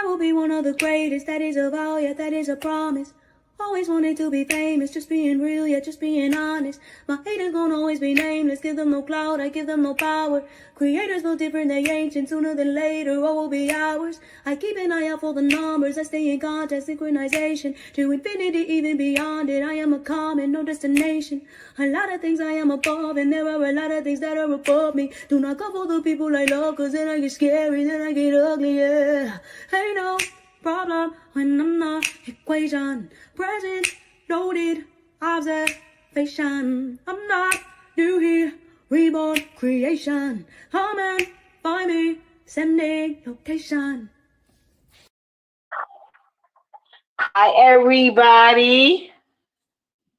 will be one of the greatest, that is a vow, yeah, that is a promise. Always wanted to be famous, just being real, yeah, just being honest. My haters gon' always be nameless, give them no clout, I give them no power. Creators feel different, they ancient, sooner than later, what will be ours? I keep an eye out for the numbers, I stay in contact, synchronization. To infinity, even beyond it, I am a common, no destination. A lot of things I am above, and there are a lot of things that are above me. Do not go for the people I love, cause then I get scary, then I get ugly, yeah. Ain't no problem when I'm not equation. Present, noted, observation. I'm not new here, reborn creation. Come and find me, sending location. Hi, everybody.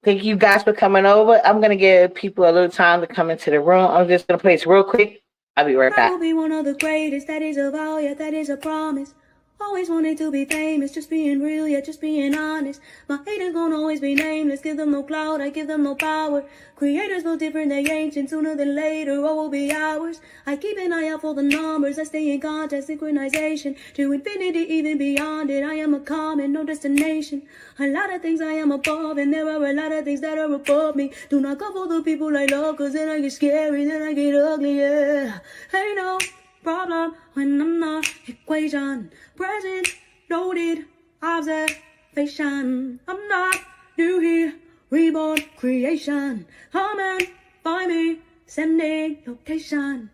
Thank you guys for coming over. I'm going to give people a little time to come into the room. I'm just going to play this real quick. I'll be right back. I will be one of the greatest, that is a vow, yeah, that is a promise. Always wanted to be famous, just being real, yeah, just being honest. My haters gon' always be nameless, give them no clout, I give them no power. Creators feel different, they ancient, sooner than later, what will be ours? I keep an eye out for the numbers, I stay in contact, synchronization. To infinity, even beyond it, I am a common, no destination. A lot of things I am above, and there are a lot of things that are above me. Do not go for the people I love, cause then I get scary, then I get ugly, yeah. Ain't no problem when I'm not equation. Present, noted, observation. I'm not new here, reborn creation. Come and find me, sending location.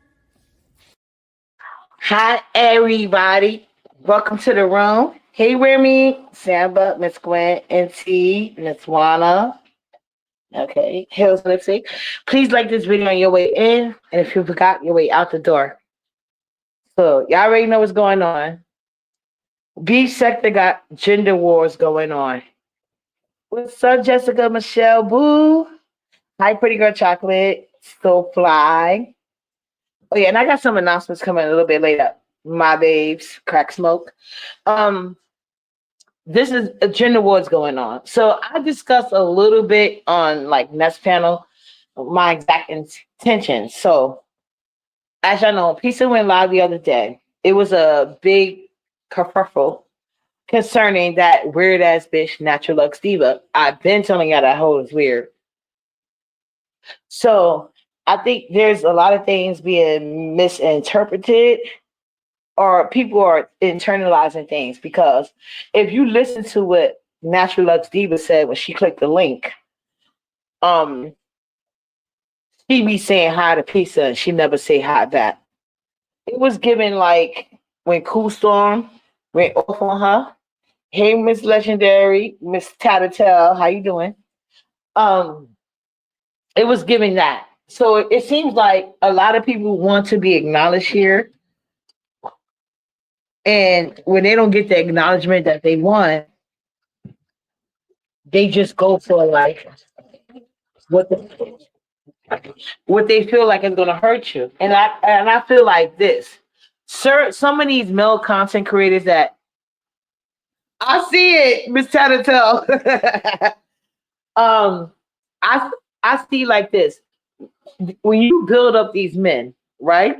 Hi, everybody. Welcome to the room. Hey, Remy, Samba, Miss Gwen, NT, Miss Wana. Okay, Hills Lipstick. Please like this video on your way in, and if you forgot, your way out the door. So, y'all already know what's going on. B sector got gender wars going on. What's up, Jessica Michelle Boo? Hi, Pretty Girl Chocolate. Still fly. Oh yeah, and I got some announcements coming a little bit later. My babes, crack smoke. This is a gender wars going on. So I discussed a little bit on like next panel my exact intentions. So as y'all know, Pizza went live the other day. It was a big kerfuffle concerning that weird ass bitch, Natural Lux Diva. I've been telling y'all that hoe is weird. So I think there's a lot of things being misinterpreted, or people are internalizing things, because if you listen to what Natural Lux Diva said when she clicked the link, she be saying hi to Pizza and she never say hi back. It was given like when Cool Storm went off on her. Hey, Miss Legendary, Miss Tattletale, how you doing? It was giving that. So it seems like a lot of people want to be acknowledged here. And when they don't get the acknowledgement that they want, they just go for like what they feel like is gonna hurt you. And I feel like this. Sir, some of these male content creators that I see it, Miss Tattletale. I see like this. When you build up these men, right?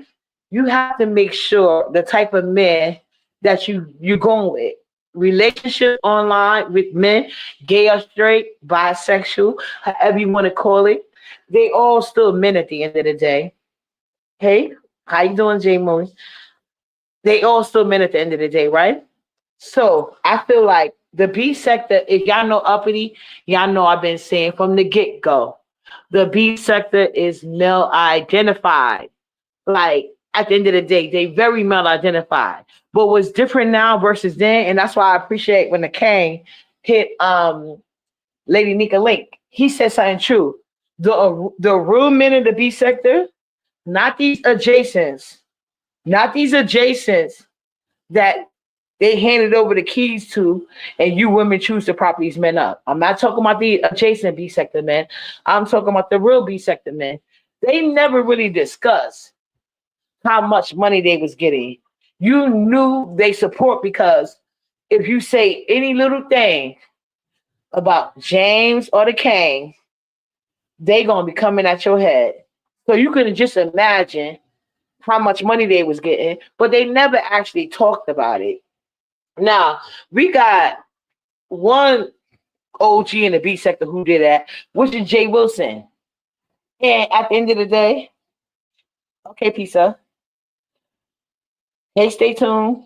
You have to make sure the type of men that you're going with. Relationship online with men, gay or straight, bisexual, however you want to call it, they all still men at the end of the day. Hey, how you doing, Jay Moon? They all still men at the end of the day, right? So I feel like the B sector, if y'all know uppity, y'all know I've been saying from the get-go, the B sector is male identified. Like at the end of the day, they very male identified. But what's different now versus then, and that's why I appreciate when the Kang hit Lady Nika Link. He said something true. The real men in the B sector, not these adjacents, that they handed over the keys to, and you women choose to prop these men up. I'm not talking about the adjacent B sector men. I'm talking about the real B sector men. They never really discussed how much money they was getting. You knew they support, because if you say any little thing about James or the Kang, they gonna be coming at your head. So you could just imagine how much money they was getting, but they never actually talked about it. Now we got one OG in the B sector who did that, which is Jay Wilson. And at the end of the day, okay, pizza. Hey, stay tuned.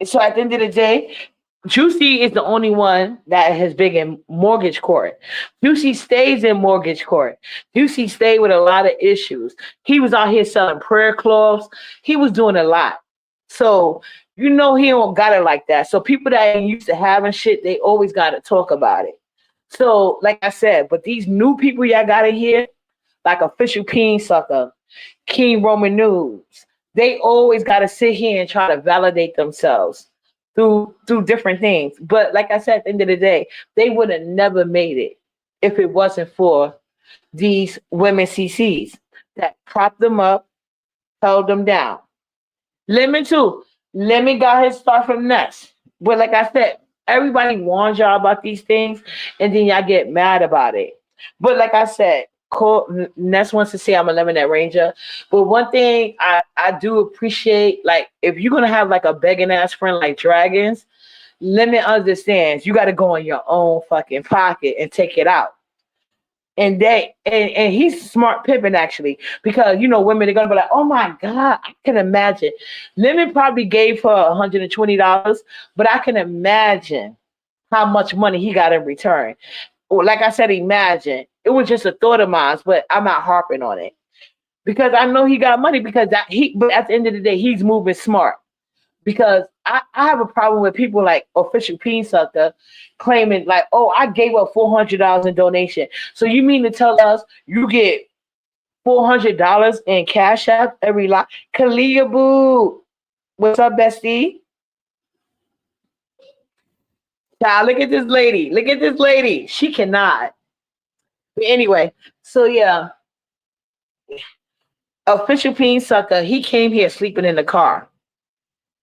So at the end of the day, Juicy is the only one that has been in mortgage court. Juicy stays in mortgage court. Juicy stayed with a lot of issues. He was out here selling prayer cloths. He was doing a lot. So you know he don't got it like that. So people that ain't used to having shit, they always got to talk about it. So like I said, but these new people y'all got in here, like Official Peen Sucker, King Roman News, they always got to sit here and try to validate themselves through different things. But like I said, at the end of the day, they would have never made it if it wasn't for these women CCs that propped them up, held them down. Lemon too. Lemon got his start from Ness. But like I said, everybody warns y'all about these things, and then y'all get mad about it. But like I said, Ness wants to say I'm a Lemonette Ranger. But one thing I do appreciate, like if you're gonna have like a begging ass friend like Dragons, Lemon understands you got to go in your own fucking pocket and take it out. And he's smart pimping actually, because you know women are gonna be like, oh my god, I can imagine. Lemon probably gave her $120, but I can imagine how much money he got in return. Or like I said, imagine. It was just a thought of mine, but I'm not harping on it because I know he got money because but at the end of the day, he's moving smart. Because I have a problem with people like Official Peen Sucker claiming like, oh, I gave up $400 in donation. So you mean to tell us you get $400 in Cash App every lot? Kalia Boo, what's up, bestie? Child, look at this lady. Look at this lady. She cannot. But anyway, so yeah. Official Peen Sucker, he came here sleeping in the car.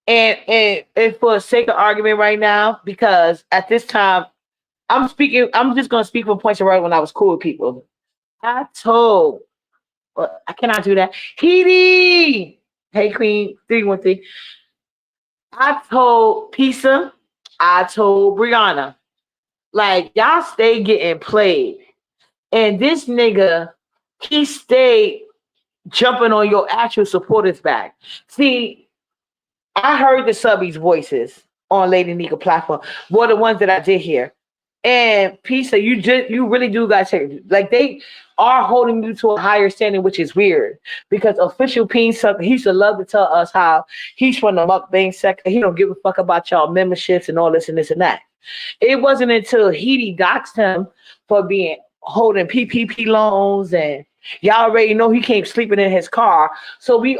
And for the sake of argument right now, because at this time, I'm just gonna speak from points of right when I was cool with people. I told I cannot do that. Heedy, hey Queen 313. I told Pisa, I told Brianna, like y'all stay getting played. And this nigga, he stayed jumping on your actual supporters back. See, I heard the subbies' voices on Lady Nika platform. Were the ones that I did hear. And Pisa, you really do got to like they are holding you to a higher standing, which is weird because Official Peen Sucker, he used to love to tell us how he's from the mukbang sector. He don't give a fuck about y'all memberships and all this and this and that. It wasn't until Heedy doxed him for being holding PPP loans and y'all already know he came sleeping in his car. So we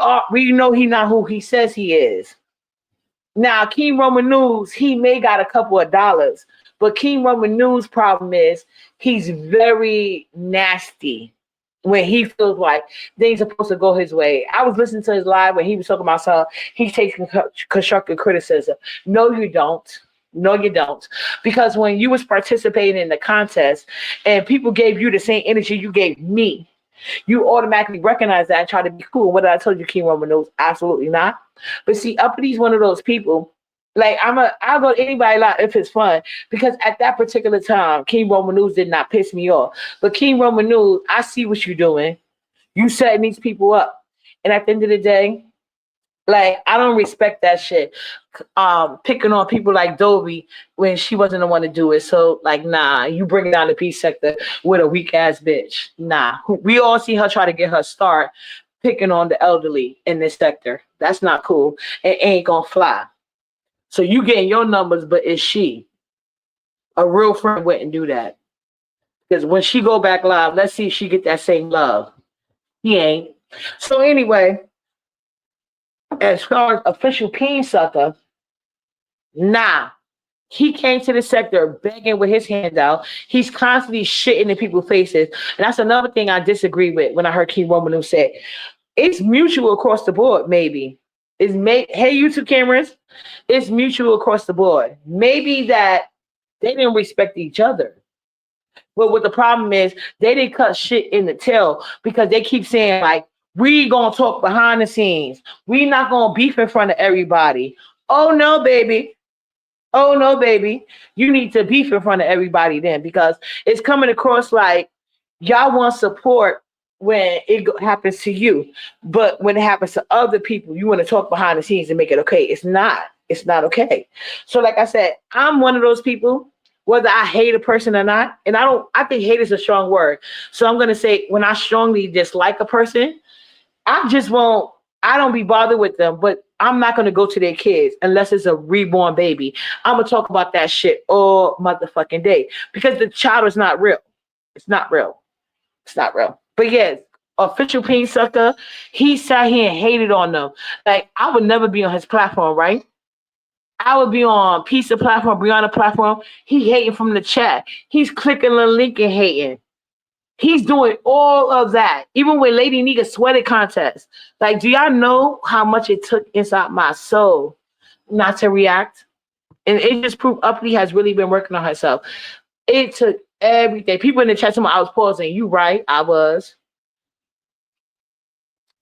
know he not who he says he is. Now, King Roman News, he may got a couple of dollars, but King Roman News' problem is he's very nasty when he feels like things are supposed to go his way. I was listening to his live when he was talking about something. He's taking constructive criticism. No, you don't. No, you don't. Because when you was participating in the contest and people gave you the same energy you gave me, you automatically recognize that and try to be cool. What did I tell you, King Roman News? Absolutely not. But see, Uppity is one of those people. Like I'll go to anybody lot if it's fun because at that particular time, King Roman News did not piss me off. But King Roman News, I see what you're doing. You setting these people up, and at the end of the day, like I don't respect that shit. Picking on people like Dobie when she wasn't the one to do it. So like, nah, you bring down the peace sector with a weak ass bitch. Nah, we all see her try to get her start picking on the elderly in this sector. That's not cool. It ain't gonna fly. So you getting your numbers, but is she a real friend wouldn't do that? Because when she go back live, let's see if she get that same love. He ain't. So anyway, as far as Official Peen Sucker, nah. He came to the sector begging with his hand out. He's constantly shitting in people's faces. And that's another thing I disagree with when I heard King Romanu say, it's mutual across the board, maybe. Hey, YouTube cameras, it's mutual across the board. Maybe that they didn't respect each other. But what the problem is, they didn't cut shit in the tail because they keep saying, like, we gonna talk behind the scenes. We not gonna beef in front of everybody. Oh no, baby. Oh no, baby. You need to beef in front of everybody then, because it's coming across like y'all want support when happens to you. But when it happens to other people, you want to talk behind the scenes and make it okay. It's not. It's not okay. So like I said, I'm one of those people, whether I hate a person or not, and I think hate is a strong word. So I'm gonna say when I strongly dislike a person, I just won't. I don't be bothered with them, but I'm not gonna go to their kids unless it's a reborn baby. I'm gonna talk about that shit all motherfucking day because the child is not real. It's not real. It's not real. But yes, official peen sucker, he sat here and hated on them. Like I would never be on his platform, right? I would be on Pizza platform, Brianna platform. He hating from the chat. He's clicking the link and hating. He's doing all of that, even with Lady Nigga sweater contest. Like, do y'all know how much it took inside my soul not to react? And it just proved Uppity has really been working on herself. It took everything. People in the chat, I was pausing. You right, I was.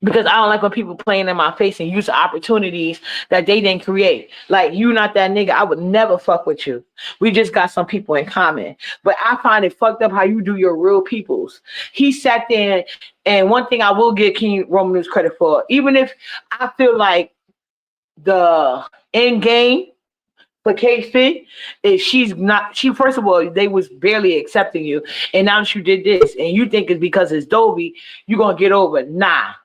Because I don't like when people playing in my face and use opportunities that they didn't create. Like, you not that nigga. I would never fuck with you. We just got some people in common. But I find it fucked up how you do your real peoples. He sat there, and one thing I will give King Roman News credit for, even if I feel like the end game for K-Fit is she first of all, they was barely accepting you. And now that you did this, and you think it's because it's Dovey, you're going to get over. Nah.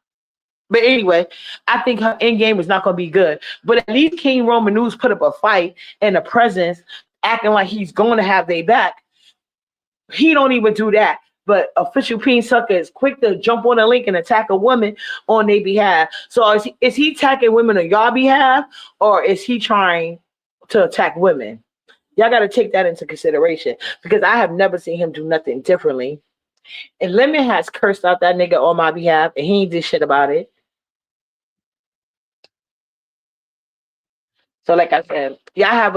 But anyway, I think her end game is not going to be good. But at least King Roman News put up a fight and a presence, acting like he's going to have their back. He don't even do that. But official peen sucker is quick to jump on a link and attack a woman on their behalf. So is he attacking women on y'all behalf, or is he trying to attack women? Y'all got to take that into consideration, because I have never seen him do nothing differently. And Lemon has cursed out that nigga on my behalf, and he ain't did shit about it. So like I said, y'all have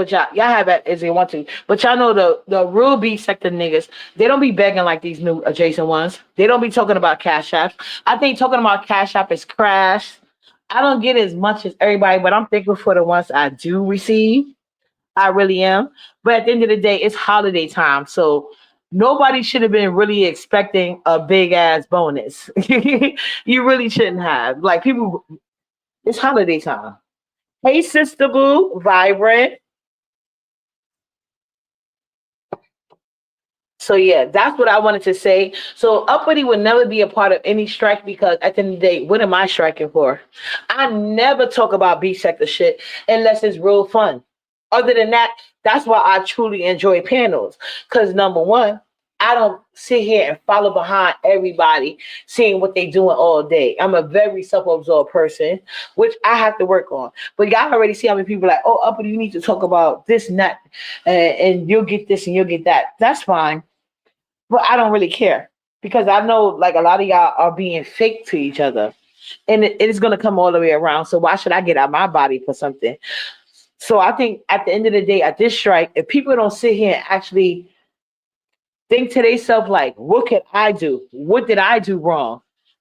it as you want to. But y'all know the real B sector niggas, they don't be begging like these new adjacent ones. They don't be talking about Cash App. I think talking about Cash App is crash. I don't get as much as everybody, but I'm thankful for the ones I do receive. I really am. But at the end of the day, it's holiday time. So nobody should have been really expecting a big ass bonus. You really shouldn't have. Like people, it's holiday time. Hey, Sister Boo, Vibrant. So yeah, that's what I wanted to say. So Uppity would never be a part of any strike, because at the end of the day, what am I striking for? I never talk about B sector shit unless it's real fun. Other than that, that's why I truly enjoy panels. Because number one, I don't sit here and follow behind everybody seeing what they doing all day. I'm a very self-absorbed person, which I have to work on. But y'all already see how many people are like, oh, Uppity, you need to talk about this and that, and you'll get this and you'll get that. That's fine. But I don't really care, because I know like a lot of y'all are being fake to each other, and it is going to come all the way around. So why should I get out my body for something? So I think at the end of the day, at this strike, if people don't sit here and actually think to themselves, like, what can I do? What did I do wrong?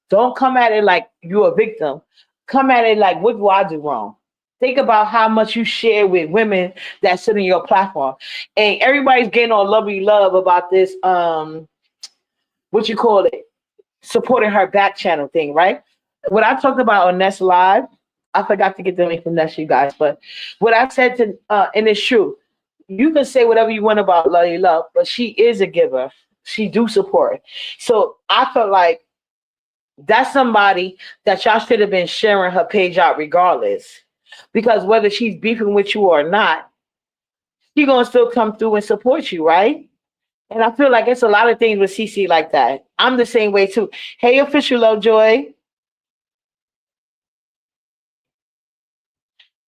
Don't come at it like you're a victim. Come at it like, what do I do wrong? Think about how much you share with women that sit on your platform. And everybody's getting all lovely love about this, what you call it, supporting her back channel thing, right? What I talked about on Nest Live, I forgot to get the link from Nest, you guys, but what I said to, and it's true, you can say whatever you want about Love Love, but she is a giver. She do support. So I felt like that's somebody that y'all should have been sharing her page out regardless. Because whether she's beefing with you or not, she gonna still come through and support you, right? And I feel like it's a lot of things with CC like that. I'm the same way too. Hey, official Lovejoy.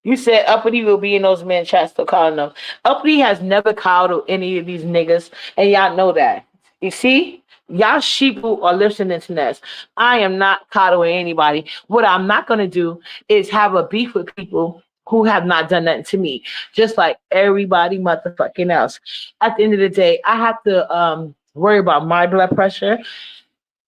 You said Uppity will be in those men chats to calling them. Uppity has never coddled any of these niggas, and y'all know that. You see? Y'all sheep who are listening to this. I am not coddling anybody. What I'm not going to do is have a beef with people who have not done nothing to me, just like everybody motherfucking else. At the end of the day, I have to worry about my blood pressure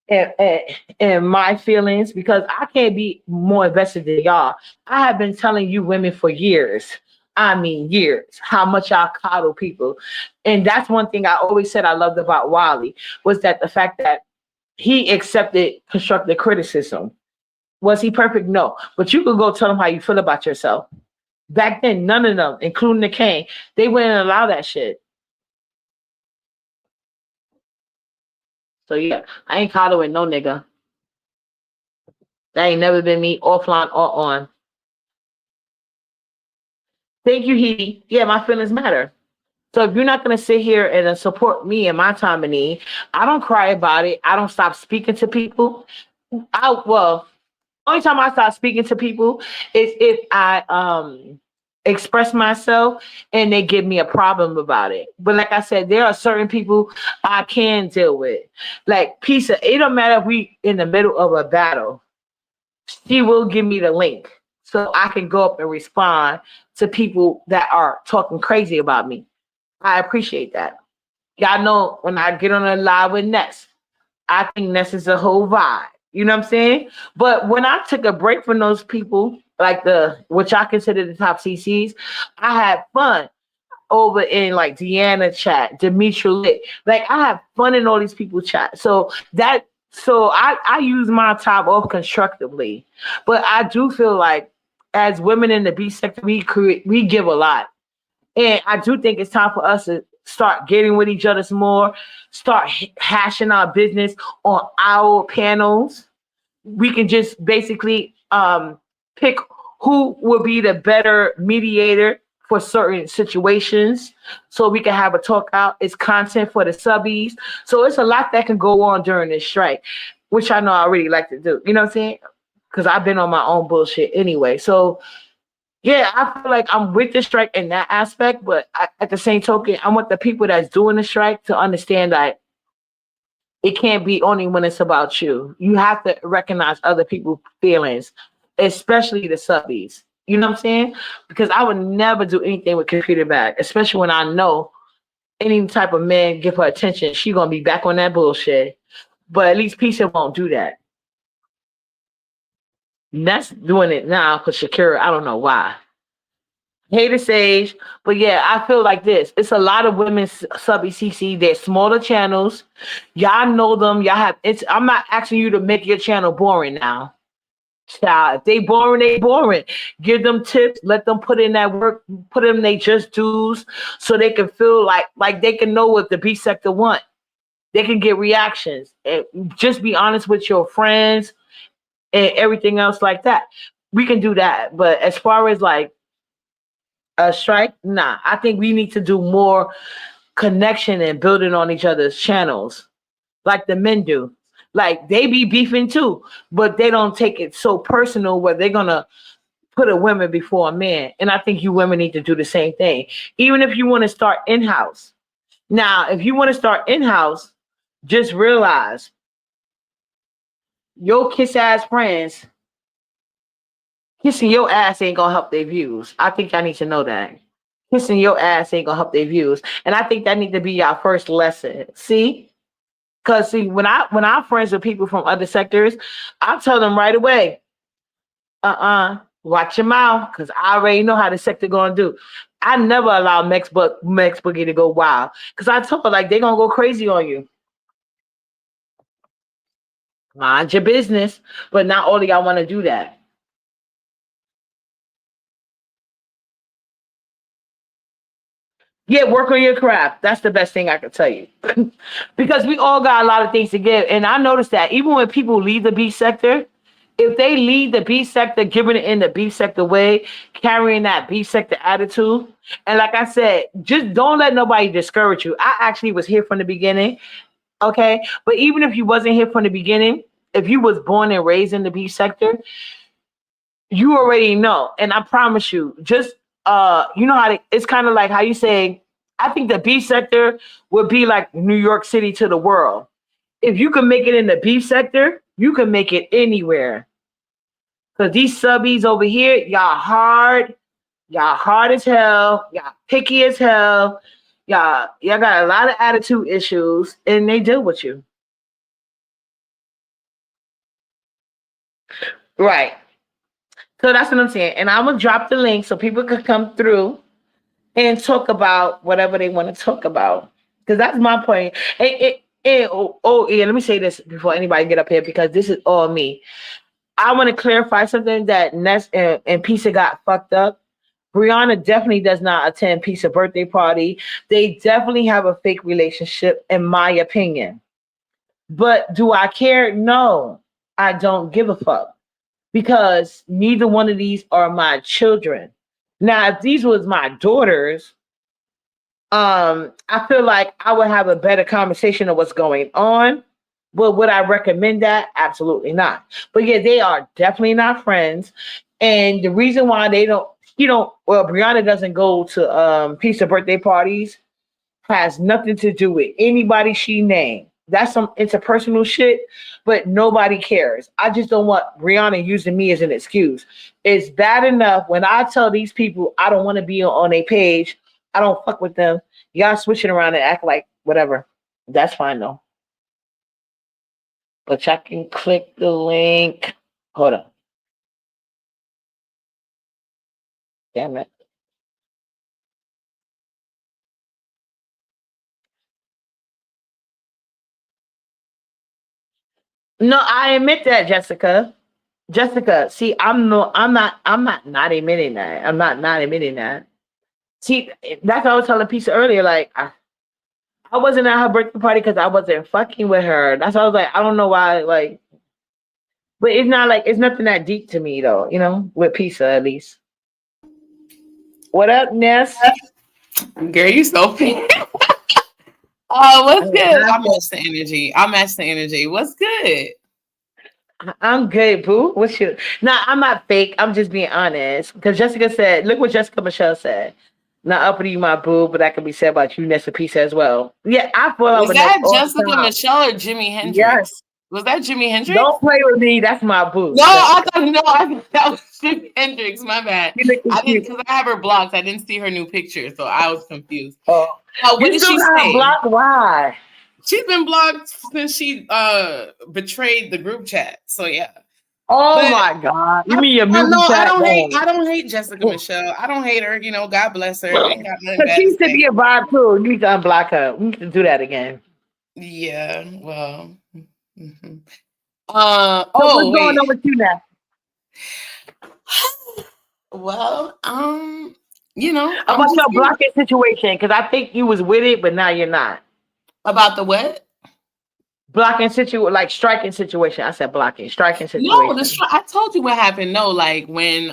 and my feelings, because I can't be more invested than y'all. I have been telling you women for years, I mean, years, how much I coddle people. And that's one thing I always said I loved about Wally was that the fact that he accepted constructive criticism. Was he perfect? No. But you could go tell him how you feel about yourself. Back then, none of them, including the Kane, they wouldn't allow that shit. So yeah, I ain't coddling no nigga. That ain't never been me, offline or on. Thank you, Heidi. Yeah, my feelings matter. So if you're not gonna sit here and support me in my time of need, I don't cry about it. I don't stop speaking to people. Only time I start speaking to people is if I express myself and they give me a problem about it. But like I said, there are certain people I can deal with. Like Pisa, it don't matter if we in the middle of a battle. She will give me the link so I can go up and respond to people that are talking crazy about me. I appreciate that. Y'all know when I get on a live with Ness, I think Ness is a whole vibe. You know what I'm saying? But when I took a break from those people, like which I consider the top CCs, I had fun over in like Deanna chat, Demetria Lit. Like I have fun in all these people chat. So I use my time off constructively. But I do feel like as women in the B sector, we give a lot. And I do think it's time for us to start getting with each other some more, start hashing our business on our panels. We can just basically pick who will be the better mediator for certain situations so we can have a talk out. It's content for the subbies. So it's a lot that can go on during this strike, which I know I really like to do. You know what I'm saying? Because I've been on my own bullshit anyway. So yeah, I feel like I'm with the strike in that aspect, but at the same token, I want the people that's doing the strike to understand that it can't be only when it's about you. You have to recognize other people's feelings, especially the subbies. You know what I'm saying? Because I would never do anything with Computer Bag, especially when I know any type of man give her attention, she gonna be back on that bullshit. But at least Peace won't do that. And that's doing it now for Shakira. I don't know why. Hater Sage, but yeah, I feel like this. It's a lot of women sub ECC. They're smaller channels. Y'all know them. Y'all have. I'm not asking you to make your channel boring now. Child, if they boring, they boring. Give them tips. Let them put in that work. Put in they just dues, so they can feel like they can know what the B sector want. They can get reactions. And just be honest with your friends and everything else like that. We can do that. But as far as like a strike, nah. I think we need to do more connection and building on each other's channels, like the men do. Like they be beefing too, but they don't take it so personal where they're gonna put a woman before a man. And I think you women need to do the same thing. Even if you want to start in-house. Now, if you want to start in-house, just realize your kiss ass friends kissing your ass ain't gonna help their views. I think I need to know that. Kissing your ass ain't gonna help their views. And I think that need to be our first lesson. See? Because see, when I'm friends with people from other sectors, I tell them right away, watch your mouth, because I already know how the sector gonna do. I never allow Mex Boogie to go wild. Because I told her like they gonna go crazy on you. Mind your business. But not all of y'all want to do that. Yeah, work on your craft. That's the best thing I can tell you. Because we all got a lot of things to give. And I noticed that even when people leave the B sector, if they leave the B sector, giving it in the B sector way, carrying that B sector attitude, and like I said, just don't let nobody discourage you. I actually was here from the beginning, okay? But even if you wasn't here from the beginning, if you was born and raised in the B sector, you already know. And I promise you, just you know how it's kind of like how you say, I think the B sector would be like New York City to the world. If you can make it in the B sector, you can make it anywhere. Because these subbies over here, y'all hard as hell, y'all picky as hell, y'all got a lot of attitude issues, and they deal with you. Right. So that's what I'm saying. And I'm gonna drop the link so people can come through and talk about whatever they want to talk about. Because that's my point. Yeah, let me say this before anybody get up here because this is all me. I want to clarify something that Ness and Pisa got fucked up. Brianna definitely does not attend Pisa birthday party. They definitely have a fake relationship, in my opinion. But do I care? No, I don't give a fuck because neither one of these are my children. Now, if these was my daughters, I feel like I would have a better conversation of what's going on. But would I recommend that? Absolutely not. But yeah, they are definitely not friends. And the reason why they don't, well, Brianna doesn't go to pizza birthday parties has nothing to do with anybody she named. That's some interpersonal shit, but nobody cares. I just don't want Brianna using me as an excuse. It's bad enough when I tell these people I don't want to be on a page. I don't fuck with them. Y'all switching around and act like whatever. That's fine though. But y'all can click the link. Hold on. Damn it. No, I admit that, Jessica. Jessica, see, I'm not admitting that. I'm not admitting that. See, that's what I was telling Pizza earlier. Like, I wasn't at her birthday party because I wasn't fucking with her. That's why I was like, I don't know why, like, but it's not like it's nothing that deep to me though, with Pizza at least. What up, Ness? Girl, you so fit. Oh, what's good? I match the energy. What's good? I'm good, boo. What's your? Nah, I'm not fake. I'm just being honest. Because Jessica said, look what Jessica Michelle said. Not uppity, you, my boo, but that can be said about you, Nessa Pizza as well. Yeah, I thought was that Jessica Michelle or Jimi Hendrix? Yes. Was that Jimi Hendrix? Don't play with me. That's my boo. No, I thought that was Jimi Hendrix. My bad. I didn't because I have her blocked. I didn't see her new picture, so I was confused. Oh, what did she say? Blocked? Why? She's been blocked since she betrayed the group chat. So yeah. Oh my God! You mean your music chat? I don't hate Jessica Michelle. I don't hate her. God bless her. Ain't got nothing bad she used to be a vibe too. You need to unblock her. We need to do that again. Yeah. Well. Mm-hmm. What's going on with you now? Well, about your blocking situation, because I think you was with it, but now you're not. About the what? Blocking situation, like striking situation. I said blocking, striking situation. No, I told you what happened. No, like when,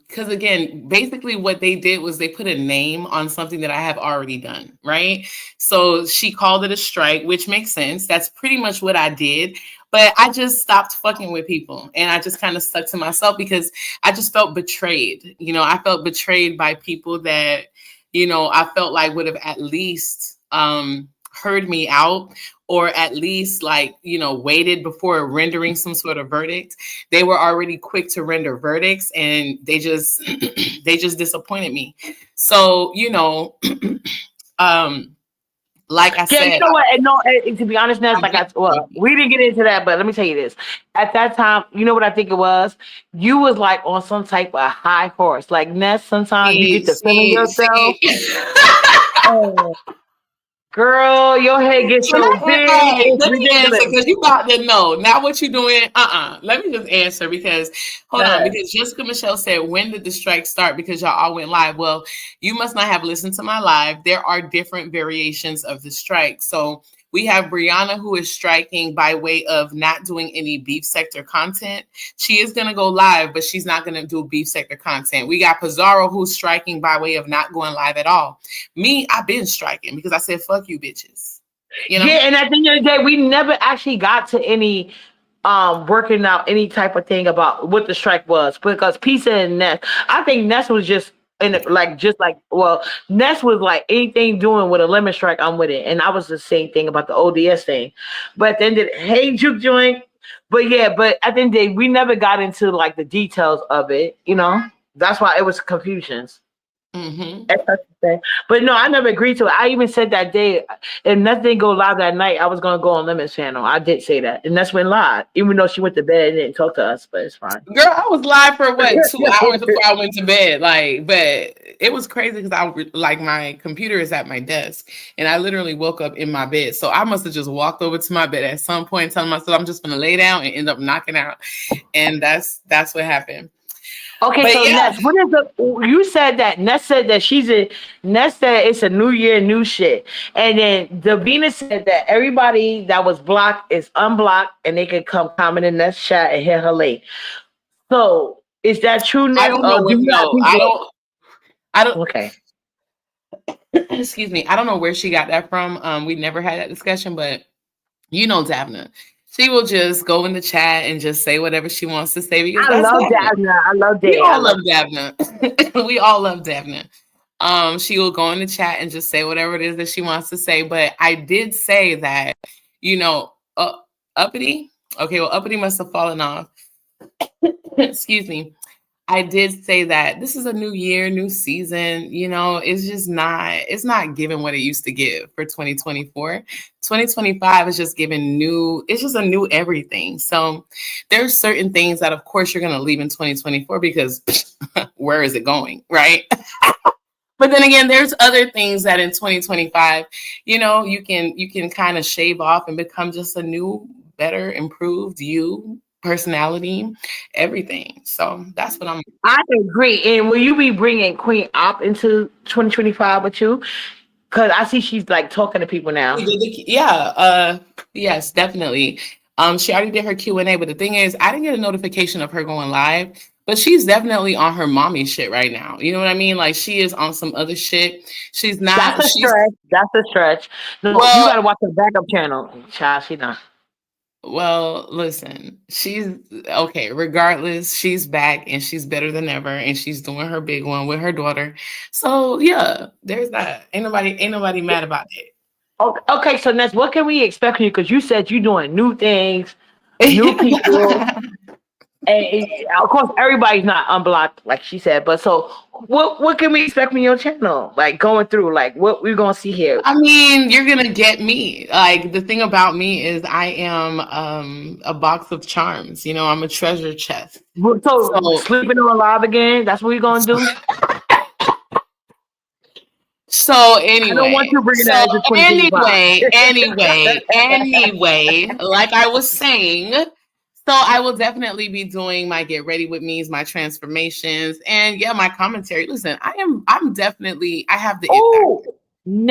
because again, basically what they did was they put a name on something that I have already done, right? So she called it a strike, which makes sense. That's pretty much what I did. But I just stopped fucking with people and I just kind of stuck to myself because I just felt betrayed. I felt betrayed by people that, I felt like would have at least heard me out or at least waited before rendering some sort of verdict. They were already quick to render verdicts and they just disappointed me. So, like I said, you know what? No, to be honest, Ness, we didn't get into that, but let me tell you this. At that time, you know what I think it was? You was like on some type of high horse. Like Ness, sometimes you get to feeling yourself. Oh. Girl, your head gets so big. Let me answer because you got to know. Now what you doing? Let me just answer because because Jessica Michelle said, when did the strike start? Because y'all all went live. Well, you must not have listened to my live. There are different variations of the strike. So we have Brianna who is striking by way of not doing any beef sector content. She is going to go live, but she's not going to do beef sector content. We got Pizarro who's striking by way of not going live at all. Me, I've been striking because I said, fuck you bitches. Yeah, and at the end of the day, we never actually got to any working out any type of thing about what the strike was because Pizza and Ness, I think Ness was just Ness was like anything doing with a lemon strike, I'm with it. And I was the same thing about the ODS thing. But then hey juke joint. But at the end of the day, we never got into like the details of it, That's why it was confusions. Mm-hmm. But no, I never agreed to it. I even said that day, if nothing didn't go live that night, I was gonna go on Lemon's channel. I did say that, and that's when live. Even though she went to bed and didn't talk to us, but it's fine. Girl, I was live for what 2 hours before I went to bed. But it was crazy because like my computer is at my desk and I literally woke up in my bed. So I must have just walked over to my bed at some point, telling myself I'm just gonna lay down and end up knocking out. And that's what happened. Okay, But so yeah. Ness, what is the? You said that Ness said that Ness said it's a new year, new shit, and then Davina said that everybody that was blocked is unblocked and they can come comment in Ness chat and hear her late. So is that true, Ness? I don't know. I don't. Okay. Excuse me. I don't know where she got that from. We never had that discussion, but you know, Davna. She will just go in the chat and just say whatever she wants to say because I love Davna. I love Davna. We all love Davna. We all love Davna. She will go in the chat and just say whatever it is that she wants to say. But I did say that, you know, Uppity. Okay, well, Uppity must have fallen off. Excuse me. I did say that this is a new year, new season. You know, it's not giving what it used to give for 2024. 2025 is just giving it's just a new everything. So there's certain things that, of course, you're going to leave in 2024 because where is it going? Right. But then again, there's other things that in 2025, you know, you can kind of shave off and become just a new, better, improved you. Personality, everything. So that's what I agree. And will you be bringing Queen Op into 2025 with you? Because I see she's like talking to people now. Yeah. Yes, definitely. She already did her Q&A, but the thing is, I didn't get a notification of her going live. But she's definitely on her mommy shit right now. You know what I mean? Like she is on some other shit. She's not. That's a stretch. That's a stretch. No, well, you gotta watch the backup channel, child. She not. Well, listen, she's okay. Regardless, she's back and she's better than ever, and she's doing her big one with her daughter. So yeah, there's that. Ain't nobody mad about it. Okay, so Ness, what can we expect from you? Because you said you're doing new things, new people. And of course, everybody's not unblocked, like she said. But so, what can we expect from your channel? Like going through, like what we're gonna see here. I mean, you're gonna get me. Like the thing about me is, I am a box of charms. You know, I'm a treasure chest. So sleeping on live again. That's what we're gonna do. So anyway, I don't want you bringing that anyway, like I was saying. So I will definitely be doing my get ready with me's, my transformations, and yeah, my commentary. Listen, I have the impact.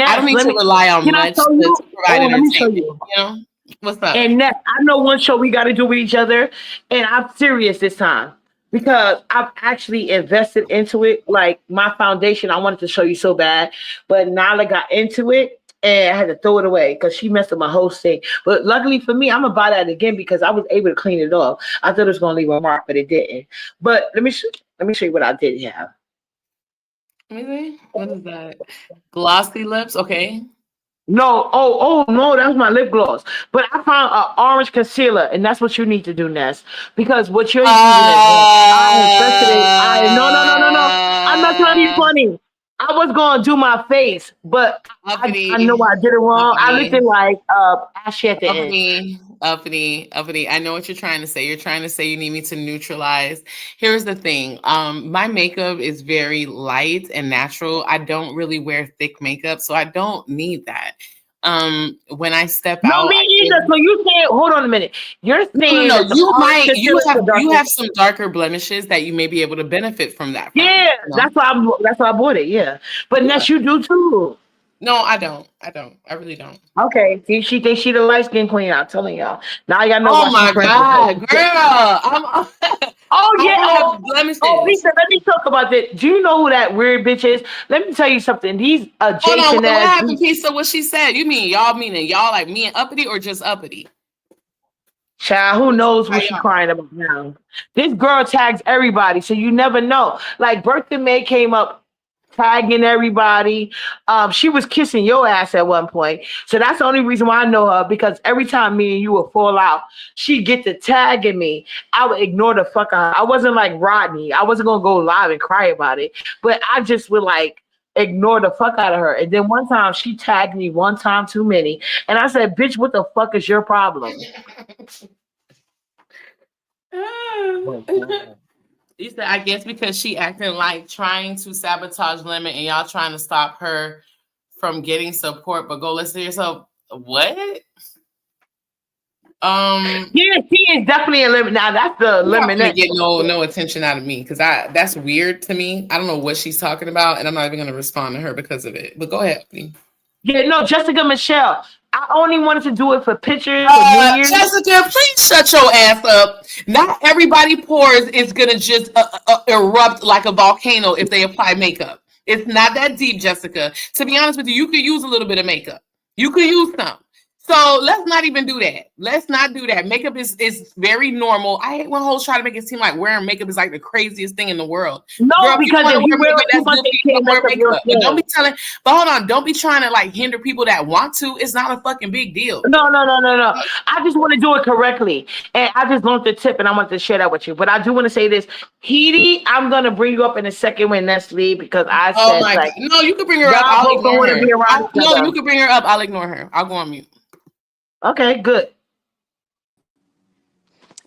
I don't need to rely on much to provide entertainment. You know? What's up? And I know one show we got to do with each other, and I'm serious this time because I've actually invested into it. Like my foundation, I wanted to show you so bad, but Nala got into it. And I had to throw it away because she messed up my whole thing. But luckily for me, I'm gonna buy that again because I was able to clean it off. I thought it was gonna leave a mark, but it didn't. But let me show you what I did have. Let me see. What is that? Glossy lips. Okay. No. Oh no, that was my lip gloss. But I found an orange concealer, and that's what you need to do, Ness. Because what you're using no. I'm not trying to be funny. I was gonna do my face, but I know I did it wrong. I looked like Ashy at the end. Uppity. I know what you're trying to say. You're trying to say you need me to neutralize. Here's the thing. My makeup is very light and natural. I don't really wear thick makeup, so I don't need that. When I step out, no, me either. So you saying, hold on a minute. You're saying you have some darker blemishes that you may be able to benefit from that. Yeah, you know? that's why I bought it. Yeah, but Ness, you do too. No, I don't. I really don't. Okay, see, she thinks she the light skin queen. I'm telling y'all. Now y'all know. Oh my god, girl! Blemishes. Lisa, let me talk about this. Do you know who that weird bitch is? Let me tell you something. These Jason. Hold on, what happened, Pisa? What she said? You mean y'all like me and Uppity or just Uppity? Child, who knows what she's crying about now? This girl tags everybody, so you never know. Like Birthday May came up tagging everybody. She was kissing your ass at one point. So that's the only reason why I know her, because every time me and you would fall out, she'd get to tagging me. I would ignore the fuck out of her. I wasn't like Rodney. I wasn't gonna go live and cry about it, but I just would like ignore the fuck out of her. And then one time she tagged me one time too many. And I said, bitch, what the fuck is your problem? You said, I guess because she acting like trying to sabotage Lemon and y'all trying to stop her from getting support, but go listen to yourself. What? Yeah, she is definitely a lemon. Now that's the You're not gonna lemonette. get no attention out of me because that's weird to me. I don't know what she's talking about, and I'm not even gonna respond to her because of it. But go ahead, please. Yeah, no, Jessica Michelle. I only wanted to do it for pictures for New Year's. Jessica, please shut your ass up. Not everybody pores is gonna just erupt like a volcano if they apply makeup. It's not that deep, Jessica. To be honest with you, you could use a little bit of makeup. You could use some. So let's not even do that. Let's not do that. Makeup is very normal. I hate when hoes try to make it seem like wearing makeup is like the craziest thing in the world. No, Girl, because if you wear it too much, they can't wear mess up your makeup. But skin. don't be telling. But hold on, don't be trying to like hinder people that want to. It's not a fucking big deal. No. I just want to do it correctly. And I just learned the tip and I want to share that with you. But I do want to say this. Heidi, I'm going to bring you up in a second with Nestle because I said, like, God. No, you can bring her up. I'll ignore her. No, you can bring her up. I'll ignore her. I'll go on mute. Okay, good.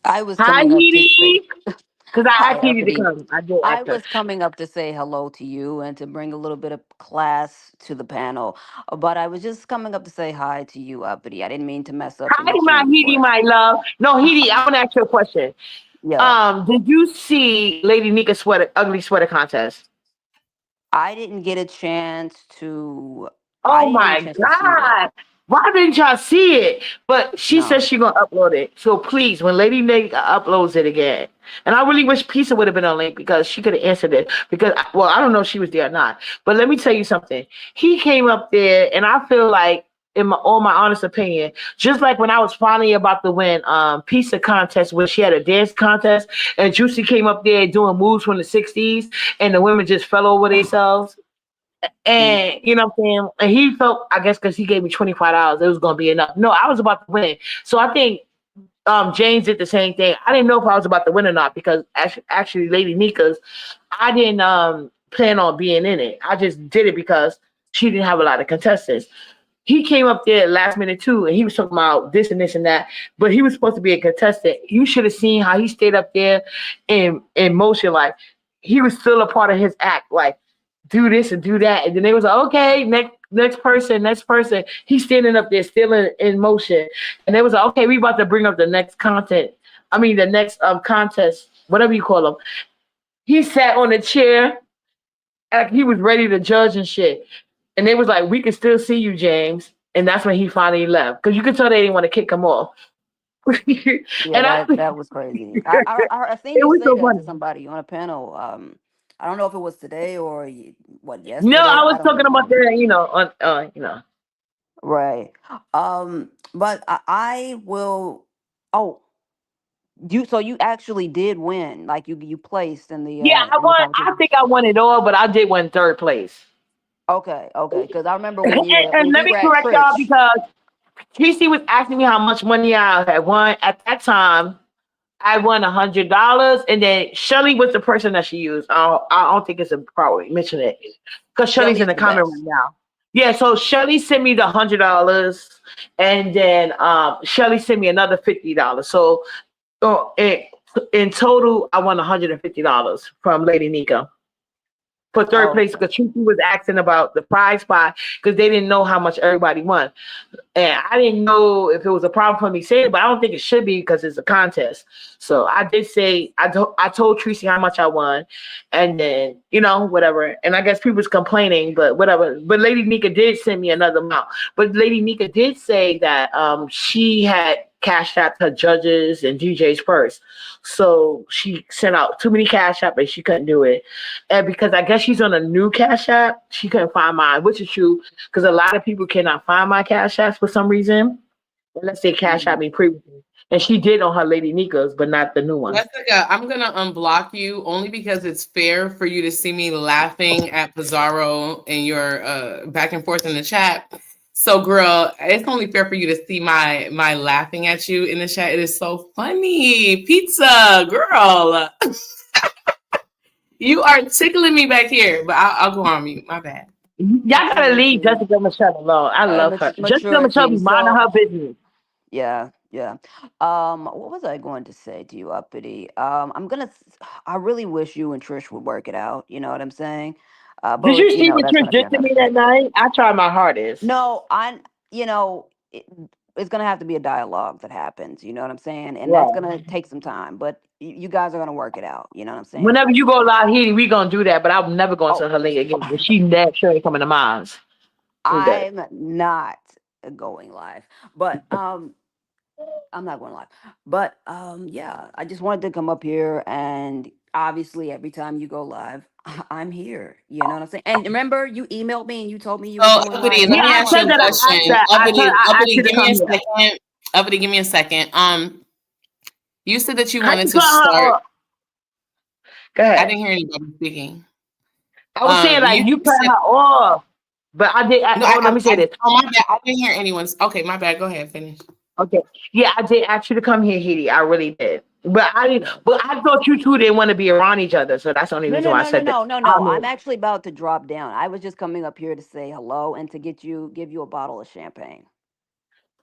I was Hi, coming up to Heidi. say, Because I hi, asked Heidi to Uppity. come. I did. I was coming up to say hello to you and to bring a little bit of class to the panel. But I was just coming up to say hi to you, Uppity. I didn't mean to mess up Hi, in my between Heidi, before. my love. No, Heidi, I want to ask you a question. Yeah. Did you see Lady Nika's ugly sweater contest? I didn't get a chance to I Oh didn't get a my chance to see that. God. Why didn't y'all see it? But she says No. she's gonna upload it. So please, when Lady Nika uploads it again, and I really wish Pisa would have been on link because she could have answered it. Because well, I don't know if she was there or not. But let me tell you something. He came up there, and I feel like, in my honest opinion, just like when I was finally about to win pizza contest where she had a dance contest and Juicy came up there doing moves from the 60s and the women just fell over themselves. And you know what I'm saying? And he felt, I guess, because he gave me $25, it was gonna be enough. No, I was about to win. So I think James did the same thing. I didn't know if I was about to win or not because actually Lady Nika's, I didn't plan on being in it. I just did it because she didn't have a lot of contestants. He came up there last minute too, and he was talking about this and this and that, but he was supposed to be a contestant. You should have seen how he stayed up there in motion, like he was still a part of his act, like do this and do that. And then they was like, okay, next person. He's standing up there still in motion. And they was like, okay, we about to bring up the next content. I mean the next contest, whatever you call them. He sat on a chair like he was ready to judge and shit. And they was like, we can still see you, James. And that's when he finally left. Because you could tell they didn't want to kick him off. Yeah, that was crazy. I seen it you was say so that funny. to somebody on a panel. I don't know if it was today or No, yesterday. I was I don't talking about remember. that, on. Right. But I will. Oh, so you actually did win. Like you placed in Yeah, the I competition. think I won it all, but I did win third place. Okay. Because I remember And, and when let we me were at correct y'all Trish. because Tracy was asking me how much money I had won. At that time, I won $100, and then Shelly was the person that she used. I don't think it's a probably mention it because Shelly's in Shelly's the the comment right best. now. Yeah, so Shelly sent me the $100, and then Shelly sent me another $50. So in total, I won $150 from Lady Nika for third Oh, place because Tracy was asking about the prize spot because they didn't know how much everybody won. And I didn't know if it was a problem for me saying it, but I don't think it should be because it's a contest. So I did say, I told Tracy how much I won, and then, whatever. And I guess people was complaining, but whatever. But Lady Nika did send me another amount. But Lady Nika did say that she had cashed out her judges and DJs first. So she sent out too many cash app and she couldn't do it. And because I guess she's on a new cash app, she couldn't find mine, which is true because a lot of people cannot find my cash apps for some reason unless they cash out me previously. And she did on her Lady Nika's, but not the new one. Jessica, I'm gonna unblock you only because it's fair for you to see me laughing at Pizarro and your back and forth in the chat. So, girl, it's only fair for you to see my laughing at you in the chat. It is so funny. Pizza, girl. You are tickling me back here, but I'll go on mute. My bad. Y'all gotta leave Jessica Michelle alone. I love her. Jessica Michelle maturity. be minding So her business. yeah. Yeah. What was I going to say to you, Uppity? I really wish you and Trish would work it out. You know what I'm saying? Did you But see what that's Trish gonna be did to another me time. that night? I tried my hardest. No, you know, it's gonna have to be a dialogue that happens. You know what I'm saying? And that's Right. gonna take some time. But you guys are gonna work it out. You know what I'm saying? Whenever you go live here, we gonna do that. But I'm never going Oh, to her link again. But she never sure ain't coming to mine. We good. I'm not going live. But I'm not going live. But yeah, I just wanted to come up here, and obviously every time you go live, I'm here. You know what I'm saying? And remember, you emailed me and you told me you were So, doing live, Uppity, and let Yeah, me I ask you said a that. I asked question. that. I asked Uppity, you to give me come a here. second. Uppity, give me a second. You said that you How wanted you to cut her start. off? Go I ahead. didn't hear anybody speaking. I was saying like You you cut said her off, but I did. no. Oh, let me say this. Oh, my bad. I didn't hear anyone's. Okay, my bad. Go ahead. Finish. Okay. Yeah, I did ask you to come here, Hitty. I really did. But I didn't. But I thought you two didn't want to be around each other, so that's the only no, reason no, why I no, no, said that. no, no, I no. I'm mean, actually about to drop down. I was just coming up here to say hello and to give you a bottle of champagne.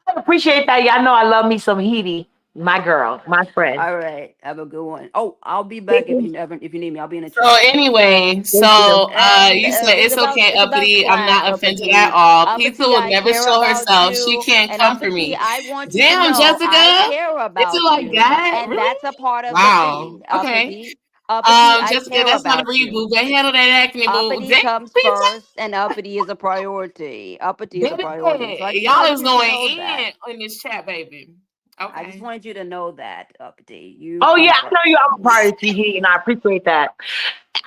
I appreciate that. Y'all know I love me some Hitty, my girl, my friend. All right, have a good one. Oh, I'll be Thank back you. if you need me. I'll be in the So chat. anyway, Thank you. And you said it's it's about okay, I'm class, not offended at Uppity. all. Pizza Uppity, will I never care show about herself. She you. can't And come for Uppity, me. I want you to Damn, know I Jessica. care It's about like you. that? And Really? that's a part of the Wow. thing, Okay. Uppity. Uppity, I Jessica, care that's not for about you, you. boo. But handle that acne, boo. Uppity Damn, comes pizza. first, and Uppity is a priority. Uppity is a priority. So I Baby, just y'all wanted is you to going know that. in this chat, baby. I just Okay. wanted you to know that, Uppity. You Oh come yeah, I know you first. have a priority, Hitty, and I appreciate that.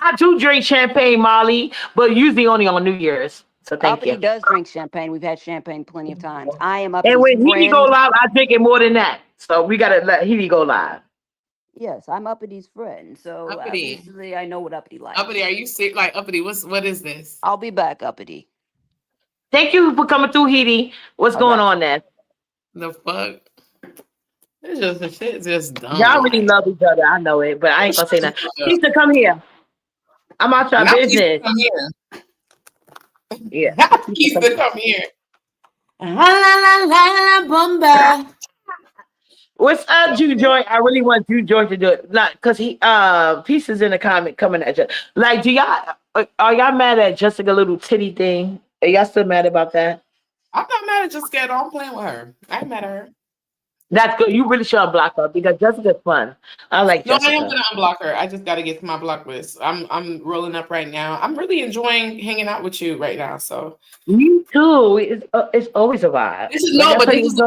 I do drink champagne, Molly, but usually only on New Year's. So thank Uppity you. does drink champagne. We've had champagne plenty of times. I am And Uppity's when Hitty go friend. live, I drink it more than that. So we gotta let Hitty go live. Yes, I'm Uppity's friend. So Uppity. obviously, I know what Uppity Uppity, likes. are you sick? Like, Uppity, what is this? I'll be back, Uppity. Thank you for coming through, Hitty. What's All going right. on there? The fuck? It's just the shit just dumb. Y'all really Like, love each other. I know it, but I ain't gonna say shut the nothing. fuck up. Pizza, come here. I'm out your Not Pizza business. come here. Yeah. Not Pizza, come Pizza here. come here. La la la la la bomba. What's up, Jew Joy? I really want Jew Joy to do it. Not because he pieces in the comment coming at you. Like, do y'all are y'all mad at Jessica little titty thing? Are y'all still mad about that? I'm not mad at Jessica. I'm playing with her. I ain't mad at her. That's good. You really should unblock her because Jessica's fun. I like No, I am Jessica. gonna unblock her. I just gotta get to my block list. I'm rolling up right now. I'm really enjoying hanging out with you right now. So Me too. It's always a vibe. this is Like no, I but tell this you, is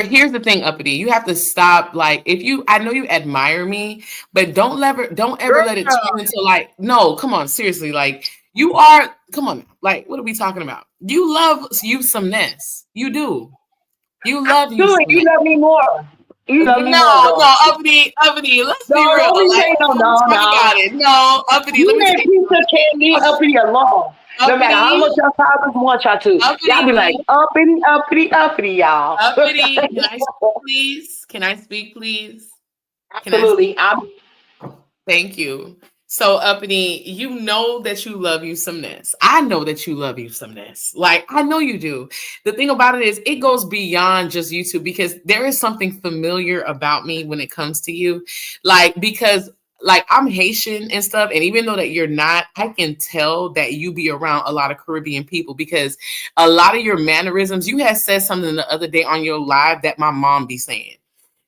here's the thing, Uppity. You have to stop. Like, if you, I know you admire me, but don't ever let it girl, turn into like, no, come on, seriously. Like, you are, come on, like, what are we talking about? You love you some Ness. You do. You love you do it. some You Ness. love me more. You love me more, No, though. no, Uppity, let's be No, real. don't be Like, saying no, let's no, talk no. about it. No, Uppity, let You me and tell you Pizza can't leave something. uppity alone. No matter how Uppity, much your fathers want y'all to. Y'all be like, Uppity, uppity, uppity, uppity, y'all. Uppity, can I speak, please? Can I speak, please? Can I speak? Absolutely. Thank you. So, Uppity, you know that you love you some Ness. I know that you love you some Ness. Like, I know you do. The thing about it is, it goes beyond just YouTube because there is something familiar about me when it comes to you. Like, because like I'm Haitian and stuff, and even though that you're not, I can tell that you be around a lot of Caribbean people because a lot of your mannerisms. You had said something the other day on your live that my mom be saying.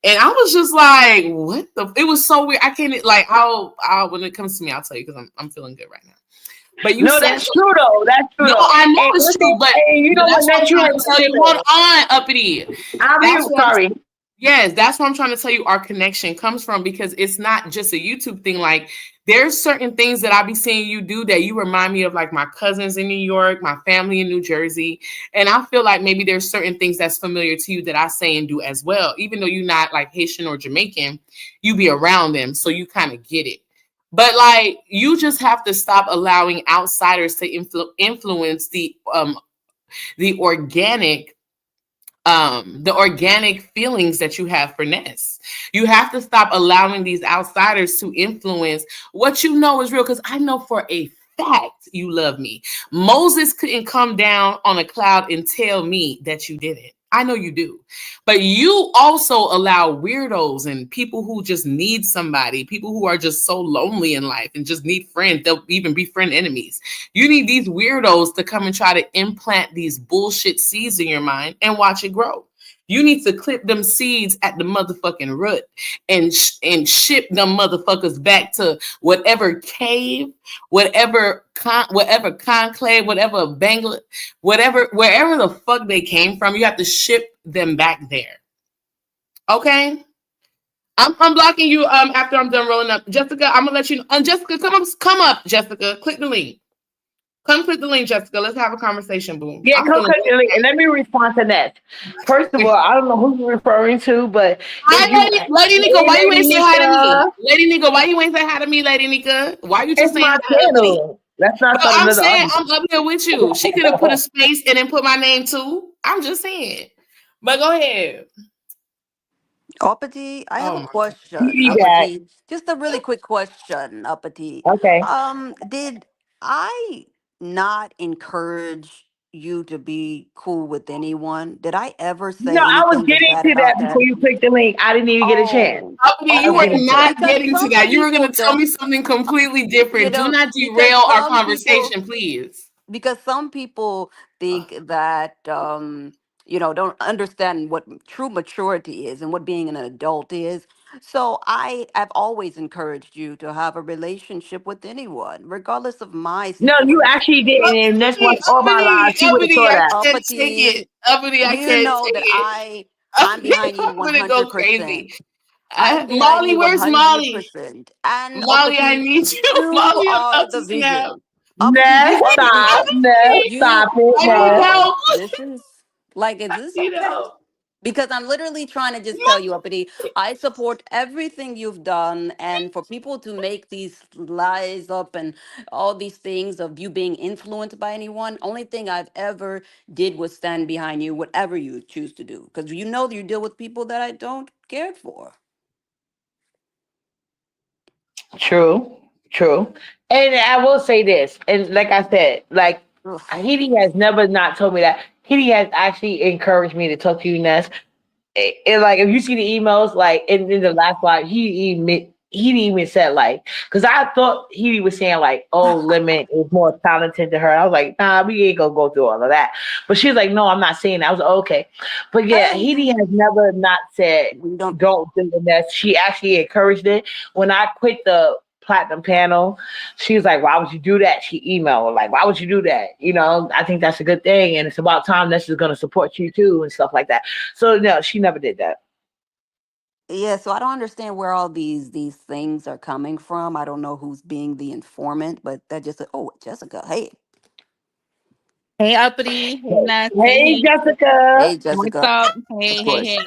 And I was just like, what the? It was so weird. I can't, like, I'll when it comes to me, I'll tell you because I'm feeling good right now. But you No, said, that's true, though. That's true, no, though. I know And, it's true, you know but what? that's what I'm That's true. trying to tell you. Hold on, Uppity. I'm That's here. what I'm Sorry. Yes, that's what I'm trying to tell you. Our connection comes from because it's not just a YouTube thing. Like, there's certain things that I be seeing you do that you remind me of, like my cousins in New York, my family in New Jersey, and I feel like maybe there's certain things that's familiar to you that I say and do as well. Even though you're not like Haitian or Jamaican, you be around them, so you kind of get it. But like, you just have to stop allowing outsiders to influence the the organic feelings that you have for Ness. You have to stop allowing these outsiders to influence what you know is real. Because I know for a fact you love me. Moses couldn't come down on a cloud and tell me that you didn't. I know you do. But you also allow weirdos and people who just need somebody, people who are just so lonely in life and just need friends. They'll even befriend enemies. You need these weirdos to come and try to implant these bullshit seeds in your mind and watch it grow. You need to clip them seeds at the motherfucking root and ship them motherfuckers back to whatever cave, whatever conclave, whatever Bangla, whatever, wherever the fuck they came from. You have to ship them back there. Okay? I'm blocking you after I'm done rolling up. Jessica, I'm gonna let you know. Jessica, come up, Jessica. Click the link. Come click the link, Jessica. Let's have a conversation, boom. Yeah, come click the link and let me respond to that. First of all, I don't know who you're referring to, but Lady Nika, why you ain't say hi to me? Lady Nika, why you ain't say hi to me, Lady Nika? Why you just saying hi to me? That's not something I'm saying I'm up here with you. She could have put a space and then put my name too. I'm just saying. But go ahead. Uppity, I have a question. Uppity, just a really quick question, Uppity. Okay. Did I not encourage you to be cool with anyone? Did I ever say No, I was anything getting bad to about that that? before you clicked the link. I didn't even get a chance. Oh, You were not because getting to some that. You were going to people tell don't, me something completely different. you Do know, not because derail our some people, conversation, please. because some people think that don't understand what true maturity is and what being an adult is. So I have always encouraged you to have a relationship with anyone, regardless of my No, you situation. actually didn't, and that's what all my lives. She would have Uppity, saw I that. can't take it. Uppity, I You can't know take that it. I'm behind you I'm gonna go 100%. crazy. I'm behind Molly, you where's Molly? 100%. And Molly, I Uppity, need you. you Molly, I'm are about the to snap. vision. Uppity, No, you are the stop. vision. No, You, stop it. I need No. help. this is is I this need okay? help. Because I'm literally trying to just tell you, Uppity, I support everything you've done. And for people to make these lies up and all these things of you being influenced by anyone, only thing I've ever did was stand behind you, whatever you choose to do. Because you know that you deal with people that I don't care for. True, true. And I will say this, and like I said, like Ugh. Hitty has never not told me that. Hitty has actually encouraged me to talk to you, Ness. And like if you see the emails, like in the last live, he didn't even said like, because I thought he was saying like, oh, Lemon is more talented than her. I was like, nah, we ain't gonna go through all of that. But she's like, no, I'm not saying that. I was like, okay. But yeah, he has never not said We don't. don't do that. She actually encouraged it. When I quit the platinum panel, she was like, why would you do that? She emailed like, why would you do that? You know, I think that's a good thing, and it's about time Ness is gonna support you too and stuff like that. So no, she never did that. Yeah, so I don't understand where all these things are coming from. I don't know who's being the informant, but that just Jessica, hey. Hey, Uppity. Hey, Ness. Hey, Hey, Jessica. Hey, what's Jessica. up? Of Hey, hey, course. hey.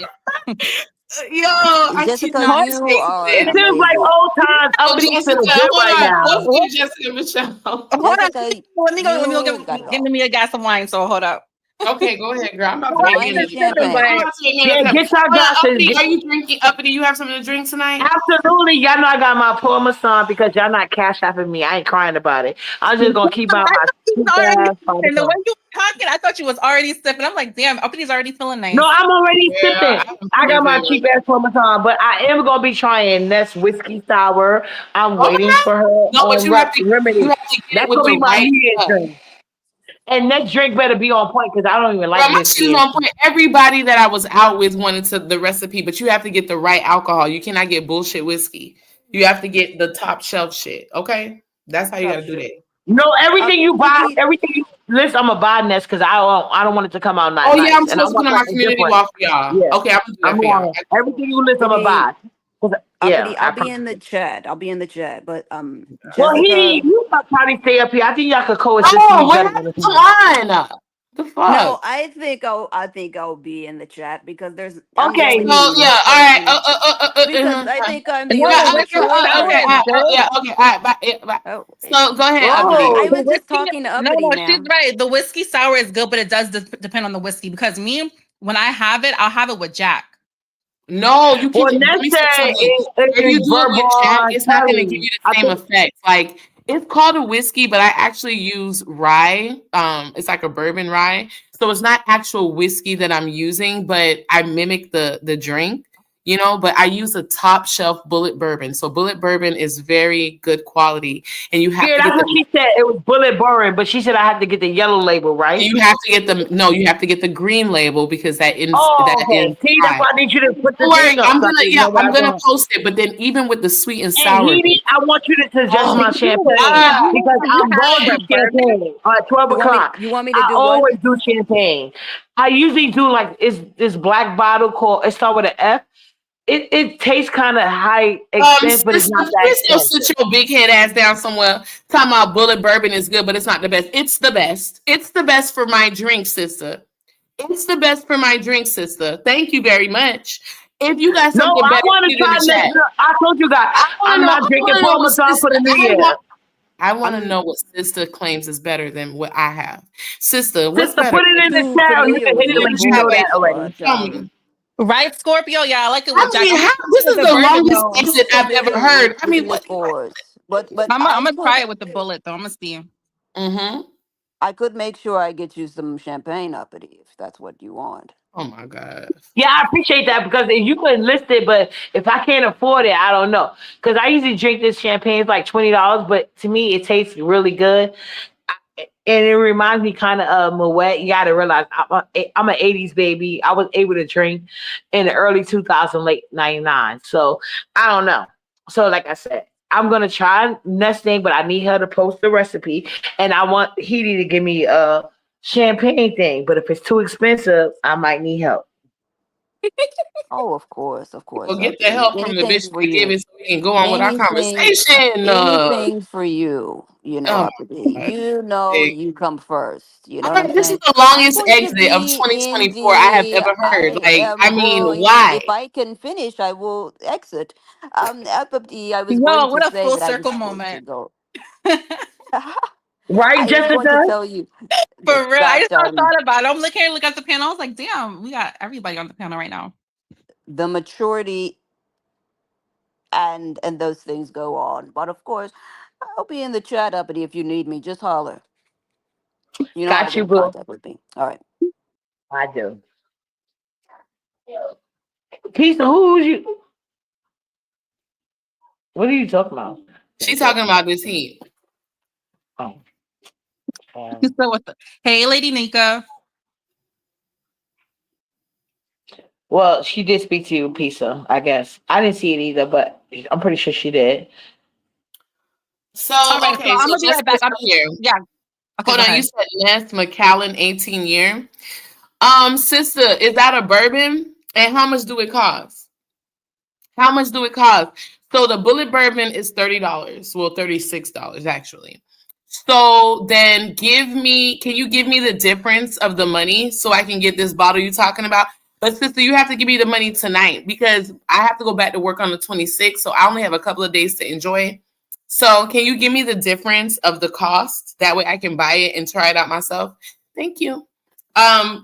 Yo, I Jessica, cannot Hold, you take are It this. feels like amazing. old times. Oh, Uppity Jessica, feeling good hold right on. now. Go get Jessica Michelle. hold on. Jessica, Let me go you got it give all. me a glass of wine. So hold up. Okay, go ahead, girl. I'm about to make Wine and energy. But I'm champagne. about to make Yeah, energy. get your Hold on, glasses. Uppity, are you drinking? Uppity, you have something to drink tonight? Absolutely. Y'all know I got my Parmesan because y'all not cash apping me. I ain't crying about it. I'm just going to keep out I my thought she was cheap already ass sipping. The way Parmesan. you were talking, I thought you was already sipping. I'm like, damn, Uppity already feeling No, nice. I'm already Yeah, sipping. I'm I got my freezing. cheap ass Parmesan, but I am going to be trying this whiskey sour. I'm waiting Okay. for her No, but you remedy. have to get it That's with going to be the my right New Year's stuff. drink. And next drink better be on point because I don't even like Girl, my shit is whiskey. on point. Everybody that I was out with wanted to the recipe, but you have to get the right alcohol. You cannot get bullshit whiskey. You have to get the top shelf shit. Okay, that's how you got Top to do shit. that. No, everything you buy, Uppity, everything you list, I'm a buy Nest because I don't want it to come out Oh not yeah, I'm nice, and I supposed to put want on my something community different. wall for y'all. Yeah, Okay, I'm gonna do that I'm for y'all. on everything you list. I'm a Uppity, buy. Yeah, I'll I be promise. in the chat. I'll be in the chat. But Well, he, Jessica, you probably stay up here. I think y'all could coexist with Oh, each what other. happened to Lana? The fuck? no, I think I'll be in the chat because I'm the Okay, only So yeah, all right. person. Because I think I'm the Whoa, only Yeah, what's your mature okay, sour is person. good? yeah, okay, all right, bye, yeah, bye. Oh, So go ahead, whoa, Uppity. I The was just whiskey, talking to no, Uppity, she's ma'am. right. The whiskey sour is good, but it does depend on the whiskey. Because me, when I have it, I'll have it with Jack. No, you well, can't. Let me Nest say said something. If you it's do it with Jack, bourbon it's not going to give cherry. you I the same think effect. Like it's called a whiskey, but I actually use rye. It's like a bourbon rye. So it's not actual whiskey that I'm using, but I mimic the drink, you know, but I use a top shelf Bullet bourbon. So Bullet bourbon is very good quality, and you have Yeah, to that's get what the she said. It was Bullet Bourbon, but she said I had to get the yellow label, right? you have to get the no, you have to get the green label because that Oh, is okay. See, that's high. why I need you to put the Don't worry, thing up. I'm So I gonna can know what I'm I gonna want. post it. But then even with the sweet and And sour, Heedy, I want you to suggest oh, my champagne wow. because You I'm have going to the bourbon? champagne at 12 o'clock. You want me to I do what? always do champagne. I usually do like it's this black bottle called it start with an F. It tastes kind of high expense, but it's sister, not that please go expensive. sit your big head ass down somewhere. Talking about Bullet bourbon is good, but it's not the best. It's the best. It's the best for my drink, sister. It's the best for my drink, sister. Thank you very much. If you got No, something I better, want put to it in try the chat. next. I told you guys, I'm not drinking know what Parmesan for the New Year. I want to I'm know what sister claims is better than what I have. Sister, what's Sister, better? put it in the too chat. Or you familiar can with hit it your like What you you have know voice, that right already. but Tell me. Right, Scorpio? Yeah, I like it I with Jack. mean, I'm how this is the the bourbon longest though. exit I've ever familiar heard. I with mean, your what? voice. But I'm gonna try it with the bullet though. I'm gonna see. Mm-hmm. I could make sure I get you some champagne uppity if that's what you want. Oh my god. Yeah, I appreciate that because if you could list it, but if I can't afford it, I don't know. Because I usually drink this champagne, it's like $20, but to me, it tastes really good. And it reminds me kind of Moet. You got to realize I'm an 80s baby. I was able to drink in the early 2000s, late 99. So I don't know. So like I said, I'm going to try next thing, but I need her to post the recipe. And I want Heidi to give me a champagne thing. But if it's too expensive, I might need help. Oh, of course, Well, get the uppity. help from the Anything bitch for to give you. it so we can go on with our Anything, conversation. anything for you. You know, Oh uppity. my god. You know, Big. you come first. You know All what I'm right, this is saying? the I'm longest going to exit of be in 2024 I have the. ever heard. I Like, I am mean, going. why? If I can finish, I will exit. Uppity. I was going Yo, to what a say full that I circle was going to moment. go. Right, I was going to Jessica? tell you For real. I that just thought about it. I'm looking look at the panel. I was like, damn, we got everybody on the panel right now. the maturity and those things go on. But of course, I'll be in the chat, uppity. If you need me, just holler. You know how to Got get you, in boo. contact with me. All right. I do. Keisha, who's you? What are you talking about? She's talking about this heat. Oh. So what the hey, Lady Nika. Well, she did speak to you, Pisa, I guess. I didn't see it either, but I'm pretty sure she did. So, All right, so okay, I'm so gonna be let's right back. get here. Yeah. Okay, Hold go on, you ahead. said Ness McAllen 18 year. Sister, is that a bourbon? And how much do it cost? How much do it cost? So the bullet bourbon is $30. Well, $36 actually. So then can you give me the difference of the money so I can get this bottle you're talking about? But sister, you have to give me the money tonight because I have to go back to work on the 26th. So I only have a couple of days to enjoy it. So can you give me the difference of the cost? That way I can buy it and try it out myself. Thank you.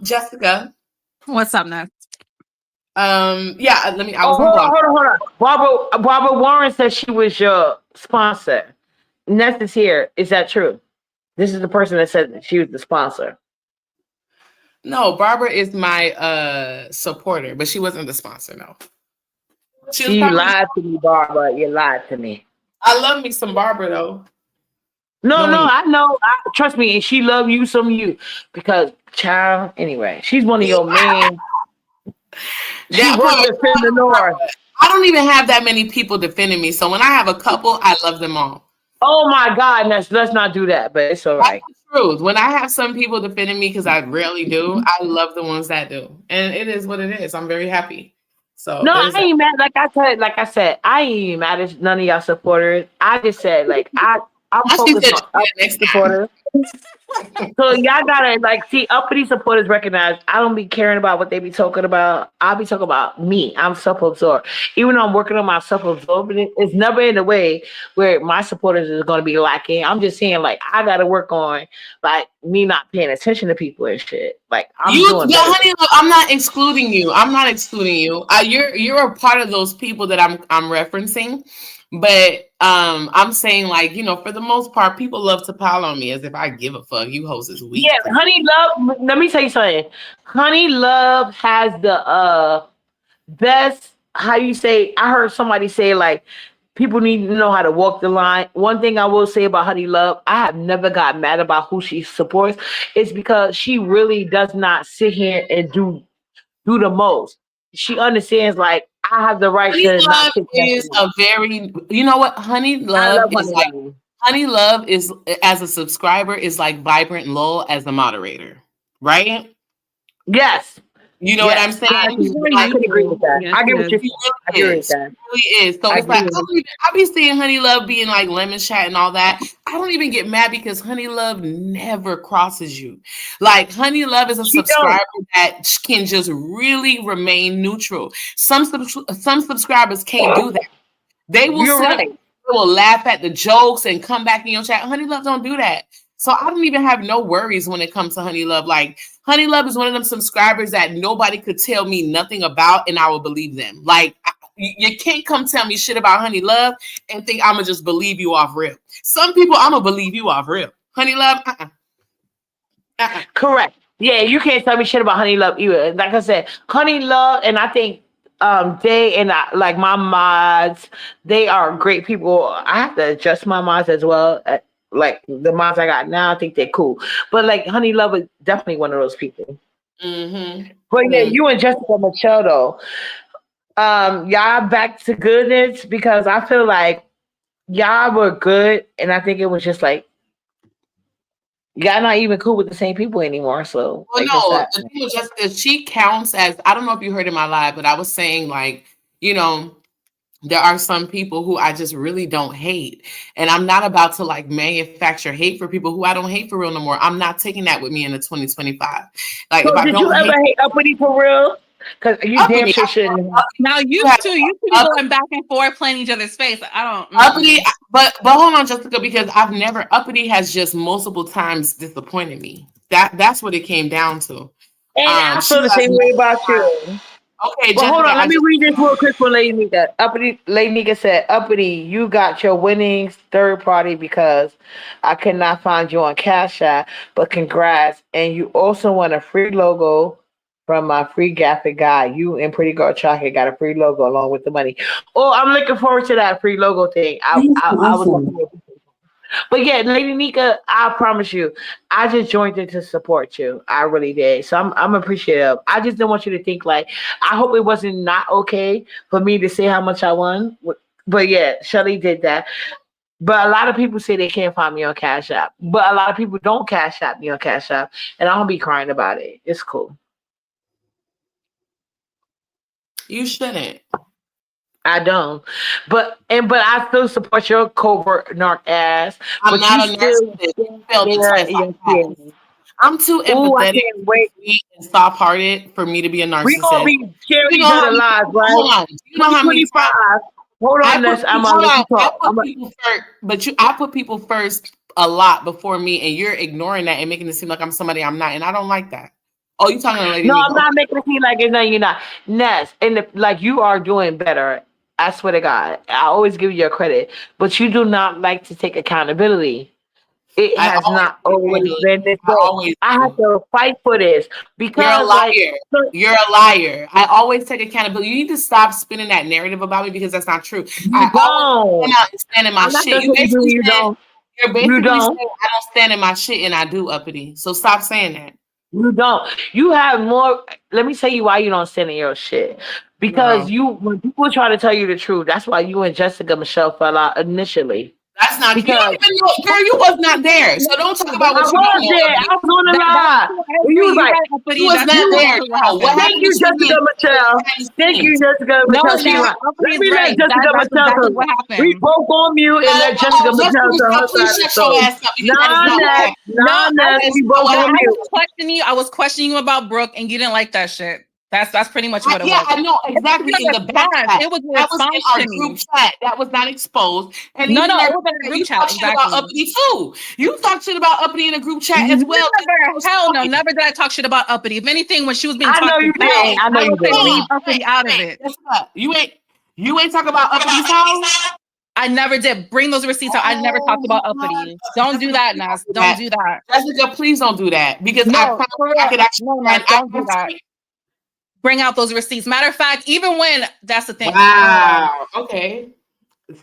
Jessica. What's up next? Yeah, I was Oh, gonna go. hold on. Barbara Warren said she was your sponsor. Ness is here. Is that true? This is the person that said that she was the sponsor. No, Barbara is my supporter, but she wasn't the sponsor, no. She was She probably lied to me, Barbara. You lied to me. I love me some Barbara though. No, Knowing I know. Trust me, and she love you some you because child. Anyway, she's one of your men. She that worked part, at Finn the North. I don't even have that many people defending me. So when I have a couple, I love them all. Oh my God, let's not do that. But it's all right. That's the truth. When I have some people defending me, because I rarely do, I love the ones that do. And it is what it is. I'm very happy. So No, there's I ain't mad. Like I said, I ain't even mad at none of y'all supporters. I just said I'm she focused said on up next supporters. So y'all gotta see uppity supporters recognize I don't be caring about what they be talking about. I'll be talking about me. I'm self-absorbed. Even though I'm working on my self-absorbed, it's never in a way where my supporters is gonna be lacking. I'm just saying like I gotta work on like me not paying attention to people and shit. Like I'm doing better. honey, look, I'm not excluding you. I'm not excluding you. You're a part of those people that I'm referencing. But I'm saying, like, you know, for the most part, people love to pile on me as if I give a fuck. You hoes is weak. Yeah, Honey Love. Let me tell you something. Honey Love has the best. How you say? I heard somebody say like people need to know how to walk the line. One thing I will say about Honey Love, I have never got mad about who she supports. It's because she really does not sit here and do the most. She understands like I have the right Honey to not Love sit is a very, you know what? Honey I Love love is Honey like, Love. Honey Love is, as a subscriber, is like Vibrant Lowell as a moderator, right? Yes. You know what I'm Yes. I saying? can, Very I can agree neutral. with that. Yes, I get what yes. you're She I really agree with is. that. She really is. So I it's like agree. I be seeing Honey Love being like lemon chat and all that. I don't even get mad because Honey Love never crosses you. Like Honey Love is a She don't. subscriber that can just really remain neutral. Some subscribers can't do that. They will You're sit up, right. they will laugh at the jokes and come back in your chat. Honey Love don't do that. So I don't even have no worries when it comes to Honey Love. Like Honey Love is one of them subscribers that nobody could tell me nothing about, and I will believe them. Like you can't come tell me shit about Honey Love and think I'ma just believe you off real. Some people I'ma believe you off real. Honey Love, Correct. Yeah, you can't tell me shit about Honey Love either. Like I said, Honey Love, and I think they and I, like my mods, they are great people. I have to adjust my mods as well. Like the mods I got now, I think they're cool. But like Honey Love is definitely one of those people. Mm-hmm. But yeah, you and Jessica Michelle though, y'all back to goodness because I feel like y'all were good, and I think it was just like y'all not even cool with the same people anymore. So Well, like, what's no, that? the thing was just that she counts as, I don't know if you heard in my live, but I was saying like, you know, there are some people who I just really don't hate. And I'm not about to like manufacture hate for people who I don't hate for real no more. I'm not taking that with me into 2025. Like So if I did you don't ever hate hate Uppity for real? Because you damn Uppity, sure shouldn't. Now you have two, you two be going back and forth playing each other's face. I don't. Uppity, but hold on, Jessica, because I've never, Uppity has just multiple times disappointed me. That's what it came down to. And I She feel the has same way about you. okay, But hold Jessica, on, let me read this real quick for Lady Nika. Lady Nika said, Uppity, you got your winnings third party because I could not find you on Cash App, but congrats. And you also won a free logo from my free graphic guy. You and Pretty Girl Chocolate got a free logo along with the money. Oh, I'm looking forward to that free logo thing. I would love to. But yeah, Lady Nika, I promise you, I just joined in to support you. I really did. So I'm appreciative. I just didn't want you to think like I hope it wasn't not okay for me to say how much I won. But yeah, Shelly did that. But a lot of people say they can't find me on Cash App. But a lot of people don't Cash App me on Cash App. And I don't be crying about it. It's cool. you shouldn't. I don't. But I still support your covert narc ass. I'm But not you a still narcissist. You failed the test. yeah. I'm too Oh, I empathetic can't wait. and soft-hearted for me to be a We gonna narcissist. be sharing You each know other how lives, right? hold on. You know how many 2025. times Hold I on, put Ness. I'm hold gonna let on. you talk. I put people first, but I put people first a lot before me, and you're ignoring that and making it seem like I'm somebody I'm not, and I don't like that. Oh, you talking to Lady No, Nika? I'm not making it seem like it's nothing you're not. Ness, and like you are doing better. I swear to God. I always give you your credit, but you do not like to take accountability. It I has always not always do. been this I way. always I have do. to fight for this You're a because, like, liar. You're a liar. I always take accountability. You need to stop spinning that narrative about me because that's not true. you I always don't. come out and stand in my I'm not shit. gonna say you do. You don't. You're You basically don't. saying I don't stand in my shit, and I do, Uppity. So stop saying that. You don't. You have more. Let me tell you why you don't stand in your shit. Because No, you, when people try to tell you the truth, that's why you and Jessica Michelle fell out initially. that's not. You don't Because even know, girl. You was not there, so don't talk about I what you don't was know, there. Uppity. I was on the That's line. true. I And you agree. was You're like, right, You Uppity. was That's not there. exactly what No, what happened. thank happened you, between me Jessica and you was Michelle. behind the Thank you, scenes. Jessica No, Michelle. it's She not. like, Uppity let is me let right. Jessica That's Michelle exactly talk. what We happened. both on mute and let Jessica Michelle tell her Please side of the shut your story. ass up because that is not what happened. No, Nah, That is we not both what on I mute. was questioning you. I was questioning you about Brooke, and you didn't like that shit. That's pretty much what it Yeah, was. I know It was exactly in a the back response. chat. It was a That was in response our to group me. chat. That was not exposed. And No, even no, in our it was group in the chat, group you chat. talk shit about Exactly. Uppity too. You talk shit about Uppity in the group chat as well. Never, hell no, never did I talk shit about Uppity. If anything, when she was being I know talked you about, did. I know I you would say did. leave Uppity out of it. Guess what? You ain't talk about Uppity house. I never did. Bring those receipts out. I never talked about uppity. Don't do that, Nas. Don't do that. Jessica, please don't do that because I No, promise for I real. could actually. No, Nas, don't do that. Bring out those receipts. Matter of fact, even when that's the thing. Wow. Okay.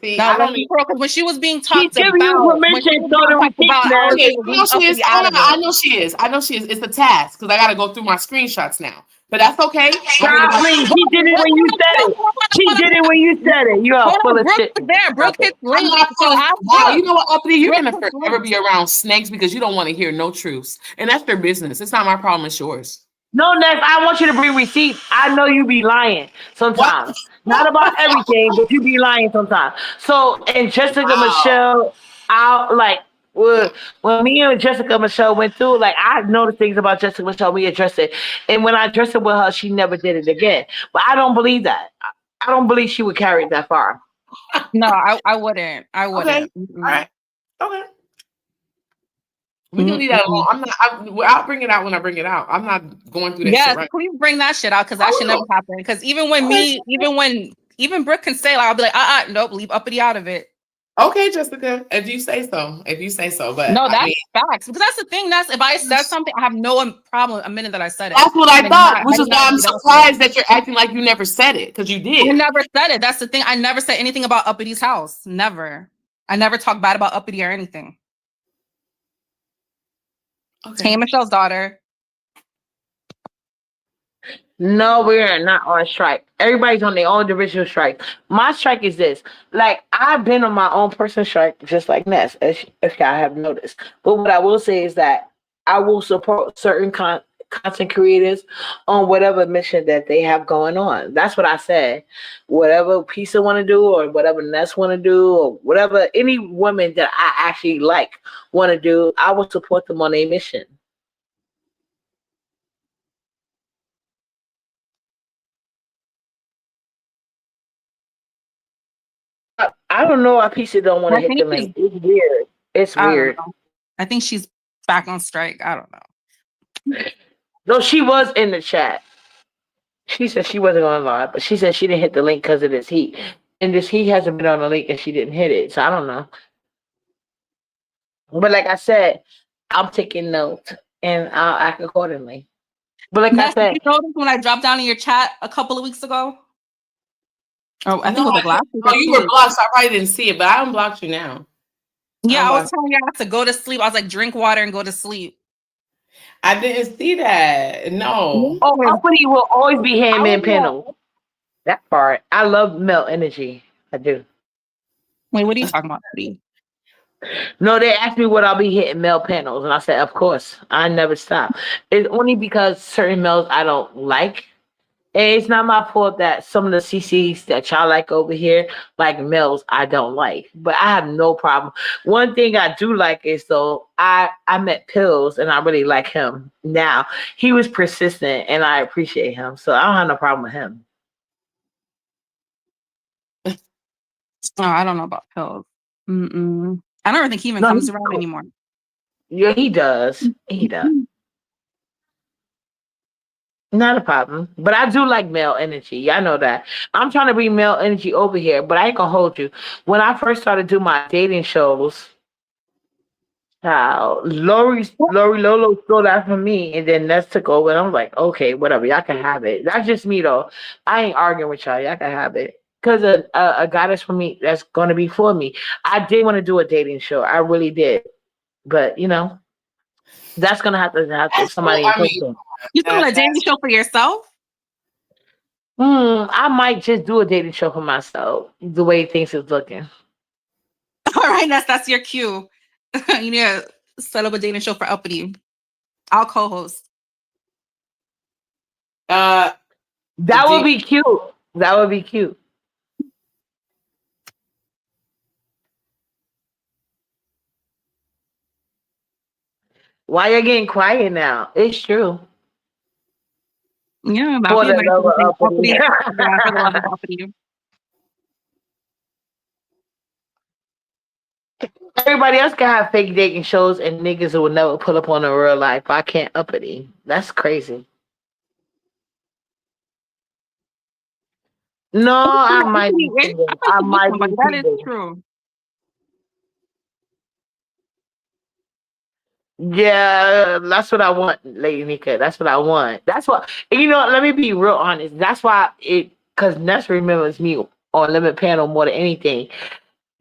See, Now, I don't need. because when she was being She's talked giving you about, when she permission was so being that we talked think, about, I man. was Okay, going to I know leave she is. uppity out of I it. know she is. I know she is. It's a task because I got to go through my screenshots now. But that's okay. God, please, she did it when you said it. She did it when you said it. You are Hold full on, of Brooke shit. is there. Brooke hits I'm link. not So feeling. ask Wow, Brooke. you know what, Uppity? You're Brooke gonna hits forever link. be around snakes because you don't want to hear no truths, and that's their business. It's not my problem. It's yours. No, Ness, I want you to bring receipts. I know you be lying What? sometimes. Not about everything, but you be lying sometimes. So, and Jessica Wow. Michelle, when me and Jessica Michelle went through, like, I noticed things about Jessica Michelle, we addressed it. And when I addressed it with her, she never did it again. But I don't believe that. I don't believe she would carry it that far. No, I wouldn't. I Okay. wouldn't. All right. Okay. We can leave that alone. Mm-mm. I'm not. I'll bring it out when I bring it out. I'm not going through that Yes, shit right. please bring that shit out because that I should never will. happen. Because even when Okay. even Brooke can say, like, I'll be like, nope, leave uppity out of it. Okay, Jessica. If you say so. If you say so. But No, I that's mean, facts. Because that's the thing. That's if I said something, I have no problem a minute that I said it. that's what I I did thought, not, which I is did why not I'm do that shit. surprised that you're acting like you never said it because you I did. never said it. That's the thing. I never said anything about Uppity's house. Never. I never talked bad about Uppity or anything. Okay. Tay Michelle's daughter. No, we're not on strike. Everybody's on their own individual strike. My strike is this. Like, I've been on my own personal strike, just like Ness, if y'all have noticed. But what I will say is that I will support certain content creators on whatever mission that they have going on. That's what I said. Whatever Pizza want to do, or whatever Ness want to do, or whatever any woman that I actually like want to do, I will support them on a mission. I don't know why Pizza don't want to I hit think the she's, link. It's weird. It's I don't weird. know. I think she's back on strike. I don't know. No, she was in the chat. She said she wasn't going live, but she said she didn't hit the link because of this heat. And this heat hasn't been on the link and she didn't hit it. So I don't know. But like I said, I'm taking notes and I'll act accordingly. But like I Ness, did said, you notice when I dropped down in your chat a couple of weeks ago? Oh, I think it No, was like last week. no, Or you 2 were weeks. blocked, so I probably didn't see it, but I unblocked you now. Yeah, I was telling you to go to sleep. I was like, drink water and go to sleep. I didn't see that. No. oh, Uppity will always be I handman was panel. That part. I love Melt Energy. I do. Wait, what are you talking about, Buddy? No, they asked me what I'll be hitting male panels, and I said, of course, I never stop. It's only because certain males I don't like. And it's not my fault that some of the CCs that y'all like over here, like males, I don't like. But I have no problem. One thing I do like is though, I met Pills and I really like him now. He was persistent and I appreciate him. So I don't have no problem with him. Oh, I don't know about pills. Mm-mm. I don't think he even No, comes he's around cool. anymore. Yeah, he does. He does. Not a problem. But I do like male energy. Y'all know that. I'm trying to bring male energy over here, but I ain't gonna hold you. When I first started doing my dating shows, Lori Lolo stole that from me, and then Ness took over, and I'm like, okay, whatever, y'all can have it. That's just me though. I ain't arguing with y'all. Y'all can have it. Because a goddess for me that's gonna be for me. I did want to do a dating show. I really did. But that's gonna have to somebody in person. You doing a dating show for yourself? I might just do a dating show for myself, the way things is looking. All right, that's your cue. You need to set up a dating show for Uppity. I'll co-host. That would be cute. That would be cute. Why you're getting quiet now? It's true. Yeah, For that'd the be love of Uppity. yeah, for the love of Uppity. Everybody else can have fake dating shows and niggas who would never pull up on in real life. I can't Uppity. That's crazy. No, I might be cheating. I might be That is cheating. true. Yeah, that's what I want, Lady Nika. That's what I want. That's what let me be real honest. That's why because Ness remembers me on Limit Panel more than anything.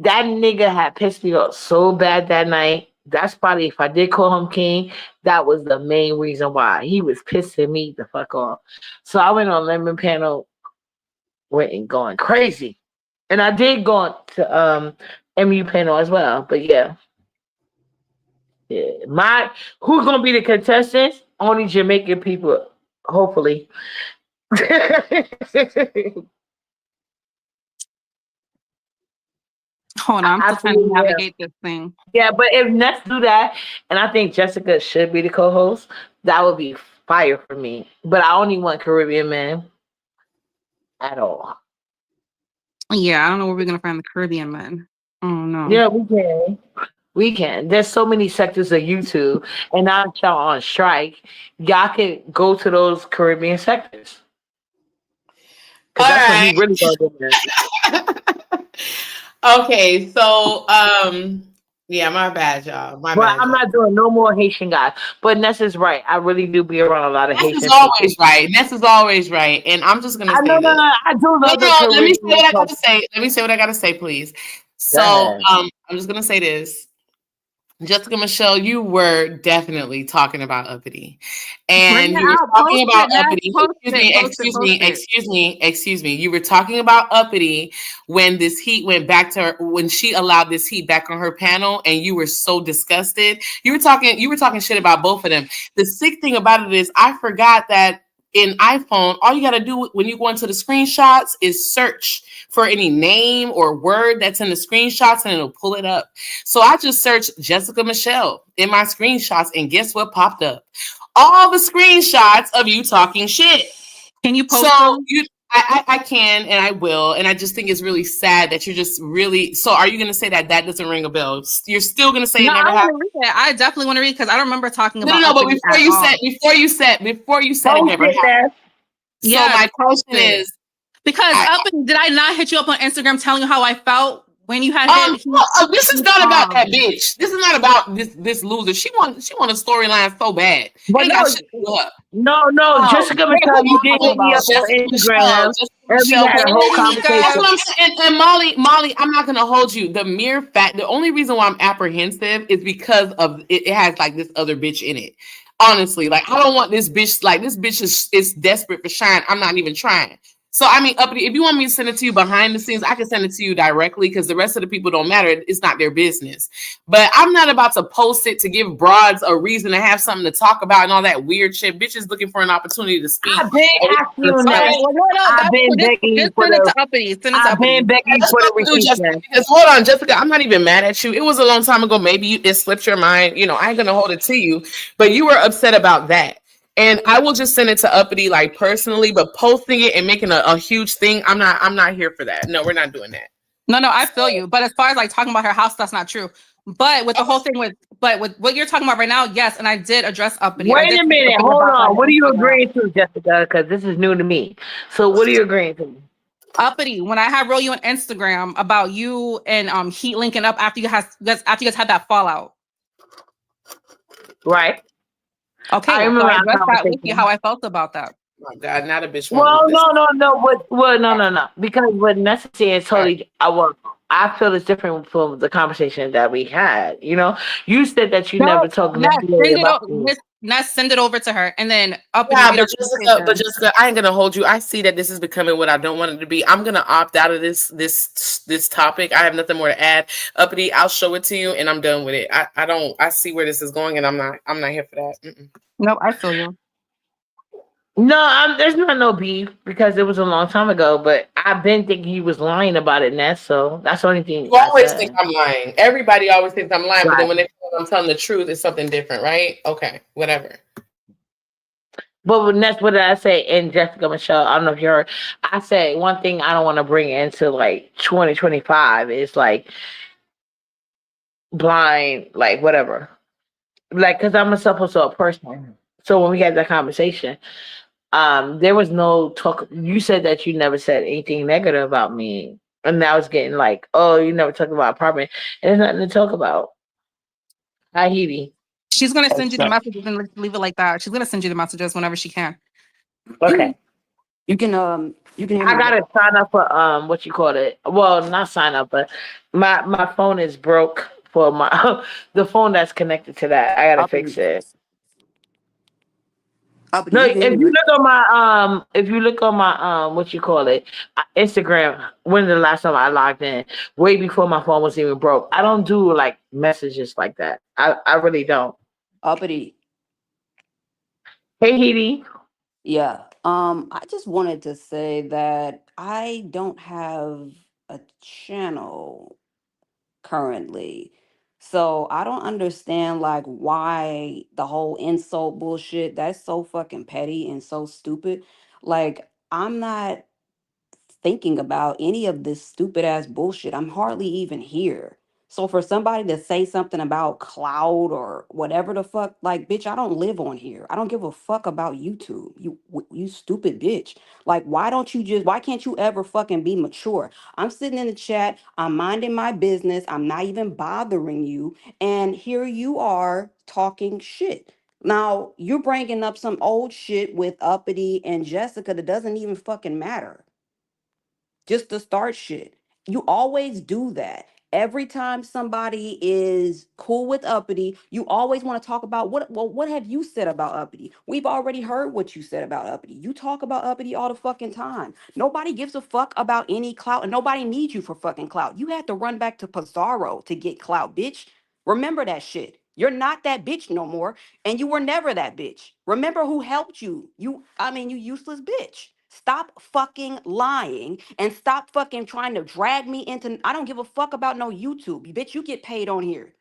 That nigga had pissed me off so bad that night. That's probably if I did call him king, that was the main reason why he was pissing me the fuck off. So I went on Lemon Panel, went and going crazy, and I did go on to MU Panel as well. But yeah, who's gonna be the contestants? Only Jamaican people, hopefully. Hold on, I'm still trying to Absolutely, yeah. navigate this thing. Yeah, but if Ness do that, and I think Jessica should be the co-host, that would be fire for me. But I only want Caribbean men at all. Yeah, I don't know where we're gonna find the Caribbean men. Oh no. Yeah, we can. We can. There's so many sectors of YouTube, and now that y'all on strike, y'all can go to those Caribbean sectors. Because that's when he really goes in there. Okay, so yeah, my bad, y'all. My bad. I'm not doing no more Haitian guys. But Ness is right. I really do be around a lot of Haitian Ness is always right. Ness is always right. And I'm just gonna say this. I do love the let me say what I gotta say. Let me say what I gotta say, please. So I'm just gonna say this. Jessica Michelle, you were definitely talking about uppity. And you were talking about uppity. Excuse me. You were talking about uppity when this heat went back to her, when she allowed this heat back on her panel, and you were so disgusted. You were talking shit about both of them. The sick thing about it is I forgot that in iPhone, all you got to do when you go into the screenshots is search for any name or word that's in the screenshots and it'll pull it up. So I just searched Jessica Michelle in my screenshots, and guess what popped up? All the screenshots of you talking shit. Can you post them? I can and I will, and I just think it's really sad that you're just really. So, are you going to say that doesn't ring a bell? You're still going to say it never happened? I definitely want to read because I don't remember talking about. No, but before you said it never happened. So my question is, because did I not hit you up on Instagram telling you how I felt when you had this is not about that bitch. This is not about this loser. She want a storyline so bad. But no, Jessica Michelle, you did hit me up on Instagram. And we had a whole conversation. And Molly, I'm not gonna hold you. The mere fact, the only reason why I'm apprehensive is because of it has like this other bitch in it. Honestly, like I don't want this bitch. Like this bitch is desperate for shine. I'm not even trying. So I mean, uppity, if you want me to send it to you behind the scenes, I can send it to you directly because the rest of the people don't matter. It's not their business. But I'm not about to post it to give broads a reason to have something to talk about and all that weird shit. Bitches looking for an opportunity to speak. I've been asking you that. I've been begging you for the receipt. Because hold on, Jessica, I'm not even mad at you. It was a long time ago. Maybe it slipped your mind. You know, I ain't gonna hold it to you. But you were upset about that. And I will just send it to uppity like personally, but posting it and making a huge thing, I'm not here for that. No, we're not doing that. No, I feel you. But as far as like talking about her house, that's not true. But with the whole thing with what you're talking about right now, yes, and I did address uppity. Wait a minute, hold on. What are you agreeing to, Jessica? Because this is new to me. So what are you agreeing to? Uppity, when I had wrote you on Instagram about you and Heat linking up after you guys had that fallout. Right. Okay, I remember that with you, how I felt about that. Oh God, not a bitch. Well, no. Because what necessary is totally. I feel it's different from the conversation that we had. You know, you said that you never talked about Let's send it over to her, and then but Jessica, I ain't gonna hold you. I see that this is becoming what I don't want it to be. I'm gonna opt out of this topic. I have nothing more to add. Uppity, I'll show it to you, and I'm done with it. I see where this is going, and I'm not here for that. Mm-mm. No, I feel you. No, there's no beef because it was a long time ago. But I've been thinking he was lying about it, Ness. So that's the only thing. You always think I'm lying. Everybody always thinks I'm lying, but then when I'm telling the truth, it's something different, right? Okay, whatever. But Ness, what did I say? And Jessica Michelle, I don't know if you heard. I said one thing I don't want to bring into like 2025 is like blind, like whatever, like because I'm a supposed person. So when we had that conversation. There was no talk. You said that you never said anything negative about me, and now it's getting like, oh, you never talked about apartment, and there's nothing to talk about. Hi, Hebe. She's gonna send you the Okay. messages and leave it like that. She's gonna send you the messages whenever she can. Okay. You can hear I me. gotta sign up for what you call it. Well, not sign up, but my phone is broke for my the phone that's connected to that. I gotta fix Uppity, it. uppity, No, you can hear if me, you right? look on my if you look on my what you call it, Instagram. When the last time I logged in? Way before my phone was even broke. I don't do like messages like that. I really don't. Uppity. Hey, Heidi. Yeah. I just wanted to say that I don't have a channel currently. So I don't understand like why the whole insult bullshit. That's so fucking petty and so stupid. Like I'm not thinking about any of this stupid ass bullshit. I'm hardly even here. So for somebody to say something about cloud or whatever the fuck, like bitch, I don't live on here. I don't give a fuck about YouTube. You stupid bitch. Like why can't you ever fucking be mature? I'm sitting in the chat, I'm minding my business, I'm not even bothering you, and here you are talking shit. Now, you're bringing up some old shit with Uppity and Jessica that doesn't even fucking matter just to start shit. You always do that. Every time somebody is cool with Uppity, you always want to talk about what have you said about Uppity? We've already heard what you said about Uppity. You talk about Uppity all the fucking time. Nobody gives a fuck about any clout and nobody needs you for fucking clout. You had to run back to Pizarro to get clout, bitch. Remember that shit. You're not that bitch no more. And you were never that bitch. Remember who helped you. You useless bitch. Stop fucking lying and stop fucking trying to drag me into. I don't give a fuck about no YouTube. Bitch, you get paid on here.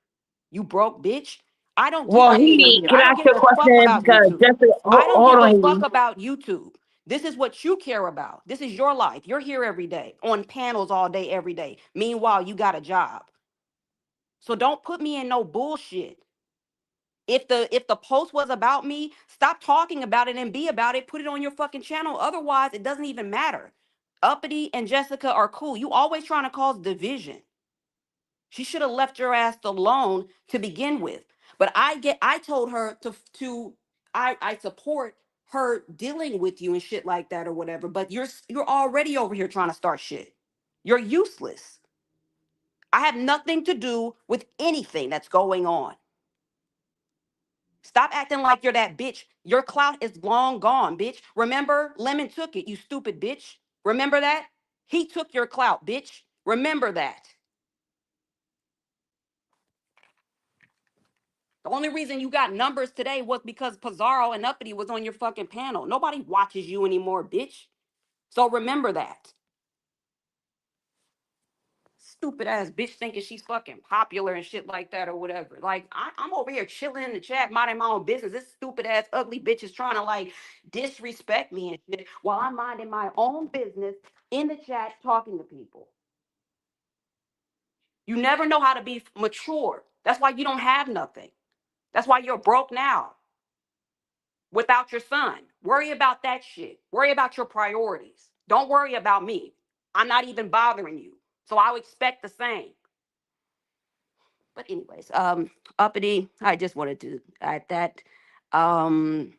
You broke bitch. I don't get Well, paid on Heidi, here. can I I don't ask give you a a fuck question? about Because YouTube. just I don't hold give on, a fuck Heidi. about YouTube. This is what you care about. This is your life. You're here every day on panels all day, every day. Meanwhile, you got a job. So don't put me in no bullshit. If the post was about me, stop talking about it and be about it. Put it on your fucking channel. Otherwise, it doesn't even matter. Uppity and Jessica are cool. You always trying to cause division. She should have left your ass alone to begin with. But I told her I support her dealing with you and shit like that or whatever. But you're already over here trying to start shit. You're useless. I have nothing to do with anything that's going on. Stop acting like you're that bitch. Your clout is long gone, bitch. Remember, Lemon took it, you stupid bitch. Remember that? He took your clout, bitch. Remember that. The only reason you got numbers today was because Pizarro and Uppity was on your fucking panel. Nobody watches you anymore, bitch. So remember that. Stupid ass bitch thinking she's fucking popular and shit like that or whatever. Like, I'm over here chilling in the chat, minding my own business. This stupid ass ugly bitch is trying to like disrespect me and shit while I'm minding my own business in the chat talking to people. You never know how to be mature. That's why you don't have nothing. That's why you're broke now without your son. Worry about that shit. Worry about your priorities. Don't worry about me. I'm not even bothering you. So I'll expect the same. But anyways, Uppity, I just wanted to add that. Um,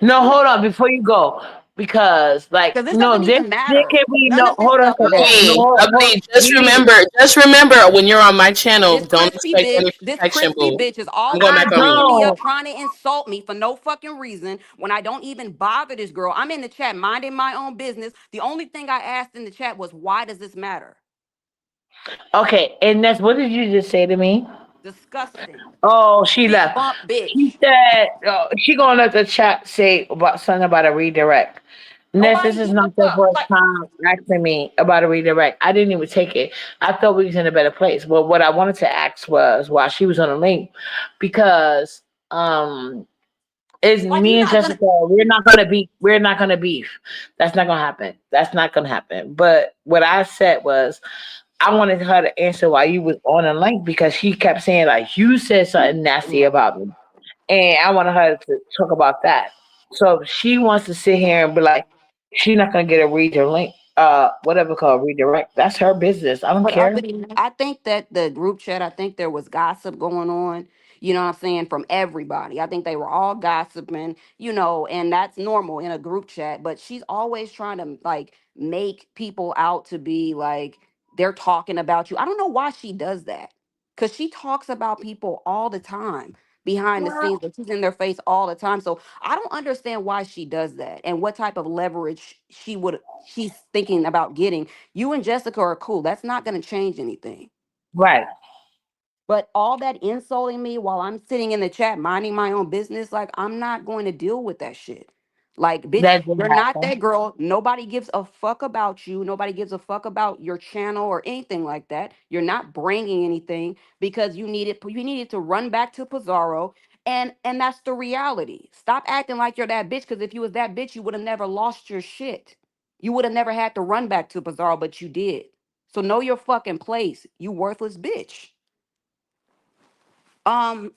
No, no, hold on before you go, because like because this no, doesn't there even there matter. can be None no. of this Hold on a stuff second. matters. No, Hey, lovely. Heidi. Just remember when you're on my channel, don't expect any This protection, crispy boo. bitch is I'm going always I back on bringing mute. me up, don't. trying to insult me for no fucking reason when I don't even bother this girl. I'm in the chat minding my own business. The only thing I asked in the chat was, why does this matter? Okay, and that's what did you just say to me? Disgusting. Oh, she Speed left. bump She bitch. said she gonna let the chat say about something about a redirect. Ness, this Nobody is gives a not the fuck. first Like, time asking me about a redirect. I didn't even take it. I thought we was in a better place. Well, what I wanted to ask was why she was on the link, because is why you me and not gonna Jessica, we're not gonna beef. That's not gonna happen. That's not gonna happen. But what I said was I wanted her to answer why you was on the link because she kept saying like you said something nasty about me. And I wanted her to talk about that. So if she wants to sit here and be like, she's not gonna get a redirect, whatever called redirect. That's her business. I don't But care. uppity, I think that the group chat, I think there was gossip going on. You know what I'm saying? From everybody. I think they were all gossiping, you know, and that's normal in a group chat. But she's always trying to like make people out to be like they're talking about you. I don't know why she does that. Because she talks about people all the time behind the scenes, but she's in their face all the time. So I don't understand why she does that and what type of leverage she's thinking about getting. You and Jessica are cool. That's not going to change anything. Right. But all that insulting me while I'm sitting in the chat minding my own business, like I'm not going to deal with that shit. Like, bitch, That didn't you're not happen. that girl. Nobody gives a fuck about you. Nobody gives a fuck about your channel or anything like that. You're not bringing anything because you needed to run back to Pizarro. And that's the reality. Stop acting like you're that bitch, because if you was that bitch, you would have never lost your shit. You would have never had to run back to Pizarro, but you did. So know your fucking place, you worthless bitch. Um,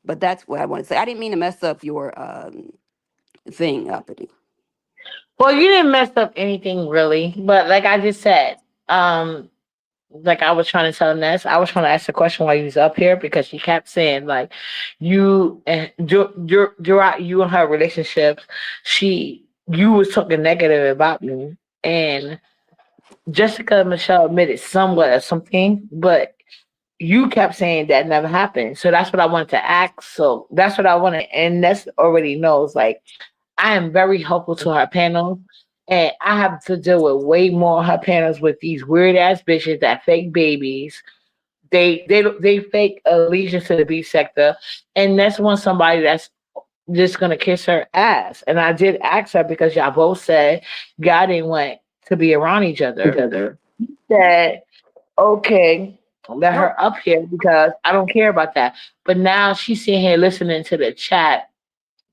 but that's what I want to say. I didn't mean to mess up your thing, uppity. Well, you didn't mess up anything really, but like I just said, um, like I was trying to tell Ness, I was trying to ask a question while you was up here because she kept saying like you and throughout you and her relationships, you was talking negative about me, and Jessica Michelle admitted somewhat of something, but you kept saying that never happened. So that's what I wanted to ask. So that's what I wanted, and Ness already knows like I am very helpful to her panel. And I have to deal with way more of her panels with these weird ass bitches that fake babies. They fake allegiance to the B sector, and that's when somebody that's just gonna kiss her ass. And I did ask her because y'all both said God didn't want to be around each other. Said okay, let No, her up here because I don't care about that. But now she's sitting here listening to the chat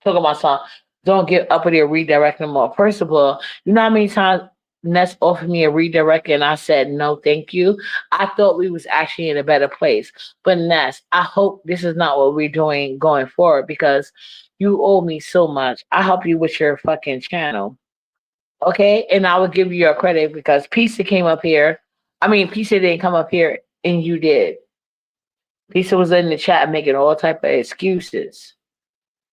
talking about something. Don't get up there redirect no more. First of all, you know how many times Ness offered me a redirect and I said no, thank you. I thought we was actually in a better place. But Ness, I hope this is not what we're doing going forward because you owe me so much. I help you with your fucking channel. Okay? And I will give you your credit because Pizza came up here. I mean, Pizza didn't come up here and you did. Pizza was in the chat making all type of excuses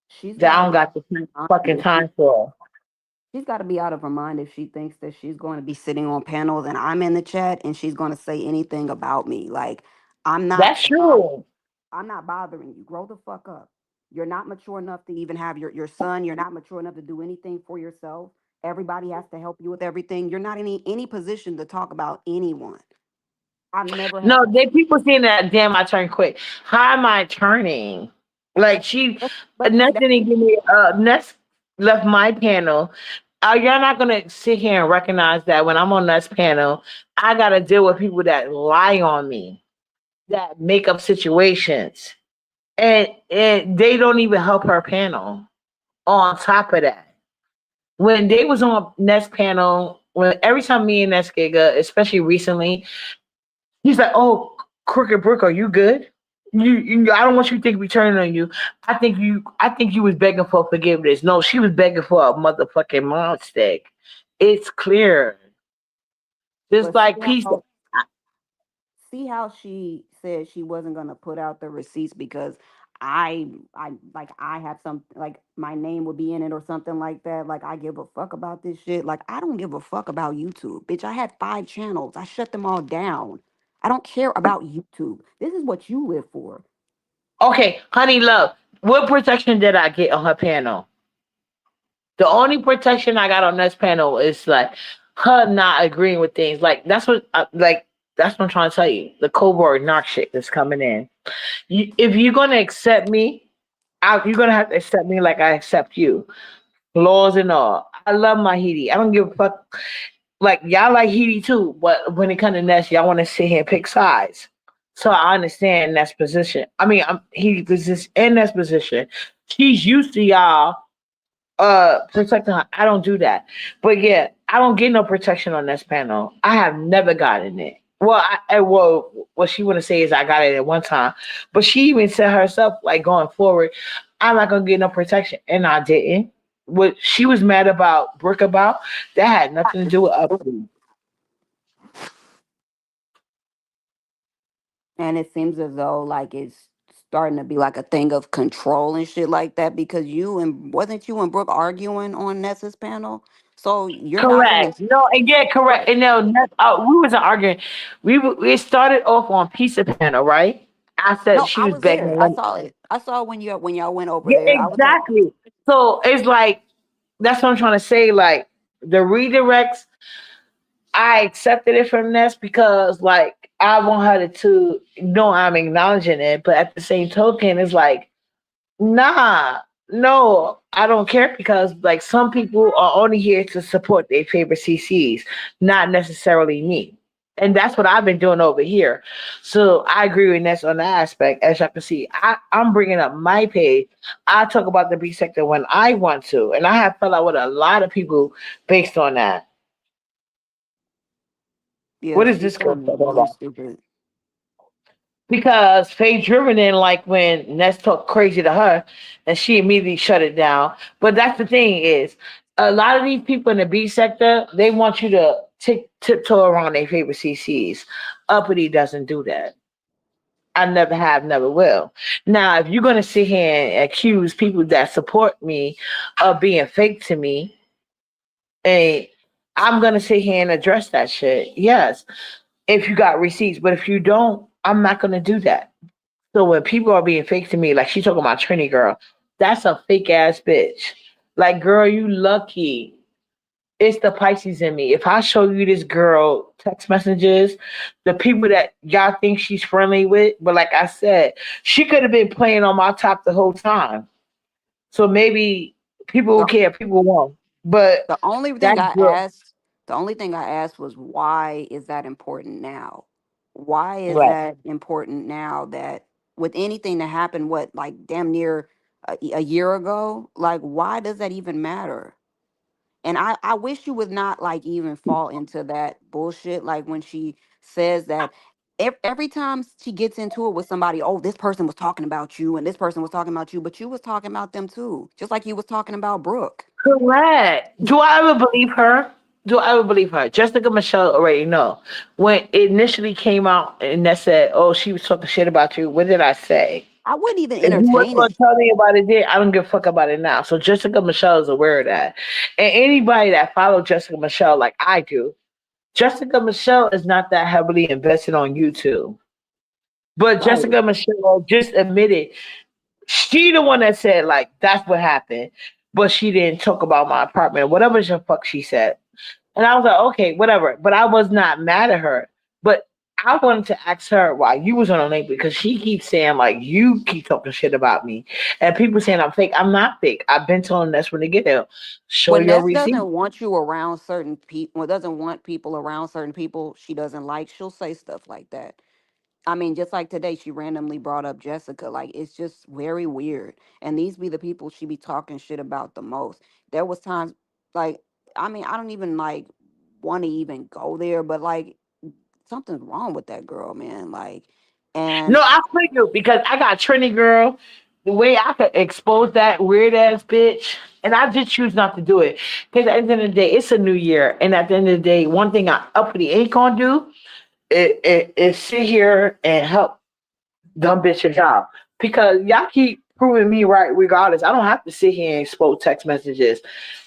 she's that got I to don't be got the fucking honest. time for. She's got to be out of her mind if she thinks that she's going to be sitting on panels and I'm in the chat and she's going to say anything about me. Like, I'm not That's true. I'm not bothering you. Grow the fuck up. You're not mature enough to even have your son. You're not mature enough to do anything for yourself. Everybody has to help you with everything. You're not in any position to talk about anyone. I've never had No, they people saying that damn I turned quick. How am I turning? Like but see Ness that didn't give me Ness left my panel. Y'all not gonna sit here and recognize that when I'm on Ness panel, I gotta deal with people that lie on me, that make up situations. And they don't even help her panel. On top of that. When they was on Ness panel, when every time me and Ness Giga, especially recently, he's like, "Oh, Crooked Brook, are you good? I don't want you to think we turning on you. I think you was begging for forgiveness. No, she was begging for a motherfucking mom stick. It's clear. Just but see like peace. how see how she said she wasn't gonna put out the receipts because I have some like my name would be in it or something like that. Like I give a fuck about this shit. Like I don't give a fuck about YouTube, bitch. I had 5 channels. I shut them all down. I don't care about YouTube. This is what you live for. Okay, honey, love. What protection did I get on her panel? The only protection I got on this panel is like her not agreeing with things. That's what I'm trying to tell you. The Coburg narc shit that's coming in. If you're gonna accept me, you're gonna have to accept me like I accept you, flaws and all. I love my Heidi. I don't give a fuck. Like y'all like Heidi too, but when it comes to Ness, y'all want to sit here and pick sides. So I understand Ness position. I mean, Heidi position in Ness position. She's used to y'all protecting her. I don't do that. But yeah, I don't get no protection on this panel. I have never gotten it. Well, what she want to say is I got it at one time, but she even said herself like going forward, I'm not gonna get no protection, and I didn't. What she was mad about Brooke about that had nothing to do with upload. And it seems as though like it's starting to be like a thing of control and shit like that because wasn't you and Brooke arguing on Nessa's panel? So you're not gonna. Correct. No, and yeah, correct. Right. And no, we wasn't arguing. We started off on pizza panel, right? I said No, she I was was begging. there. I saw it. I saw when y'all went over Yeah, there. I was there. exactly. So it's like that's what I'm trying to say. Like the redirects, I accepted it from Ness because like I want her to know I'm acknowledging it, but at the same token, it's like nah, no, I don't care because like some people are only here to support their favorite CCs, not necessarily me. And that's what I've been doing over here. So I agree with Ness on that aspect. As y'all can see, I'm bringing up my page. I talk about the B sector when I want to. And I have fell out with a lot of people based on that. Yeah, What is she's this girl something talking really about? stupid. Because Faye Driven didn't like when Ness talked crazy to her and she immediately shut it down. But that's the thing is a lot of these people in the B sector, they want you to tiptoe around their favorite CCs. Uppity doesn't do that. I never have, never will. Now, if you're gonna sit here and accuse people that support me of being fake to me, and I'm gonna sit here and address that shit. Yes, if you got receipts, but if you don't, I'm not gonna do that. So when people are being fake to me, like she talking about Trini girl, that's a fake ass bitch. Like, girl, you lucky. It's the Pisces in me. If I show you this girl text messages, the people that y'all think she's friendly with, but like I said, she could have been playing on my top the whole time. So maybe people will The care, people won't. But the only thing that I girl, asked, the only thing I asked was why is that important now? Why is right. that important now that with anything that happened, what, like damn near a year ago? Like, why does that even matter? And I wish you would not like even fall into that bullshit. Like when she says that every time she gets into it with somebody, oh, this person was talking about you and this person was talking about you, but you was talking about them too, just like you was talking about Brooke. Correct. Do I ever believe her? Do I ever believe her? Jessica Michelle already know. When it initially came out and that said, oh, she was talking shit about you, what did I say? I wouldn't even If you weren't entertain going it. to tell me about it then, I don't give a fuck about it now. So Jessica Michelle is aware of that. And anybody that follows Jessica Michelle like I do, Jessica Michelle is not that heavily invested on YouTube. But Right. Jessica Michelle just admitted she the one that said like that's what happened, but she didn't talk about my apartment. Whatever the fuck she said. And I was like, okay, whatever. But I was not mad at her. But I wanted to ask her why you was on a link because she keeps saying like you keep talking shit about me, and people saying I'm fake. I'm not fake. I've been telling that's when to get them. Show When your Ness receipt. doesn't want you around certain people, doesn't want people around certain people she doesn't like, she'll say stuff like that. I mean, just like today, she randomly brought up Jessica. Like, it's just very weird. And these be the people she be talking shit about the most. There was times, like, I mean, I don't even like want to even go there, but like, something's wrong with that girl, man. Like, No, and I feel you because I got Trini girl. The way I could expose that weird ass bitch, and I just choose not to do it. Because at the end of the day, it's a new year, and at the end of the day, one thing I uppity ain't gonna do is sit here and help dumb bitches out. Because y'all keep proving me right regardless. I don't have to sit here and expose text messages.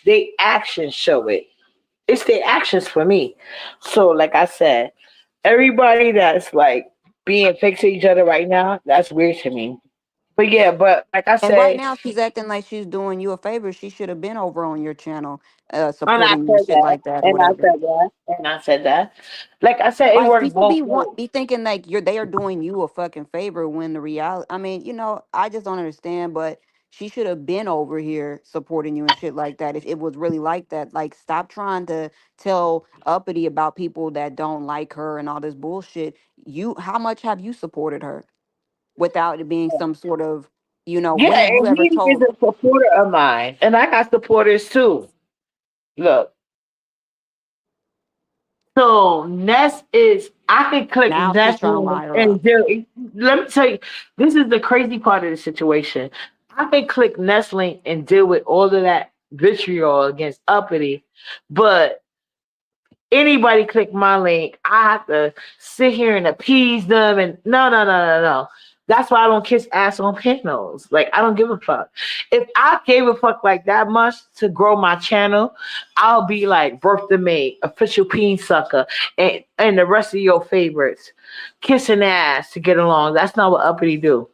They actions show it. It's their actions for me. So, like I said, everybody that's like being fake to each other right now, that's weird to me. But yeah, but like I and right said, now she's acting like she's doing you a favor. She should have been over on your channel, and I supporting you and said shit that, like that or and I whatever. said that, and I said that. Like I said, it Like works people both ways. be thinking like they are doing you a fucking favor when the reality, I mean, I just don't understand, but she should have been over here supporting you and shit like that if it was really like that. Like stop trying to tell uppity about people that don't like her and all this bullshit. You How much have you supported her without it being some sort of, Yeah, when have you and ever he is told a supporter of mine, and I got supporters too. Look, so Ness is I can click now she's Ness trying to link lie her and up? do. Let me tell you, this is the crazy part of the situation. I can click Ness link and deal with all of that vitriol against uppity, but anybody click my link, I have to sit here and appease them. And no, no, no, no, no. That's why I don't kiss ass on panels. Like, I don't give a fuck. If I gave a fuck like that much to grow my channel, I'll be like Birthday Maid, Official Peen Sucker, and the rest of your favorites. Kissing ass to get along. That's not what Uppity do.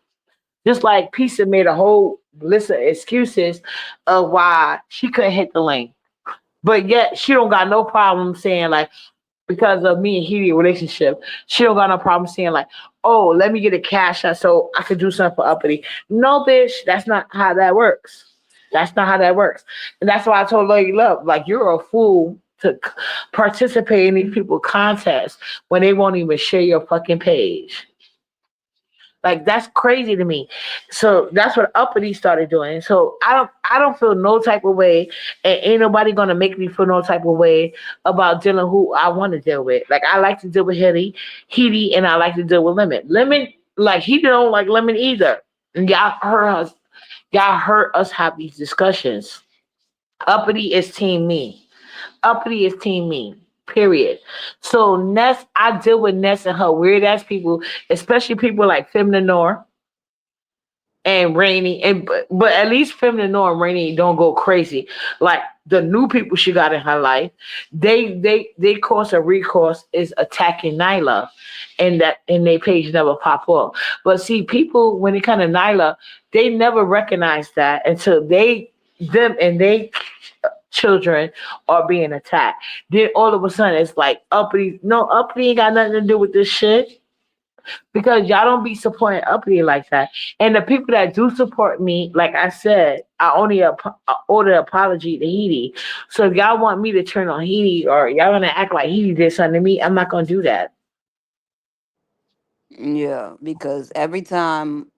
Just like Pizza made a whole list of excuses of why she couldn't hit the link. But yet she don't got no problem saying like, because of me and Heaty relationship, she don't got no problem saying like, oh, let me get a cash out so I could do something for Uppity. No, bitch, that's not how that works. That's not how that works. And that's why I told Lady Love, like, you're a fool to participate in these people contests when they won't even share your fucking page. Like, that's crazy to me. So that's what Uppity started doing. So I don't feel no type of way, and ain't nobody gonna make me feel no type of way about dealing who I want to deal with. Like, I like to deal with Heaty, and I like to deal with Lemon. Lemon, like, he don't like Lemon either. And y'all heard us have these discussions. Uppity is team me. Uppity is team me. Period. So Ness, I deal with Ness and her weird ass people, especially people like Fem Noir and Rainy, and but at least Fem Noir and Rainy don't go crazy. Like the new people she got in her life, they course of recourse is attacking Nyla, and their page never pop up. But see, people when it comes to Nyla, they never recognize that until them and they children are being attacked. Then all of a sudden it's like Uppity ain't got nothing to do with this shit, because y'all don't be supporting Uppity like that. And the people that do support me, like I said, I only order apology to Heaty. So if y'all want me to turn on Heaty, or y'all gonna act like Heaty did something to me, I'm not gonna do that. Yeah, because anytime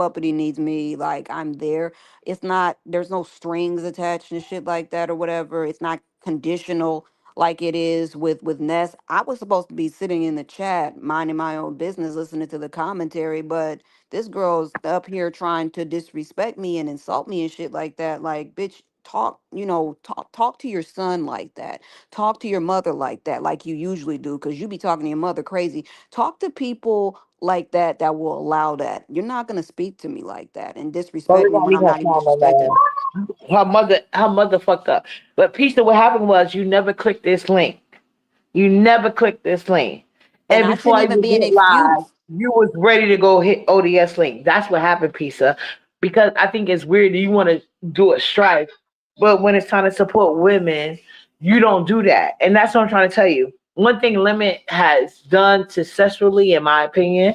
Uppity needs me, like I'm there. It's not, there's no strings attached and shit like that or whatever. It's not conditional like it is with Ness. I was supposed to be sitting in the chat, minding my own business, listening to the commentary, but this girl's up here trying to disrespect me and insult me and shit like that. Like, bitch, talk to your son like that. Talk to your mother like that, like you usually do, because you be talking to your mother crazy. Talk to people like that will allow that. You're not gonna speak to me like that and But disrespect we're me gonna when leave I'm her not even alone, man. disrespecting. Her mother fucked up. But Peace, what happened was you never clicked this link. You never clicked this link. And And I before shouldn't I even even be an went live, excuse. you was ready to go hit ODS link. That's what happened, Pisa. Because I think it's weird that you want to do a strike, but when it's time to support women, you don't do that. And that's what I'm trying to tell you. One thing Limit has done successfully, in my opinion,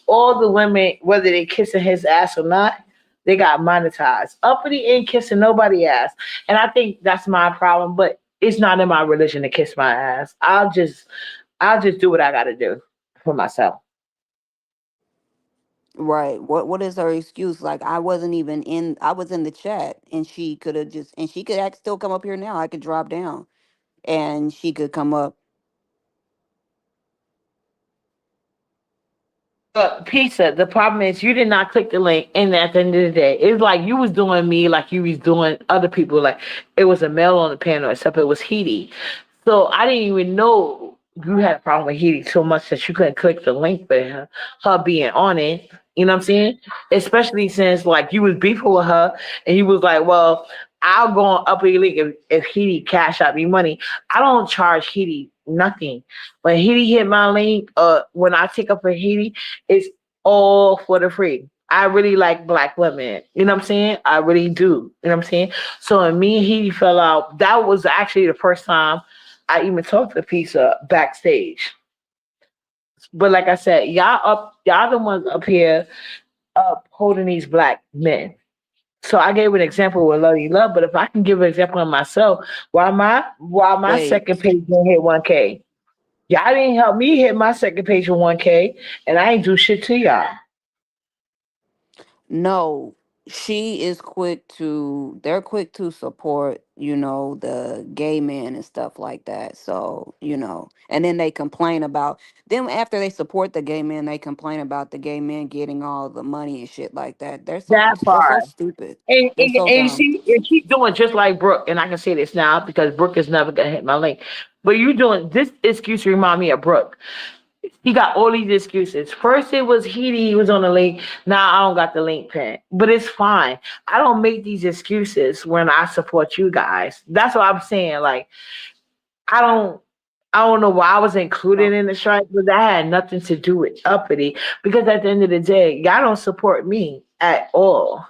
all the women, whether they kissing his ass or not, they got monetized. Uppity ain't kissing nobody ass. And I think that's my problem, but it's not in my religion to kiss my ass. I'll just do what I gotta do for myself. Right. What is her excuse? Like, I was in the chat, and she could still come up here now. I could drop down and she could come up. But pizza, the problem is you did not click the link, and at the end of the day, it's like you was doing me like you was doing other people. Like it was a male on the panel, except it was Heaty. So I didn't even know you had a problem with Heaty so much that you couldn't click the link for her being on it. You know what I'm saying? Especially since like you was beefing with her, and he was like, "Well, I'll go on Upper League if Heaty cash out me money. I don't charge Heaty nothing. When Heaty hit my link, when I take up for Heaty, it's all for the free. I really like black women. You know what I'm saying? I really do. You know what I'm saying? So when me and Heaty fell out, that was actually the first time I even talked to Pizza backstage. But like I said, y'all the ones up here up holding these black men. So I gave an example with Love You Love, but if I can give an example of myself, why my Wait, second page didn't hit 1K? Y'all didn't help me hit my second page with 1K, and I ain't do shit to y'all. no, they're quick to support, the gay men and stuff like that. So, and then they complain about them after they support the gay men, they complain about the gay men getting all the money and shit like that. That They're so part. stupid. And, They're and, so and you dumb. see, you keep doing just like Brooke, and I can say this now because Brooke is never gonna hit my link. But you doing this excuse remind me of Brooke. He got all these excuses. First it was he was on the link. Now I don't got the link pin. But it's fine. I don't make these excuses when I support you guys. That's what I'm saying. Like I don't I don't know why I was included No. in the strike, but that had nothing to do with uppity. Because at the end of the day, y'all don't support me at all.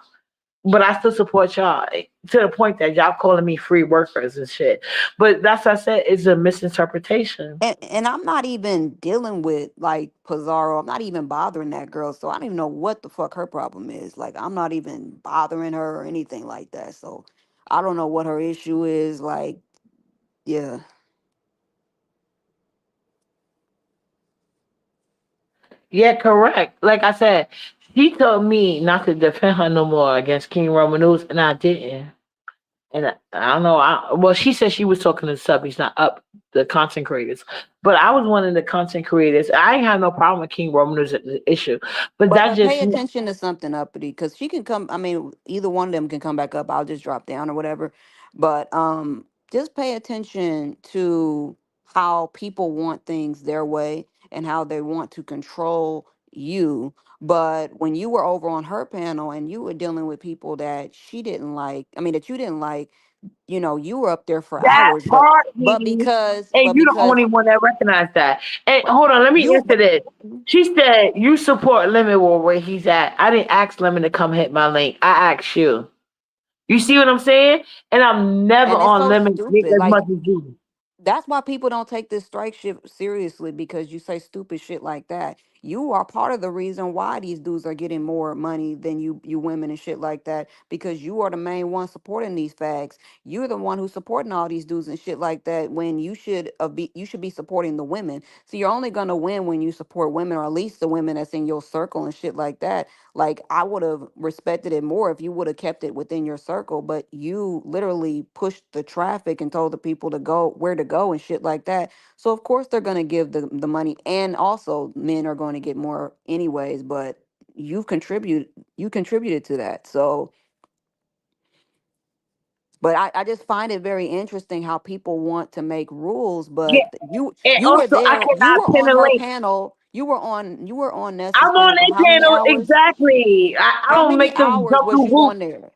But I still support y'all to the point that y'all calling me free workers and shit. But that's what I said, it's a misinterpretation. And I'm not even dealing with like Pizarro. I'm not even bothering that girl. So I don't even know what the fuck her problem is. Like I'm not even bothering her or anything like that. So I don't know what her issue is. Like, yeah. Yeah, correct. Like I said, he told me not to defend her no more against King Romanus, and I didn't. And I don't know. Well, she said she was talking to subbies, not up the content creators. But I was one of the content creators. I ain't have no problem with King Romanus issue, but that But pay just attention to something uppity because she can come. I mean, either one of them can come back up. I'll just drop down or whatever. But just pay attention to how people want things their way and how they want to control you. But when you were over on her panel and you were dealing with people that she didn't like, I mean, that you didn't like, you were up there for that hours. But part, but Edie, because and but you the because only one that recognized that. And but hold on, let me you answer but this. She said you support Lemon War where he's at. I didn't ask Lemon to come hit my link. I asked you. You see what I'm saying? And I'm never and it's on so Lemon dick stupid. as much Like as you. that's why people don't take this strike shit seriously because you say stupid shit like that. You are part of the reason why these dudes are getting more money than you women and shit like that because you are the main one supporting these fags. You're the one who's supporting all these dudes and shit like that when you should be supporting the women. So you're only gonna win when you support women or at least the women that's in your circle and shit like that. Like I would have respected it more if you would have kept it within your circle, but you literally pushed the traffic and told the people to go where to go and shit like that. So of course they're gonna give the money, and also men are going to get more anyways. But you contributed to that. So, but I just find it very interesting how people want to make rules. Yeah, But and you were also I there, you cannot were pin on a her link. panel. You were on Nessa's I'm on panel for their how many panel hours? exactly. I How don't many make them hours jump was through you on hoops. there?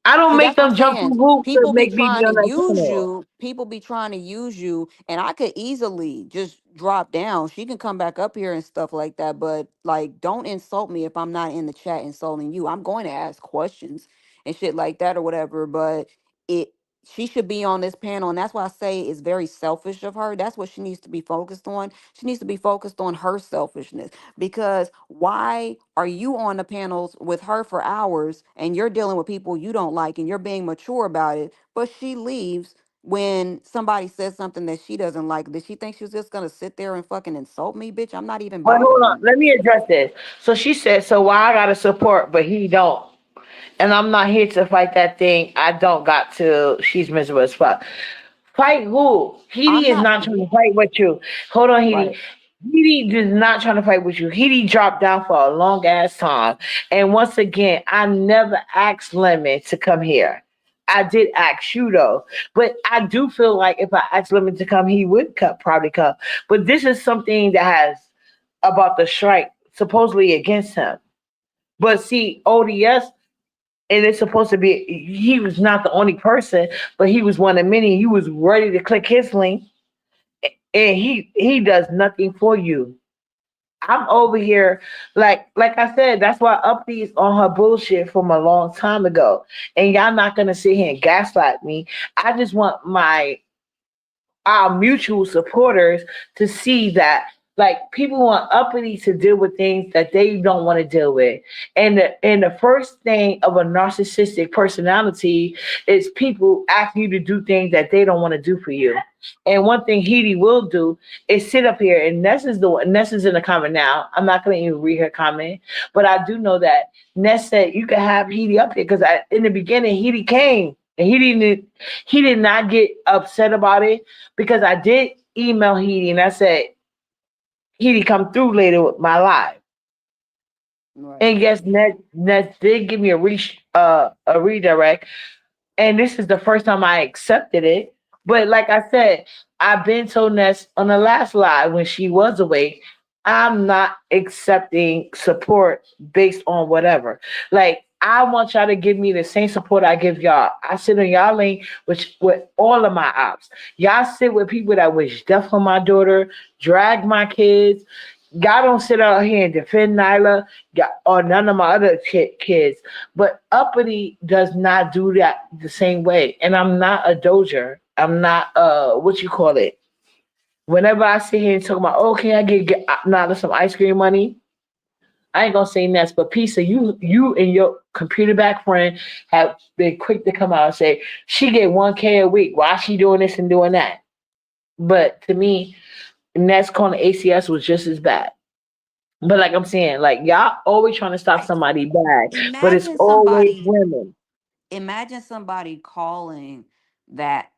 I don't See, make that's what I'm them jump saying. through hoops to People be make me be trying to on their use panel. you. People be trying to use you, and I could easily just drop down. She can come back up here and stuff like that. But like, don't insult me if I'm not in the chat insulting you. I'm going to ask questions and shit like that or whatever. But it she should be on this panel, and that's why I say it's very selfish of her. That's what she needs to be focused on. She needs to be focused on her selfishness because why are you on the panels with her for hours and you're dealing with people you don't like and you're being mature about it, but she leaves when somebody says something that she doesn't like? Did she think she was just gonna sit there and fucking insult me? Bitch, I'm not even But hold bothering on, you. let me address this. So she said, so why I gotta support, but he don't. And I'm not here to fight that thing. I don't got to. She's miserable as fuck. Fight who? Heedy I'm is not not trying to fight with you. Hold on, Heedy. right. Heedy is not trying to fight with you. Heedy dropped down for a long ass time. And once again, I never asked Lemon to come here. I did ask you though, but I do feel like if I asked Lemon to come, he would come, probably come. But this is something that has about the strike supposedly against him. But see, ODS, and it's supposed to be, he was not the only person, but he was one of many. You was ready to click his link, and he does nothing for you. I'm over here, like I said, that's why Uppy's on her bullshit from a long time ago, and y'all not gonna sit here and gaslight me. I just want my our mutual supporters to see that like people want uppity to deal with things that they don't want to deal with. And the first thing of a narcissistic personality is people asking you to do things that they don't want to do for you. And one thing Heidi will do is sit up here, and Ness is the one. Ness is in the comment now. I'm not going to even read her comment, but I do know that Ness said you can have Heidi up here because in the beginning Heidi came and he did not get upset about it because I did email Heidi and I said, Heidi, come through later with my live. Right. And yes, Ned did give me a redirect. And this is the first time I accepted it. But like I said, I've been told Ness on the last live when she was awake, I'm not accepting support based on whatever. Like, I want y'all to give me the same support I give y'all. I sit on y'all lane with all of my ops. Y'all sit with people that wish death on my daughter, drag my kids. Y'all don't sit out here and defend Nyla or none of my other kids. But Uppity does not do that the same way. And I'm not a doger. I'm not what you call it. Whenever I sit here and talk about, oh, can I get Nyla some ice cream money? I ain't gonna say next, but Pisa, you and your computer back friend have been quick to come out and say she get 1K a week. Why she doing this and doing that? But to me, Nets calling ACS was just as bad. But like I'm saying, like y'all always trying to stop Right. somebody bad, but it's Imagine always somebody women. imagine somebody calling that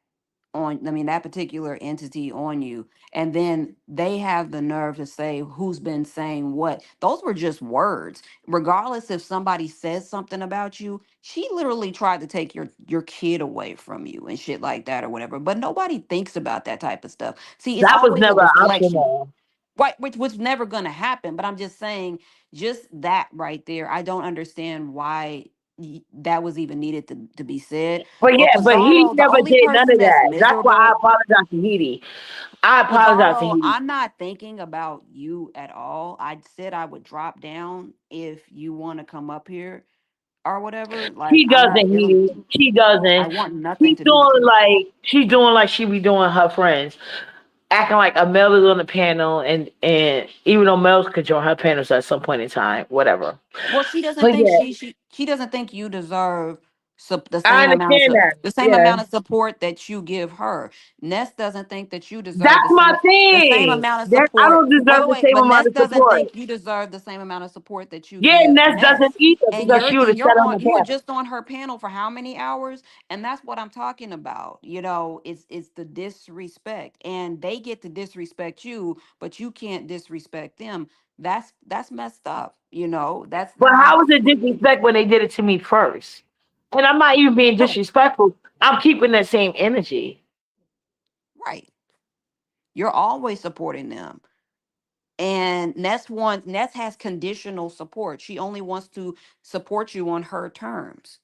that particular entity on you, and then they have the nerve to say who's been saying what. Those were just words. Regardless if somebody says something about you, she literally tried to take your kid away from you and shit like that or whatever. But nobody thinks about that type of stuff. See, it's That was always a never an option. reflection. Right, which was never gonna happen. But I'm just saying, just that right there, I don't understand why that was even needed to be said. But But yeah, but he Pizarro, the never only did none person of that's that. That's why I miserable, apologize to Heidi. I apologize to Pizarro, Heidi. I'm not thinking about you at all. I said I would drop down if you want to come up here or whatever. Like, She I'm not doesn't, dealing with Heidi. you. She I doesn't. want nothing to do with you. She's doing like she be doing her friends, acting like Amel is on the panel, and even though Mel could join her panels at some point in time, whatever. Well, she doesn't But think yeah, she doesn't think you deserve I understand that. the same Yeah, amount of support that you give her. Ness doesn't think that you deserve that's my the same thing. amount of That I support. don't Wait, deserve wait, the wait. same But amount Ness of doesn't support. think you deserve the same amount of support that you Yeah, give Ness doesn't Ness. either And because she would have sat on the you were panel. just on her panel for how many hours? And that's what I'm talking about. It's the disrespect. And they get to disrespect you, but you can't disrespect them. That's messed up. That's But not how was it disrespect when they did it to me first? And I'm not even being no disrespectful. I'm keeping that same energy. right. You're always supporting them. And Ness has conditional support. She only wants to support you on her terms.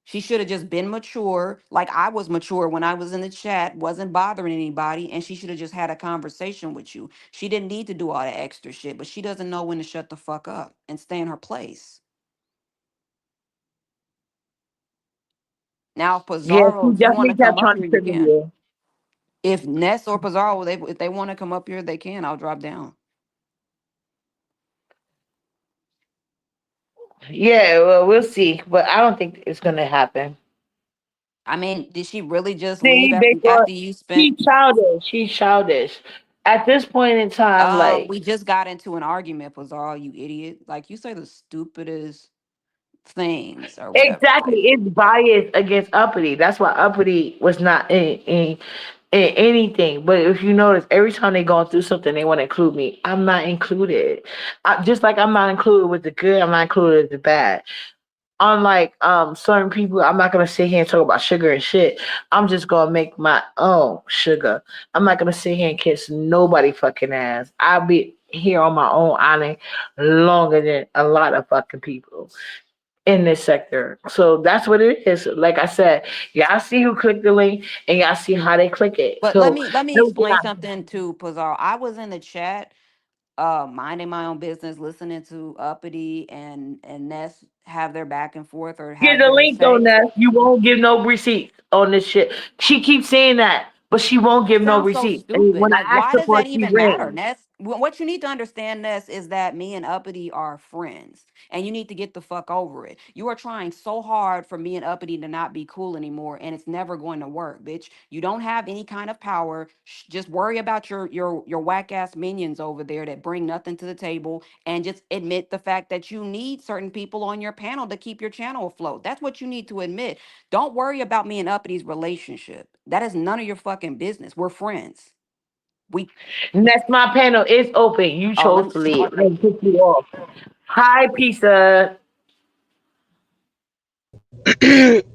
She should have just been mature, like I was mature when I was in the chat, wasn't bothering anybody, and she should have just had a conversation with you. She didn't need to do all that extra shit, but she doesn't know when to shut the fuck up and stay in her place. Now, Yeah, she Pizarro, if you want definitely to come kept up trying here, to you trigger can. you. If Ness or Pizarro, if they want to come up here, they can. I'll drop down. Yeah, well, we'll see. But I don't think it's gonna happen. I mean, did she really just leave See, because after you spent? she's childish. She's childish. At this point in time, like We just got into an argument, Pizarro, you idiot. Like, you say the stupidest things or whatever. exactly, Like, it's biased against Uppity. That's why Uppity was not in anything. But if you notice, every time they go through something, they want to include me. I'm not included. Just like I'm not included with the good, I'm not included with the bad. Unlike certain people, I'm not gonna sit here and talk about sugar and shit. I'm just gonna make my own sugar. I'm not gonna sit here and kiss nobody fucking ass. I'll be here on my own island longer than a lot of fucking people in this sector. So that's what it is. Like I said, y'all see who clicked the link and y'all see how they click it. but So let me everything explain something to Pizarro. I was in the chat, minding my own business, listening to Uppity and Ness have their back and forth or get have the their link on say. that. You won't give no receipts on this shit. She keeps saying that, but she won't give no Sounds so receipts. And stupid. when I Like, asked why her does for that it, she even matter, ran. Ness? What you need to understand, Ness, is that me and Uppity are friends, and you need to get the fuck over it. You are trying so hard for me and Uppity to not be cool anymore, and it's never going to work, bitch. You don't have any kind of power. Just worry about your whack ass minions over there that bring nothing to the table, and just admit the fact that you need certain people on your panel to keep your channel afloat. That's what you need to admit. Don't worry about me and Uppity's relationship. That is none of your fucking business. We're friends. We Next, my panel is open. You oh chose to leave. I didn't kick you off. Hi, pizza.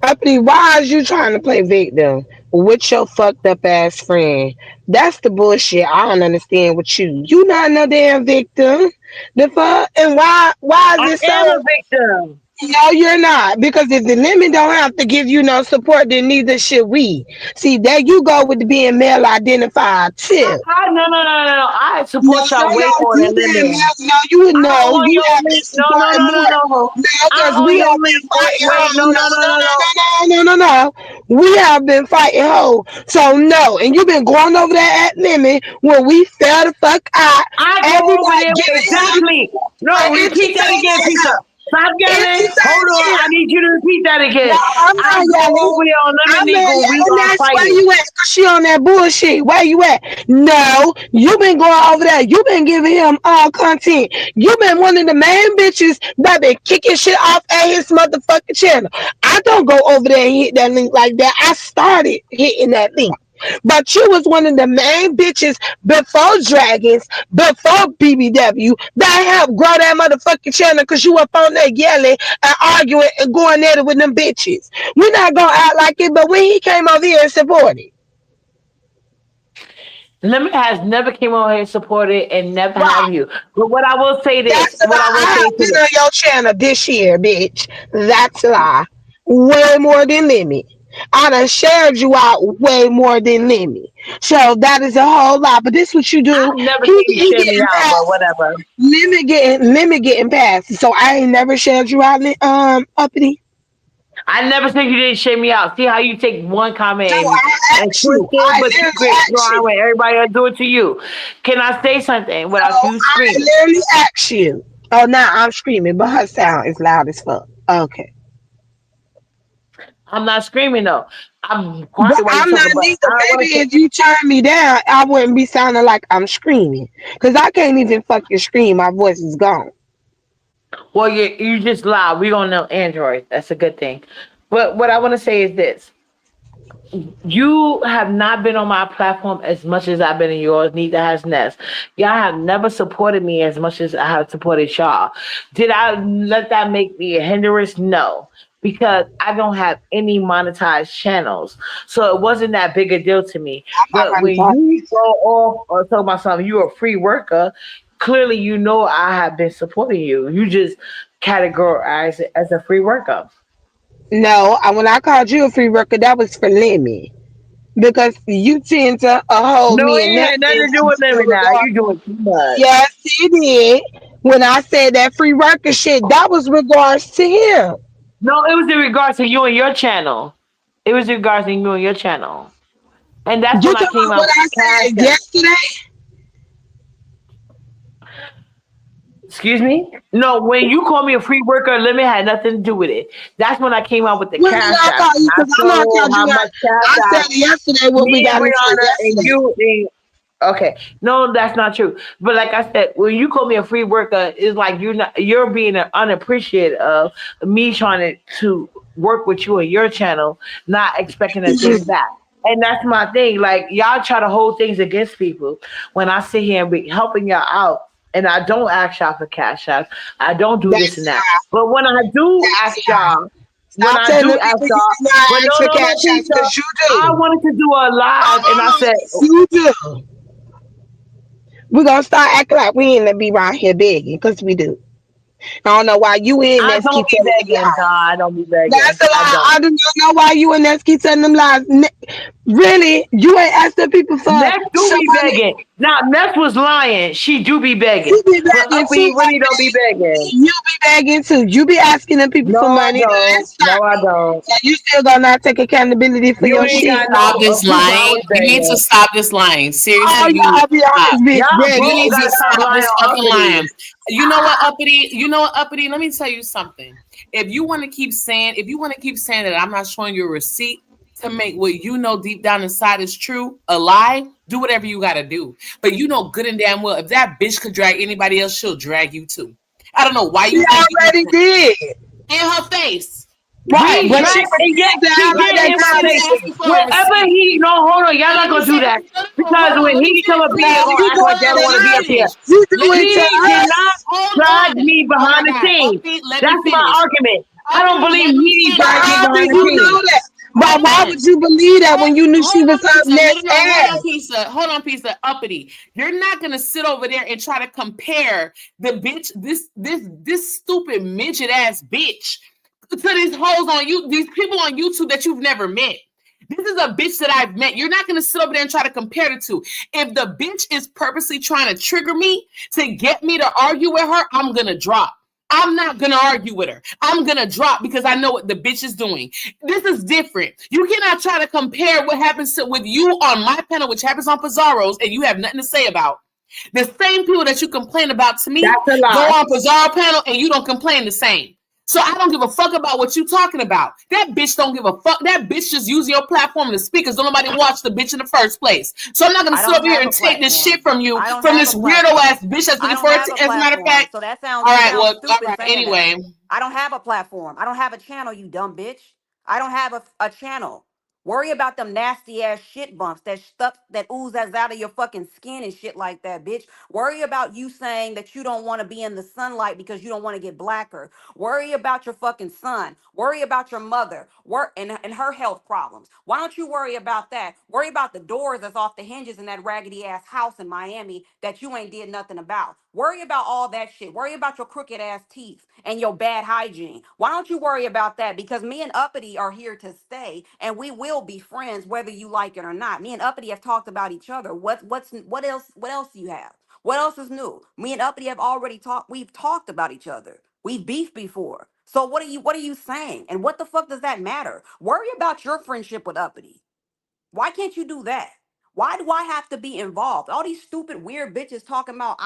Uppity, why is you trying to play victim? with your fucked up ass friend. That's the bullshit. I don't understand with you. You not no damn victim. The fuck and why I is it am so? a victim. No, you're not. Because if the lemon don't have to give you no support, then neither should we. See, there you go with the being male identified too. No. I No, support no, y'all way no, more you than been Lemon. no, you would I'm know on you your have been link. No. supporting more. No, I'm because on we your have been link. fighting Wait. home. No, no, no, No. no, no, no, no, no. We have been fighting home. So no, and you've been going over there at lemon where we fell the fuck out. I go over Everybody there giving him exactly. No, repeat that again, entertaining pizza. him. Stop yelling. Hold on. Entertaining I him. need you to repeat that No, again. I'm I not go yelling. over there on I'm Lemon not Eagle. We yelling. are That's where fighting. you at. 'Cause she on that bullshit. Where you at? No, you been going over there. You been giving him all content. You been one of the main bitches that been kicking shit off at his motherfucking channel. I don't go over there and hit that link like that. I started hitting that link. But you was one of the main bitches before Dragons, before BBW that helped grow that motherfucking channel because you up on there yelling and arguing and going at it with them bitches. We're not gonna act like it, but when he came over here and supported, Lemon has never came over here and supported and never have right? you. But what I will say this. That's a What I lie. will I say have to been this. on your channel this year, bitch. That's a lie. Way more than Lemmy. I done shared you out way more than Lemmy. So that is a whole lot. But this what you do. I've never He, seen you he share me getting out, but past. whatever. Lemmy getting past. So I ain't never shared you out, uppity. I never said you didn't share me out. See how you take one comment No, I and asked twist you. it, I but keep literally it asked wrong you. way everybody else do it to you. Can I say something No, without you I screaming? literally asked you. Oh, now I'm screaming, but her sound is loud as fuck. Okay. I'm not screaming though. I'm But quiet while you I'm not talking, but neither. I don't Maybe want to. if you turn me down, I wouldn't be sounding like I'm screaming. Because I can't even fucking scream. My voice is gone. Well, you just loud. We don't know Android. That's a good thing. But what I want to say is this: you have not been on my platform as much as I've been in yours. Neither has Ness. Y'all have never supported me as much as I have supported y'all. Did I let that make me a hindrance? No, because I don't have any monetized channels, so it wasn't that big a deal to me. I'm But not when you monetized. go off or talk about something, you're a free worker. Clearly, you know I have been supporting you. You just categorize it as a free worker. No, when I called you a free worker, that was for Lemmy. Because you tend to hold No, me it and ain't that had nothing in to do with a living now. regard. You doing too much. Yes, he did. When I said that free worker shit, that was regards to him. No, it was in regards to you and your channel. It was in regards to you and your channel. And that's You when I talking came about out what with I the cash said app. yesterday? Excuse me? No, when you called me a free worker, limit had nothing to do with it. That's when I came out with the When did cash I app. call you? I Because I'm not told called how you much out. I cash said app it yesterday when we me and got into it Brianna and yesterday. okay. No, that's not true. But like I said, when you call me a free worker, it's like you're being unappreciative of me trying to work with you and your channel, not expecting a thing back. And that's my thing. Like y'all try to hold things against people when I sit here and be helping y'all out. And I don't ask y'all for cash out. I don't do this That's and that. lie. But when I do That's ask lie. y'all, when Stop I telling do the ask people you y'all, did not but ask for no, cash outs pizza. because you I do. wanted to do a live, and I said, You do. We're going to start acting like we ain't be around here begging because we do. I don't know why you in I this don't keep be telling them begging. No, lies. I don't be That's begging. a I lie. don't. I do not know why you and Ness keep telling them lies. Really? You ain't asking people for Ness do some be money? begging. Now, Ness was lying. She do be begging. You be But begging too, Uppy really don't be Uppity. begging. You be begging too. You be asking them people No, for I money. Now don't. let's stop No, I it. don't. So you still gonna not take accountability for You your You ain't need to shit? got no stop this proof I lying. was You need to begging. stop this lying. Seriously, Oh, you need y'all to be on stop. this bitch Y'all You begging. both need to gotta stop stop lying this on fucking Uppity. lying. You know what, Uppity? You know what, Uppity? Let me tell you something. If you want to keep saying that I'm not showing you a receipt to make what you know deep down inside is true a lie, do whatever you gotta do. But you know good and damn well if that bitch could drag anybody else, she'll drag you too. I don't know why She you think you already did. in her face. Right, He but she dragged, and yeah, refused to he act like did that in my She was girl. face. asking for a Wherever receipt. he, no, hold on, y'all And not let me gonna do say that. this. Because Hold on. when Let me he come finish, up No, here, please. they're you gonna act do like it they to don't wanna Let me be up here. finish. us. You do Let me it to He did finish. not us. Hold drag on. me Oh behind my the God. scenes. Uppy, let me That's my finish. argument. I don't Uppy, believe let me he But dragged me finish. how do behind the you scenes. know that? But why would you believe that when you knew she was up next ass? Hold on, Pizza. Uppity. You're not gonna sit over there and try to compare the bitch, this stupid midget ass bitch, to these hoes on you, these people on YouTube that you've never met. This is a bitch that I've met. You're not gonna sit over there and try to compare the two. If the bitch is purposely trying to trigger me to get me to argue with her, I'm gonna drop. I'm not gonna argue with her. I'm gonna drop because I know what the bitch is doing. This is different. You cannot try to compare what happens with you on my panel, which happens on Pizarro's, and you have nothing to say about. The same people that you complain about to me go on Pizarro panel and you don't complain the same. So I don't give a fuck about what you talking about. That bitch don't give a fuck. That bitch just using your platform to speak because don't nobody watch the bitch in the first place. So I'm not gonna sit over here and take this shit from you, from this weirdo ass bitch that's looking for it. As a matter of fact, so that sounds all right. Well, All right. Anyway, I don't have a platform. I don't have a channel. You dumb bitch. I don't have a channel. Worry about them nasty ass shit bumps, that stuff that oozes out of your fucking skin and shit like that, bitch. Worry about you saying that you don't want to be in the sunlight because you don't want to get blacker. Worry about your fucking son. Worry about your mother. And her health problems. Why don't you worry about that? Worry about the doors that's off the hinges in that raggedy ass house in Miami that you ain't did nothing about. Worry about all that shit. Worry about your crooked ass teeth and your bad hygiene. Why don't you worry about that? Because me and Uppity are here to stay, and we will be friends whether you like it or not. Me and Uppity have talked about each other. What else? What else do you have? What else is new? Me and Uppity have already talked. We've talked about each other. We've beefed before. So what are you saying? And what the fuck does that matter? Worry about your friendship with Uppity. Why can't you do that? Why do I have to be involved? All these stupid weird bitches talking about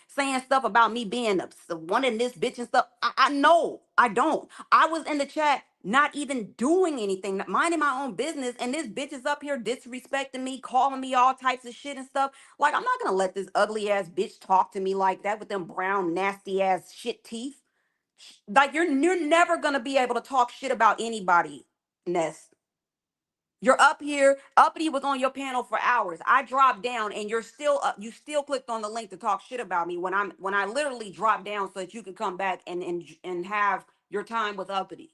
saying stuff about me being one in this bitch and stuff. I know I don't. I was in the chat not even doing anything, minding my own business, and this bitch is up here disrespecting me, calling me all types of shit and stuff. Like, I'm not gonna let this ugly ass bitch talk to me like that with them brown nasty ass shit teeth. Like, you're never gonna be able to talk shit about anybody, Ness. You're up here. Uppity was on your panel for hours. I dropped down, and you're still up. You still clicked on the link to talk shit about me when I literally dropped down so that you could come back and have your time with Uppity.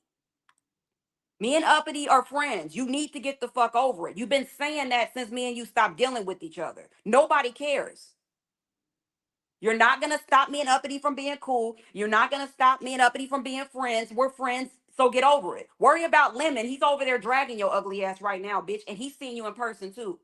Me and Uppity are friends. You need to get the fuck over it. You've been saying that since me and you stopped dealing with each other. Nobody cares. You're not gonna stop me and Uppity from being cool. You're not gonna stop me and Uppity from being friends. We're friends. So get over it. Worry about Lemon. He's over there dragging your ugly ass right now, bitch. And he's seen you in person too.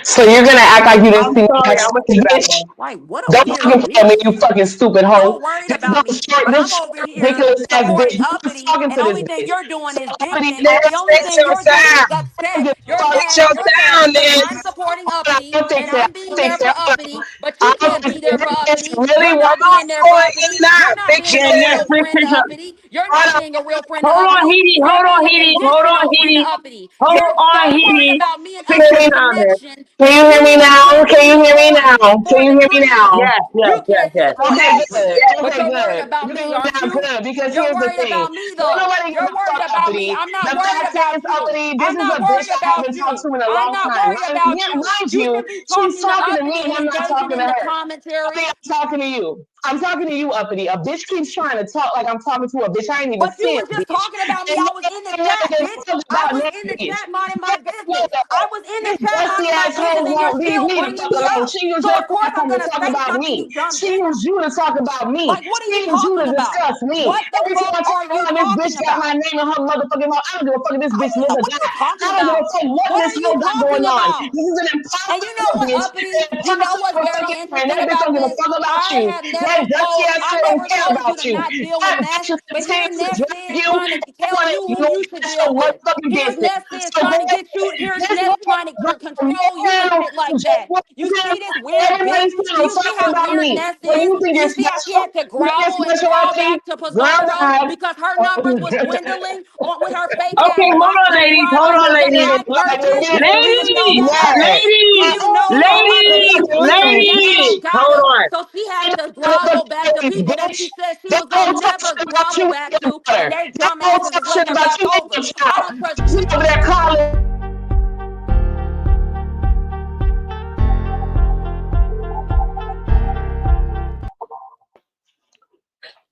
So you're gonna act like you didn't see Sorry, next I'm gonna take that bitch? one. Like, what a Don't weird fucking play me, bitch. you fucking stupid So hoe. worried This about me, but I'm short, over here ridiculous ass bitch. supporting You was Uppity, talking and to the this only thing bitch. you're doing So is Uppity, bitching. let's The only fix thing your you're doing is sound. I don't upset. give a You're fuck, fix mad. your You're mad sound, because then. I'm supporting Uppity I'll and fix it. I'm I'll being fix there for it. Uppity, but you I'll can't fix be it. there for This bitch Uppity. really You're want not my being there for phone Uppity. and not You're not fix being Yeah, a yeah, real it. fix, friend fix to up. Uppity. You're Hold not on. being a real friend to Hold on, Uppity. Heedy. You're Hold on, being a Heedy. Hold on, dysfunctional friend to Heedy. Uppity. Hold You're on, so worried Heedy. about me and Fix Uppity's it on there. connection Can that you hear you me won't now? come Can be you the hear me voice now? for Can you the hear me queen. now? Yes, yes, You yes, can't yes. support Okay, Uppity, good. but Okay, you're worried good. about You can me, hear me aren't now, you? good. Because You're here's the worried thing. about me, Don't though. nobody give You're a worried fuck, about me. Uppity. I'm not The worried fact about is, you. Uppity, this I'm is a not bitch worried that I about haven't talked you. to in a I'm long not time. worried about you. Mind You you, should be she's talking to talking to me Uppity and and I'm not engaging talking to in the her. commentary. I'm talking to you. I'm talking to you, Uppity. A bitch keeps trying to talk like I'm talking to a bitch. I ain't even But you seeing was a just bitch. talking about me. And I was in the never chat, give bitch. a fuck I about was that in the bitch. chat minding my business. Yeah, I was in the this chat dusty minding my business, asshole and you're won't leave still me the bringing fuck me alone. up. She used So your of course I'm platform to gonna talk say about something, me. you dumb She bitch. used you to talk about me. Like, what are you She used you talking to about? discuss me. What the Every time fuck I are turn you around, this bitch talking got my about? name in her motherfucking mouth. I don't give a fuck if this bitch live or What are you die. I talking don't give a about? fuck what What this are you hoe got talking going on. about? This is an And you know impossible what, bitch. Uppity? An You know what's impossible very fucking friend. interesting That bitch about don't give a this? fuck about I you. have That never dusty told ass I shit don't never care told you about to you. not deal with That Ness, bitch but here continues to Ness drag is you. trying to You tell want you to who you should that's your deal with. motherfucking Here's business. Ness is So go trying to get you. ahead. Here's This Ness bitch trying to from your control you and panel shit to like just that. what you You can see this weird bitch? everybody's Do panel you see talking how about weird me. Ness What do is? you think Do you're you see how she special? had to You think you're grovel and special, crawl Uppity? back to Girl, Pizarro bye. because her numbers was dwindling on with her fake ass Okay, hold bots on, that ladies. tried Hold to on, look at ladies. black person? Do you know Ladies, that, Uppity? Yes. Do ladies, you know that, ladies, Uppity? Because Jezebel ladies. got Hold her, on. so she had to grovel back to Motherfucking people that bitch. she said she That was whole gonna talk never shit about grovel you back and your to, and daughter. they That whole dumbasses is talk shit letting her about back you and over. your I child. don't trust. She over there calling.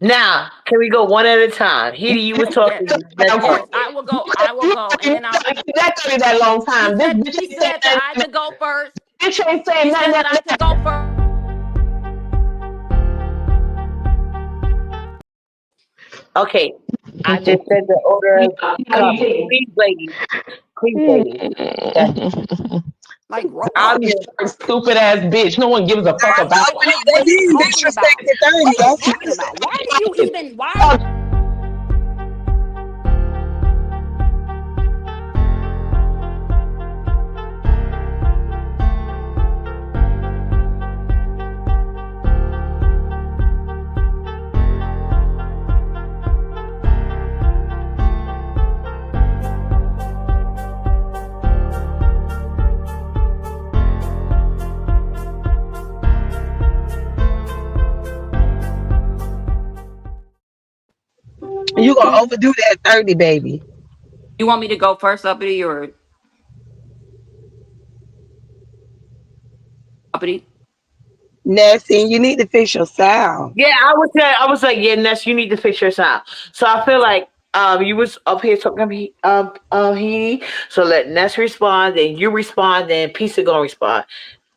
Now, can we go one at a time? Heedy, you was Yes, talking. Let's yes, go. I will go. I will go, and then I'll. That took me that long time. This bitch She ain't saying said that I nothing. could go first. Bitch ain't saying She nothing said that I after could go first. Okay, I just said the order of come. Please, ladies. Please, ladies. That's that. Like, grow I'm up. your Stupid ass bitch. No one gives a fuck I about grow up. What are you talking about? What are you talking about? Why do you even? Why? You gonna overdo that 30, baby. You want me to go first, uppity or uppity? Nessie, you need to fix your sound. Yeah, I was like, yeah, Ness, you need to fix your sound. So I feel like you was up here talking Heedy. So let Ness respond, then you respond, then Pizza gonna respond.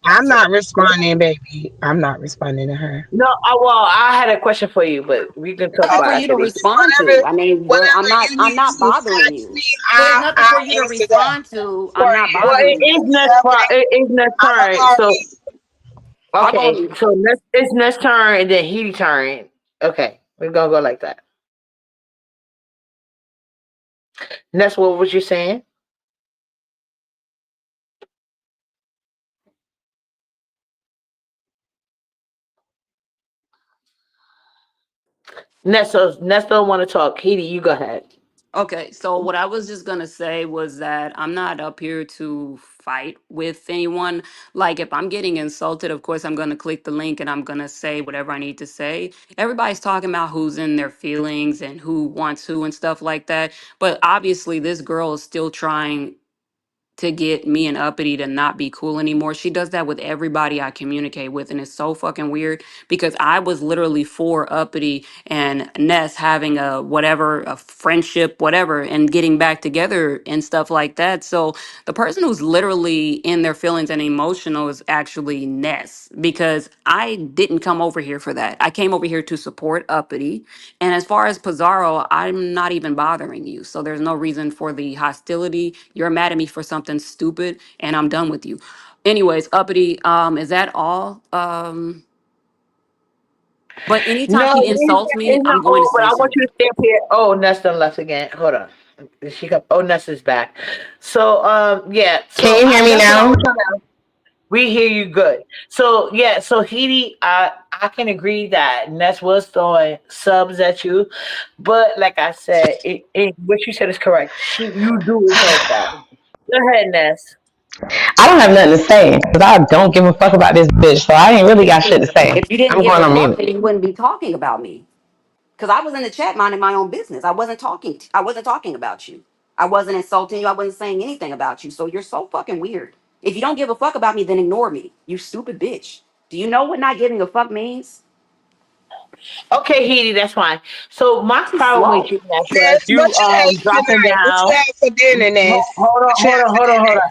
I'm not responding, baby. I'm not responding to her. No, well, I had a question for you, but we can talk Nothing about for it you to after this. respond to. Whatever, I mean, I'm whatever not. you I'm need not to bothering ask you. me, So there's nothing for you I'll to answer that respond to. I'm for not you. Well, bothering it you. is Ness Okay, it is Ness I'm gonna turn. call So you. I'll go on okay, mute. so it's Ness turn and then Heedy turn. Okay, we're gonna go like that. Ness, what was you saying? Ness don't want to talk. Heedy, you go ahead. Okay, so what I was just gonna say was that I'm not up here to fight with anyone. Like, if I'm getting insulted, of course, I'm gonna click the link and I'm gonna say whatever I need to say. Everybody's talking about who's in their feelings and who wants who and stuff like that. But obviously, this girl is still trying to get me and Uppity to not be cool anymore. She does that with everybody I communicate with, and it's so fucking weird because I was literally for Uppity and Ness having a whatever, a friendship, whatever, and getting back together and stuff like that. So the person who's literally in their feelings and emotional is actually Ness because I didn't come over here for that. I came over here to support Uppity. And as far as Pizarro, I'm not even bothering you. So there's no reason for the hostility. You're mad at me for something stupid, and I'm done with you. Anyways, Uppity, is that all? But anytime No, he insults me, it's not I'm going to all, but say I want something. you to stay up here. Oh, Ness done left again. Hold on. She got, oh, Ness is back. So, yeah. Can So you hear me that's what I now? was trying to. We hear you good. So yeah. So Heedy, I can agree that Ness was throwing subs at you, but like I said, what you said is correct. You do insult that. Go ahead, Ness. I don't have nothing to say because I don't give a fuck about this bitch. So I ain't really got shit to say. If you didn't I'm give going a on fuck, mute. then you wouldn't be talking about me. Because I was in the chat minding my own business. I wasn't talking about you. I wasn't insulting you. I wasn't saying anything about you. So you're so fucking weird. If you don't give a fuck about me, then ignore me. You stupid bitch. Do you know what not giving a fuck means? Okay, Heedy, that's fine. So my She's problem with slow. you, Ness, was Ness, you what you ate dropping tonight? What you down. had for dinner, Ness? Hold on, What you hold had on, for hold on, hold dinner? on.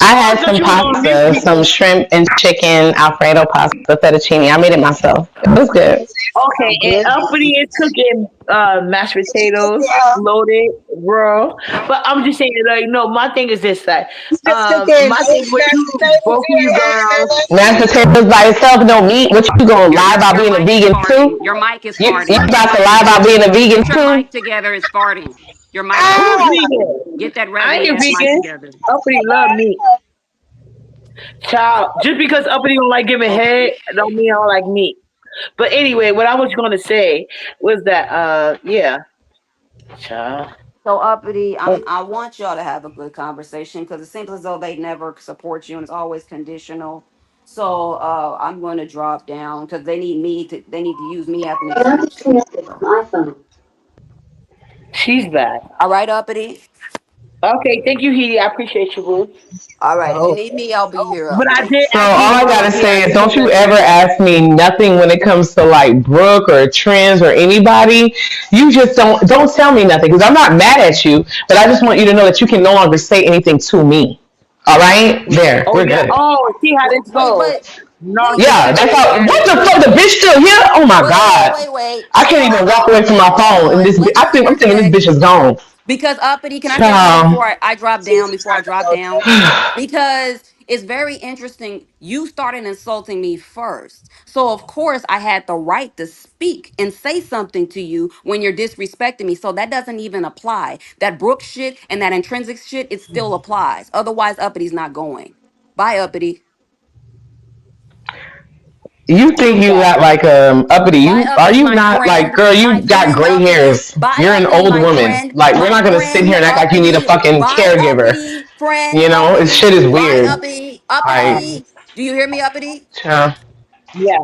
I Oh, I had thought some you was on mute, pasta, some people. shrimp and chicken Alfredo pasta fettuccine. I made it myself. It was good. Okay, Sound and good? Uppity is cooking mashed What you cook, potatoes, girl? loaded, raw. But I'm just saying, like, no, my thing is this, like, You just cooking my thing with mashed you, potatoes both of you girls, here, Mashed potatoes by itself, no meat. What you gonna lie about Your being a mic is vegan too? farting. Your mic is You farting. about to lie about being a vegan Get your too? mic together. It's farting. Your mic is who's Ah! farting. vegan? Get that I raggedy ain't ass mic vegan. together. Uppity love meat. Child, just because Uppity don't like giving head, don't mean I don't like meat. But anyway, what I was gonna say was that, yeah, child. So uppity, I want y'all to have a good conversation because it seems as though they never support you and it's always conditional. So I'm going to drop down because they need to use me as an excuse. She's back. All right, uppity. Okay, thank you, Heedy. I appreciate you, boo. All right. If you Oh, need me, I'll be here, But I uppity. did So ask you all to I come gotta up here. say I is, did don't you because ever ask me nothing when it comes to like Brooke or Trends or anybody. You just don't tell me nothing because I'm not mad at you, but I just want you to know that you can no longer say anything to me. All right, there, oh we're yeah. good. Oh, see how this Wait, goes. Yeah, that's Narcissistic how. What the energy. fuck? The bitch still here? Oh my god! wait. I Hold can't even walk on. away from my Hold phone, and on. this. Let I me think I'm thinking this interject. bitch is gone. Because uppity, can I say something Ciao. before I drop down? she's Before I trying to drop go down, too. because it's very interesting. You started insulting me first, so of course I had the right to speak and say something to you when you're disrespecting me. So that doesn't even apply. That Brooke shit and that intrinsic shit, it still applies. Otherwise, uppity's not going. Bye, uppity. You think you got like uppity? Bye, You are uppity, you my not like friend. girl? My You got friend, gray uppity. hairs. Bye, You're an uppity, old my woman. friend. Like we're My not gonna sit friend, here and act like you need a uppity. fucking Bye, caregiver. uppity. Friend, You know, this shit uppity. is Bye, weird. uppity. Like, Uppity. Do you hear me, uppity? uh, Yeah.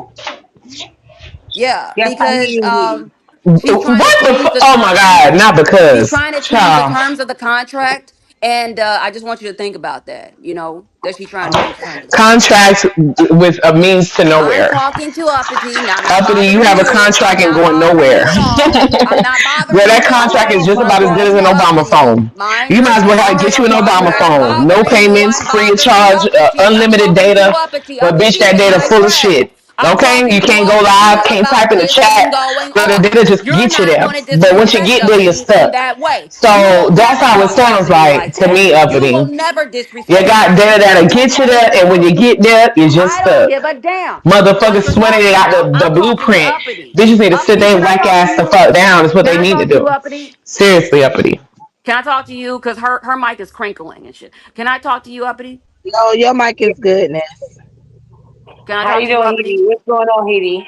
Yeah, Yes, I hear because you, Heedy. she's trying to what the? change the Oh my god! terms. Not She's because, trying to change the child. terms of the contract, and I just want you to think about that. You know that she's trying to change the terms of the contract. Contracts with a means to I'm nowhere. talking to uppity. Now, I'm not Uppity, you bothering have a you. contract I'm and not going bothering nowhere. you at all. I'm not Girl, bothering that you at contract is all. just Mind about as your good as an Obama business, uppity. phone. Mind You your might as well get you business. an I'm Obama not phone. No bothering you. payments, I'm free of bothering charge, uppity. I'm unlimited talking to data. uppity. But bitch, Uppity that is data my full of friend. shit. I'm Okay? talking You to can't go uppity live, can't type about in the this thing chat. going Girl, the on. data just You're get you not there. going to But once you disrespect get there, you're uppity in stuck. that way. You So will that's never how it talk to sounds uppity like like to that. me, You will uppity. never You disrespect got uppity data the way that'll you're get you going there, and when to. you get there, you're just I don't stuck. give a damn. Motherfuckers What you're sweating it talking out about? the I'm talking to blueprint. uppity. Bitches need to sit Uppity, their can I whack talk to ass the you? fuck down. Is what Can they I need to talk to you, do. uppity? Seriously, uppity. Can I talk to you? Because her mic is crinkling and shit. Can I talk to you, uppity? No, your mic Yeah. is good now. Can I How talk you to you, doing, uppity? Heedy? What's going on, Heedy?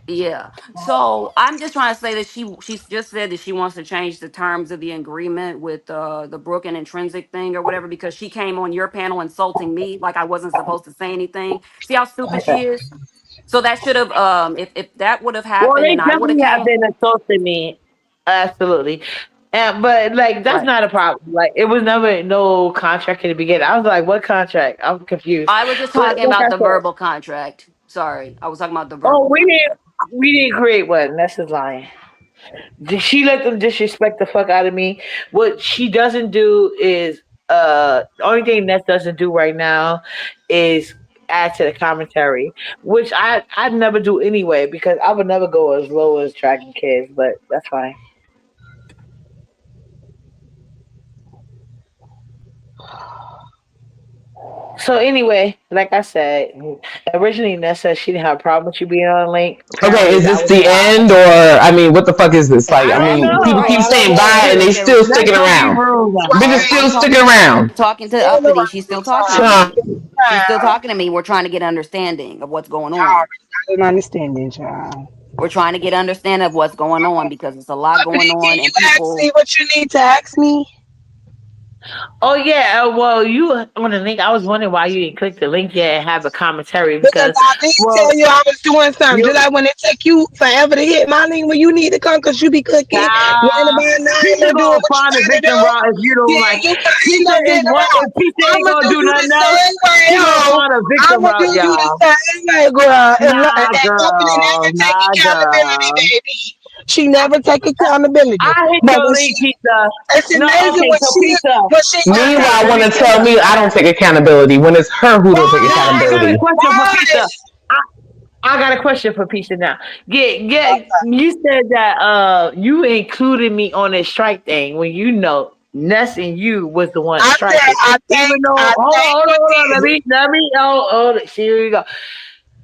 Yeah. So I'm just trying to say that she's just said that she wants to change the terms of the agreement with the Brook and Intrinsic thing or whatever because she came on your panel insulting me like I wasn't supposed to say anything. See how stupid Okay. she is? So that should have if that would have Well, happened they and I would have definitely have came been assaulting me. Absolutely. And but like that's right. not a problem. Like it was never no contract in the beginning. I was like, what contract? I'm confused. I was just But talking like about I the said, verbal contract. Sorry. I was talking about the oh, verbal contract. we didn't create one. That's just lying. Did she let them disrespect the fuck out of me? What she doesn't do is the only thing Ness doesn't do right now is add to the commentary, which I'd never do anyway because I would never go as low as Dragon Kids, but that's fine. So anyway, like I said, originally Ness said she didn't have a problem with you being on the link. Okay, Apparently is that this was a the lie. end, or I mean, what the fuck is this? Like, I I I don't don't mean, know. people keep I don't saying know. bye and Hey, they listen. still Ness sticking don't be around. rude Bitches now. I'm still talking sticking around. talking to Ain't uppity. nobody She's still talking to trying. So, me. She's still Child, talking to me. We're trying to get understanding of what's going y'all on. already got an understanding, child. We're trying to get understanding of what's going on because it's a lot going Uppity, can on you and ask people me what you need to ask me? Oh yeah, well you on the link. I was wondering why you didn't click the link yet and have a commentary Because because, I did well, tell you I was doing something. Just you like when it take you forever to hit my link when you need to come because you be cooking. Right child, about now, Pizza you're doing gonna what you find a gotta victim do. route if you don't Yeah, like. you ain't Pizza no is getting what around. if Pizza ain't I'ma gonna do do you the nothing else. same way, She gonna ho. find a victim I'ma do route, you the y'all. same way, girl. And Uppity never Nah, take girl, nah, accountability, girl. baby. She never take accountability. I hit But your when link, she, Pizza. it's No, amazing okay, so Pizza, when she got Pizza, that. meanwhile, let want me to tell me I don't take accountability when it's her who don't take now I got a Right, accountability. question for Pizza. right. I, I got a question for Pizza now. You said that you included me on this strike thing when you know Ness and you was the one I said striking. Even though I think hold with on, these. let me see here you go.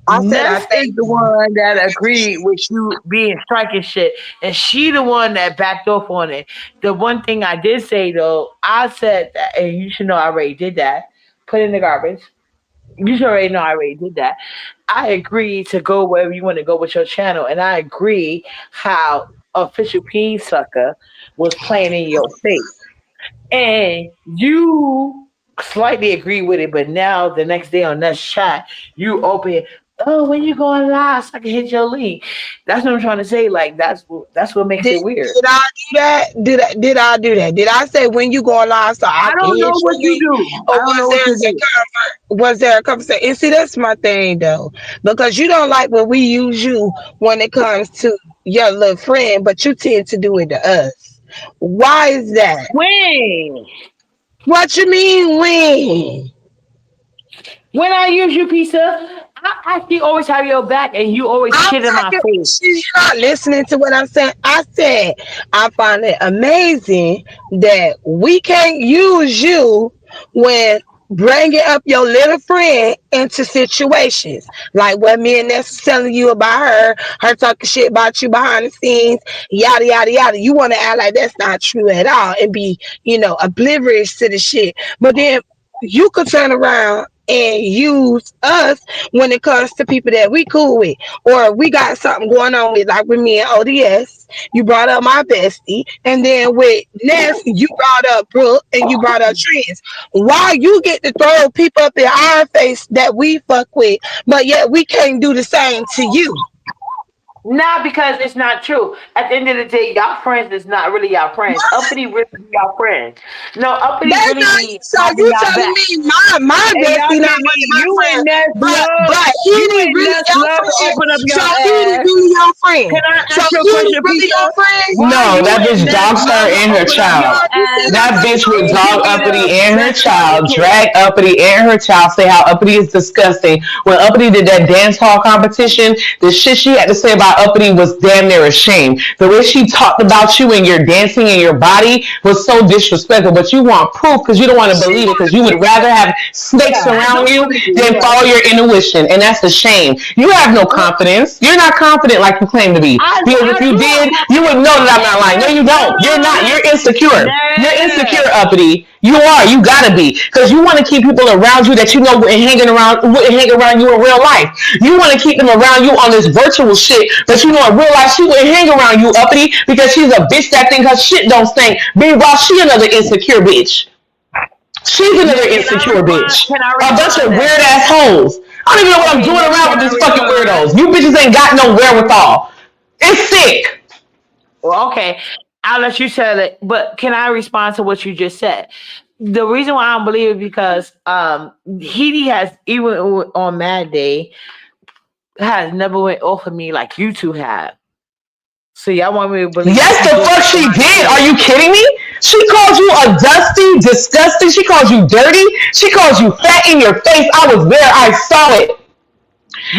I said I Ness is think the one that agreed with you being striking shit, and she the one that backed off on it. The one thing I did say though, I said that, and you should know I already did that. Put it in the garbage. You should already know I already did that. I agree to go wherever you want to go with your channel, and I agree how official Peen Sucker was playing in your face, and you slightly agree with it. But now the next day on that chat, you open oh, when you going live, so I can hit your link. That's what I'm trying to say. Like that's what makes Did, it weird. did I do that? Did I do that? Did I say when you go live so I I can don't hit know what your you link? do. Or I don't know what you do. was there a conversation? And see, that's my thing though, because you don't like when we use you when it comes to your little friend, but you tend to do it to us. Why is that? When? What you mean when? When I use you, pizza, I actually always have your back, and you always I'm shit in my not, face. you're not listening to what I'm saying. I said I find it amazing that we can't use you when bringing up your little friend into situations like what me and Ness was telling you about her talking shit about you behind the scenes, yada yada yada. You want to act like that's not true at all and be, oblivious to the shit, but then you could turn around and use us when it comes to people that we cool with or we got something going on with, like with me and ODS. You brought up my bestie, and then with Ness, you brought up Brooke and you brought up Trends. Why you get to throw people up in our face that we fuck with, but yet we can't do the same to you? Not because it's not true. At the end of the day, y'all friends is not really y'all friends. Uppity really be y'all friend. No, Uppity That's really not be so. having You y'all telling back. me my And y'all bestie not can really be my you friend, and Ness love. but he You ain't and really Ness your love to friend. open up So your he ain't ass. really your friend. Can I So ask you a he ain't question, really pizza? your friend. Why No, you that and bitch Ness dogs her love to and her open up child. your You see ass what That I'm bitch would and saying? dog give me Uppity the and her best talking child, to? drag Uppity and her child, say how Uppity is disgusting. When Uppity did that dance hall competition, the shit she had to say about Uppity was damn near a shame. The way she talked about you and your dancing and your body was so disrespectful, but you want proof because you don't want to She believe it because wanted you would proof. rather have snakes Yeah, I around don't you believe it. than Yeah. follow your intuition, and that's a shame. You have no Well, confidence. You're not confident like you claim to be. Because if I you do have did, you would confidence. know that I'm not lying. No, Ness you don't. You're not. love. You're insecure. You're insecure, Ness. Uppity. You are. You gotta be. Because you want to keep people around you that you know wouldn't hang around you in real life. You want to keep them around you on this virtual shit, but you know in real life she wouldn't hang around you, Uppity, because she's a bitch that thinks her shit don't stink. Meanwhile, she another insecure bitch. She's another Can I insecure respond? bitch. Can I A bunch of respond, Ness? weird ass hoes. I don't even know what I'm Okay, doing Ness, around can with I these fucking respond? weirdos. You bitches ain't got no wherewithal. It's sick. Well, okay, I'll let you say it. But can I respond to what you just said? The reason why I don't believe it because Heidi has even on Mad Day has never went off of me like you two have. So y'all want me to believe Yes, she the did fuck it she behind the did. Are scenes? you kidding me? She called you a dusty, disgusting. She called you dirty. She called you fat in your face. I was there. I saw it.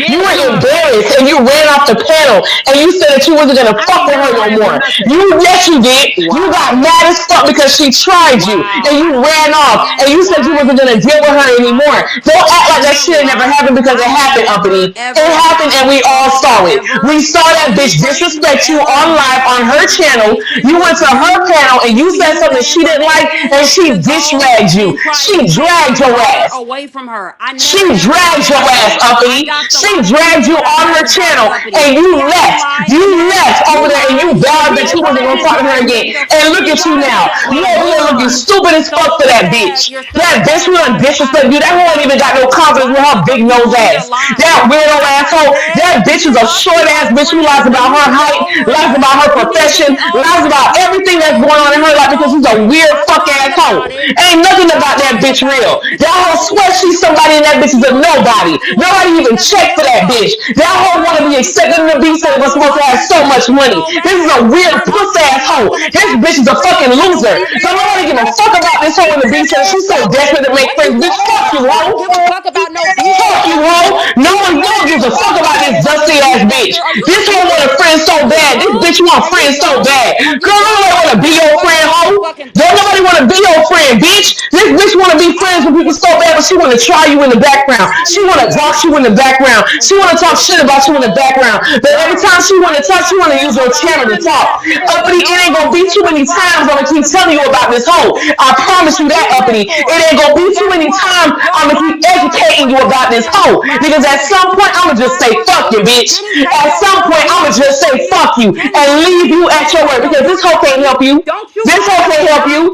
You Yeah, were you were fat. embarrassed and you ran off the panel and you said that you wasn't gonna I fuck ain't with her never no ran for more. nothing. Yes, you did. You got Wow. mad as fuck because she tried you and Wow. I you don't ran off and understand you said you why wasn't gonna is deal with her anymore. why Don't act like that you know shit never what? happened because it I happened, never Uppity. It ever happened and got we all saw it. ever. We saw The that only bitch person who disrespect you ever on live ran on her off my channel. bitches You went was to her panel and you you said used something that she didn't like information and she to go dish-ragged you. and try to She take dragged my your daughter ass. away from her. I She never ever dragged got your that ass, way. I Uppity. got the She live dragged video you that I on her heard about it, channel uppity. and you Yeah, you left. lied, You Ness. left over You there and you lied. vowed that She You you wasn't tried gonna to lied. talk to her drag again. Get me. the And fuck look She at you tried out to of now. drag that You me. over here looking motherfucker. stupid as fuck So for that sad. bitch. You're such a That bitch who done bad disrespect you, that hoe ain't even got no confidence with her why the fuck big you nose on here ass. lying? That weirdo I got asshole. dreads. That bitch is You a short uppity ass got bitch who lies dreads. You about need her to get height, over lies it. about her You need to profession, get over lies it. about You know everything that's what? going on You in need her to life get because she's over a it. weird Stop fuck lying asshole. about it. Ain't nothing Stop about that lying bitch about real. it That because whole all he swear doesn't she's do is somebody and that bitch is he a wants to nobody. use you and Nobody say he even doesn't checked give for a that fuck. bitch. That So whole why the wanna be fuck you accepted in the caring beast and about was her supposed to have so likeness much money. so This is a bad? weird You're puss uppity. ass You're not hoe. gonna This fuck bitch with is a fucking Trends and loser. nobody So else. nobody give a fuck about this hoe in the beast and she's so desperate to make What are you friends. Bitch, talking fuck you, about? I don't hoe. give a fuck about no beast Fuck you, ass hoe. hoe. No one gives a fuck about this dusty ass bitch. Are you This hoe want stupid? a friend so Are you bad. This dumb? bitch want Are you friends so dumb? bad. Are you Girl, nobody dumb? wanna be Get the your fuck friend, off my hoe. fucking Don't thing. nobody wanna be your friend, bitch. This bitch wanna be I friends with don't people give so bad, but she wanna try you in the background. She wanna dox you in the background. She wanna talk shit about you in the background. But every girl. time she I wanna do talk, she not wanna care use your about channel to none of talk. that shit. Uppity, it ain't gonna No, be get too the many fuck times I'm gonna out keep of telling you about here. this hoe. I That's promise you what that, you live Uppity. It for. ain't gonna be And too guess many what? times Your I'm gonna keep platform educating you about this wasn't hoe. Because at platform. some point, I'ma Your just say, platform fuck you, bitch. didn't take At your some full point, I'ma just say, energy. fuck you Didn't and leave you at didn't your take word your because full this hoe can't energy. help you. Don't This hoe can't help you.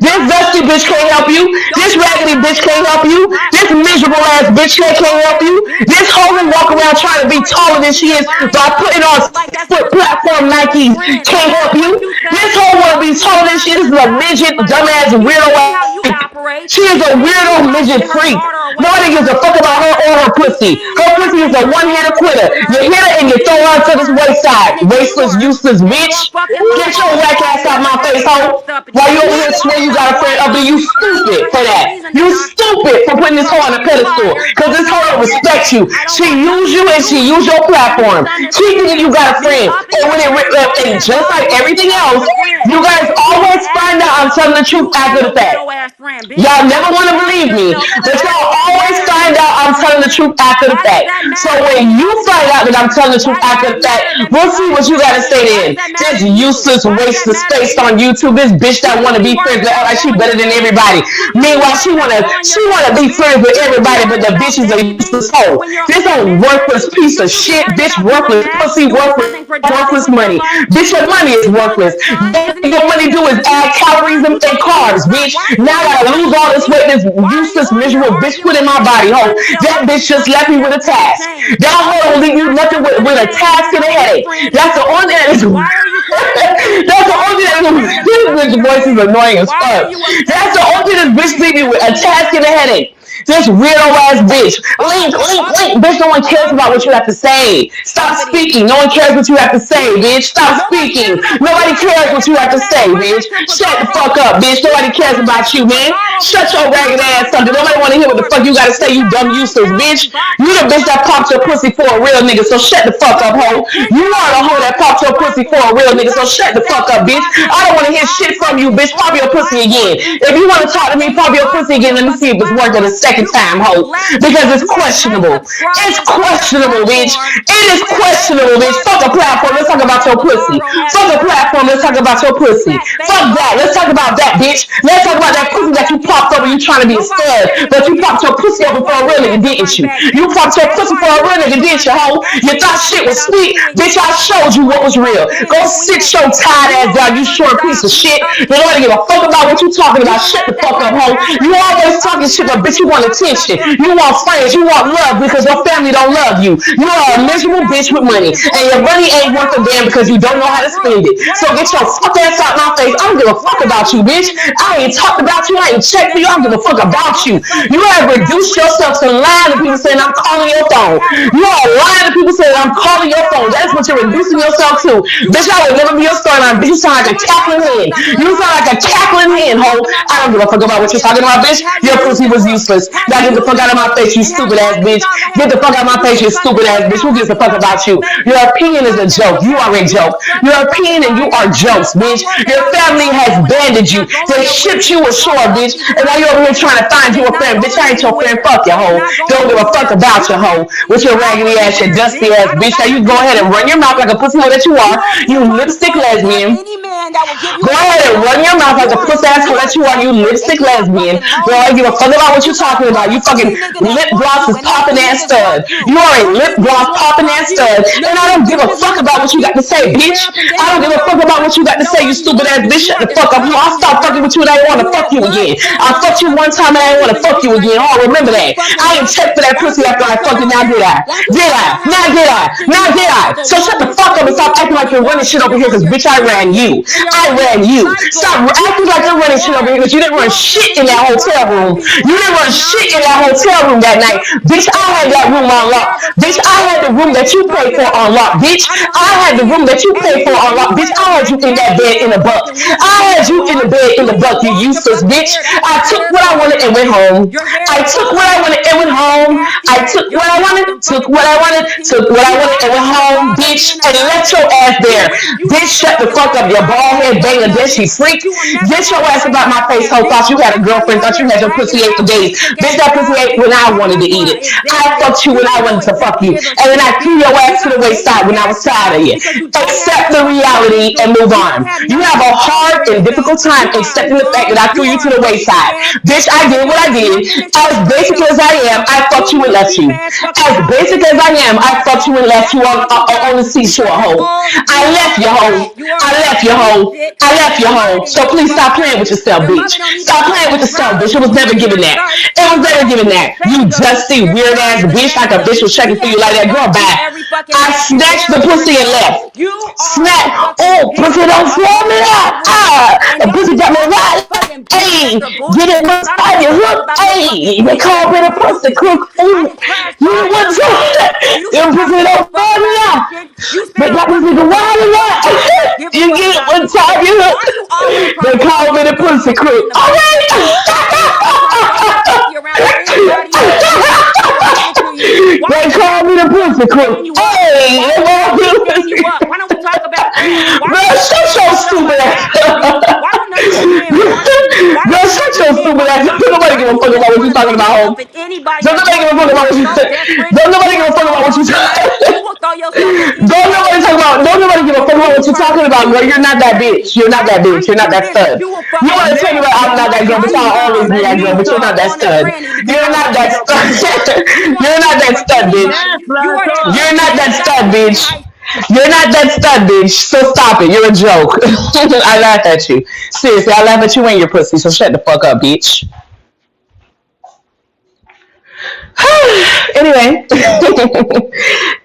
This dusty bitch can't help you. This raggedy bitch can't help you. This miserable ass bitch can't help you. This hoe who walk around trying to be taller than she is by putting on foot platform Nikes can't help you. This hoe want to be taller than she is. This is a midget, dumbass, weirdo ass. She is a weirdo midget freak. Nobody gives a fuck about her or her pussy. Her pussy is a one-hitter quitter. You hit her and you throw her to this wayside. Wasteless, useless bitch. Get your whack ass out my face, hoe. While you over here swear you got a friend up there, you stupid for that. You stupid for putting this hoe on a pedestal. Cause this hoe don't respect you. She use you and she use your platform. She thinking you got a friend. And when and just like everything else, you guys always find out I'm telling the truth after the fact. Y'all never want to believe me, but y'all always find out I'm telling the truth after the fact. So when you find out that I'm telling the truth after the fact, we'll see what you gotta say then. This useless waste of space on YouTube. This bitch that wanna be friends with her like she better than everybody. Meanwhile, she wanna be friends with everybody, but the bitch is a useless hoe. This a worthless piece of shit, bitch. Worthless pussy, worthless money. Bitch, your money is worthless. Your money do is add calories and carbs, bitch. Now I gotta lose all this weight this useless, miserable bitch put in my body, hoe. That bitch just left me with a task. That hoe don't leave you nothing with a task and a headache. That's the only thing that is that's the only thing that this bitch voice is annoying as fuck. That's the only thing this bitch leave you with, a task and a headache. This weirdo ass bitch. Link. Bitch, no one cares about what you have to say. Stop speaking. No one cares what you have to say, bitch. Stop speaking. Nobody cares what you have to say, bitch. Shut the fuck up, bitch. Nobody cares about you, man. Shut your ragged ass up. Nobody want to hear what the fuck you gotta say, you dumb useless bitch. You the bitch that popped your pussy for a real nigga, so shut the fuck up, hoe. You are the hoe that popped your pussy for a real nigga, so shut the fuck up, bitch. I don't want to hear shit from you, bitch. Pop your pussy again. If you want to talk to me, pop your pussy again. Let me see if it's working a second time, hoe. Because it's questionable. It's questionable, bitch. It is questionable, bitch. Fuck a platform. Let's talk about your pussy. Fuck a platform. Let's talk about your pussy. Fuck that. Let's talk about that, bitch. Let's talk about that pussy that you popped over. You trying to be a stud, but you popped your pussy over for a real nigga, didn't you? You popped your pussy for a real nigga, didn't you, hoe? You thought shit was sweet, bitch. I showed you what was real. Go sit your tired ass down, you short piece of shit. You don't want to give a fuck about what you talking about. Shut the fuck up, hoe. You always talking shit, but bitch, you want attention. You want friends. You want love because your family don't love you. You are a miserable bitch with money, and your money ain't worth a damn because you don't know how to spend it. So get your fuck ass out my face. I don't give a fuck about you, bitch. I ain't talked about you. I ain't checked for you. I don't give a fuck about you. You have reduced yourself to lying to people saying I'm calling your phone. You are lying to people saying I'm calling your phone. That's what you're reducing yourself to. Bitch, I would never be your storyline. Bitch, you sound like a cackling hen. You sound like a cackling hen, hoe. I don't give a fuck about what you're talking about, bitch. Your pussy was useless. Now get the fuck out of my face, you stupid ass bitch. Get the fuck out of my face, you stupid ass bitch. Who gives a fuck about you? Your opinion is a joke. You are a joke. Your opinion and you are jokes, bitch. Your family has banded you. They shipped you ashore, bitch. And now you're over here trying to find you a friend. Bitch, I ain't your friend. Fuck your hoe. Don't give a fuck about your hoe. With your raggedy ass, your dusty ass bitch. Now you go ahead and run your mouth like a pussy hoe that you are. You lipstick lesbian. Go ahead and run your mouth like a pussy ass hoe that you are. You lipstick lesbian. Go ahead and give a fuck about what you're talking about. You fucking lip gloss is popping ass stud. You are a lip gloss popping ass stud. And I don't give a fuck about what you got to say, bitch. I don't give a fuck about what you got to say, you stupid ass bitch. Shut the fuck up. I'll stop fucking with you and I ain't want to fuck you again. I fucked you one time and I ain't want to fuck you again. Oh, remember that. I ain't checked for that pussy after I fucked it. Now did I? Did I? Now did I? Now did I? So shut the fuck up and stop acting like you're running shit over here because bitch, I ran you. I ran you. Stop acting like you're running shit over here because you didn't run shit in that hotel room. You didn't run shit in that hotel room that night. Bitch, I had that room on lock. Bitch, I had the room that you paid for on lock. Bitch, I had the room that you paid for on lock. Bitch, I had you in that bed in the buck. I had you in the bed in the buck, you useless bitch. I took what I wanted and went home. I took what I wanted and went home. I took what I wanted, took what I wanted, took what I wanted and went home, bitch, and left your ass there. Bitch, shut the fuck up, your bald head Bangladeshi freak. Get your ass about my face, hoe. Thought you had a girlfriend, thought you had your pussy ate for days. Bitch, that pussy ate when I wanted to eat it. I fucked you when I wanted to fuck you. And then I threw your ass to the wayside when I was tired of you. Accept the reality and move on. You have a hard and difficult time accepting the fact that I threw you to the wayside. Bitch, I did what I did. As basic as I am, I fucked you and left you. As basic as I am, I fucked you and left you on the seashore, hoe. I left you, hoe. I left you, hoe. I left you, hoe. So please stop playing with yourself, bitch. Stop playing with yourself, bitch. It was never given that. It was never given that. You dusty, weird ass bitch, like a bitch was checking for you like that. Girl, bye. I snatched the pussy and left. Snatch. Oh, pussy don't slow me up. The pussy got me right. Hey, get it once by your hook. Hey, they call me the pussy crook. Ooh, you know what's up? Your pussy don't slow me up. They got me the wild up. You get it one time you hook. They call me the pussy crook. All right. They call me the pussy crook. Hey, why don't we talk about girl, shut your stupid ass. Girl, shut your stupid ass. Don't nobody give a fuck about what you talking about, home. Don't nobody give a fuck about what you Don't nobody give a fuck about what you Don't nobody give a fuck about what you're talking about, girl. You're not that bitch. You're not that bitch. You're not that stud. You want to tell me that I'm not that girl, but I'll always be that girl, but you're not that stud. You're not that stud. You're not that stud, bitch. You're not that stud, bitch. You're not that stud, bitch. So stop it. You're a joke. I laugh at you. Seriously, I laugh at you and your pussy. So shut the fuck up, bitch. Anyway,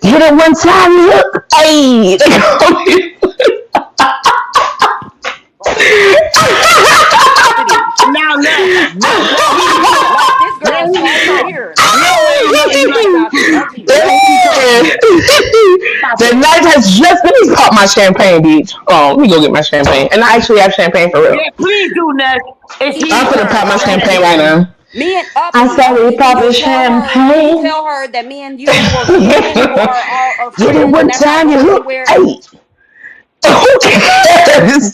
get it one time, look. Hey. Now, the night has just. Let me pop my champagne, bitch. Oh, let me go get my champagne. And I actually have champagne for real. Yeah, please do, Ness. I'm gonna pop my champagne right now. Me and I said we popping champagne. Tell her that me and you are Get it one time, you look. Hey. Who cares?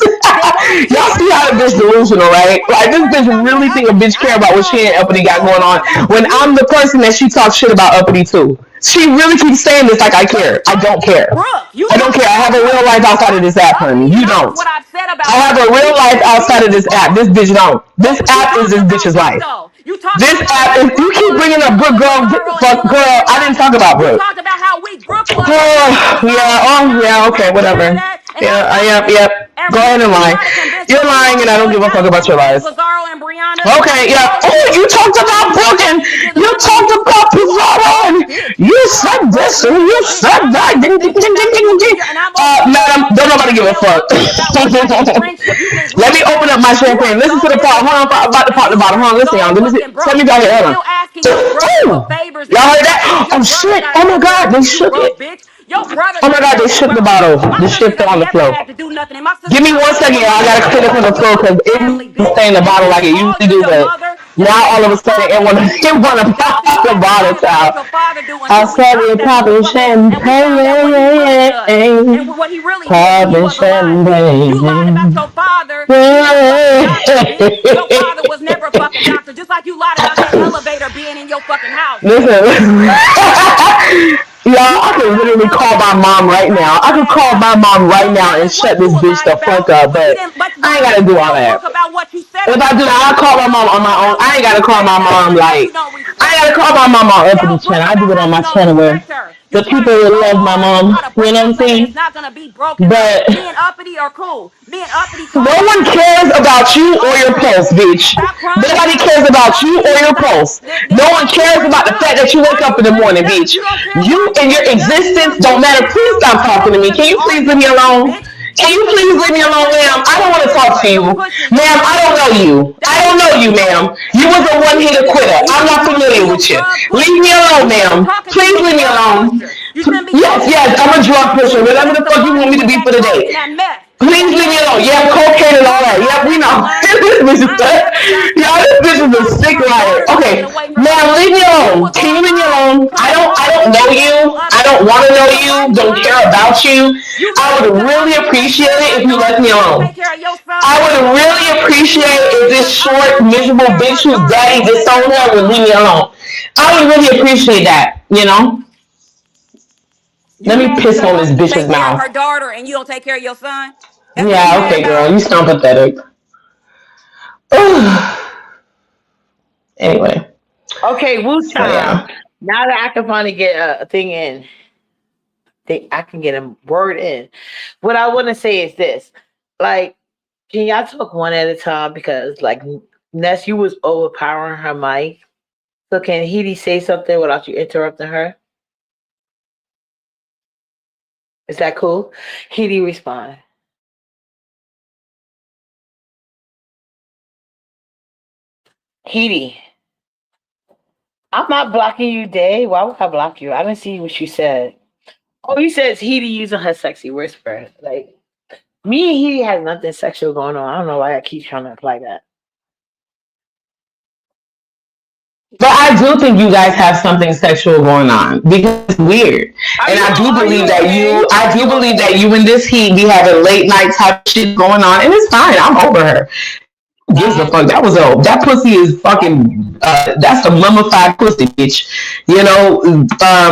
Y'all see how the bitch delusional, right? Like, this bitch really think a bitch care about what she and Uppity got going on when I'm the person that she talks shit about Uppity too. She really keeps saying this like I care. I don't care. I don't care. I have a real life outside of this app, honey. You don't. I have a real life outside of this app. This bitch don't. This app is this bitch's life. This app, if you keep bringing up Brooke, girl, fuck, girl, I didn't talk about Brooke. Talked about how weak Brooke was. Yeah, okay, whatever. Yep. Go ahead and lie. You're lying, and I don't give a fuck about your lies. Okay, yeah. Oh, you talked about Brooke, and you talked about Pizarro, and you said this, and you said that. Madam, don't nobody give a fuck. Let me open up my champagne. Listen to the pot. Hold on, I'm about to pop the bottom. Hold on, listen, y'all. Tell me about it. Hold on. Y'all heard that? Oh, shit. Oh, my God. They shook it. Oh my God, they shook the bottle. They shook it on the floor. Give me 1 second, y'all. I gotta clean up on the floor because it didn't stay in the bottle like it usually do. But now all of a sudden it wanna pop the bottle, child. I said we're popping champagne. Popping champagne. You lied about your father. Your father was never a fucking doctor. Just like you lied about that elevator being in your fucking house. Listen. Y'all, I can literally call my mom right now. I can call my mom right now and shut this bitch the fuck up, but I ain't gotta do all that. If I do that, I'll call my mom on my own. I ain't gotta call my mom like, I ain't gotta call my mom on Uppity channel. I do it on my channel where the people that love my mom, you know what I'm saying? But no one cares about you or your post, bitch. Nobody cares about you or your post. No one cares about the fact that you wake up in the morning, bitch. You and your existence don't matter. Please stop talking to me. Can you please leave me alone? Can you please leave me alone, ma'am? I don't want to talk to you. Ma'am, I don't know you. I don't know you, ma'am. You was a one-hitter quitter. I'm not familiar with you. Leave me alone, ma'am. Please leave me alone. Yes, I'm a drug pusher. Whatever the fuck you want me to be for the day. Please leave me alone. Yeah, cocaine and all that. Yep, we know. lying. This bitch is I never done y'all. that. This bitch You is a gonna get sick her liar. daughter Okay, taken away from now her. leave me You alone. was Can you leave me online. alone? Cause I you don't always know do that you. though, I don't Uppity. want to know So why you. you Don't care lying? about you. You I listen would to really Uppity take appreciate care of it her if you left daughter. me You don't alone. take care of your son I at would all really times. appreciate if this Because Uppity short, take miserable care of bitch her whose daughter. You daddy don't take care disowned of your her would leave son. me alone. I would really appreciate that, you know? Let You me mad piss because on this Uppity bitch's take care of mouth. her daughter and you don't take care of your son? That's what you Yeah, mad okay, girl. about? You sound pathetic. Anyway, Okay, Wu so time. yeah. Now that I can finally get a thing in, think I can get a word in. What I want to say is this: like, can y'all talk one at a time? Because like Ness, you was overpowering her mic. So can Edie say something without you interrupting her? Is that cool? Edie, respond. Edie, I'm not blocking you, Day. Why would I block you? I didn't see what you said. Oh, you said Edie using her sexy whisper. Like me and Edie has nothing sexual going on. I don't know why I keep trying to apply that. But I do think you guys have something sexual going on because it's weird. Are And you I do are you believe that okay? I Are do you believe that okay? you and this heat be having late night type shit going on. And it's fine. I'm over her. Who gives a Uh, fuck? That pussy is fucking that's a mummified pussy, bitch. You know.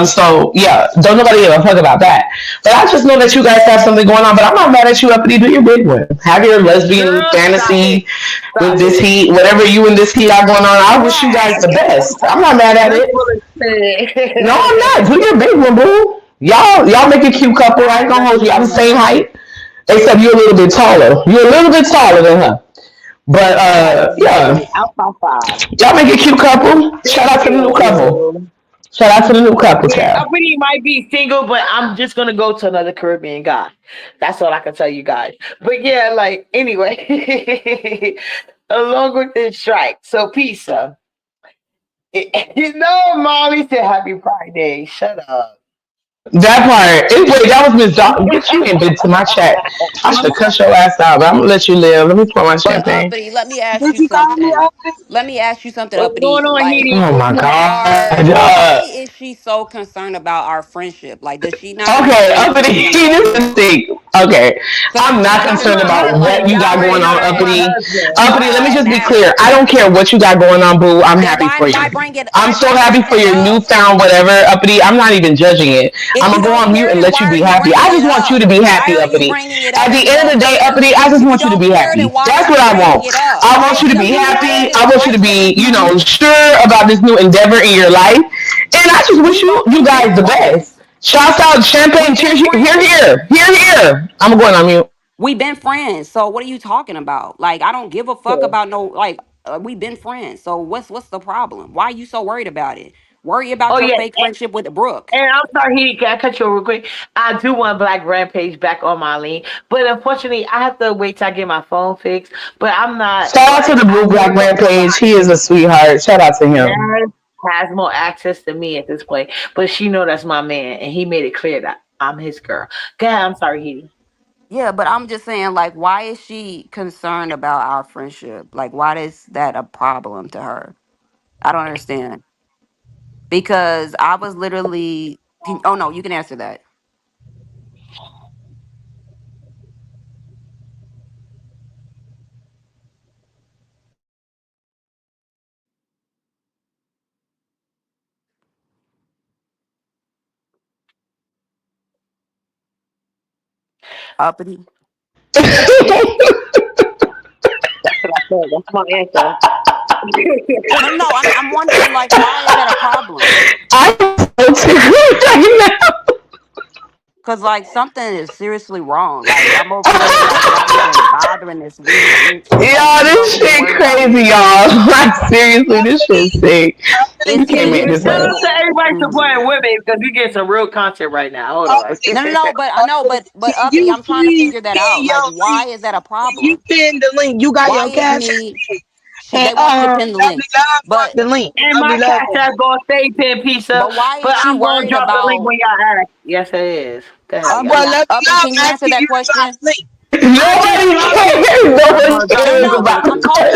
So yeah, don't nobody give a fuck about that. But I just know that you guys have something going on. But I'm not mad at you. Uppity, do your big one. Have your lesbian girl, stop it. fantasy with Stop this it. heat. Whatever you and this heat are going on, I wish you guys the Right. best. I'm not mad at You're it. full of No, I'm shit. not. Do your big one, boo. Y'all make a cute couple. I ain't gonna Let's hold you. move Y'all the same on. height, except you're a little bit taller. You're a little bit taller than her. But All right, yeah, baby. Alpha 5. y'all make a cute couple. Shout Thank out to the new couple. you. Shout out to the new couple, Yeah, child. Uppity might be single, but I'm just gonna go to another Caribbean guy. That's all I can tell you guys. But yeah, like anyway, along with this strike. So pizza. You know, Molly said happy Friday. Shut up. That part. Wait, that was Miss Doc. Bitch, you ain't been to my chat. I should have cut your ass out, but I'm gonna let you live. Let me pour my But champagne. Uppity, let me ask Did you you call me something. ugly? Let me ask you something, What's going Uppity. on, Like, Edie? Oh my god. why is she so concerned about our friendship? Like, does she not Okay, understand what uppity. we This go is the through? thing. Okay, Cause I'm not That's concerned my about what husband. you got Y'all going already on, know that's my uppity. husband. Uppity, let me okay, just be now clear. I don't care what you got going on, boo. I'm then happy for why you. bring it? I'm Why so bring happy for anything your up? newfound whatever, uppity. I'm not even judging it. If I'm you gonna go don't on mute care, and then let why you are be you happy. I bringing it just want you up? to be Why happy, are you uppity. bringing it At up the if you end of don't the day, care? uppity, I just If you want you to don't be care, then happy. why That's are what you I bringing want. it up? I want Like, you to be we happy. asking I want you to be, questions. sure about this new endeavor in your life. And I just wish you We've been guys the best. friends. Shouts out champagne. We've been Cheers. Here, friends. here. Here, here. I'm going on mute. We've been friends. So what are you talking about? Like, I don't give a fuck about no like. We've been friends. So what's the problem? Why are you so worried about it? Worry Oh about your yeah, fake friendship with Brooke. and I'm sorry, he can I cut you real quick? I do want Black Rampage back on my lane, but unfortunately, I have to wait till I get my phone fixed. But I'm not Shout out to like the I Blue Black never Rampage. He lied. is a sweetheart. Shout out to him. Naz has more access to me at this point, but she know that's my man, and he made it clear that I'm his girl. Go ahead, I'm sorry, he. Yeah, but I'm just saying, like, why is she concerned about our friendship? Like, why is that a problem to her? I don't understand. Because I was literally. Oh no, you can answer that. Uppity. That's what I said. That's my answer. No, no, I'm wondering, like, why is that a problem? I'm so tickled right now. Cause like something is seriously wrong. Like I'm over here like not even bothering this like Y'all, she's this over here shit worried about crazy, me. y'all. Like, seriously, this shit sick. You It's can't make And this shout up. out to everybody mm. supporting women because we get some real content right now. Hold on. Ugly, No, no, no, but I know, ugly. but Can uppity, you I'm trying to please figure that pin out. Like, your why link? is that a Can you problem? pin the link? You got Why your is cash me? and They want you to pin the Lovely link, Love got but the link. And my Lovely Love. cat says gonna stay pin pizza, why but is she I'm gonna worried drop the link about when y'all ask. Yes, it is. Go ahead, Well, y'all. uppity? Lovely Uppity, Love can you answer asking that you to drop question? the link. I just Nobody dropped it. cares. I'm Nobody gonna drop No, the cares. no,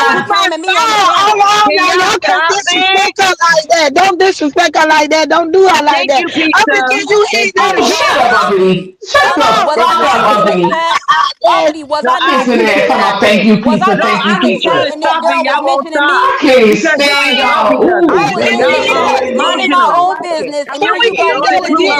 disrespecting me on the Hold panel. on, Can now y'all y'all can't stop disrespect it? her like that. Don't disrespect her like that. Don't do her like Thank that. you, I'm gonna pizza. give you Thank heat you. on Hey, the shut head. up, Uppity. Shut Come the on, Was fuck I come up, not on. being Uppity. fat? Yeah. Uppity, was No, I I not Listen to being that. Come fat? on, thank you, Was I pizza. no, not Thank I you, being don't fat? want pizza. to And this stop and girl was y'all won't mentioning stop me. I can't even because y'all stand ain't love each y'all. other. Ooh, I was And Can y'all we mentioning get are it? minding delusional. my own business, and Can now we you get gonna Y'all it get are though into too it.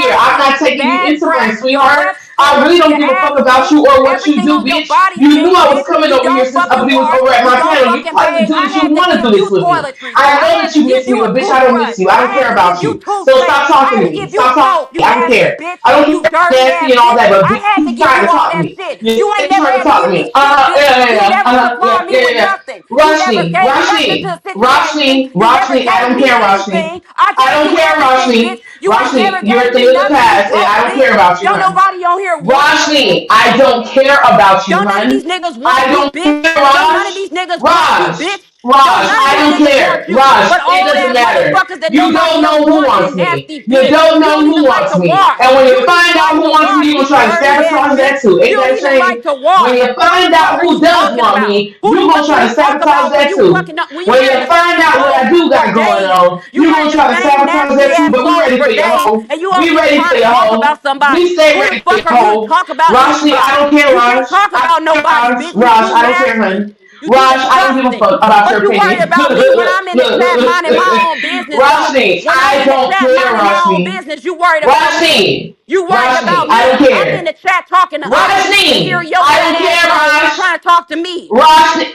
here. ass, I'm not taking you bad Instagram, breath, sweetheart. breath I stink, really don't your give a ass fuck about you stink, or what you everything do, on your bitch. body You knew stink, I was bitch. coming You over here don't since fucking Uppity was wash, over at you my don't panel. You fucking probably bathe. do I that you had to want to give do this you with me. toiletries. I I know had that to you give miss me, you a but bitch, I don't toothbrush. miss you. I I don't had care to give about you you. So toothpaste. stop I talking had to to me. give you Stop soap, talking to you me. I don't nasty care. bitch. I don't You care dirty nasty ass and all bitch. that, but I bitch, had to you give trying you to all talk to that me. shit. You You ain't ain't never trying to had to talk to give me me. shit, bitch. You never Yeah, supplied me yeah, with yeah. nothing. You never Roshni, gave nothing to Roshni, the situation. Roshni, You never Roshni, I gave don't me care, Roshni. anything. I I gave don't you care, everything, bitch. Roshni. You ain't Roshni, never you're a gave thing me of the nothing, you past, and broke I don't bitch. care about you, Don't hun. nobody on here want you. Roshni, I don't care about you, Don't none of hun. these niggas want I you, don't bitch. care, Don't none of Raj. these niggas want you, Raj, bitch. Don't Raj, none of I these don't niggas want care. you. Raj, But it old doesn't ass matter. motherfuckers that You nobody don't else know who want, you wants me. nasty You bitch. don't You know don't who even like wants to me. wash. And when You you don't even find out like who to wants me, wash, you're you gonna try to dirty ass sabotage bitch. that too. You Ain't don't that a even shame? like to When wash. you What the find fuck out are who you does talking want about? me, Who the you're gonna fuck do try to you talk sabotage about when that you too. fucking when you When you wearing the find same out what I clothes do for got going days? on, You you're wearing gonna the try to same sabotage nasty that too. ass But we clothes ready for for you, days, hoe. and you over We here ready trying for to you, talk hoe. about somebody. We stay Who the ready for fuck you, are you to hoe. talk about Roshley, I anybody? don't care, You can't Raj. talk about nobody, Raj, bitch. You too I don't care, nasty. hun. You too Raj, I don't give a disgusting. fuck about Fuck your you worried opinion. about me when I'm in the chat minding my own business though. Roshley, When I'm I in the don't chat care, minding my own Roshley. business, you worried about me. Roshley, You worried Roshley, about I don't me. I'm in care. the chat talking to others, and here Roshley, your I fat don't care, asshole Raj. trying to talk to me.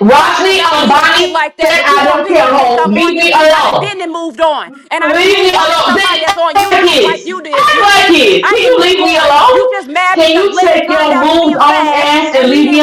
Talking Roshley about on me and shit Bonnie like that, said but you I gonna don't sit care, here and say hoe. something on Leave me you. I done alone. been and moved on, and I didn't Leave me move on to alone. somebody Then that's on act YouTube like like it. you did, Act bitch. like it. I Can didn't you move leave me on. alone? You just mad Can because you Lenny take turned your out to be moved a on fag, ass and and he leave me didn't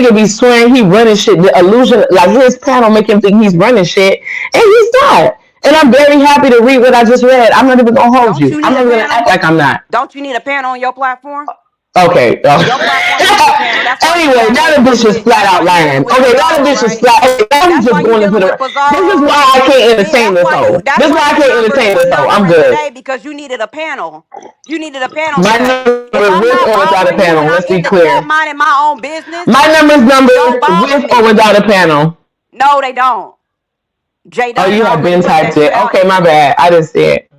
nigga be swearing he running shit. The illusion, like his panel, make him think he's running shit, and he's not. And I'm very happy to read what I just read. I'm not even gonna hold Don't you. you I'm need not a gonna act panel? like I'm not. Don't you need a panel on your platform? Okay. Your platform needs a panel. That's why you Anyway, got now the bitch is flat out lying. Okay, now the bitch is flat. I'm That's why just you going into dealing the. with Bizarro. This is why I can't entertain this hoe. That's This is why I your can't numbers entertain was this hoe. I'm numbering good. today because you needed a panel. You needed a panel My today. numbers If I'm with not or without a bothering you panel. and I'm Let's be in the clear. chat minding my own business, My numbers don't bother with me. or without a panel. No, they don't. Jay Oh, Dunn you have already been put that typed shit it. out Okay, my anyway. bad. I just see it.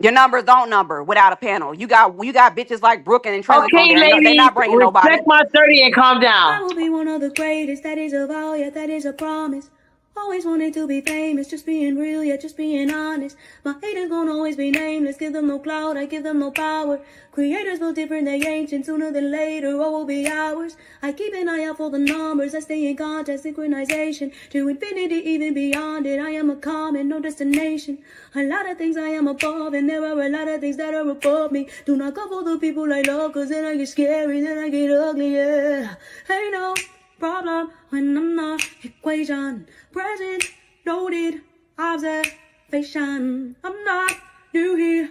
Your numbers don't number without a panel. You got bitches like Brooklyn and Trillic on Okay, there. No, they're ladies, not bringing nobody. respect my 30 and calm I down. will be one of the greatest, that is a vow, yeah, that is a promise. Always wanted to be famous, just being real, yeah, just being honest. My haters gon' always be nameless, give them no clout, I give them no power. Creators feel different, they ancient, sooner than later, what will be ours? I keep an eye out for the numbers, I stay in contact, synchronization. To infinity, even beyond it, I am a common, no destination. A lot of things I am above, and there are a lot of things that are above me. Do not go for the people I love, cause then I get scary, then I get ugly, yeah. Ain't no problem when I'm not equation. Present, noted, observation. I'm not new here,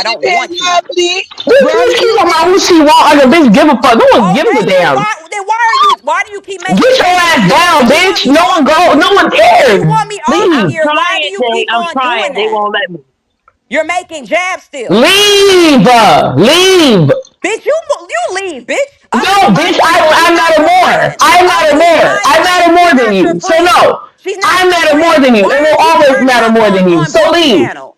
I don't Then want you. please. This Girl, bitch keep you talking about who she want. Like a bitch give a fuck. No one gives a Okay, then damn. why do you keep Get making your jabs ass at me? down, You want bitch. me No on one go. here. No one You cares. want me on Leave. I'm here. Why do trying, you Jay. keep I'm on trying. doing They that? won't let me. You're making jabs still. Leave. Leave. Bitch, you leave, bitch. No, bitch. She's I'm not not a your more. friend. I She's matter more. my I matter friend. more She's than not your you. So friend. no. She's not I your matter more friend. than you. Why It will are you always turning matter up more than you. on So Brooke's leave. channel?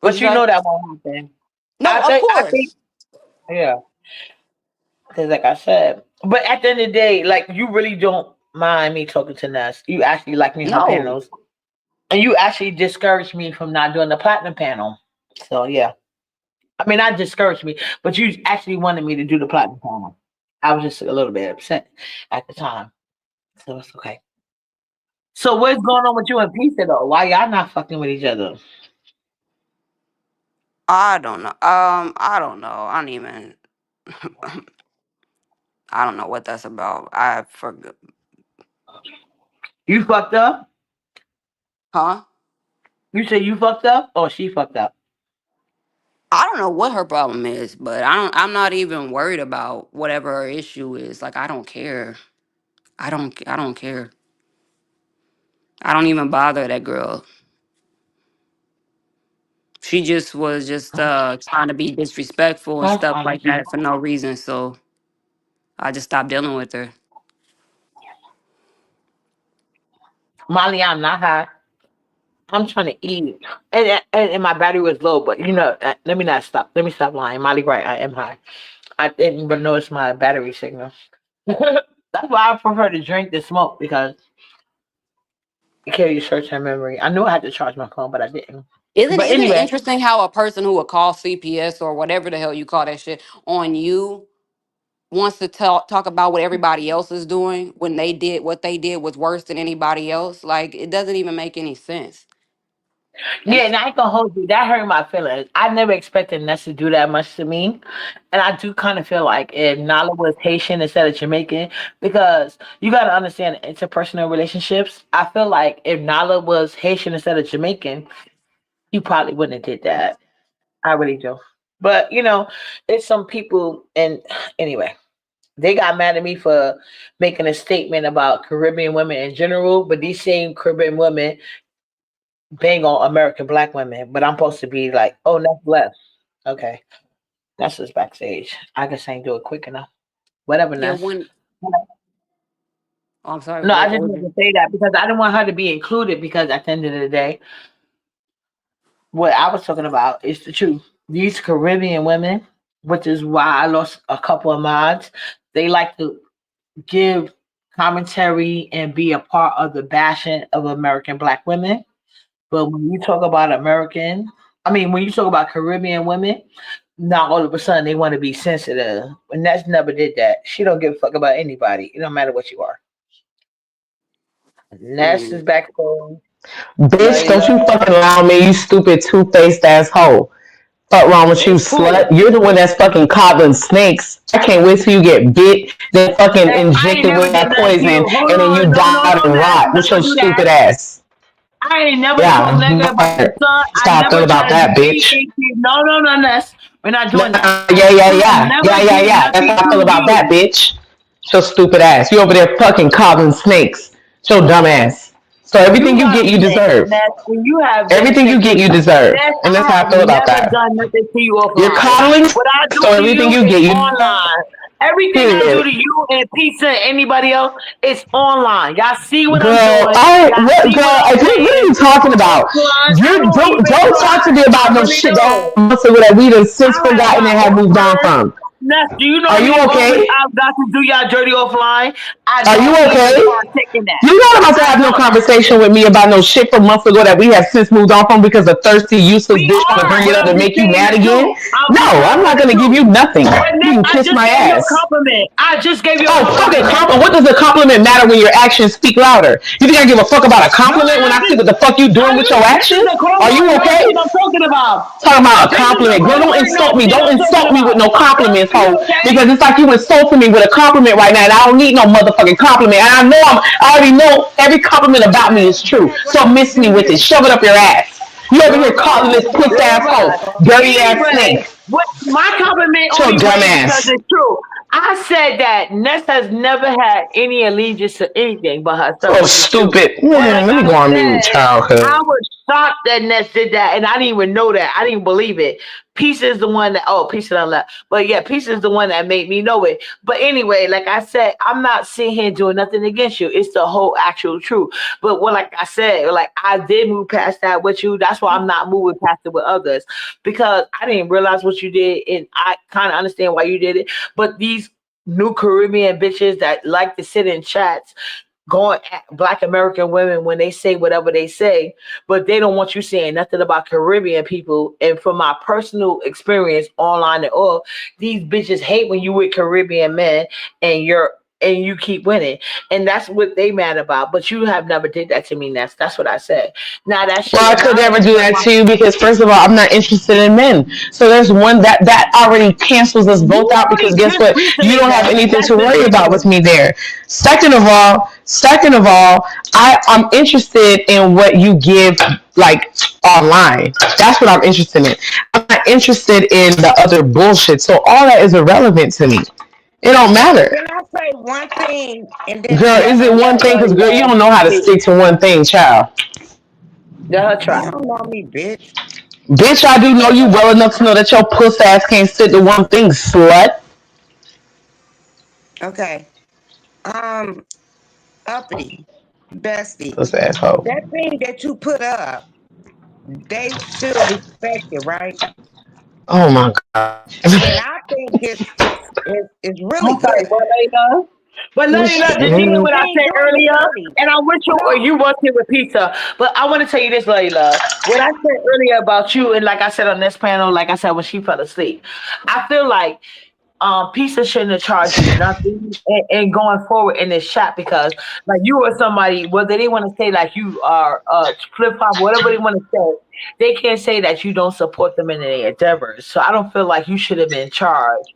But you know that won't happen. No, I of think course. Yeah, because like I said, but at the end of the day, like you really don't mind me talking to Ness. You actually like me in her No, panels, and you actually discouraged me from not doing the platinum panel. So yeah, I mean, not discouraged me, but you actually wanted me to do the platinum panel. I was just a little bit upset at the time, so it's okay. So what's going on with you and Pizza though? Why y'all not fucking with each other? I don't know. I don't know. I don't even. I don't know what that's about. I forgot. You fucked up? Huh? You say you fucked up or she fucked up? I don't know what her problem is, but I don't. I'm not even worried about whatever her issue is. Like I don't care. I don't care. I don't even bother that girl. She just was just trying to be disrespectful and That's stuff fine. like that for no reason. So I just stopped dealing with her. Molly, I'm not high. I'm trying to eat, and my battery was low. But you know, let me not stop. Let me stop lying. Molly, right? I am high. I didn't even notice my battery signal. That's why I prefer to drink than smoke because it carries short-term memory. I knew I had to charge my phone, but I didn't. But Isn't it anyway, interesting how a person who would call CPS or whatever the hell you call that shit on you wants to talk about what everybody else is doing when they did what they did was worse than anybody else? Like it doesn't even make any sense. And yeah, and I ain't gonna hold you. That hurt my feelings. I never expected Ness to do that much to me. And I do kind of feel like if Nala was Haitian instead of Jamaican, because you gotta understand interpersonal relationships. I feel like if Nala was Haitian instead of Jamaican, you probably wouldn't have did that. I really do. But you know, it's some people and anyway, they got mad at me for making a statement about Caribbean women in general, but these same Caribbean women bang on American black women, but I'm supposed to be like, oh, that's left. Okay. That's just backstage. I guess I ain't do it quick enough. Whatever, yeah, Ness. when oh, I'm sorry, No, I what just was wanted it? to say that because I didn't want her to be included because at the end of the day, what I was talking about is the truth. These Caribbean women, which is why I lost a couple of mods, they like to give commentary and be a part of the bashing of American black women. But when you talk about when you talk about Caribbean women, now all of a sudden they want to be sensitive. And Ness never did that. She don't give a fuck about anybody. It don't matter what you are. Ness is Mm. back home. Bitch, Bloody don't you love. fucking lie on me, you stupid two-faced asshole. Fuck wrong with you, It's slut? cool. You're the one that's fucking coddling snakes. I can't wait till you get bit, then fucking And I ain't injected never with done that that to you. poison, Hold and then you on. No, no, die no, and Ness. rot with your Don't do that. stupid ass. I ain't never told Yeah, nigga about the son. I stop never thinking about tried to that, do bitch. anything to you. No, no, no, Ness. We're not Nah, doing that. yeah, yeah, I have yeah, never yeah, yeah, did yeah. That's nothing how I feel to about that, you. bitch. Your stupid ass. You over there fucking coddling snakes. Your dumb ass. So You everything you get, got you snakes, deserve. Ness, and you have them Everything you snakes get, too. you deserve. Ness, And that's I how have I feel about never that. done nothing to you You're offline. coddling, What I do so to everything you you is get, you deserve. online. Everything I do Period. to you and Pizza and anybody else is online. Y'all see what I'm Girl, doing. I Y'all what see what girl? I'm What are saying. you talking about? Offline, I You don't even don't talk to cry. me I about no really shit don't. that we done since I have forgotten my and have moved on offline. from. Ness, do you know Are how you many offers okay? I've got to do y'all dirty offline? I Are you don't even okay? partake in that. You're not about to I have no don't. conversation with me about no shit from months ago that we have since moved on from because a thirsty, useless We bitch want to are, bring it but up I'm to just make you saying mad the again. truth. I'm No, just I'm telling not the gonna give truth. you nothing. But You Ness, can I kiss just my gave you a ass. compliment. I just gave you a Oh, fucking compliment, Ness. compliment. What does a compliment matter when your actions speak louder? You think I give a fuck about a No, compliment when I see what the fuck you doing with your this is actions? the cold Are you hard okay? knowledge I'm talking about. Talking about a This is the compliment. Girl, cold don't hard insult me. knowledge Don't I'm talking insult me with about. no Girl, compliments, are you ho. okay? Because it's like you insulting me with a compliment right now, and I don't need no motherfucking compliment. And I already know every compliment about me is true. So miss me with it. Shove it up your ass. You over here calling Goodbye. this puss asshole, Goodbye. dirty ass Anyway, snake. what my compliment Your only dumb weighs because ass. it's true. I said that Ness has never had any allegiance to anything but herself, So which is true. stupid. But Man, like let me I go on mute, said, I childhood. was shocked that Ness did that, and I didn't even know that. I didn't believe it. Peace is the one that Peace done left. But yeah, Peace is the one that made me know it. But anyway, like I said, I'm not sitting here doing nothing against you. It's the whole actual truth. But like I said, like I did move past that with you. That's why I'm not moving past it with others. Because I didn't realize what you did, and I kind of understand why you did it. But these new Caribbean bitches that like to sit in chats going at Black American women when they say whatever they say, but they don't want you saying nothing about Caribbean people. And from my personal experience online and all, these bitches hate when you with Caribbean men and you keep winning. And that's what they mad about. But you have never did that to me, Ness. That's what I said. Now that shit. Well, I could never do that to you because first of all, I'm not interested in men. So there's one that already cancels us both out because guess what? You don't have anything to worry about with me there. Second of all, I'm interested in what you give like online. That's what I'm interested in. I'm not interested in the other bullshit. So all that is irrelevant to me. It don't matter. Can I say one thing and then Girl, is it one thing? Because girl, you don't know how to stick to one thing, child. Let her try. You don't know me, bitch. Bitch, I do know you well enough to know that your puss ass can't stick to one thing, slut. Okay. Uppity, bestie. Puss asshole. That thing that you put up, they should respect it, right? Oh my god. And I think it's really good. But let me know the deal what I said earlier, and I'm with you, or you want it with pizza. But I want to tell you this, Layla. What I said earlier about you, and like I said on this panel, like I said when she fell asleep, I feel like pizza shouldn't have charged you nothing and going forward in this shot because like you or somebody, whether they want to say like you are flip flop, whatever they want to say, they can't say that you don't support them in their endeavors. So I don't feel like you should have been charged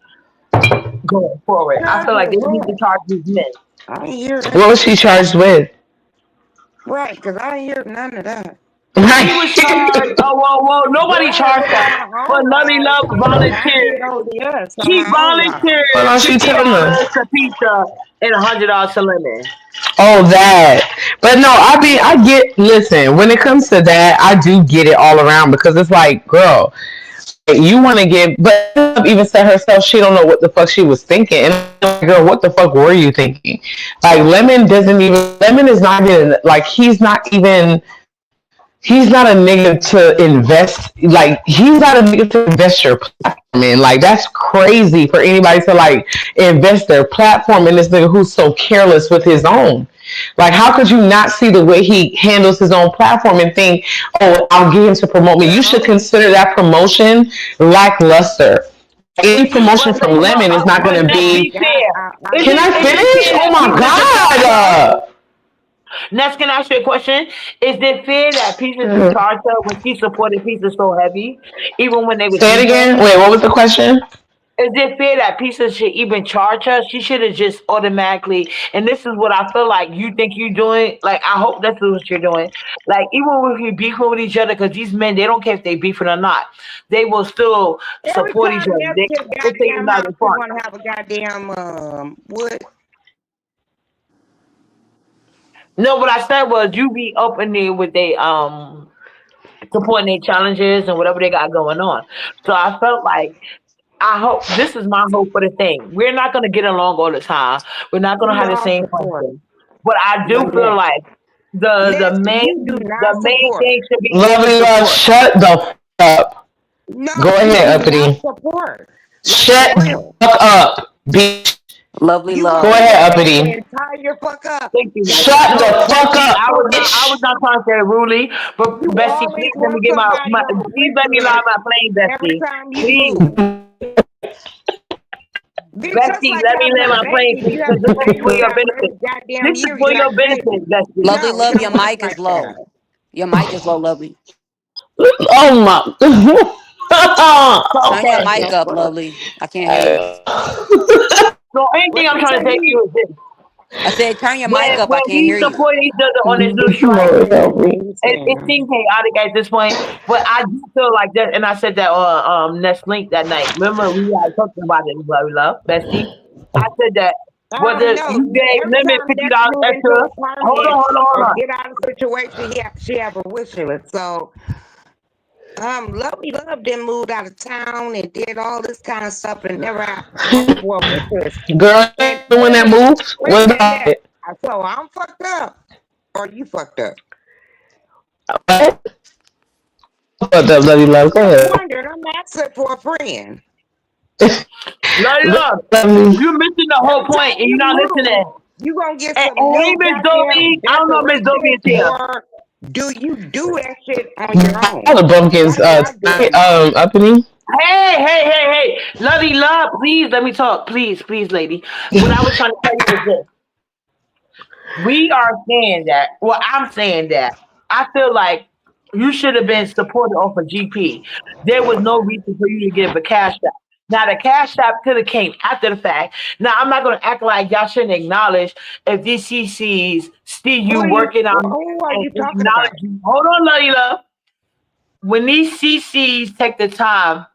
going forward. I feel like they need to charge these men. I ain't hear that. What was she charged with? Right, because I ain't hear none of that. He was charged. Whoa. Nobody charged that. But Lovey Love volunteered. She volunteered. What else she telling us? To pizza and $100 to lemon. Oh, that. But no, listen, when it comes to that, I do get it all around because it's like, girl, you want to give, but even said herself, she don't know what the fuck she was thinking. And girl, what the fuck were you thinking? Like, Lemon is not even, like, he's not a nigga to invest, like, he's not a nigga to invest your platform in. Like, that's crazy for anybody to, like, invest their platform in this nigga who's so careless with his own. Like, how could you not see the way he handles his own platform and think, oh, I'll get him to promote me? You should consider that promotion lackluster. Any promotion from Lemon is not going to be... Can I finish? Oh, my God! Ness, can I ask you a question? Is it fair that Pizza charged her when she supported Pizza so heavy? Even when they were... Say it again? Wait, what was the question? Is it fair that Pizza should even charge her? She should have just automatically, and this is what I feel like you think you're doing. Like, I hope that's what you're doing. Like, even if you beef with each other, because these men, they don't care if they beefing or not. They will still support each other. They take them out of front. Want to have a goddamn what? No, what I said was you be open there with they supporting their challenges and whatever they got going on. So I felt like I hope this is my hope for the thing. We're not gonna get along all the time. We're not gonna have the same function. But I do feel like the main thing should be Lovely Love, shut the fuck up. No, go ahead, Uppity. Shut the fuck up, bitch. Lovely Love. Go ahead, Uppity. Tie your fuck up. Thank you. Shut the fuck up. I was not trying to say Ruly, but Bessie, please let me get please let me lie my plane, Bessie. Please. Bessie, let me land my plane, please, because this is for your benefit. This is for your benefit, Bessie. Lovely Love, your mic is low. Your mic is low, Lovely. Oh my. Turn your mic up, Lovely. I can't hear you. So anything I'm trying to tell you is this. I said, turn your mic up. I can't hear you. We support each other on this new strike. It seems chaotic at this point, but I do feel like that, and I said that on Next Link that night. Remember, we had talking about it, Love, Bestie. I said that Whether No, you gave every Lemon time $50 Nessie move into extra. an Hold apartment on, hold on, hold or on. get out of a situation, she have a wish list. So, Lovely Love then moved out of town and did all this kind of stuff and never asked for a wish list. Girl, And when that moved, wait a what minute, about it? so I'm fucked up, or you fucked up? What? Fucked up, Lovey Love. Go Just ahead. wondering. I'm asking for a friend. Love, Lovely. you missing the whole Every point time and you're you not listening. move, you gonna get And, some and hey, new Miss goddamn Dobie, I don't know if Miss Dobie is decorations, here. or do you do that shit on your own? All the bumpkins, That's what I do on my own. uppity. Hey. Lovey Love, please let me talk. Please, lady. What I was trying to tell you is this. We are saying that. Well, I'm saying that. I feel like you should have been supported off of GP. There was no reason for you to give a cash app. Now the cash app could have came after the fact. Now I'm not gonna act like y'all shouldn't acknowledge if these CCs see you working on Who are and you talking acknowledge about? you. Hold on, Love. When these CCs take the time,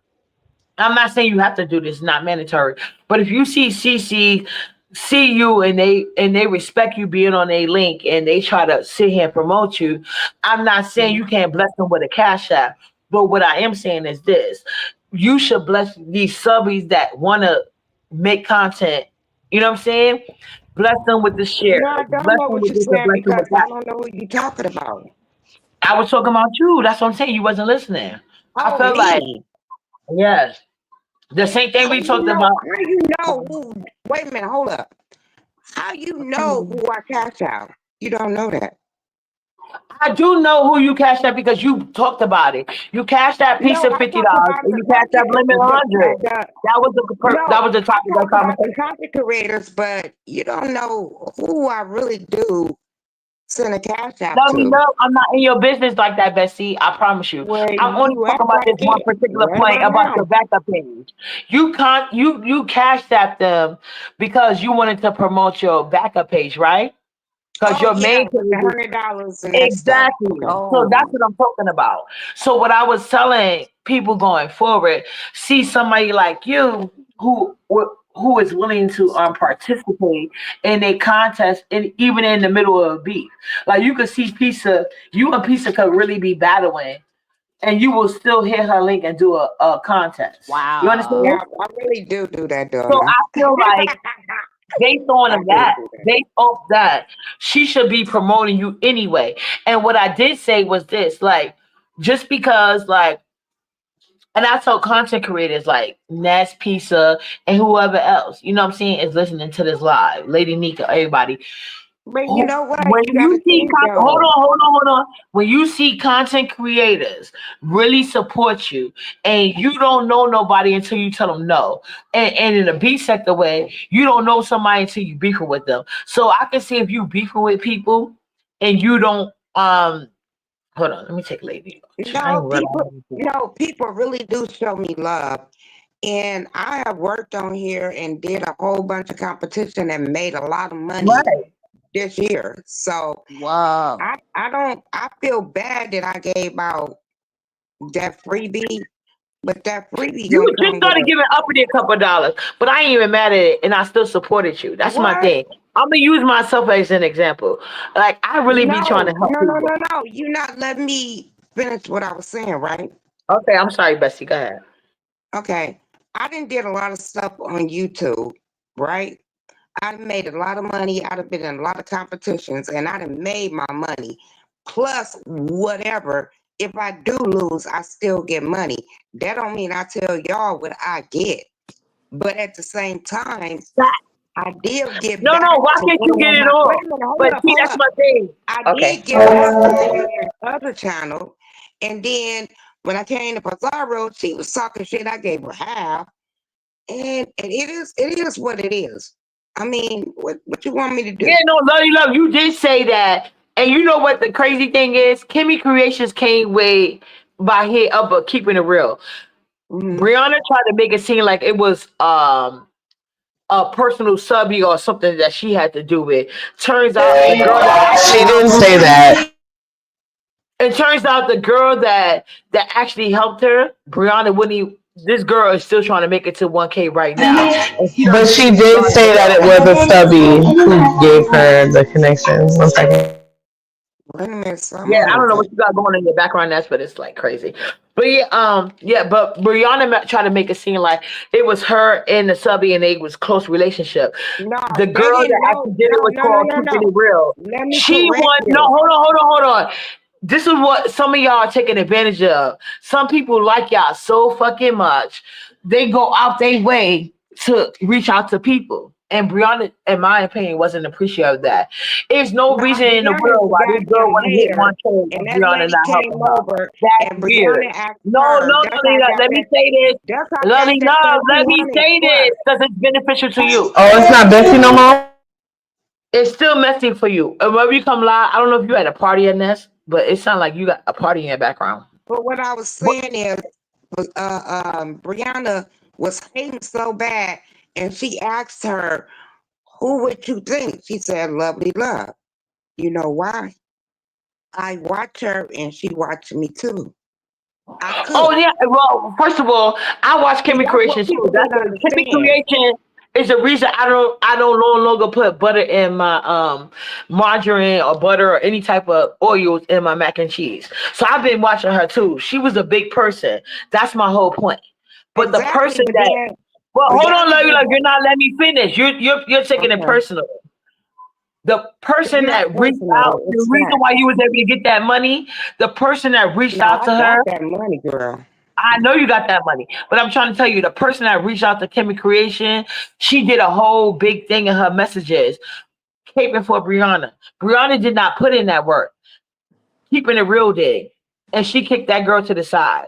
I'm not saying you have to do this, not mandatory. But if you see CC see you and they respect you being on a link and they try to sit here and promote you, I'm not saying you can't bless them with a cash app. But what I am saying is this: you should bless these subbies that want to make content. You know what I'm saying? Bless them with the share. No, I don't Bless know them what with you're this and saying bless them because with I that. don't know who you're talking about. I was talking about you. That's what I'm saying. You wasn't listening. I Oh, felt like, me. yes. The same thing How we you talked know? about. How you know who? Wait a minute, hold up. How you know who I cash out? You don't know that. I do know who you cashed out because you talked about it. You cashed that piece No, of I $50 talked about and the you cashed that content. limit 100. That was No, the I topic of talked about the conversation. content creators, but you don't know who I really do send a cash out No, to. no, I'm not in your business like that, Bessie. I promise you. Well, I'm only you talking act about like this one it particular right point about about your now. backup page. You can't you cashed at them because you wanted to promote your backup page, right? Because Oh your yeah, main with the page. $100 and that stuff. Exactly. Okay. So that's Oh, what I'm talking about. So what I was telling people going forward, see somebody like you who is willing to participate in a contest and even in the middle of a beef. Like you could see Pizza, you and Pizza could really be battling and you will still hit her link and do a contest. You Yeah, understand? wow. I really do that, So Donna. I feel like based I on do that, do that. based off that, she should be promoting you anyway. And what I did say was this, like, just because, like, and I told content creators like Nas Pizza and whoever else, you know what I'm saying, is listening to this live, Lady Nika, everybody. But you know what? When You got to you see, think hold though. on, hold on. When you see content creators really support you, and you don't know nobody until you tell them no, and in a B sector way, you don't know somebody until you beefing with them. So I can see if you beefing with people, and you don't hold on, let me take Lady. I No, ain't people, realizing. people really do show me love. And I have worked on here and did a whole bunch of competition and made a lot of money Right. this year. So Wow. I feel bad that I gave out that freebie, but that freebie You gonna just come with started a giving Uppity a couple of dollars, but I ain't even mad at it, and I still supported you. That's my what? thing. I'm gonna use myself as an example. Like I really be trying to No, help no, no, people. no, no. You not letting me finish what I was saying, right? Okay, I'm sorry, Bessie. Go ahead. Okay. I didn't did a lot of stuff on YouTube, right? I done made a lot of money. I done been in a lot of competitions and I done made my money. Plus whatever. If I do lose, I still get money. That don't mean I tell y'all what I get. But at the same time, I did give No, back why to can't you one get of it my wait all? a minute, hold But up, see, hold that's up. my thing. I Okay. did give back to one of their other channel. And then when I came to Pizarro, she was talking shit. I gave her half. And it is what it is. I mean, what you want me to do? Yeah, no, love. You did say that, and you know what the crazy thing is? Kimmy Creations came way by here up, but keeping it real. Mhm. Brianna tried to make it seem like it was a personal subby or something that she had to do with. Turns out the girl that She actually didn't helped say her. that. It turns out the girl that actually helped her, Brianna, wouldn't this girl is still trying to make it to 1K right now. And But she did say that it was a subby who gave her the connection. 1 second. Wait a minute, Yeah, I somebody. don't know what you got going on in your background. That's but it's like crazy. But yeah. But Brianna tried to make it seem like it was her and the subby, and they was close relationship. No, The they girl didn't that know. actually did it was called Keeping It Real. Let me She correct won. No, you. hold on. This is what some of y'all are taking advantage of. Some people like y'all so fucking much, they go out their way to reach out to people. And Brianna, in my opinion, wasn't appreciative of that. There's no No, reason in the Brianna's world why this girl goddamn want to hit hater. 1K And and that Brianna lady not came helping her. over That's and weird. Brianna asked No, her. no, That's how I Lita, got let me that. say this. That's how I got Lita, that let me 1300 say plus. this because it's beneficial to you. Oh, it's not Bessie no more? It's still messy for you. And whenever you come live, I don't know if you had a party in this, but it sounded like you got a party in your background. But what I was saying is, Brianna was hating so bad, and she asked her, "Who would you think?" She said, "Lovely Love." You know why? I watch her, and she watched me too. I Oh could. yeah. Well, first of all, I watch See, Kimmy that's what Creation too. people That's didn't Kimmy understand. Creation is the reason I don't no longer put butter in my margarine or butter or any type of oils in my mac and cheese. So I've been watching her too. She was a big person. That's my whole point. But the Exactly, person but that then well, hold on, Brianna Larry, didn't. like you're not letting me finish. You're taking it Okay, personal. The it's person not that reached out, personal. the It's reason fact. why you was able to get that money, the person that reached No, out I to got her, that money, girl. I know you got that money, but I'm trying to tell you, the person that reached out to Kimmy Creation, she did a whole big thing in her messages, caping for Brianna. Brianna did not put in that work, keeping it real did, and she kicked that girl to the side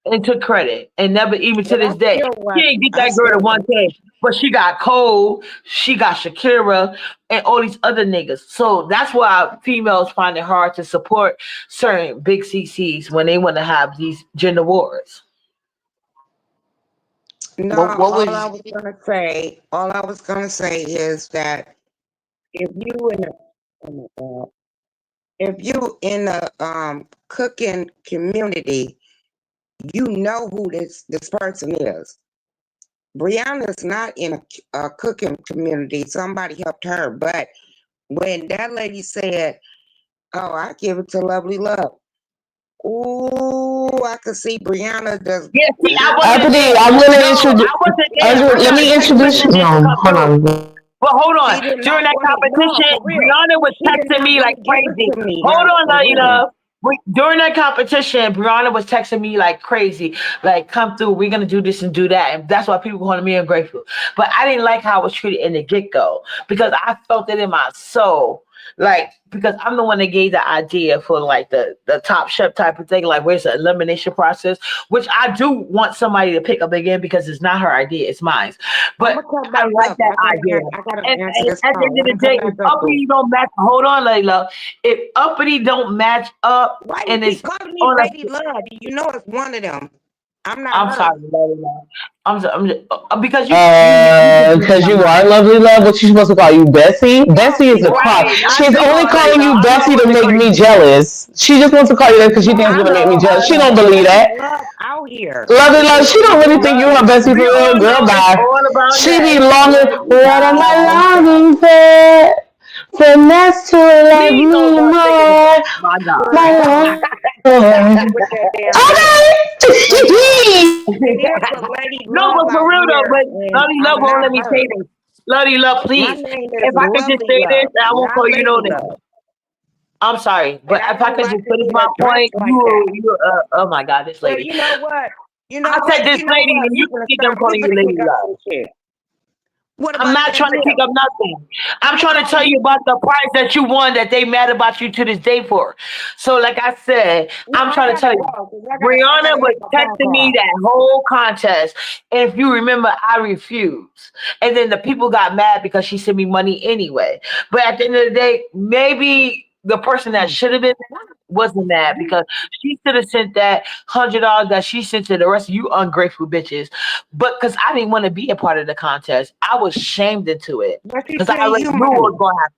and took credit, and never even to But I this day, still she want. didn't get I that girl to still want. 1K. But she got Cole, she got Shakira, and all these other niggas. So that's why females find it hard to support certain big CCs when they want to have these gender wars. No, What all I was was gonna say, is that if you in a, oh my God, if you in a cooking community, you know who this person is. Brianna's not in a cooking community. Somebody helped her, but when that lady said, "Oh, I give it to Lovely Love," ooh, I could see Brianna just. Yeah, see, I wasn't Uppity, there. I'm No, gonna I introduce. wasn't there. Andrew, I let got a me text introduce you. message to No, come hold through. on. But hold on. She did During not that want to. No, competition, for real. Brianna was She did texting not me want like to give crazy. it to me. Hold Like on, for real. Lila. During that competition, Brianna was texting me like crazy, like come through, we're gonna do this and do that. And that's why people calling me ungrateful. But I didn't like how I was treated in the get-go because I felt it in my soul. Like, because I'm the one that gave the idea for like the top chef type of thing, like where's the elimination process, which I do want somebody to pick up again because it's not her idea, it's mine. I'm But gonna come I back like up. that idea. I gotta And answer this at the call. end Let of me the come day, if back up, boo. uppity don't match, hold on, Layla. If uppity don't match up Why you and keep it's calling me on Lady Love? You know it's one of them. I'm not I'm her. sorry, Layla. I'm just, because you just Because my you are mind. Lovely Love, what she supposed to call you, Bessie? No, Bessie she is a called crock. me Right. I She's do Lovely only know, Love. calling Layla. you I know I Bessie to wasn't make me crazy. jealous. She just wants to call you that because she No, thinks I it's I'm gonna make me know, saying jealous. I She it's don't know. believe Lady that. Love out here. Lovely It's Love, she don't Lady really think you Love. her Bessie for We real. all Girl, know it's bye. all about She that. be longing. Girl, you What got am to calm I down. longing for? Finesse to love Please don't me start singing this. more. My Girl, My don't stop it Lord. with that damn mess. But no, Okay. it is God. a Lady No, Love but for out real though, here, but and Lottie Love I'm won't not let me say her. this. Lottie Love, My please. name is If I could just Lovely say this, Love, I won't not call you no Lady name. Love. I'm sorry, And but I if I don't could like just to finish get my addressed point, like that. oh my God, this But lady. you know what? You know I said what? this You know lady, what? and We you finna think I'm start. We calling you finna Lady kick up Love. some shit. What I'm about not that trying to kick bill? up nothing. I'm trying to Oh, tell you about the prize that you won that they mad about you to this day for. So, like I said, no, I'm I trying to gotta tell you, go because I Brianna gotta was make a phone texting me call. that whole contest. And if you remember, I refused. And then the people got mad because she sent me money anyway. But at the end of the day, maybe the person that should have been mad wasn't mad because she should have sent that $100 that she sent to the rest of you ungrateful bitches. But because I didn't want to be a part of the contest, I was shamed into it But she because I send already you knew what was money. going to happen.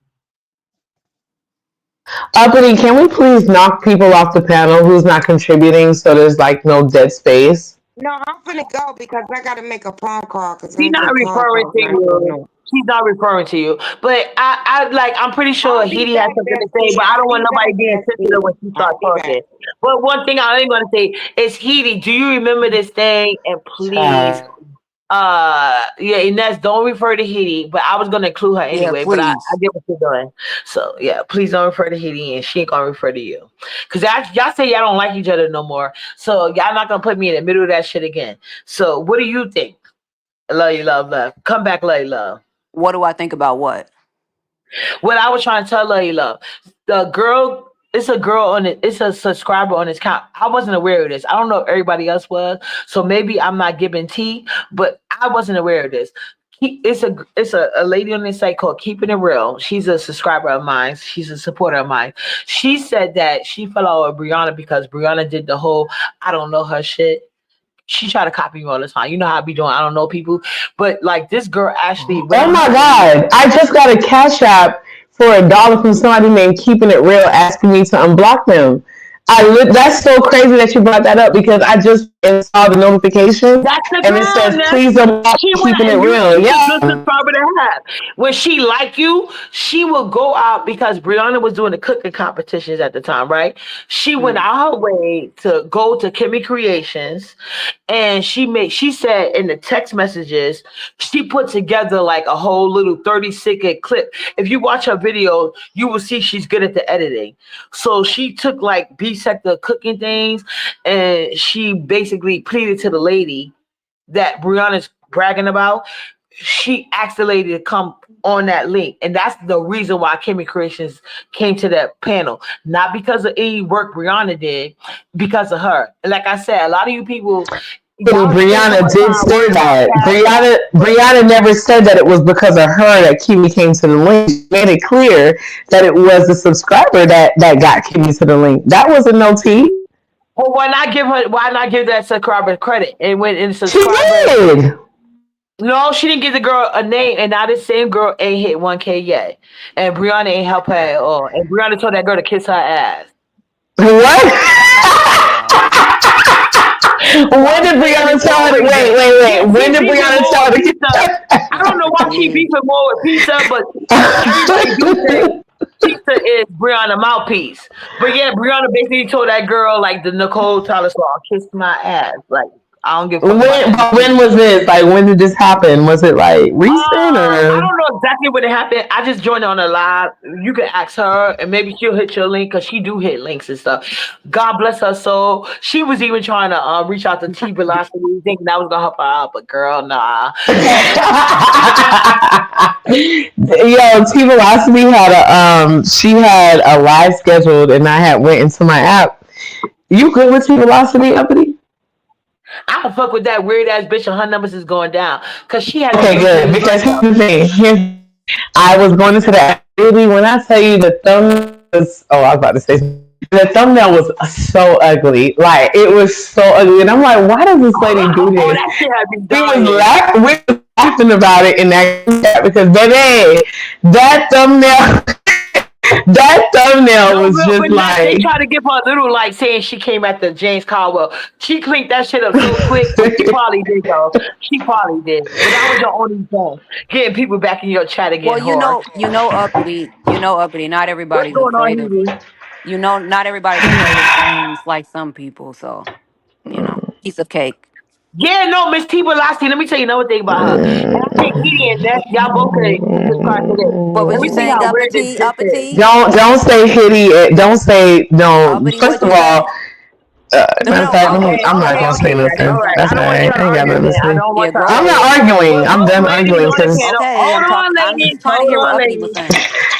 Uppity, can we please knock people off the panel who's not contributing so there's like no dead space? No, I'm finna go because I gotta make a phone call because She's not referring to you. She's not referring to you. But I'm pretty sure I'll be Edie has back, something to say, Bestie. but I I'll don't want be nobody back, being sensitive when she Bestie. starts I'll be back. talking. But one thing I ain't gonna say is Edie, do you remember this thing? And please, Child. yeah, Inez, don't refer to Hitty, but I was gonna include her Yeah, anyway. But I please. get what you're doing. So yeah, please don't refer to Hitty, and she ain't gonna refer to you. Cause y'all say y'all don't like each other no more. So y'all not gonna put me in the middle of that shit again. So what do you think? Love you, love, love. Come back, love you, love. What do I think about what? What I was trying to tell love you, love. The girl. It's a girl on it. It's a subscriber on this account. I wasn't aware of this. I don't know if everybody else was. So maybe I'm not giving tea, but I wasn't aware of this. It's a lady on this site called Keeping It Real. She's a subscriber of mine. She's a supporter of mine. She said that she fell out with Brianna because Brianna did the whole I don't know her shit. She tried to copy me all the time. You know how I be doing. I don't know people, but like this girl actually went Oh on my her. God. I just got a cash app for $1 from somebody named Keeping It Real asking me to unblock them. That's so crazy that you brought that up because I just saw the notification That's the and it girl, says, Ness. please unblock She went Keeping It and Real. she's a good Yeah. subscriber to have. When she like you, she will go out because Brianna was doing the cooking competitions at the time, right? She went Mm. out her way to go to Kimmy Creations, and she said in the text messages she put together like a whole little 30-second clip. If you watch her video, you will see she's good at the editing. So she took like beef sector cooking things, and she basically pleaded to the lady that Brianna's bragging about. She asked the lady to come on that link, and that's the reason why Kimmy Creations came to that panel. Not because of any work Brianna did, because of her. And like I said, a lot of you people, y'all spend so Brianna much did time say worrying about that. cash app. Brianna never said that it was because of her that Kiwi came to the link. She made it clear that it was the subscriber that got Kiwi to the link. That wasn't no tea. Well, why not give her? Why not give that subscriber credit? And when in She subscriber, did. no, she didn't give the girl a name, and now this same girl ain't hit 1K yet, and Brianna ain't help her at all. And Brianna told that girl to kiss her ass. What? When I'm did saying Brianna this for tell a her? reason. Wait. Yeah, When she did beefing Brianna more tell with her? pizza. I don't know why she Mm. beefing more with pizza, but everybody do say pizza is Brianna mouthpiece. But yeah, Brianna basically told that girl like the Nicole Tyler song, "Kiss my ass." Like I don't give a fuck about that. When was this? Like, when did this happen? Was it like recent I or? don't know exactly what happened. I just joined on a live. You can ask her, and maybe she'll hit your link because she do hit links and stuff. God bless her soul. She was even trying to reach out to T Velocity, thinking that was gonna help her out, but girl, nah. Yo, T Velocity had she had a live scheduled, and I had went into my app. You good with T Velocity, Uppity? I don't fuck with that weird ass bitch, and her numbers is going down because she had that Okay, YouTube good. Because right here's the thing. I was going into that. Baby, when I tell you the thumbnail was, oh, I was about to say something. The thumbnail was so ugly. Like, it was so ugly. And I'm like, why does this lady do Oh, this? that shit had me We dying. was laughing about it in that because, baby, that thumbnail. That thumbnail No, was real, just but they like. try to give her a little like saying she came at the James Caldwell. She cleaned that shit up so quick, but she probably did though. She probably did. But that was your only thing. Getting people back in your chat Well, again hard. uppity. Not What's everybody's going on, afraid of. Hebe? Not everybody's afraid of flames like some people. So, piece of cake. Yeah, no, Miss T Velocity. Let me tell you another thing about her. And I think Edie and Ness, y'all both can subscribe to this. What Let was me you tell you saying, how weird this uppity? bitch is. Uppity? Don't say hitty. Don't say no. Uppity, First what'd of you all, say? matter of No, fact, okay, I'm not okay, gonna say okay. Ness. nothing. All Say right. That's I all don't something. want right. y'all I to ain't got argue nothing to again. I say. don't Yeah, want y'all go to I'm argue. ahead. not arguing. Hold I'm on, done ladies. arguing Hold on, because Okay, hold on, I'm ladies. just trying to Hold hear what on, Uppity was ladies. saying.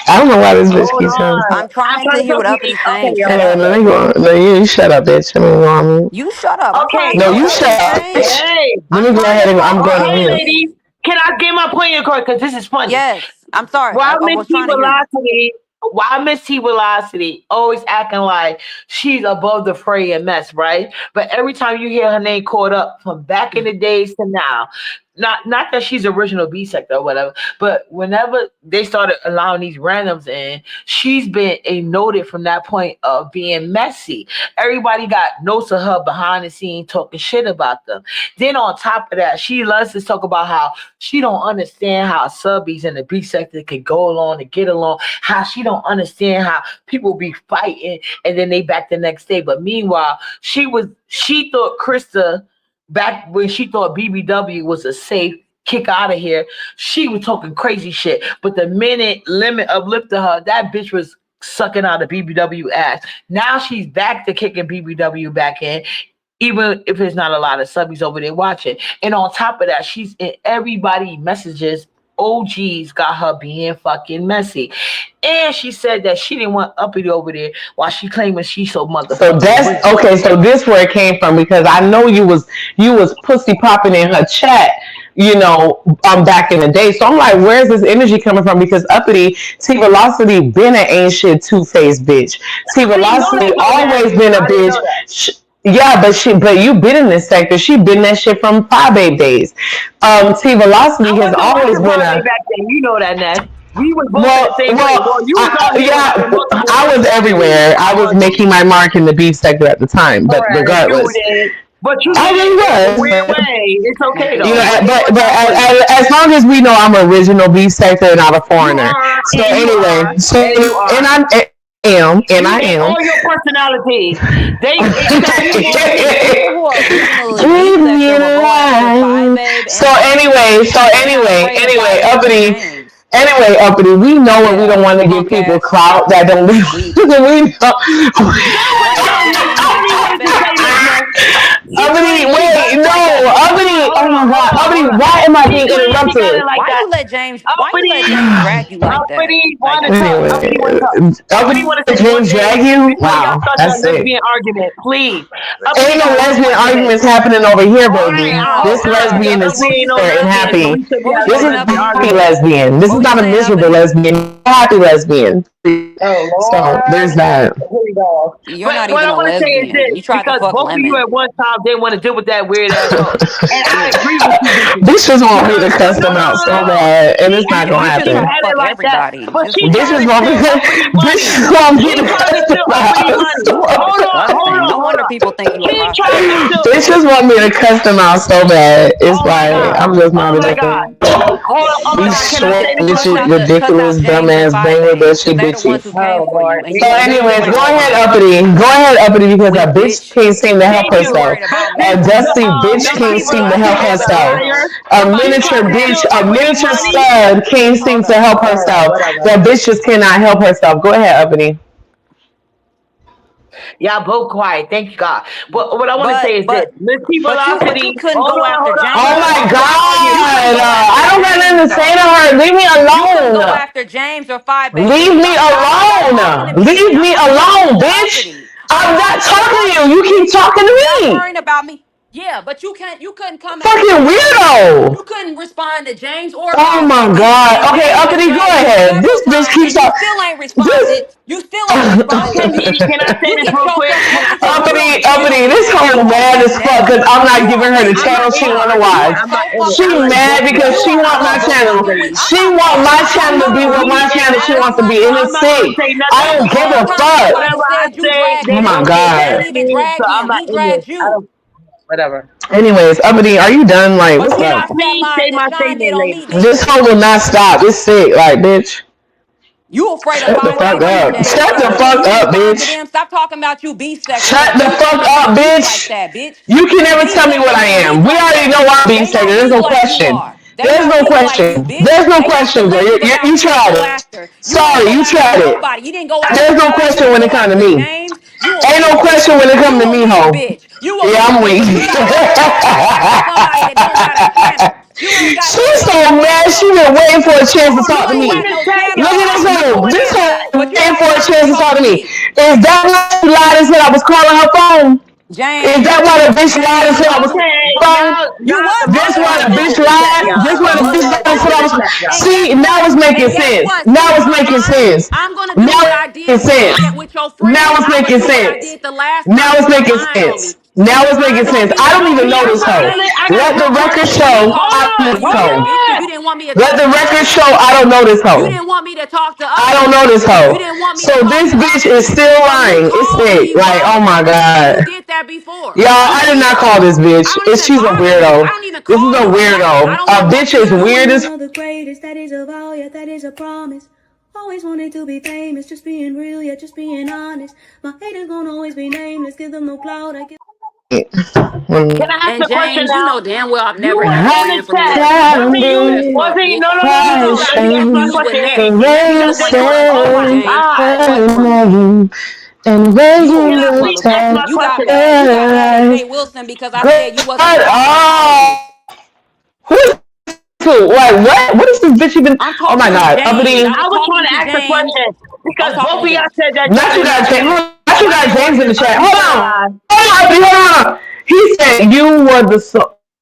I don't know why this bitch Hold keeps saying. on. I'm I'm trying trying to to hear tell what you. Uppity Okay, saying. Shut okay, Let up. okay. me go. No, you shut up, bitch. Let me go on mute. You shut up. I'm trying Okay, to hear No, what you shut Uppity's up, saying. bitch. hey, Let I'm me go trying ahead to and I'm talk going to on okay, mute. ladies. Uppity. Can I get my point across? Because this is funny. Yes. I'm sorry. Why I Miss was T trying to hear you. Velocity? Why Miss T Velocity always acting like she's above the fray and mess, right? But every time you hear her name caught up from back in the days to now, not that she's original B sector or whatever, but whenever they started allowing these randoms in, she's been a noted from that point of being messy. Everybody got notes of her behind the scene talking shit about them. Then on top of that, she loves to talk about how she don't understand how subbies in the B sector could go along and get along. How she don't understand how people be fighting and then they back the next day. But meanwhile, she thought Krista, back when she thought BBW was a safe kick out of here, she was talking crazy shit. But the minute Lemon uplifted her, that bitch was sucking out of BBW ass. Now she's back to kicking BBW back in, even if there's not a lot of subbies over there watching. And on top of that, she's in everybody messages. OGs got her being fucking messy. And she said that she didn't want Uppity over there while she claiming she's so motherfucking. So that's okay. So this where it came from, because I know you was pussy popping in her chat, back in the day. So I'm like, where's this energy coming from? Because Uppity, T Velocity been an ain't shit two-faced bitch. T Velocity always been a bitch. Yeah, but you been in this sector. She been that shit from Pie Babe days. T Velocity has always been a. Back then, you know that, Ness. We was both the same way. I was everywhere. I was making my mark in the beef sector at the time, but regardless. But you was weird way. It's okay though. But as long as we know I'm original beef sector and not a foreigner. So anyway, I am. All your personalities. So anyway, Uppity, we know when we don't want to give people clout that don't live. Uppity, oh my God, Uppity, why am I being interrupted? Why you let James drag you like that? Uppity want to James drag you? Wow, that's it. Lesbian argument, please. Ain't no lesbian arguments happening over here, baby. This lesbian is fair and happy. This is a happy lesbian. This is not a miserable lesbian. Happy lesbian. So there's that. You're not even a lesbian. You tried to fuck both of you at one time didn't want to deal with that weird ass. And I agree with you. This just want me to cuss them out so bad, and it's not gonna happen. Everybody. This is want me to cuss them out. No wonder people think you're a prostitute. This just want me to cuss them out so bad. It's like I'm just not a these short, ridiculous, dumbass, banger, bitchy bitches. So anyways, go ahead, Uppity, because a bitch can't seem to help herself. A dusty bitch can't seem to help herself. A miniature stud can't seem to help herself. That bitch just cannot help herself. Go ahead, Uppity. Y'all both quiet. Thank you, God. But what I want to say is this: Miss T Velocity. You couldn't go after James. Oh my God! I don't got nothing to say to her. Leave me alone. Go after James or Five Baby. Leave me alone. Leave me alone, bitch. I'm not talking to you. You keep talking to me. You're worrying about me. Yeah, but you couldn't come. Fucking weirdo. You couldn't respond to James or. Oh my God. Okay, Uppity, go ahead. This bitch keeps talking. You still ain't responded. You still ain't responded. Can I say this real quick? Uppity, this hoe mad as fuck because I'm not giving her the channel she want to watch. She mad because she want my channel. She want my channel to be what my channel she wants to be. And it's sick. I don't give a fuck. Oh my God. He dragged you. Whatever. Anyways, Uppity, are you done? Like, what's up? This hoe will not stop. It's sick. Like, bitch. You afraid of Shut the fuck up. Shut the fuck up, bitch. Stop talking about you B-sex. Shut the fuck up, bitch. Like that, bitch. You can never tell me what I am. We already know I'm B-sex. There's no question. There's no question. There's no question, bro. You tried it. Sorry, you tried it. There's no question when it comes to me. Ain't no question when it comes to me, ho. Yeah, I'm weak. She's so mad. She been waiting for a chance to talk to me. Look at this hoe. This hoe waiting for a chance to talk to me. Is that why she lied and said I was calling her phone? Is that why the bitch lied and said I was calling her phone? This why the bitch lied. This why the bitch lied and said I was. See, now it's making sense. Now it's making sense. Now it's making sense. Now it's making sense. Now it's making sense. Now it's making sense. I don't even know this hoe. Let the record show I don't know this hoe. You didn't want me to Let talk the to record us. show I don't know this You hoe. didn't want me to talk to us. I don't know this You hoe. didn't want me So to talk this to bitch us. is still lying. It's Call fake. me, Like, bro. oh my You god. did that before. Y'all, I did not call this bitch. I don't even She's a bother you. weirdo. I don't even This is call a you on that. weirdo. I don't A know bitch what is you weird as One of the greatest, that is a vow, yeah, that is a promise. Always wanted to be famous, just being real, yeah, just being honest. My haters gonna always be nameless, give them no clout, I give. Can I ask And a question James, you now? know damn well I've You never were had a in the friend from chat. yours. One thing You as one fuck, thing, bitch. no. You Let got me ask my you with question. Ness. and Ness where is you the one that Hold told on. you, stand, James, fuck and from me. where You you on Can I that look please ask motherfucker. my at You got question? mad. You got mad at us. Jay Wilson because I Good. said you wasn't talking about Oh, me. who is who? Like what? What is this bitch even? I'm Oh my talking to god, James. uppity. I was I was trying talking to to ask a James. question I was because talking both to of y'all James. said that Not y'all you didn't got watch James. it. Not you Y'all got didn't watch James in the the chat. Ugly Hold Sweater on. Live. Hold on, uppity. Hold on. He said you were the.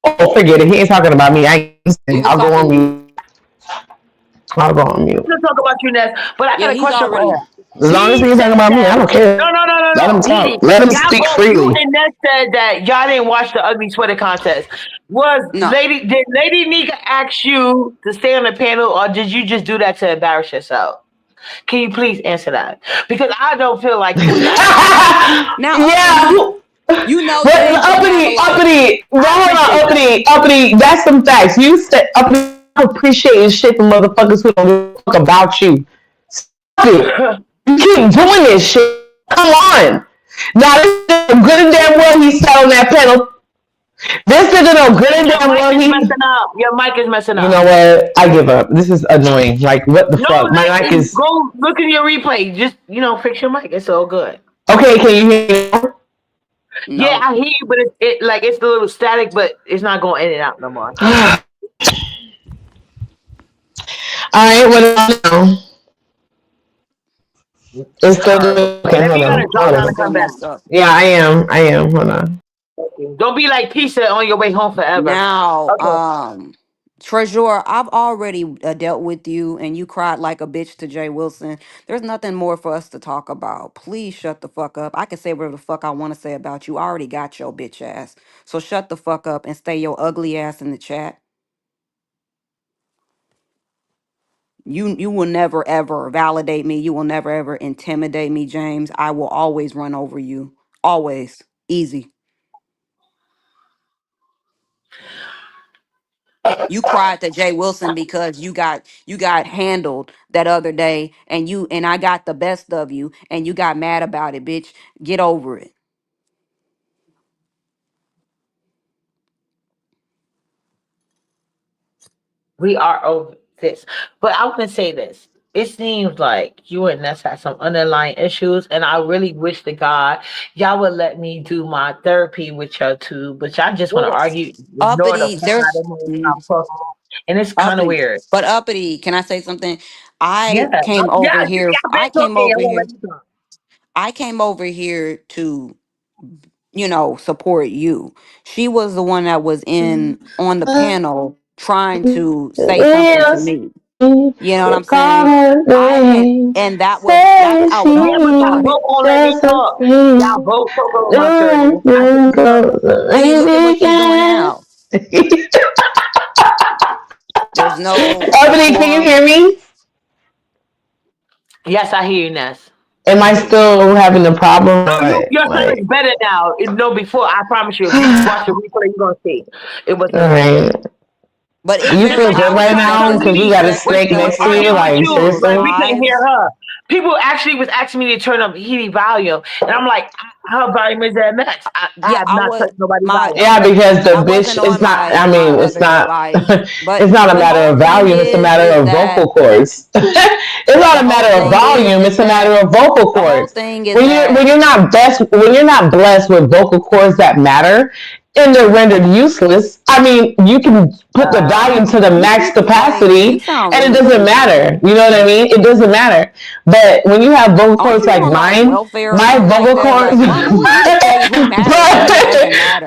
Oh, forget it. He ain't talking about me. He was I'll go talking on to you. mute. I'll go on mute. I'm gonna talk about you next, but I got Yeah, a he's question for already. her. As long as He he ain't talking said about me, I that don't care. Let him he talk. Let him y'all speak both you freely. and Ness said that y'all didn't watch the Ugly Sweater contest. No. Did Lady Nika ask you to stay on the panel or did you just do that to embarrass yourself? Can you please answer that? Because I don't feel like you was Now, Yeah. uppity, you know But James don't have a uppity, lot. uppity. No, I hold on, appreciate that. uppity. That's some facts. You said uppity. Appreciating shit from motherfuckers who don't give a fuck about you. Stop it. You keep doing this shit. Come on. Now this nigga good and damn well he sat on that panel. This nigga know good and Your damn mic well is he. messing up. Your mic is messing You up. know what? I give up. This is annoying. Like what the No, fuck? My mic like is go look in your replay. Just fix your mic. It's all good. okay. Can you hear me? Yeah, No. I hear you, but it's a little static, but it's not going in and out no more. All right. What now? It's still Terrible. doing. Okay, Maybe hold you gotta on. drop Hold down It's on. and still come back. messed up. Yeah, I am. I am. Hold on. Don't be like Pizza on your way home forever. Now, Okay. Treasure, I've already dealt with you and you cried like a bitch to Jay Wilson. There's nothing more for us to talk about. Please shut the fuck up. I can say whatever the fuck I want to say about you. I already got your bitch ass. So shut the fuck up and stay your ugly ass in the chat. You will never ever validate me. You will never ever intimidate me, James. I will always run over you. Always. Easy. You cried to Jay Wilson because you got handled that other day and I got the best of you and you got mad about it, bitch. Get over it. We are over this. But I want to say this. It seems like you and Ness had some underlying issues, and I really wish to God y'all would let me do my therapy with y'all too. But y'all just want to argue, ignore the Uppity, fuck out there's of me, and it's kind of uppity. weird. But uppity, can I say something? Yeah, I came over yeah. here. I've been talking. I won't let you talk. I came over here to support you. She was the one that was in on the panel trying to say something to Yes, me. You know what you I'm call saying? her I didn't, name, and that's say I was Yeah, all but y'all about she it. both won't let me just a talk. Y'all friend. both talk over my 30. I Nothing just goes See, look at what she's doing again. now. There's no Ebony, can you decorum. hear me? yes, I hear you, Ness. Am I I hear you. still having a problem? No, your son Like, is better now. No, before I promise you, if you watch the replay, you're gonna see it wasn't all the same. right. But It's You even just feel like good I was right trying to now tell because we Lily got a when steak she was next to you? arguing with Like, you, like seriously? we couldn't hear lives. her. People actually was asking me to turn up Healy volume, and I'm like, her volume is at max. I Yeah, have not touched nobody's volume. Yeah, because the I bitch, wasn't it's on not, my I my mean, other device. it's But not a the matter whole of thing volume, it's a matter is of that vocal cords. It's not the a whole matter of thing volume, it's is a that matter of vocal the whole cords. thing is When you're not blessed with vocal cords that matter and they're rendered useless, I mean, you can put the volume to the max James, you capacity sound and it really doesn't stupid. matter. You know what I mean? It doesn't matter. But when you have vocal Aren't cords you like on like mine, welfare or my something like vocal that? cords, Like, who do you pay? Who matters and who doesn't matter?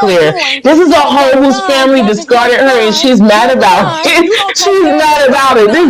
clear. doing. This is a So hoe your whose son family doesn't, discarded her and she's mad your about son, you it. don't take She's care of mad your about it. This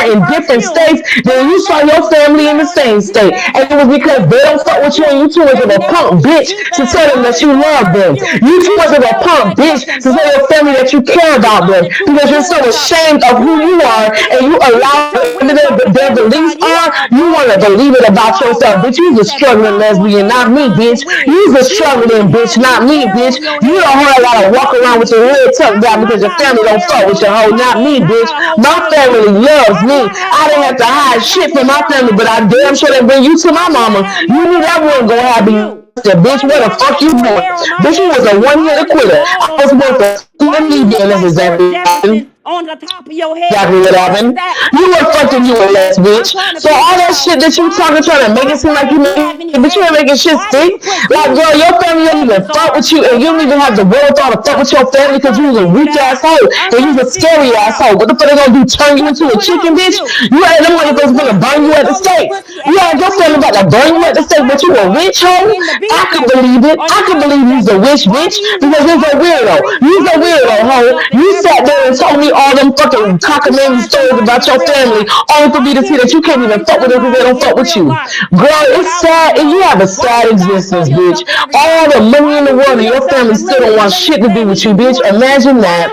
born in different states, then you saw your family in the same state. And it was because they don't fuck with you and you too much of a punk bitch to tell them that you love them. You too much of a punk bitch to tell your family that you care about them because you're so ashamed of who you are and you allow their beliefs are, you want to believe it about yourself. Bitch, you's a struggling lesbian, not me, bitch. You's a struggling bitch, not me, bitch. You don't have a lot of walk around with your head tucked down because your family don't fuck with your hoe, not me, bitch. My family loves me. I didn't have to hide shit from my family, but I damn sure they bring you to my mama. You knew that wasn't gonna happen. Bitch, where the fuck you going? Bitch, you was a one-hitter quitter. I was born for me, damn, that's exactly on the top of your head. Exactly what happened. You were fucking you a less bitch. So all that shit that you talking, trying to make it seem like you make, but you ain't making shit stick. Like, girl, your family don't even fuck with you, and you don't even have the wherewithal to fuck with your family because you was a weak asshole and you was a scary asshole. What the fuck they gonna do? Turn you into a chicken, bitch? You had them motherfuckers gonna burn you at the stake. You had your family about to burn you at the stake, but you a witch hoe? I could believe it. I could believe you's a witch, bitch, because you's a weirdo. You's a weirdo. weirdo, hoe. You sat there and told me all them fucking cockamamie stories about your family, only for me to see that you can't even fuck with them because they don't fuck with you. Girl, it's sad, and you have a sad existence, bitch. All the money in the world and your family still don't want shit to do with you, bitch. Imagine that.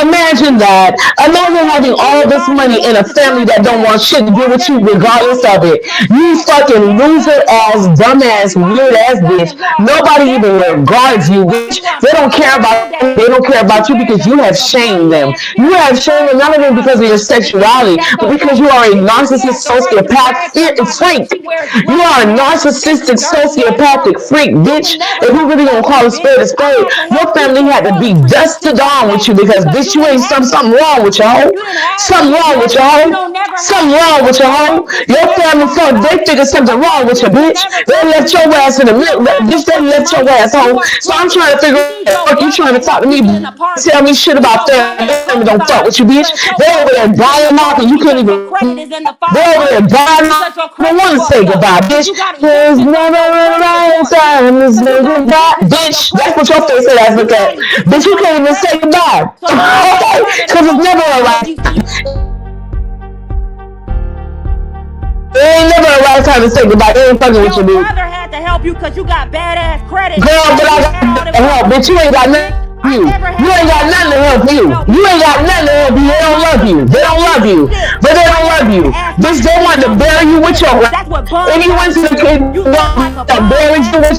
Imagine that. Imagine having all this money in a family that don't want shit to do with you regardless of it. You fucking loser ass, dumb ass, weird ass bitch. Nobody even regards you, bitch. They don't care about you because you have shamed them. You have shamed them not even because of your sexuality, but because you are a narcissist sociopath freak. You are a narcissistic sociopathic freak, bitch. If you really gonna call a spade, your family had to be dust to dawn with you because bitch, you ain't something wrong with your hoe. Something wrong with your hoe. Something wrong with your hoe. Your family thought they figured something wrong with you, bitch. They left your ass in the middle. Bitch, they left your ass home. So I'm trying to figure out what you trying to talk to me, tell me shit about family don't fuck with you, bitch. They over there dying off and you can't even. They over there dying off. I don't want to say goodbye, bitch. There's never a right time to say goodbye, bitch. That's what your face ass look at. Bitch, you can't even say goodbye. Okay? Because it's never a right time. There ain't never a right time to say goodbye. They ain't fucking with you, bitch. Your brother had to help you because you got badass credit. Girl, but I got to help, bitch. You ain't got nothing. You ain't got nothing to help you. You ain't got nothing to help you. They don't love you. They don't love you. But they don't love you. Bitch, they want to bury you with your and you went to the kid to bury you with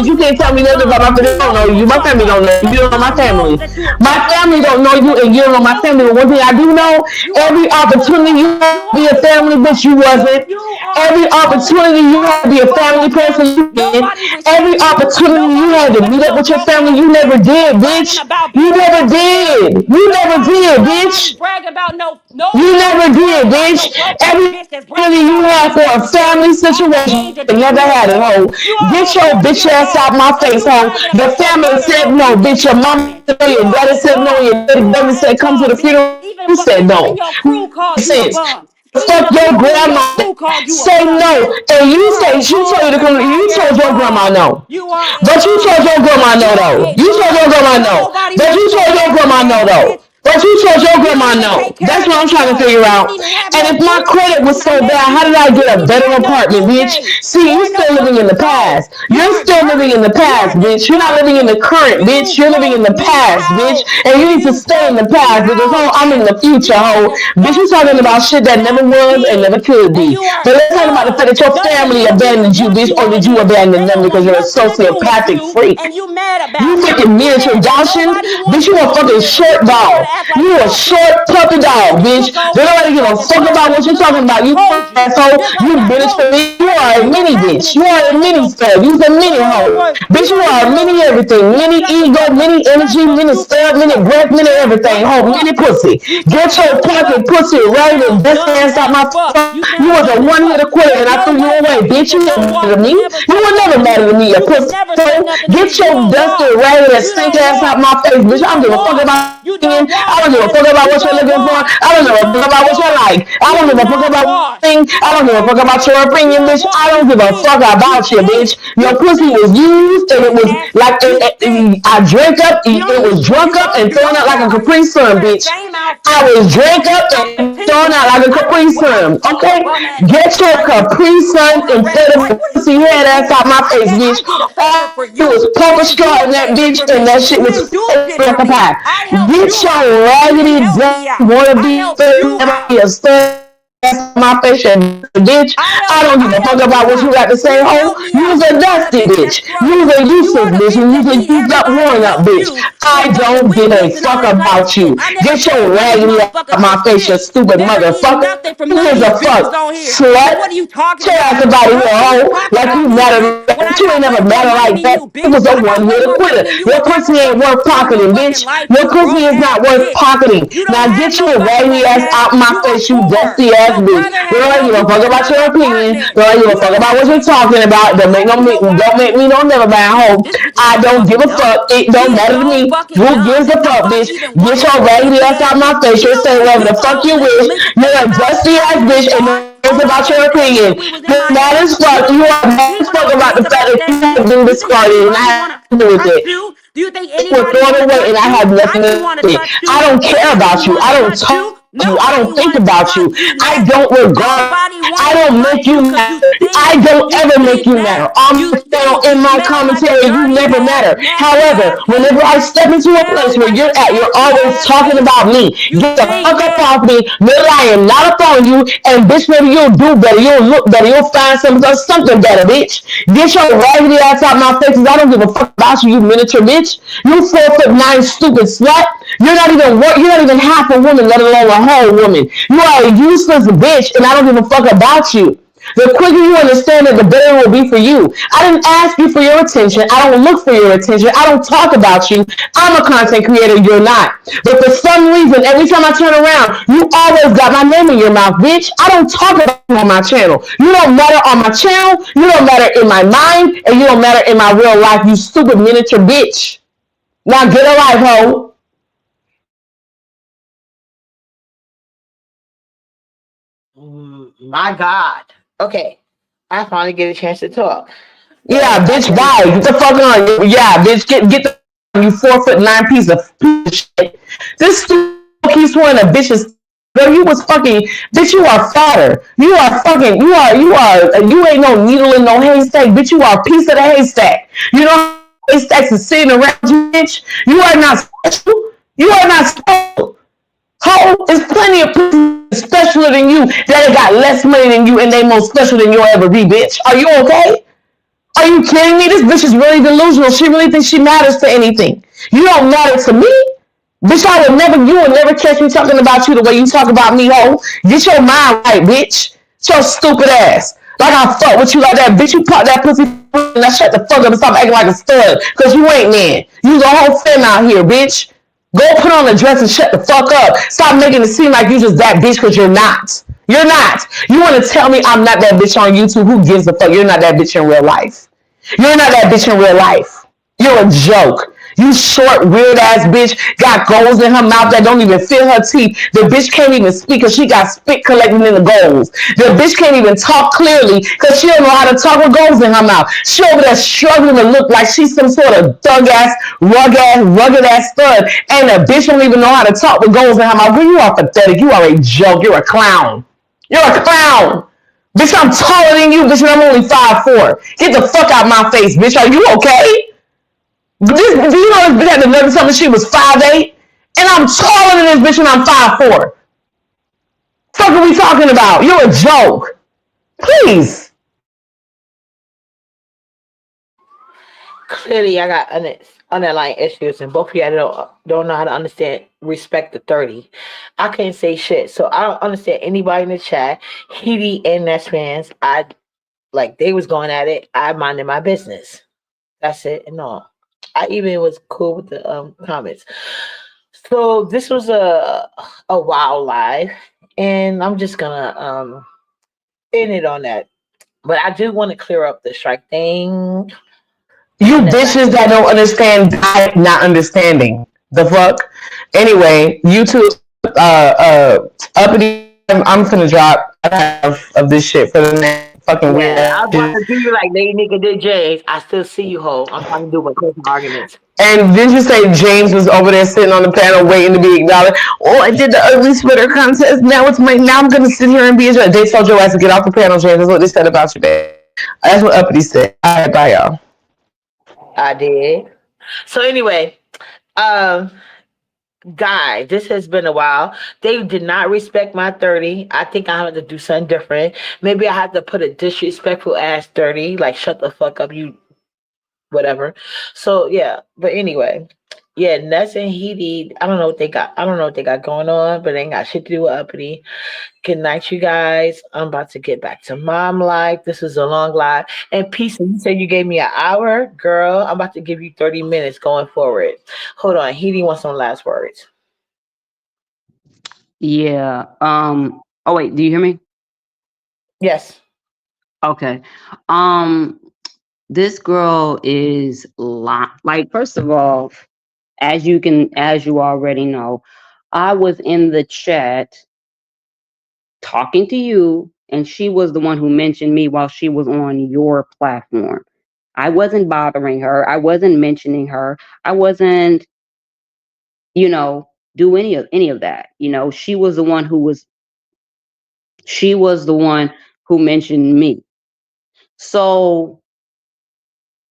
you can't tell me nothing about my family. They don't know you. My family don't know you. You don't know my family. My family don't know you and you don't know my family. But one thing I do know, every opportunity you have to be a family bitch, you wasn't. Every opportunity you had to be a family person, you did. Every opportunity you had to meet up with your family, you never did, bitch. You never did. You never did, bitch. You never did, bitch. Every opportunity you had for a family situation, you never had it, ho. Get your bitch ass out my face, ho. The family said no, bitch. Your mom said no, your daddy said no, your daddy said come to the funeral. You said no. Sense. Fuck your grandma. Say no. And you say she told you to come. You told your grandma no. But you told your grandma no though. You told your grandma no. But you told your grandma no though. But you told your grandma no. That's what I'm trying to figure out. And if my credit was so bad, how did I get a better apartment, bitch? See, you're still living in the past. You're still living in the past, bitch. You're not living in the current, bitch. You're living in the past, bitch. And you need to stay in the past because, oh, I'm in the future, ho. Bitch, you talking about shit that never was and never could be. But let's talk about the fact that your family abandoned you, bitch, or did you abandon them because you're a sociopathic freak? You freaking miniature Dawson, bitch, you a fucking short dog. You a short puppy dog, bitch. They don't give a fuck about what you're talking about. You asshole. You miniature. You are a mini bitch. You are a mini stud. You're a mini hoe. Bitch, you are a mini everything. Mini ego, mini energy, mini stud, mini breath, mini everything. Hoe, mini pussy. Get your pocket pussy right and best ass out my fuck. You was a one-hitter quitter and I threw you away, bitch. You never mad at me. You were never mad at me, you pussy. Get your dusty, ragged, and stink ass out my face, bitch. I don't give a fuck about you. I don't give a fuck about what you're looking for. I don't give a fuck about what you like. I don't give a fuck about things. I don't give a fuck about your opinion, bitch. I don't give a fuck about you, bitch. Your pussy was used and it was like I drank up. It was drunk up and thrown out like a Capri Sun, bitch. I was drank up and thrown out like a Capri Sun. Okay, get your Capri Sun instead of pussy head ass out my face, bitch. It was purple straw in that bitch and that shit was like a pie. Get your raggedy dumb wanna be a stud my face and bitch. I don't give a fuck about what you got to say, ho. You's a dusty bitch. You's a useless bitch. And you's a used up, worn up bitch. I don't give a fuck about you. Get your raggedy ass out my face, you stupid motherfucker. Who gives a fuck? Slut. Tell us about it, ho. Like you matter. You ain't never matter like that. It was a one-hitter quitter. Your pussy ain't worth pocketing, bitch. Your pussy is not worth pocketing. Now get your raggedy ass out my face, you dusty ass bitch. You don't give a fuck about your opinion. You don't give a fuck about what you're talking about. Don't make me no never mind home. I don't give a fuck. It don't matter to me. Who gives a fuck, bitch? Get your raggedy ass out my face. You're saying whatever the fuck you wish. You're a dusty ass bitch and it's about your opinion. You're mad as fuck. You are mad as fuck about the fact that you have been discarded and I have to do with it. Do you think Were anybody thrown want to away touch and I you? have I nothing didn't to want to say. touch you. I don't care Nancy about you. wanted I to don't touch talk you. to you. I Nobody don't think wanted to about you. touch you, I Nancy. don't regard. Nobody I wanted to don't touch make you you because you matter. I stink. don't You ever make stink, you Nat. matter. On You my channel, stink. in You my smell like a commentary, you dirty never ass, matter. nasty However, ass whenever baby. I step You into a smell place where like you're a at, you're nasty always ass talking baby. about me. You Get the stink, fuck up Nat. off me. Maybe I am not up on you, and bitch, maybe you'll do better. You'll look better. You'll find something better, bitch. Get your raggedy ass out my face, 'cause I don't give a fuck about you, you miniature bitch. You 4'9" stupid slut. You're not even you're not even half a woman, let alone a whole woman. You are a useless bitch, and I don't give a fuck about you. The quicker you understand it, the better it will be for you. I didn't ask you for your attention. I don't look for your attention. I don't talk about you. I'm a content creator. You're not. But for some reason, every time I turn around, you always got my name in your mouth, bitch. I don't talk about you on my channel. You don't matter on my channel. You don't matter in my mind. And you don't matter in my real life, you stupid miniature bitch. Now get a life, hoe. My God. Okay. I finally get a chance to talk. Yeah, bitch, bye. Get the fuck on. Yeah, bitch, get the you 4'9" piece of shit. This stupid keeps wearing a bitch's. Girl, you was fucking. Bitch, you are fodder. You are fucking. You ain't no needle in no haystack. Bitch, you are a piece of the haystack. You know haystacks is sitting around you, bitch. You are not special. You are not special. Ho, there's plenty of people specialer than you that have got less money than you and they more special than you'll ever be, bitch. Are you okay? Are you kidding me? This bitch is really delusional. She really thinks she matters to anything. You don't matter to me. Bitch, you will never catch me talking about you the way you talk about me, ho. Get your mind right, bitch. It's your stupid ass. Like I fuck with you like that, bitch. You pop that pussy and now shut the fuck up and stop acting like a stud. Cause you ain't man. You's a whole femme out here, bitch. Go put on a dress and shut the fuck up. Stop making it seem like you just that bitch because you're not. You're not. You want to tell me I'm not that bitch on YouTube? Who gives a fuck? You're not that bitch in real life. You're not that bitch in real life. You're a joke. You short, weird ass bitch got goals in her mouth that don't even fit her teeth. The bitch can't even speak because she got spit collecting in the goals. The bitch can't even talk clearly because she don't know how to talk with goals in her mouth. She over there struggling to look like she's some sort of thug ass, rugged ass stud. And the bitch don't even know how to talk with goals in her mouth. Well, you are pathetic. You are a joke. You're a clown. You're a clown. Bitch, I'm taller than you, bitch, and I'm only 5'4". Get the fuck out my face, bitch. Are you okay? Do you know this bitch had to never tell me she was 5'8"? And I'm taller than this bitch and I'm 5'4". Fuck are we talking about? You're a joke. Please. Clearly, I got underlying issues, and both of you don't know how to understand respect the 30. I can't say shit, so I don't understand anybody in the chat. Heedy and Ness fans, I like they was going at it. I minded my business. That's it, and all. I even was cool with the comments. So this was a wild live, and I'm just gonna end it on that. But I do want to clear up the strike thing. You bitches that don't understand not understanding. The fuck? Anyway, YouTube uppity I'm finna drop half of this shit for the next fucking weird Yeah, I was about ass. to do you like Lady Nigga did James. I still see you, ho. I'm trying to do my closing arguments. And didn't you say James was over there sitting on the panel waiting to be acknowledged? Oh, I did the ugly splitter contest. Now I'm gonna sit here and be a judge. They told your ass to get off the panel, James. That's what they said about you, babe. That's what Uppity said. All right, bye, y'all. I did. So anyway, guy, this has been a while. They did not respect my 30. I think I have to do something different. Maybe I have to put a disrespectful ass 30, like shut the fuck up, you whatever. So yeah, but anyway, yeah, Ness and Heedy, I don't know what they got. I don't know what they got going on, but they ain't got shit to do with Uppity. Good night, you guys. I'm about to get back to mom life. This is a long live. And peace. You said you gave me an hour, girl. I'm about to give you 30 minutes going forward. Hold on, Heedy wants some last words. Yeah. Oh wait, do you hear me? Yes. Okay. This girl is like, first of all, as you already know, I was in the chat talking to you, and she was the one who mentioned me while she was on your platform. I wasn't bothering her. I wasn't mentioning her. I wasn't, you know, do any of that. You know, she was the one who mentioned me. So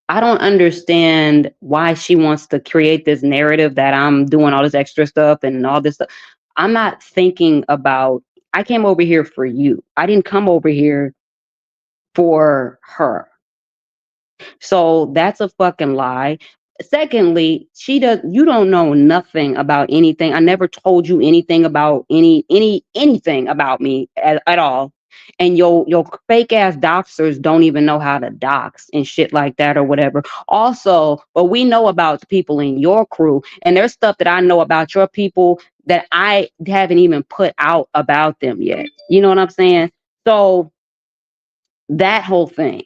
I don't understand why she wants to create this narrative that I'm doing all this extra stuff and all this stuff. I'm not thinking about, I came over here for you. I didn't come over here for her. So that's a fucking lie. Secondly, you don't know nothing about anything. I never told you anything about anything about me at all. And your fake ass doxers don't even know how to dox and shit like that or whatever. Also, what we know about the people in your crew, and there's stuff that I know about your people that I haven't even put out about them yet. You know what I'm saying? So that whole thing.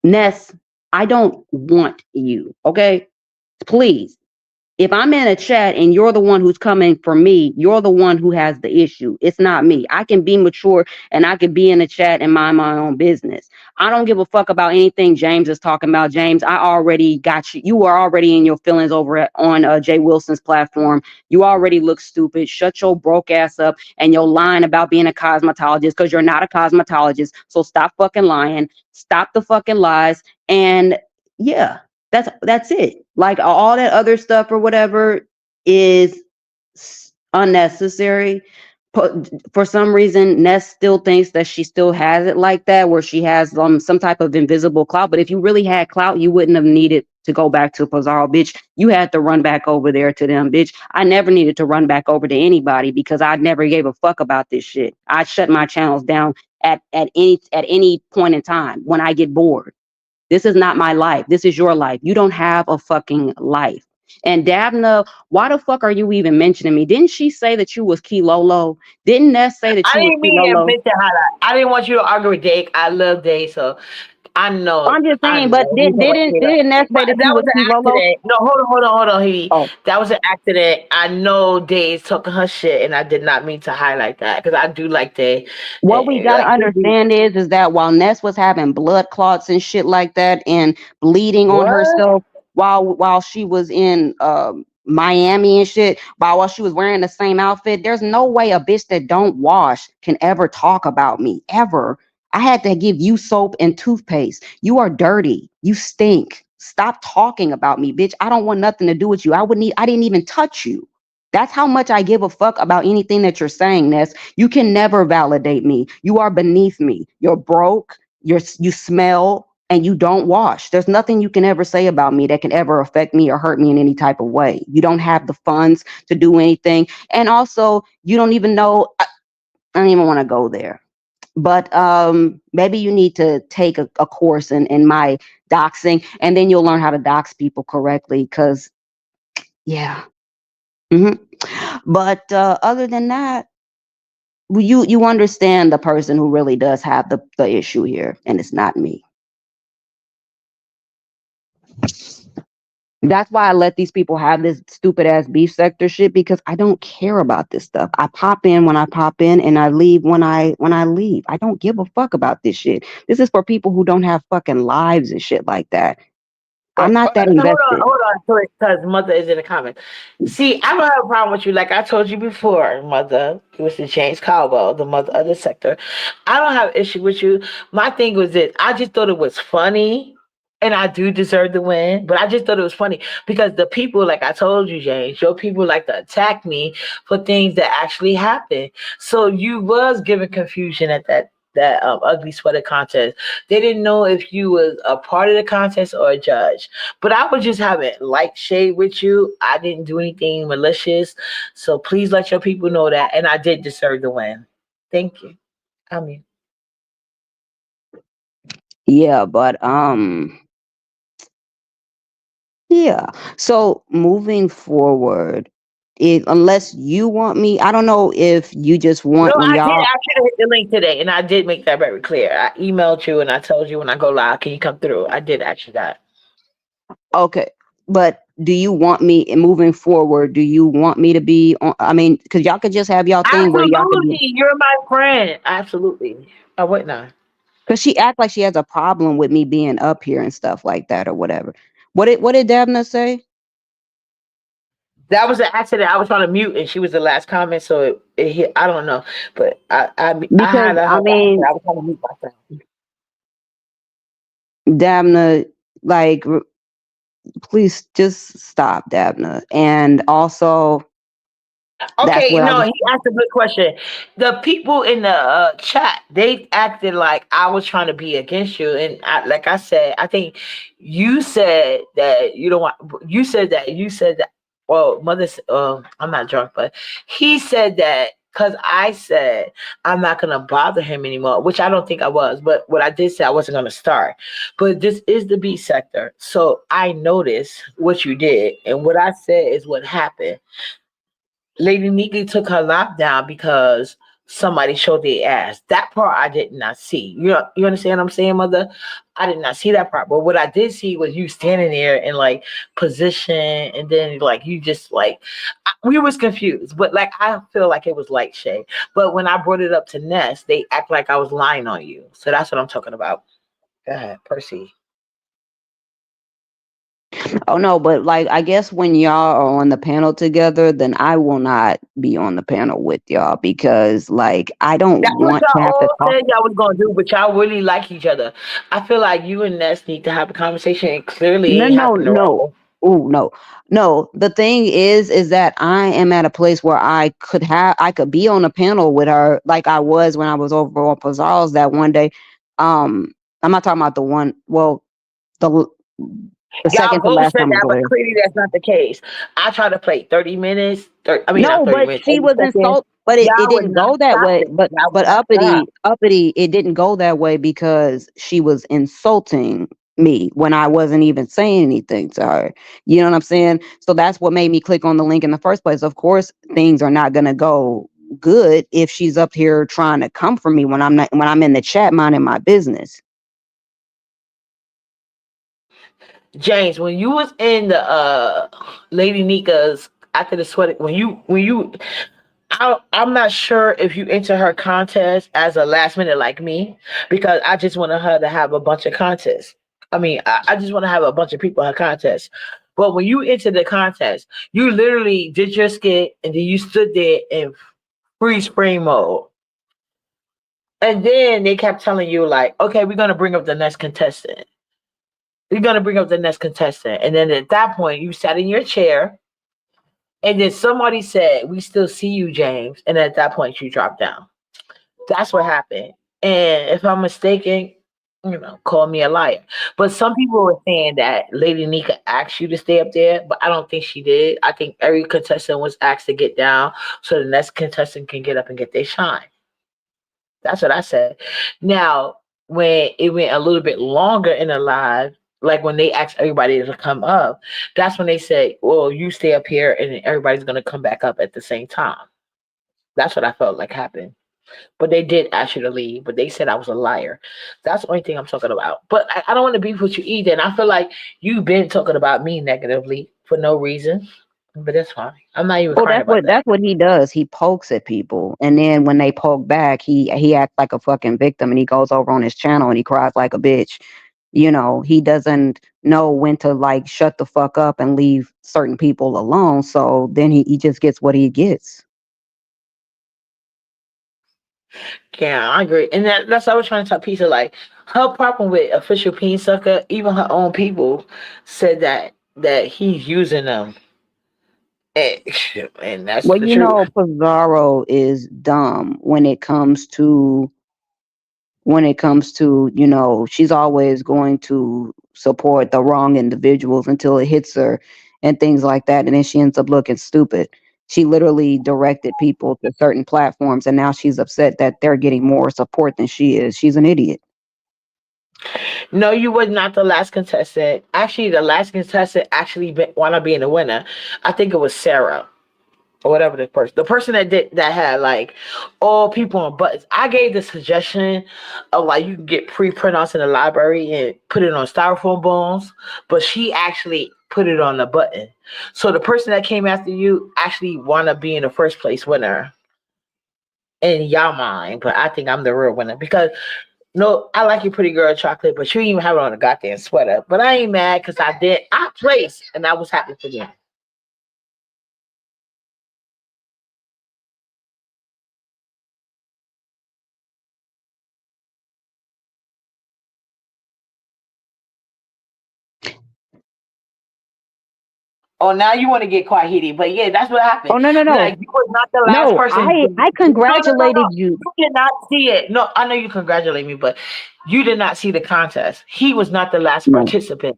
Ness, I don't want you, okay? Please. If I'm in a chat and you're the one who's coming for me, you're the one who has the issue. It's not me. I can be mature and I can be in a chat and mind my own business. I don't give a fuck about anything James is talking about. James, I already got you. You were already in your feelings over on Jay Wilson's platform. You already look stupid. Shut your broke ass up and you're lying about being a cosmetologist because you're not a cosmetologist. So stop fucking lying. Stop the fucking lies. And yeah. That's it. Like all that other stuff or whatever is unnecessary. For some reason, Ness still thinks that she still has it like that, where she has some type of invisible clout. But if you really had clout, you wouldn't have needed to go back to Pizarro, bitch. You had to run back over there to them, bitch. I never needed to run back over to anybody because I never gave a fuck about this shit. I shut my channels down at any point in time when I get bored. This is not my life. This is your life. You don't have a fucking life. And Davna, why the fuck are you even mentioning me? Didn't she say that you was Kilolo? Didn't Ness say that I you was didn't mean Kilolo? to highlight. I didn't want you to argue with Dave. I love Dave, so I know. I'm just I saying, know. but didn't Ness say But that that you was was an Kilolo? accident. No, hold on, Hedy. Oh, That was an accident. I know Dave's talking her shit, and I did not mean to highlight that because I do like Dave. what we gotta understand is that while Ness was having blood clots and shit like that and bleeding on What? herself while she was in Miami and shit, while she was wearing the same outfit, there's no way a bitch that don't wash can ever talk about me ever. I had to give you soap and toothpaste. You are dirty. You stink. Stop talking about me, bitch. I don't want nothing to do with you. I didn't even touch you. That's how much I give a fuck about anything that you're saying, Ness. You can never validate me. You are beneath me. You're broke. You smell and you don't wash. There's nothing you can ever say about me that can ever affect me or hurt me in any type of way. You don't have the funds to do anything. And also, you don't even know. I don't even want to go there. But maybe you need to take a course in my doxing, and then you'll learn how to dox people correctly. Because, yeah. But other than that, you understand the person who really does have the issue here, and it's not me. That's why I let these people have this stupid ass beef sector shit, because I don't care about this stuff. I pop in when I pop in and I leave when I leave. I don't give a fuck about this shit. This is for people who don't have fucking lives and shit like that. I'm not that invested. Hold on, because Mother is in the comments. See, I don't have a problem with you. Like I told you before, Mother, it was the James Caldwell, the mother of the sector. I don't have an issue with you. My thing was this. I just thought it was funny. And I do deserve the win, but I just thought it was funny because the people, like I told you, James, your people like to attack me for things that actually happened. So you was giving confusion at that ugly sweater contest. They didn't know if you was a part of the contest or a judge. But I was just having light shade with you. I didn't do anything malicious. So please let your people know that. And I did deserve the win. Thank you. I mean. Yeah, but yeah. So moving forward, unless you want me, I don't know if you just want No, when I did y'all. actually hit the link today, and I did make that very clear. I emailed you and I told you when I go live, can you come through? I did actually that. Okay, but do you want me moving forward? Do you want me to be on? I mean, because y'all could just have y'all thing where y'all could. Absolutely, you're my friend. Absolutely. Oh wait, no. Because she act like she has a problem with me being up here and stuff like that or whatever. What did Dabna say? That was an accident. I was trying to mute, and she was the last comment, so it hit. I don't know, but I Because had her. I mean, I was trying to mute myself. Dabna, like, please just stop, Dabna. And also, that's Okay, what I no, was. he asked a good question. The people in the chat, they acted like I was trying to be against you, and like I said, I think you said that you don't want. You said that. You said that. Well, mother, I'm not drunk, but he said that because I said I'm not gonna bother him anymore, which I don't think I was. But what I did say, I wasn't gonna start. But this is the B sector, so I noticed what you did, and what I said is what happened. Lady Nikki took her lap down because somebody showed their ass. That part I did not see. You understand what I'm saying, mother? I did not see that part. But what I did see was you standing there in like position, and then like you just like we was confused. But like I feel like it was light shade. But when I brought it up to Ness, they act like I was lying on you. So that's what I'm talking about. Go ahead, Percy. Oh no, but like I guess when y'all are on the panel together, then I will not be on the panel with y'all because like I don't That's what want to y'all have to all talk. said y'all was gonna do, but y'all really like each other. I feel like you and Ness need to have a conversation, and clearly No, ain't no, happening right no. now. Oh no. No. The thing is that I am at a place where I could be on a panel with her like I was when I was over on Pizarro's that one day. I'm not talking about the one the the Y'all second to both last said time I was that, over but there. clearly that's not the case. I tried to play 30 minutes. Not No, 30 but minutes, she 30 was seconds. insult, but it Y'all would didn't not go that stop way. it. But Y'all would but not stop. uppity, it didn't go that way because she was insulting me when I wasn't even saying anything to her. You know what I'm saying? So that's what made me click on the link in the first place. Of course, things are not gonna go good if she's up here trying to come for me when I'm in the chat minding my business. James, when you was in the Lady Nika's after the sweat, I'm not sure if you enter her contest as a last minute like me, because I just wanted her to have a bunch of contests. I just want to have a bunch of people in her contest. But when you enter the contest, you literally did your skit and then you stood there in freeze frame mode. And then they kept telling you, like, okay, we're gonna bring up the next contestant. We're gonna bring up the next contestant. And then at that point, you sat in your chair, and then somebody said, "We still see you, James." And at that point, you dropped down. That's what happened. And if I'm mistaken, call me a liar. But some people were saying that Lady Nika asked you to stay up there, but I don't think she did. I think every contestant was asked to get down so the next contestant can get up and get their shine. That's what I said. Now, when it went a little bit longer in the live, like when they asked everybody to come up, that's when they said, "Well, you stay up here, and everybody's gonna come back up at the same time." That's what I felt like happened. But they did ask you to leave, but they said I was a liar. That's the only thing I'm talking about. But I don't want to beef with you either. And I feel like you've been talking about me negatively for no reason. But that's fine. I'm not even Well, crying about that. that's what he does. He pokes at people, and then when they poke back, he acts like a fucking victim, and he goes over on his channel and he cries like a bitch. You know, he doesn't know when to like shut the fuck up and leave certain people alone. So then he just gets what he gets. Yeah, I agree. And that's what I was trying to tell Pizza. Like, her problem with official peen sucker, even her own people said that he's using them. And, and that's Well, the you truth. know, Pizarro is dumb when it comes to, she's always going to support the wrong individuals until it hits her and things like that. And then she ends up looking stupid. She literally directed people to certain platforms and now she's upset that they're getting more support than she is. She's an idiot. No, you was not the last contestant. Actually, the last contestant actually wound up being the winner. I think it was Sarah or whatever the person that had like all people on buttons. I gave the suggestion of like you can get pre-printouts in the library and put it on styrofoam bones, but she actually put it on the button. So the person that came after you actually wound up being the first place winner in y'all mind, but I think I'm the real winner because No, I like your pretty girl chocolate, but you didn't even have it on a goddamn sweater. But I ain't mad because I placed and I was happy for you. Oh, now you want to get quite heated, but yeah, that's what happened. Oh no, no, no. Like you was not the last No, person. I No. congratulated you. You did not see it. No, I know you congratulate me, but you did not see the contest. He was not the last No. participant.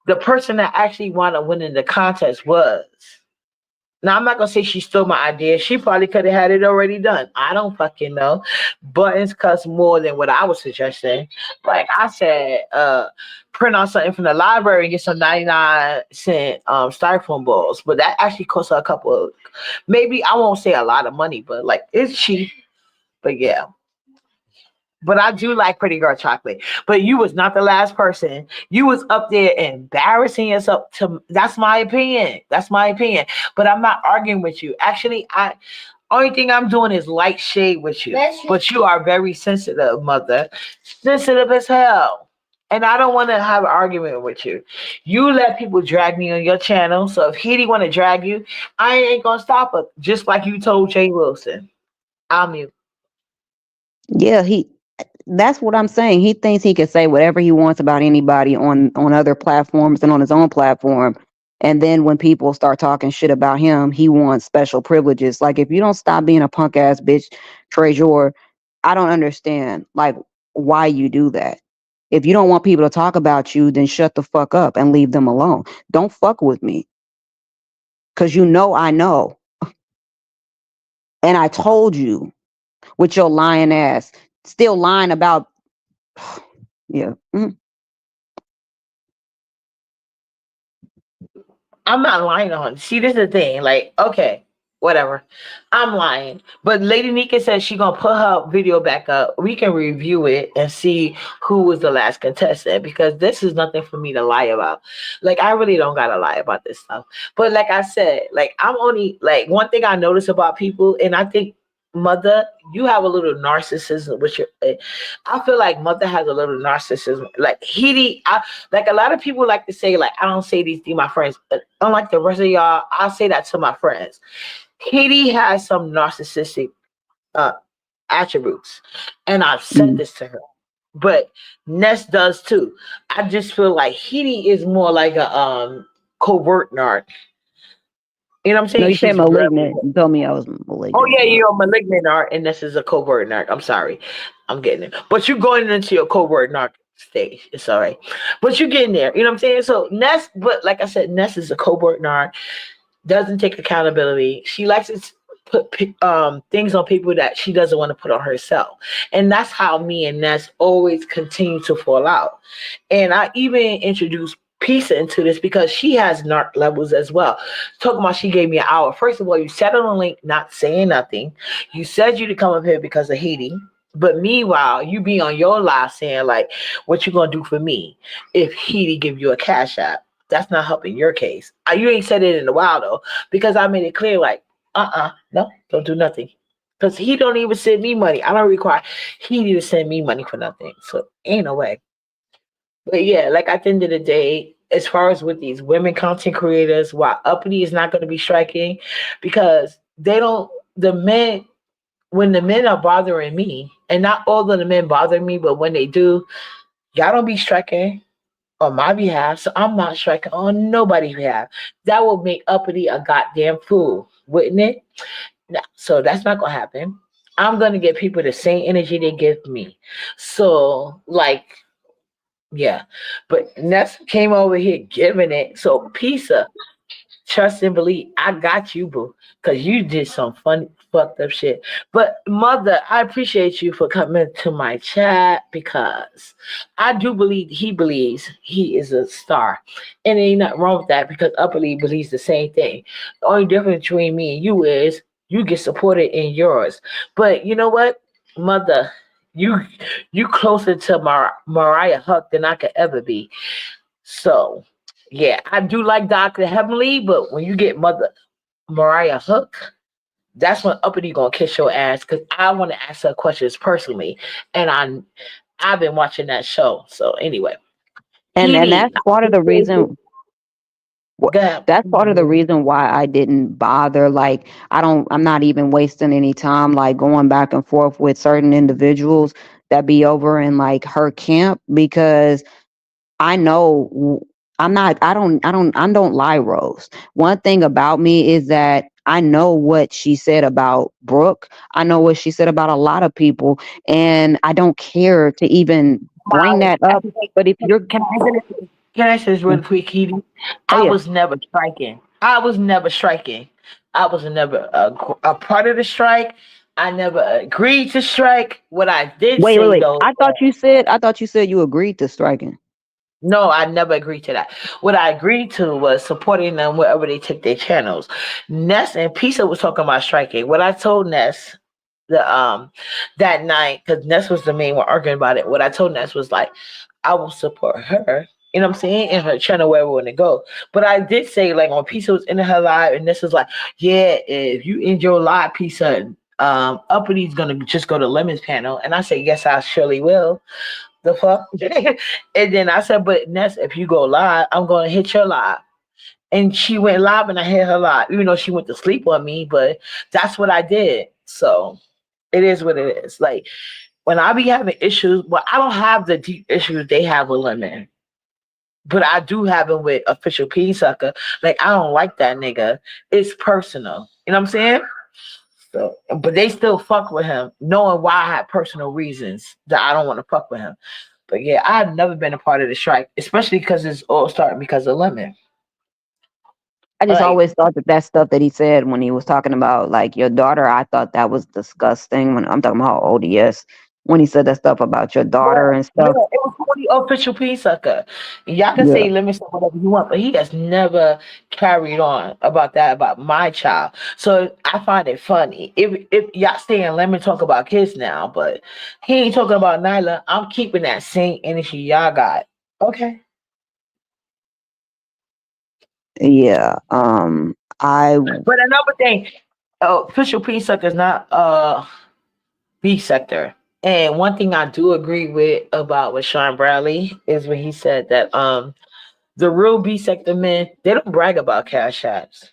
The person that actually wound up winning the contest was. Now I'm not gonna say she stole my idea. She probably could have had it already done. I don't fucking know. Buttons cost more than what I was suggesting. Like I said, print out something from the library and get some 99-cent styrofoam balls. But that actually costs her a couple of, maybe I won't say a lot of money, but like it's cheap. But yeah. But I do like Pretty Girl Chocolate. But you was not the last person. You was up there embarrassing yourself. That's my opinion. That's my opinion. But I'm not arguing with you. Actually, only thing I'm doing is light shade with you. But you are very sensitive, mother. Sensitive as hell. And I don't want to have an argument with you. You let people drag me on your channel. So if he want to drag you, I ain't gonna stop her. Just like you told Jay Wilson. I'll mute. Yeah, that's what I'm saying. He thinks he can say whatever he wants about anybody on other platforms and on his own platform. And then when people start talking shit about him, he wants special privileges. Like, if you don't stop being a punk ass bitch, Trejor, I don't understand like why you do that. If you don't want people to talk about you, then shut the fuck up and leave them alone. Don't fuck with me. Cause you know I know. And I told you with your lying ass. Still lying about yeah. I'm not lying on. See, this is the thing. Like, okay, whatever. I'm lying. But Lady Nika says she gonna put her video back up. We can review it and see who was the last contestant because this is nothing for me to lie about. Like, I really don't gotta lie about this stuff. But like I said, like I'm only like one thing I notice about people, and I think Mother, you have a little narcissism with your. I feel like Mother has a little narcissism. Like like a lot of people like to say, like I don't say these to my friends, but unlike the rest of y'all, I say that to my friends. Kitty has some narcissistic attributes, and I've said this to her. But Ness does too. I just feel like Hitty is more like a covert narc. You know what I'm saying? No, you said malignant. You told me I was malignant. Oh yeah, you're a malignant narc, and this is a covert narc. I'm sorry, I'm getting it. But you're going into your covert narc stage. It's all right, but you're getting there. You know what I'm saying? So Ness, but like I said, Ness is a covert narc. Doesn't take accountability. She likes to put things on people that she doesn't want to put on herself, and that's how me and Ness always continue to fall out. And I even introduced Pisa into this because she has narc levels as well. Talking about she gave me an hour. First of all, you said on the link not saying nothing. You said you to come up here because of Haiti. But meanwhile, you be on your live saying like, what you gonna do for me if Haiti give you a cash app? That's not helping your case. You ain't said it in a while though, because I made it clear like, no, don't do nothing. Because he don't even send me money. I don't require he to send me money for nothing. So ain't no way. But yeah, like at the end of the day, as far as with these women content creators, while Uppity is not going to be striking because the men, when the men are bothering me, and not all of the men bother me, but when they do, y'all don't be striking on my behalf. So I'm not striking on nobody's behalf. That will make Uppity a goddamn fool, wouldn't it? No, so that's not going to happen. I'm going to give people the same energy they give me. So, like, yeah, but Ness came over here giving it. So Pisa, trust and believe. I got you, boo, because you did some funny, fucked up shit. But Mother, I appreciate you for coming to my chat because I do believe he believes he is a star, and ain't nothing wrong with that because Upperly believes the same thing. The only difference between me and you is you get supported in yours. But you know what, Mother? You closer to Mariah Huck than I could ever be. So, yeah, I do like Dr. Heavenly, but when you get Mother Mariah Huck, that's when Uppity gonna kiss your ass because I want to ask her questions personally, and I've been watching that show. So anyway, And PD. that's part of the reason. Go ahead. That's part of the reason why I didn't bother. Like, I'm not even wasting any time, like, going back and forth with certain individuals that be over in like her camp, because I know I don't lie, Rose. One thing about me is that I know what she said about Brooke. I know what she said about a lot of people, and I don't care to even bring that up. But if you're, Can I say this? Can I say this real quick, Kitty? oh I yeah, was never striking. I was never striking. I was never a part of the strike. I never agreed to strike. What I did say wait. though, I thought you said you agreed to striking. no, I never agreed to that. What I agreed to was supporting them wherever they took their channels. Ness and Pisa was talking about striking. What I told Ness that night, because Ness was the main one arguing about it. What I told Ness was like, I will support her. You know what I'm saying? In her channel wherever we want to go. But I did say, like, when Pisa was in her live, and Ness was like, yeah, if you end your live, Pisa, Uppity gonna just go to Lemon's panel. And I said, yes, I surely will. The fuck? And then I said, but Ness, if you go live, I'm gonna hit your live. And she went live and I hit her live, even though she went to sleep on me, but that's what I did. So it is what it is. Like when I be having issues, well, I don't have the deep issues they have with Lemon. But I do have them with Official P Sucker. Like I don't like that nigga. It's personal. You know what I'm saying? So, but they still fuck with him, knowing why I had personal reasons that I don't want to fuck with him. But yeah, I've never been a part of the strike, especially because it's all starting because of Lemon. I just Like, always thought that stuff that he said when he was talking about like your daughter, I thought that was disgusting. When I'm talking about ODS, when he said that stuff about your daughter and yeah, stuff. it was for the Official P Sucker. Y'all can Yeah, say Lemon say whatever you want, but he has never carried on about that about my child. So I find it funny. If y'all saying Lemon talk about kids now, but he ain't talking about Nyla, I'm keeping that same energy y'all got. Okay. yeah. But another thing, Official P Sucker is not B sector. And one thing I do agree with about with Sean Bradley is when he said that the real B sector men, they don't brag about cash apps.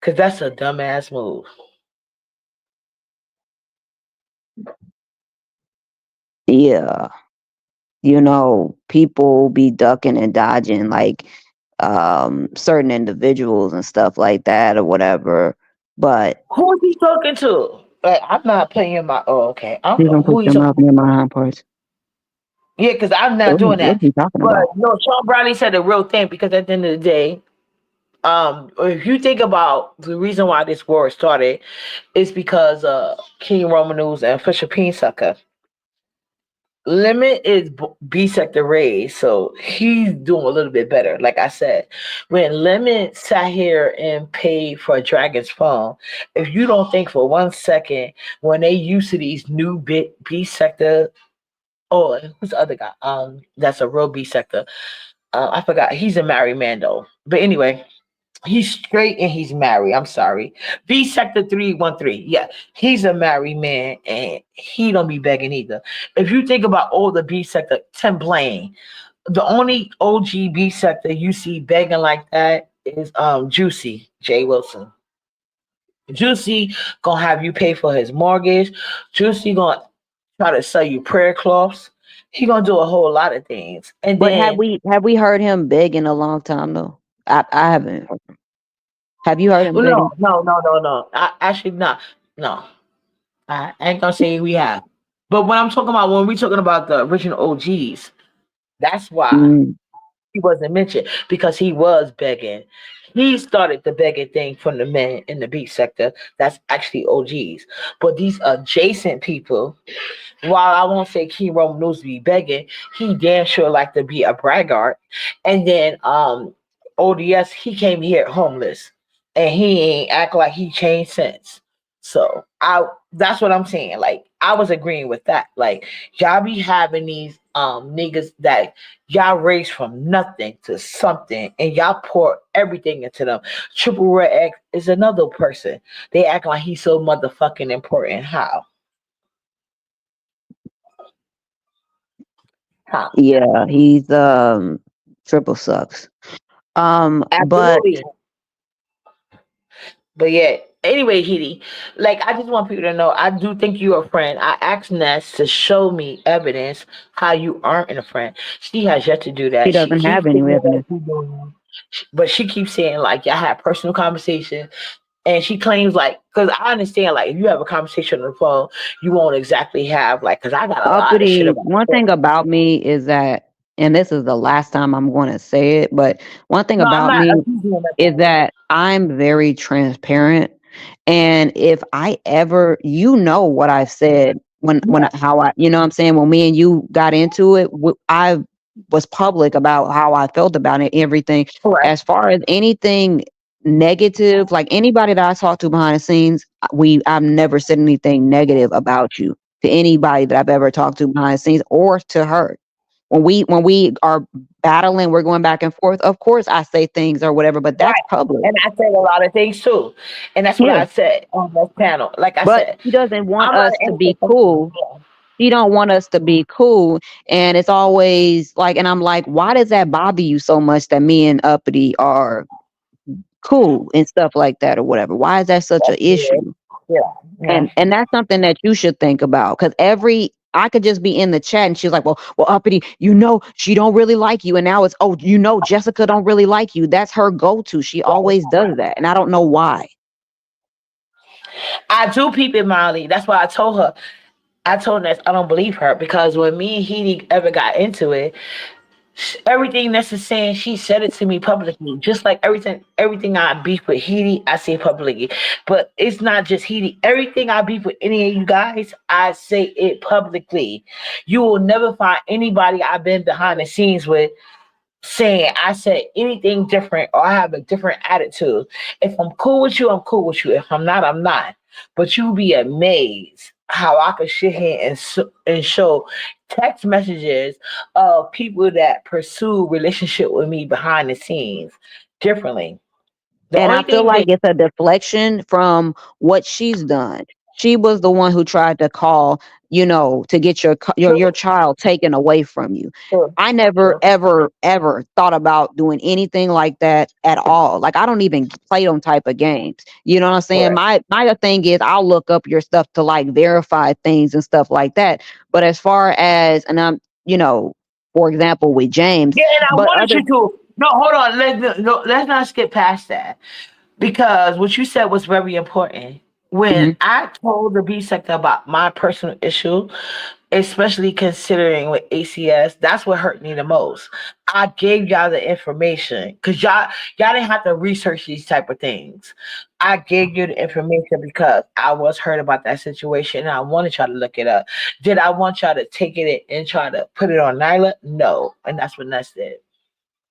Cause that's a dumbass move. Yeah, people be ducking and dodging like certain individuals and stuff like that or whatever. But Who is he talking to? Like, I'm not playing my okay. I don't please know don't who put he's your talking mouth near my hind parts. Yeah, because I'm not doing What that. are you talking But about? Sean Bradley said the real thing because at the end of the day, if you think about the reason why this war started, is because King Romanus and Fisher Peen Sucker. Limit is B sector raised, so he's doing a little bit better. Like I said, when Limit sat here and paid for a Dragon's phone, if you don't think for 1 second when they used to these new B sector, oh, and who's the other guy? That's a real B sector. I forgot. He's a married man though. But anyway, he's straight and he's married. I'm sorry. B sector 313. Yeah, he's a married man and he don't be begging either. If you think about all the B sector, Tim Blaine, the only OG B sector you see begging like that is Juicy Jay Wilson. Juicy gonna have you pay for his mortgage. Juicy gonna try to sell you prayer cloths. He gonna do a whole lot of things. And But have then we heard him beg in a long time though? I haven't. Have you heard him well, begging? no. Actually not. No. I ain't gonna say we have. But when I'm talking about when we talking about the original OGs, that's why Mm, he wasn't mentioned because he was begging. He started the begging thing from the men in the beat sector. That's actually OGs. But these adjacent people, while I won't say King Roman knows to be begging, he damn sure like to be a braggart. And then ODS, he came here homeless. And he ain't act like he changed since. So that's what I'm saying. Like I was agreeing with that. Like y'all be having these niggas that y'all raised from nothing to something and y'all pour everything into them. Triple Red X is another person. They act like he's so motherfucking important. How? Huh. Yeah, he's triple sucks. But Absolutely. But yeah, anyway, Hitty, like I just want people to know I do think you're a friend. I asked Ness to show me evidence how you aren't a friend. She has yet to do he that. She doesn't keeps have any saying that evidence. she's doing it, but she keeps saying like y'all had personal conversation, and she claims like because I understand like if you have a conversation on the phone, you won't exactly have like because I got a lot of shit Uppity, about one it. thing about me is that, and this is the last time I'm going to say it, but one thing No, I'm about not me accusing you of is that. that I'm very transparent. And if I ever, you know what I've said Yeah, how I, you know what I'm saying? When me and you got into it, I was public about how I felt about it, everything. correct. As far as anything negative, like anybody that I talked to behind the scenes, I've never said anything negative about you to anybody that I've ever talked to behind the scenes or to her. When we are battling, we're going back and forth. Of course, I say things or whatever, but Right. that's public. And I said a lot of things too. And that's what Yeah. I said on this panel. Like I But said, she doesn't want I'm not us an to innocent be person. cool. She don't want us to be cool. And it's always like, and I'm like, why does that bother you so much that me and Uppity are cool and stuff like that or whatever? Why is that such an That's weird. issue? Yeah. Yeah. And that's something that you should think about because I could just be in the chat and she's like, well, Uppity, she don't really like you. And now it's, oh, Jessica don't really like you. That's her go-to. She Right. always does that. And I don't know why. I do peep it, Molly. That's why I told her. I told her that I don't believe her because when me and Heidi ever got into it, everything that's saying, she said it to me publicly. Just like everything I beef with Heidi, I say publicly. But it's not just Heidi. Everything I beef with any of you guys, I say it publicly. You will never find anybody I've been behind the scenes with saying I said anything different or I have a different attitude. If I'm cool with you, I'm cool with you. If I'm not, I'm not. But you'll be amazed how I could sit here and show text messages of people that pursue relationship with me behind the scenes differently. The And I only feel thing like that it's a deflection from what she's done. She was the one who tried to call, to get your child taken away from you. Sure, I never, sure, ever, ever thought about doing anything like that at all. Like I don't even play them type of games. You know what I'm saying? correct. My thing is I'll look up your stuff to like verify things and stuff like that. But as far as, and I'm, for example, with James, Yeah, and I but wanted other, you to. No, hold on. Let's not skip past that. Because what you said was very important. When Mhm. I told the B sector about my personal issue, especially considering with ACS, that's what hurt me the most. I gave y'all the information because y'all didn't have to research these type of things. I gave you the information because I was hurt about that situation and I wanted y'all to look it up. Did I want y'all to take it and try to put it on Nyla? No. And that's what Ness did.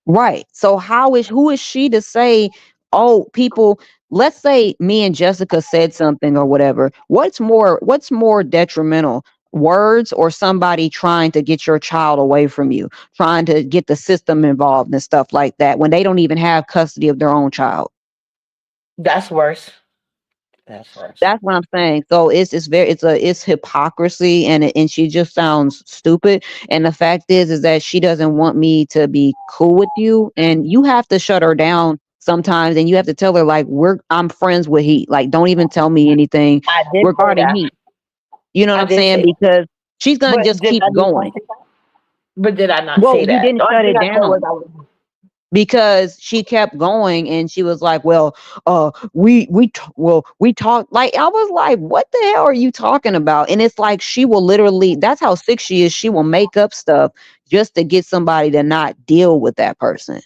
Right. So who is she to say, oh, people, let's say me and Jessica said something or whatever. What's more detrimental? Words or somebody trying to get your child away from you, trying to get the system involved and stuff like that when they don't even have custody of their own child. That's worse. That's worse. That's what I'm saying. So it's hypocrisy and she just sounds stupid. And the fact is that she doesn't want me to be cool with you. And you have to shut her down sometimes and you have to tell her like I'm friends with Heat. Like don't even tell me anything I did say regarding that. Heat. You know what I I'm did saying? say that. Because she's gonna But just did keep I just not going. say that? But did I not Well, say you that? didn't The only shut thing it I said was down I was because she kept going and she was like, well, we talked. Like I was like, what the hell are you talking about? And it's like she will literally, that's how sick she is. She will make up stuff just to get somebody to not deal with that person.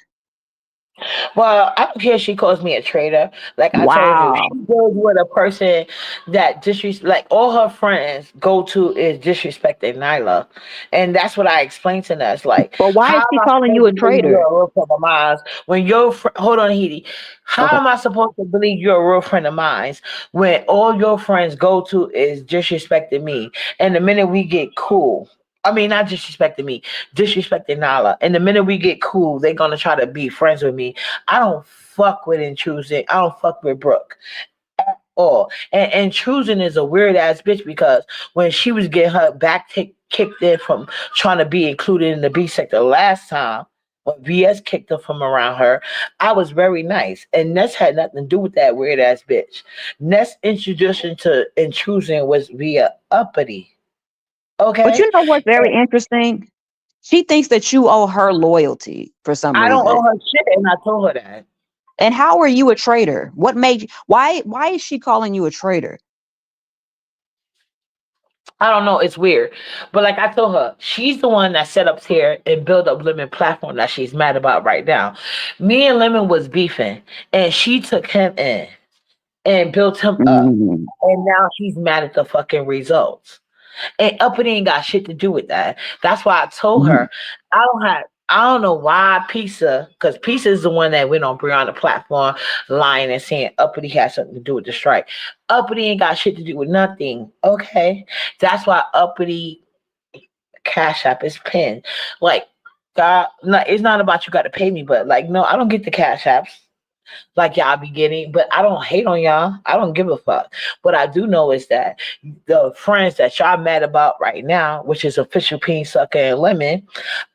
well, I don't care if she calls me a traitor. Like I told you, Wow. she deals with a person that like all her friends go to is disrespecting Nyla. And that's what I explained to us. Like, But why how is am she I calling you supposed a to believe you're traitor? a real friend of mine when hold on, Edie. How Okay. am I supposed to believe you're a real friend of mine when all your friends go to is disrespecting me? And the minute we get cool, I mean, not disrespecting me, disrespecting Nala. And the minute we get cool, they're gonna try to be friends with me. I don't fuck with Intrusing. I don't fuck with Brooke at all. And Intrusing is a weird ass bitch because when she was getting her back kicked in from trying to be included in the B sector last time, when VS kicked her from around her, I was very nice. And Ness had nothing to do with that weird ass bitch. Ness introduction to intrusion was via uppity. But Okay? you know what's very interesting? She thinks that you owe her loyalty for some I don't reason. owe her shit, and I told her that. And how are you a traitor? What made why is she calling you a traitor? I don't know. It's weird. But like I told her, she's the one that set up here and built up Lemon platform that she's mad about right now. Me and Lemon was beefing, and she took him in and built him up. Mhm. And now she's mad at the fucking results. And uppity ain't got shit to do with that. That's why I told her I don't know why Pizza, because Pizza is the one that went on Brianna platform lying and saying uppity had something to do with the strike. Uppity ain't got shit to do with nothing. Okay. That's why uppity Cash App is pinned. Like, God, no, it's not about you got to pay me, but like, no, I don't get the Cash Apps like y'all be getting, but I don't hate on y'all. I don't give a fuck. What I do know is that the friends that y'all mad about right now, which is Official Peen Sucker and Lemon,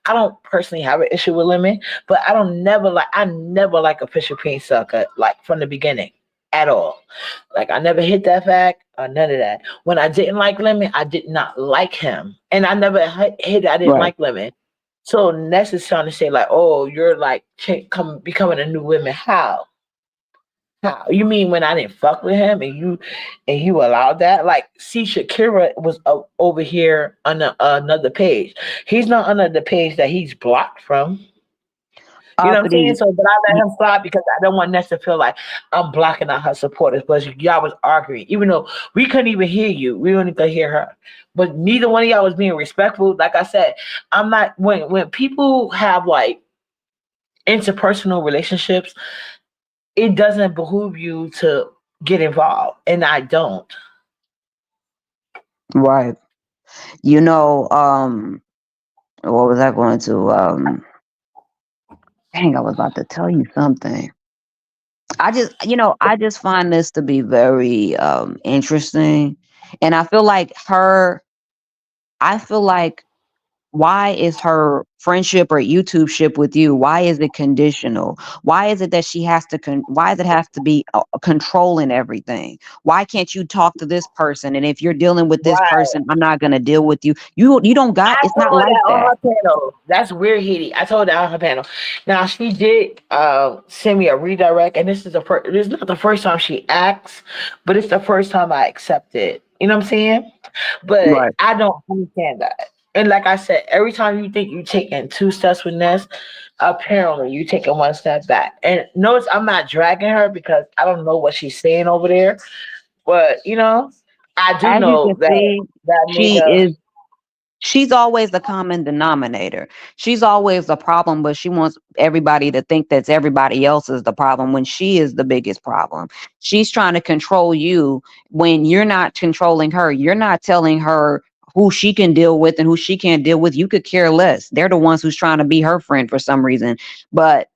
I don't personally have an issue with Lemon, but I never like Official Peen Sucker, like from the beginning at all. Like I never hit that fact or none of that. When I didn't like Lemon, I did not like him. And I never hit I didn't Right. like Lemon. So Ness is trying to say like, oh, you're like becoming a new woman. How? How? You mean when I didn't fuck with him and you allowed that? Like, see, Shakira was over here on another page. He's not on the page that he's blocked from. You know what I'm saying? Uppity. So, but I let him slide because I don't want Ness to feel like I'm blocking out her supporters. But y'all was arguing, even though we couldn't even hear you. We only could hear her. But neither one of y'all was being respectful. Like I said, I'm not when people have like interpersonal relationships, it doesn't behoove you to get involved, and I don't. Right. You know, what was I going to dang, I was about to tell you something. I just find this to be very interesting. And I feel like why is her friendship or YouTube ship with you? Why is it conditional? Why is it that she has to why does it have to be controlling everything? Why can't you talk to this person? And if you're dealing with this Right. person, I'm not gonna deal with you. You don't got, I it's not told like that on that. her panel. That's weird, Hitty. I told that on her panel. Now she did send me a redirect, and this is this is not the first time she acts, but it's the first time I accept it. You know what I'm saying? But Right. I don't understand that. And like I said, every time you think you're taking 2 steps with Ness, apparently you taking 1 step back. And notice I'm not dragging her because I don't know what she's saying over there. But I do As you know can that see, that she nigga. is she's always the common denominator. She's always the problem, but she wants everybody to think that everybody else is the problem when she is the biggest problem. She's trying to control you when you're not controlling her. You're not telling her who she can deal with and who she can't deal with. You could care less. They're the ones who's trying to be her friend for some reason. But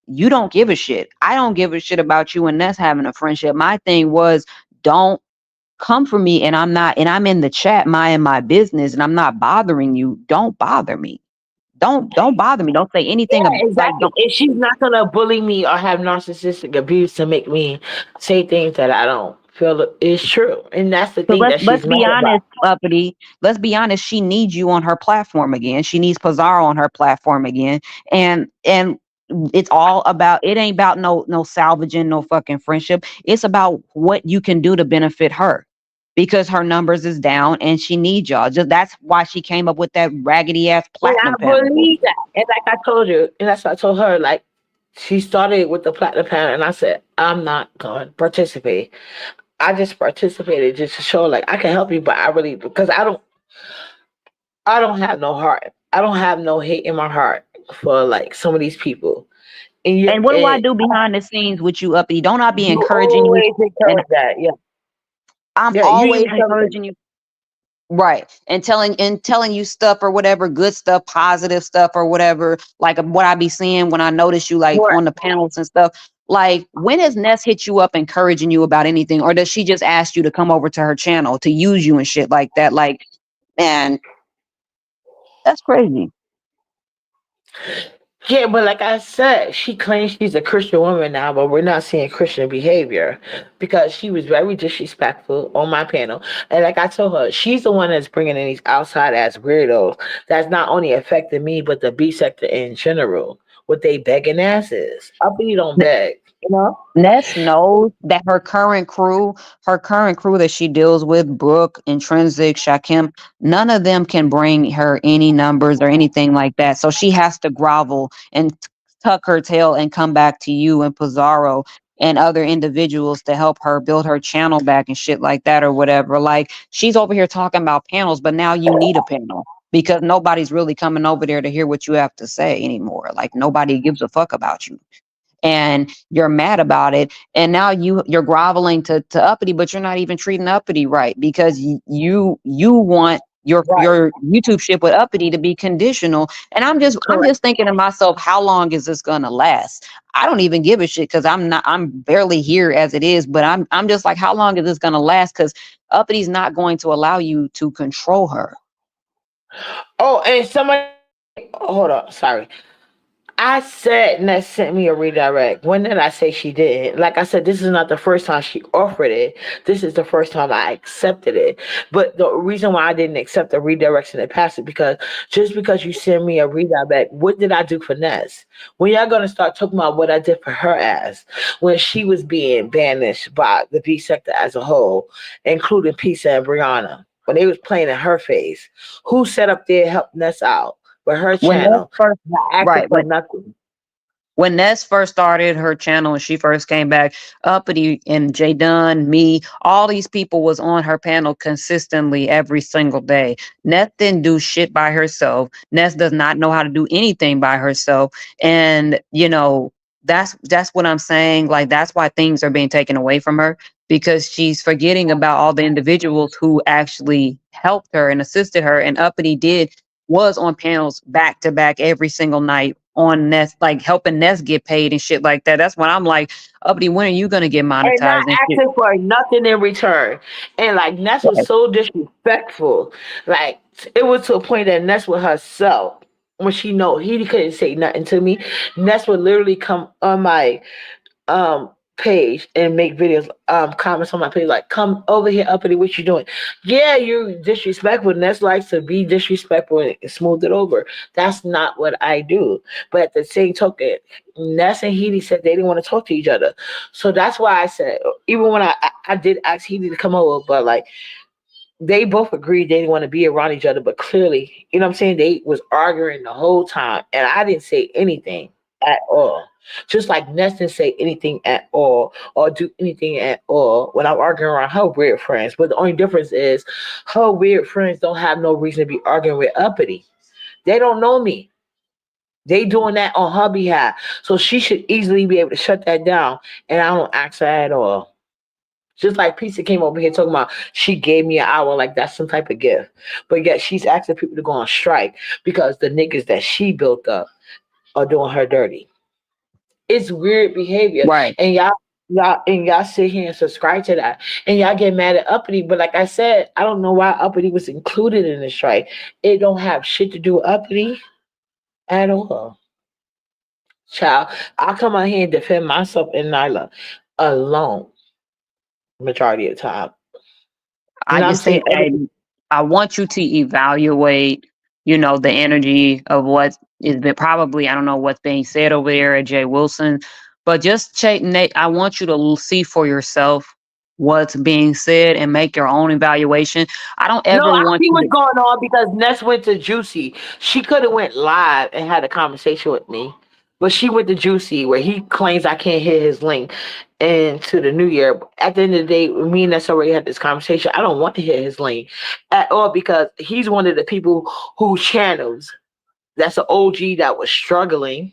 you don't give a shit. I don't give a shit about you and Ness having a friendship. My thing was, don't come for me, and I'm in the chat minding my business and I'm not bothering you. Don't bother me. Don't bother me. Don't say anything Yeah, like exactly. don't. And she's not gonna bully me or have narcissistic abuse to make me say things that I don't feel is true. And that's the So thing that let's she's mad be about. honest, Uppity. Let's be honest. She needs you on her platform again. She needs Pizarro on her platform again. And it's all about, it ain't about no salvaging no fucking friendship. It's about what you can do to benefit her. Because her numbers is down and she needs y'all. Just that's why she came up with that raggedy ass And I platinum panel. believe that. And like I told you, and that's what I told her, like she started with the platinum panel and I said, I'm not gonna participate. I just participated just to show like I can help you, but I really because I don't have no heart. I don't have no hate in my heart for like some of these people. And what do I And do behind the scenes with you, Uppity? Don't I be you encouraging you? always And encourage that. Yeah. I'm Yeah, you always encourage that. encouraging you. Right. And telling you stuff or whatever, good stuff, positive stuff or whatever, like what I be seeing when I notice you like Right. on the panels and stuff. Like when has Ness hit you up encouraging you about anything? Or does she just ask you to come over to her channel to use you and shit like that? Like, man, That's crazy. Yeah, but like I said, she claims she's a Christian woman now, but we're not seeing Christian behavior because she was very disrespectful on my panel. And like I told her, she's the one that's bringing in these outside ass weirdos that's not only affecting me, but the B sector in general. What they begging asses. Uppity don't beg, you know? Ness knows that her current crew that she deals with, Brooke, Intrinsic, Shakim, none of them can bring her any numbers or anything like that. So she has to grovel and tuck her tail and come back to you and Pizarro and other individuals to help her build her channel back and shit like that or whatever. Like she's over here talking about panels, but now you need a panel because nobody's really coming over there to hear what you have to say anymore. Like nobody gives a fuck about you and you're mad about it, and now you're groveling to uppity, but you're not even treating uppity right because you want Right. your YouTube shit with uppity to be conditional. And I'm Correct. just thinking to myself, how long is this gonna last? I don't even give a shit because I'm barely here as it is, but I'm just like, how long is this gonna last? Because uppity's not going to allow you to control her. Oh, and somebody, hold up, sorry. I said Ness sent me a redirect. When did I say she did? Like I said, this is not the first time she offered it. This is the first time I accepted it. But the reason why I didn't accept the redirects in the past is because just because you send me a redirect, what did I do for Ness? When y'all gonna start talking about what I did for her ass when she was being banished by the B sector as a whole, including Pisa and Brianna, when they was playing in her face, who set up there and helped Ness out with her When Ness channel? first Not asking right for nothing. when Ness first started her channel and she first came back, Uppity and Jay Dunn, me, all these people was on her panel consistently every single day. Ness didn't do shit by herself. Ness does not know how to do anything by herself. And that's what I'm saying. Like that's why things are being taken away from her because she's forgetting about all the individuals who actually helped her and assisted her. And Uppity was on panels back to back every single night on Ness, like helping Ness get paid and shit like that. That's when I'm like, Uppity, when are you gonna get And not monetized and shit? asking for nothing in return. And like Ness was Right. so disrespectful. Like it was to a point that Ness with herself, when she know he couldn't say nothing to me, Ness would literally come on my page and make videos, comments on my page like, come over here, uppity, what you doing? Yeah, you're disrespectful. Ness likes to be disrespectful and smooth it over. That's not what I do. But at the same token, Ness and Heidi said they didn't want to talk to each other. So that's why I said, even when I did ask Heidi to come over, but like they both agreed they didn't want to be around each other, but clearly, you know what I'm saying, they was arguing the whole time and I didn't say anything at all. Just like Ness didn't say anything at all or do anything at all when I'm arguing around her weird friends. But the only difference is her weird friends don't have no reason to be arguing with uppity. They don't know me. They doing that on her behalf. So she should easily be able to shut that down. And I don't ask her at all. Just like Pizza came over here talking about she gave me an hour, like that's some type of gift. But yet she's asking people to go on strike because the niggas that she built up are doing her dirty. It's weird behavior. Right. And y'all sit here and subscribe to that. And y'all get mad at Uppity. But like I said, I don't know why Uppity was included in the strike. It don't have shit to do with Uppity at all. Child, I come out here and defend myself and Nyla alone majority of the time. You I know what I'm just think saying? that I want you to evaluate, the energy of what is been probably, I don't know what's being said over there at Jay Wilson, but just check, Nate, I want you to see for yourself what's being said and make your own evaluation. I don't No, ever I want see you what's to, going on because Ness went to Juicy. She could have went live and had a conversation with me, but she went to Juicy where he claims I can't hit his link into the new year. At the end of the day, me and Ness already had this conversation. I don't want to hit his link at all because he's one of the people who channels. That's an OG that was struggling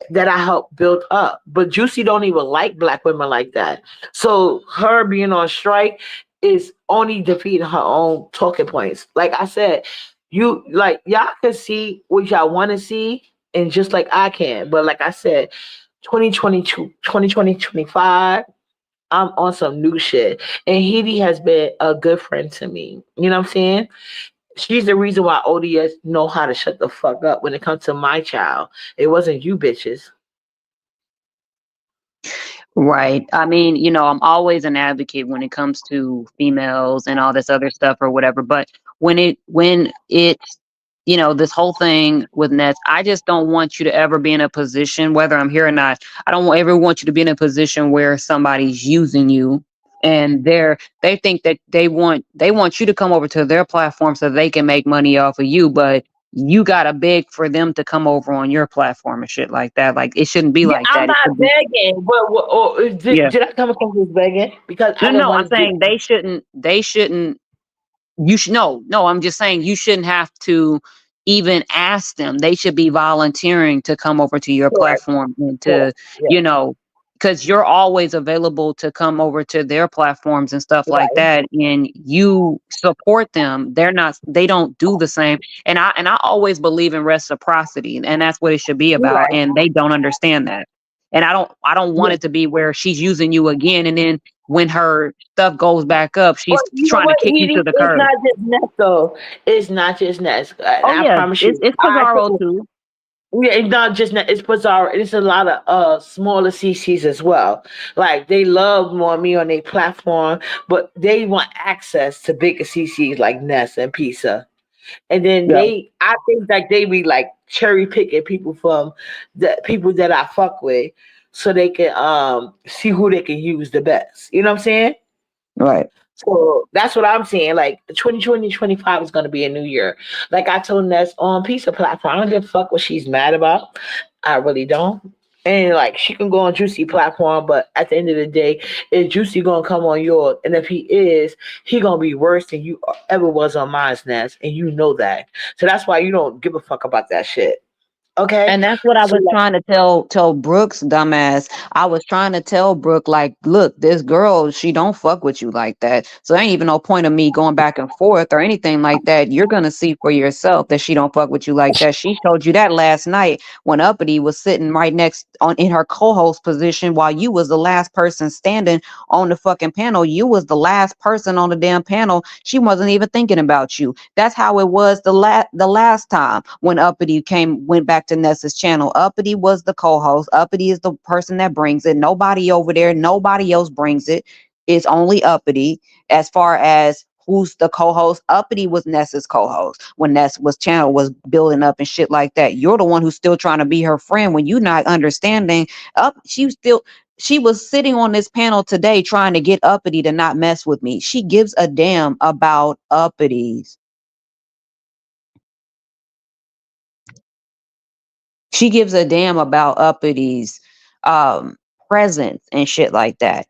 that I helped build up. But Juicy don't even like black women like that. So her being on strike is only defeating her own talking points. Like I said, y'all can see what y'all want to see, and just like I can. But like I said, 2022, 2025, I'm on some new shit. And Heidi has been a good friend to me. You know what I'm saying? She's the reason why ODS know how to shut the fuck up when it comes to my child. It wasn't you bitches. Right. I mean, I'm always an advocate when it comes to females and all this other stuff or whatever. But when it's, this whole thing with Nets, I just don't want you to ever be in a position, whether I'm here or not, I don't ever want you to be in a position where somebody's using you and they think that they want you to come over to their platform so they can make money off of you, but you gotta beg for them to come over on your platform and shit like that. Like it shouldn't be Yeah, like I'm that. It not should be. begging, but Yeah. did I come across as begging? Because I didn't No, I'm want to do. saying they shouldn't, you should, no, I'm just saying you shouldn't have to even ask them. They should be volunteering to come over to your Correct. platform and Correct. to, Yeah. you know, because you're always available to come over to their platforms and stuff like Right. that, and you support them. They don't do the same. And I always believe in reciprocity, and that's what it should be You're about. right. And they don't understand that. And I don't want Yeah. it to be where she's using you again, and then when her stuff goes back up, But she's you know trying to what, kick you Edie? to the It's curb. not just Ness though. It's not just Ness. And Oh I yeah, promise it's you, it's I Pizarro think too. yeah, it's not just Ness. It's bizarre. It's a lot of smaller CCs as well. Like they love more me on their platform, but they want access to bigger CCs like Ness and Pizza. And then Yeah, I think like they be like cherry picking people from the people that I fuck with, so they can see who they can use the best. You know what I'm saying? right. So that's what I'm saying. Like 2025 is going to be a new year. Like I told Ness on Pizza platform, I don't give a fuck what she's mad about. I really don't. And like she can go on Juicy platform, but at the end of the day, is Juicy gonna come on yours? And if he is, he gonna be worse than you ever was on mine's, Ness, and you know that. So that's why you don't give a fuck about that shit. Okay? And that's what I So was like, trying to tell Brooks, dumbass. I was trying to tell Brooke, like, look, this girl, she don't fuck with you like that. So there ain't even no point of me going back and forth or anything like that. You're gonna see for yourself that she don't fuck with you like that. She showed you that last night when Uppity was sitting right next on in her co-host position while you was the last person standing on the fucking panel. You was the last person on the damn panel. She wasn't even thinking about you. That's how it was the last time when Uppity went back to Nessa's channel. Uppity was the co-host. Uppity is the person that brings it. Nobody over there, nobody else brings it. It's only Uppity. As far as who's the co-host, Uppity was Nessa's co-host when Nessa's channel was building up and shit like that. You're the one who's still trying to be her friend when you're not understanding. She was sitting on this panel today trying to get Uppity to not mess with me. She gives a damn about Uppities. She gives a damn about Uppity's presence and shit like that.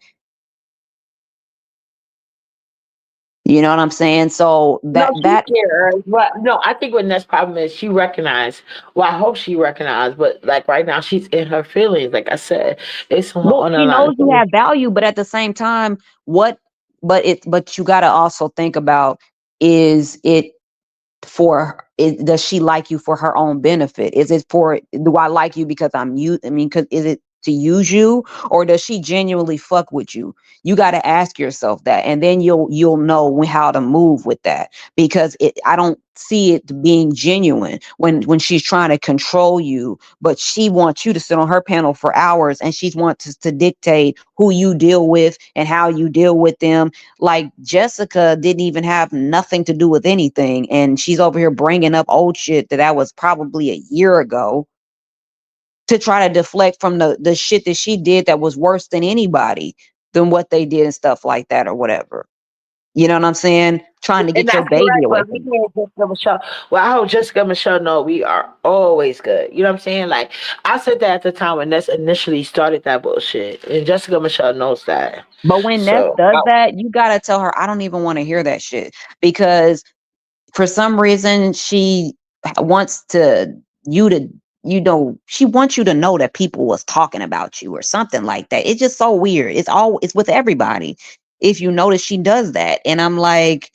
You know what I'm saying? So no, that she that cares. But no, I think what Ness' problem is she recognized. Well, I hope she recognized, but like right now she's in her feelings. Like I said, it's on well, she underlying knows you feelings. have value, but at the same time, but you gotta also think about, is it does she like you for her own benefit? Is it for, do I like you because because is it to use you, or does she genuinely fuck with you? You got to ask yourself that, and then you'll know how to move with that, because I don't see it being genuine when she's trying to control you, but she wants you to sit on her panel for hours, and she wants to dictate who you deal with and how you deal with them. Like Jessica didn't even have nothing to do with anything, and she's over here bringing up old shit that was probably a year ago to try to deflect from the shit that she did that was worse than anybody than what they did and stuff like that or whatever. You know what I'm saying? Trying to And get your that's baby correct. away But me from you. and Jessica Michelle, well, I hope Jessica Michelle know we are always good. You know what I'm saying? Like I said that at the time when Ness initially started that bullshit, and Jessica Michelle knows that. But when Ness So does that, you gotta tell her, I don't even want to hear that shit, because for some reason she wants you to she wants you to know that people was talking about you or something like that. It's just so weird. It's with everybody. If you notice, she does that, and I'm like,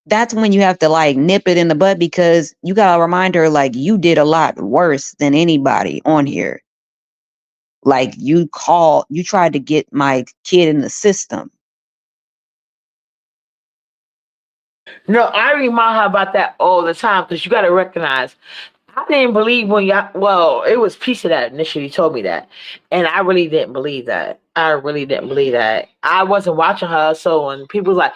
that's when you have to like nip it in the bud, because you gotta remind her, like, you did a lot worse than anybody on here. Like, you tried to get my kid in the system. No, I remind her about that all the time because you got to recognize. I didn't believe when y'all. Well, it was Pizza that initially told me that, and I really didn't believe that. I really didn't believe that. I wasn't watching her, so when people was like,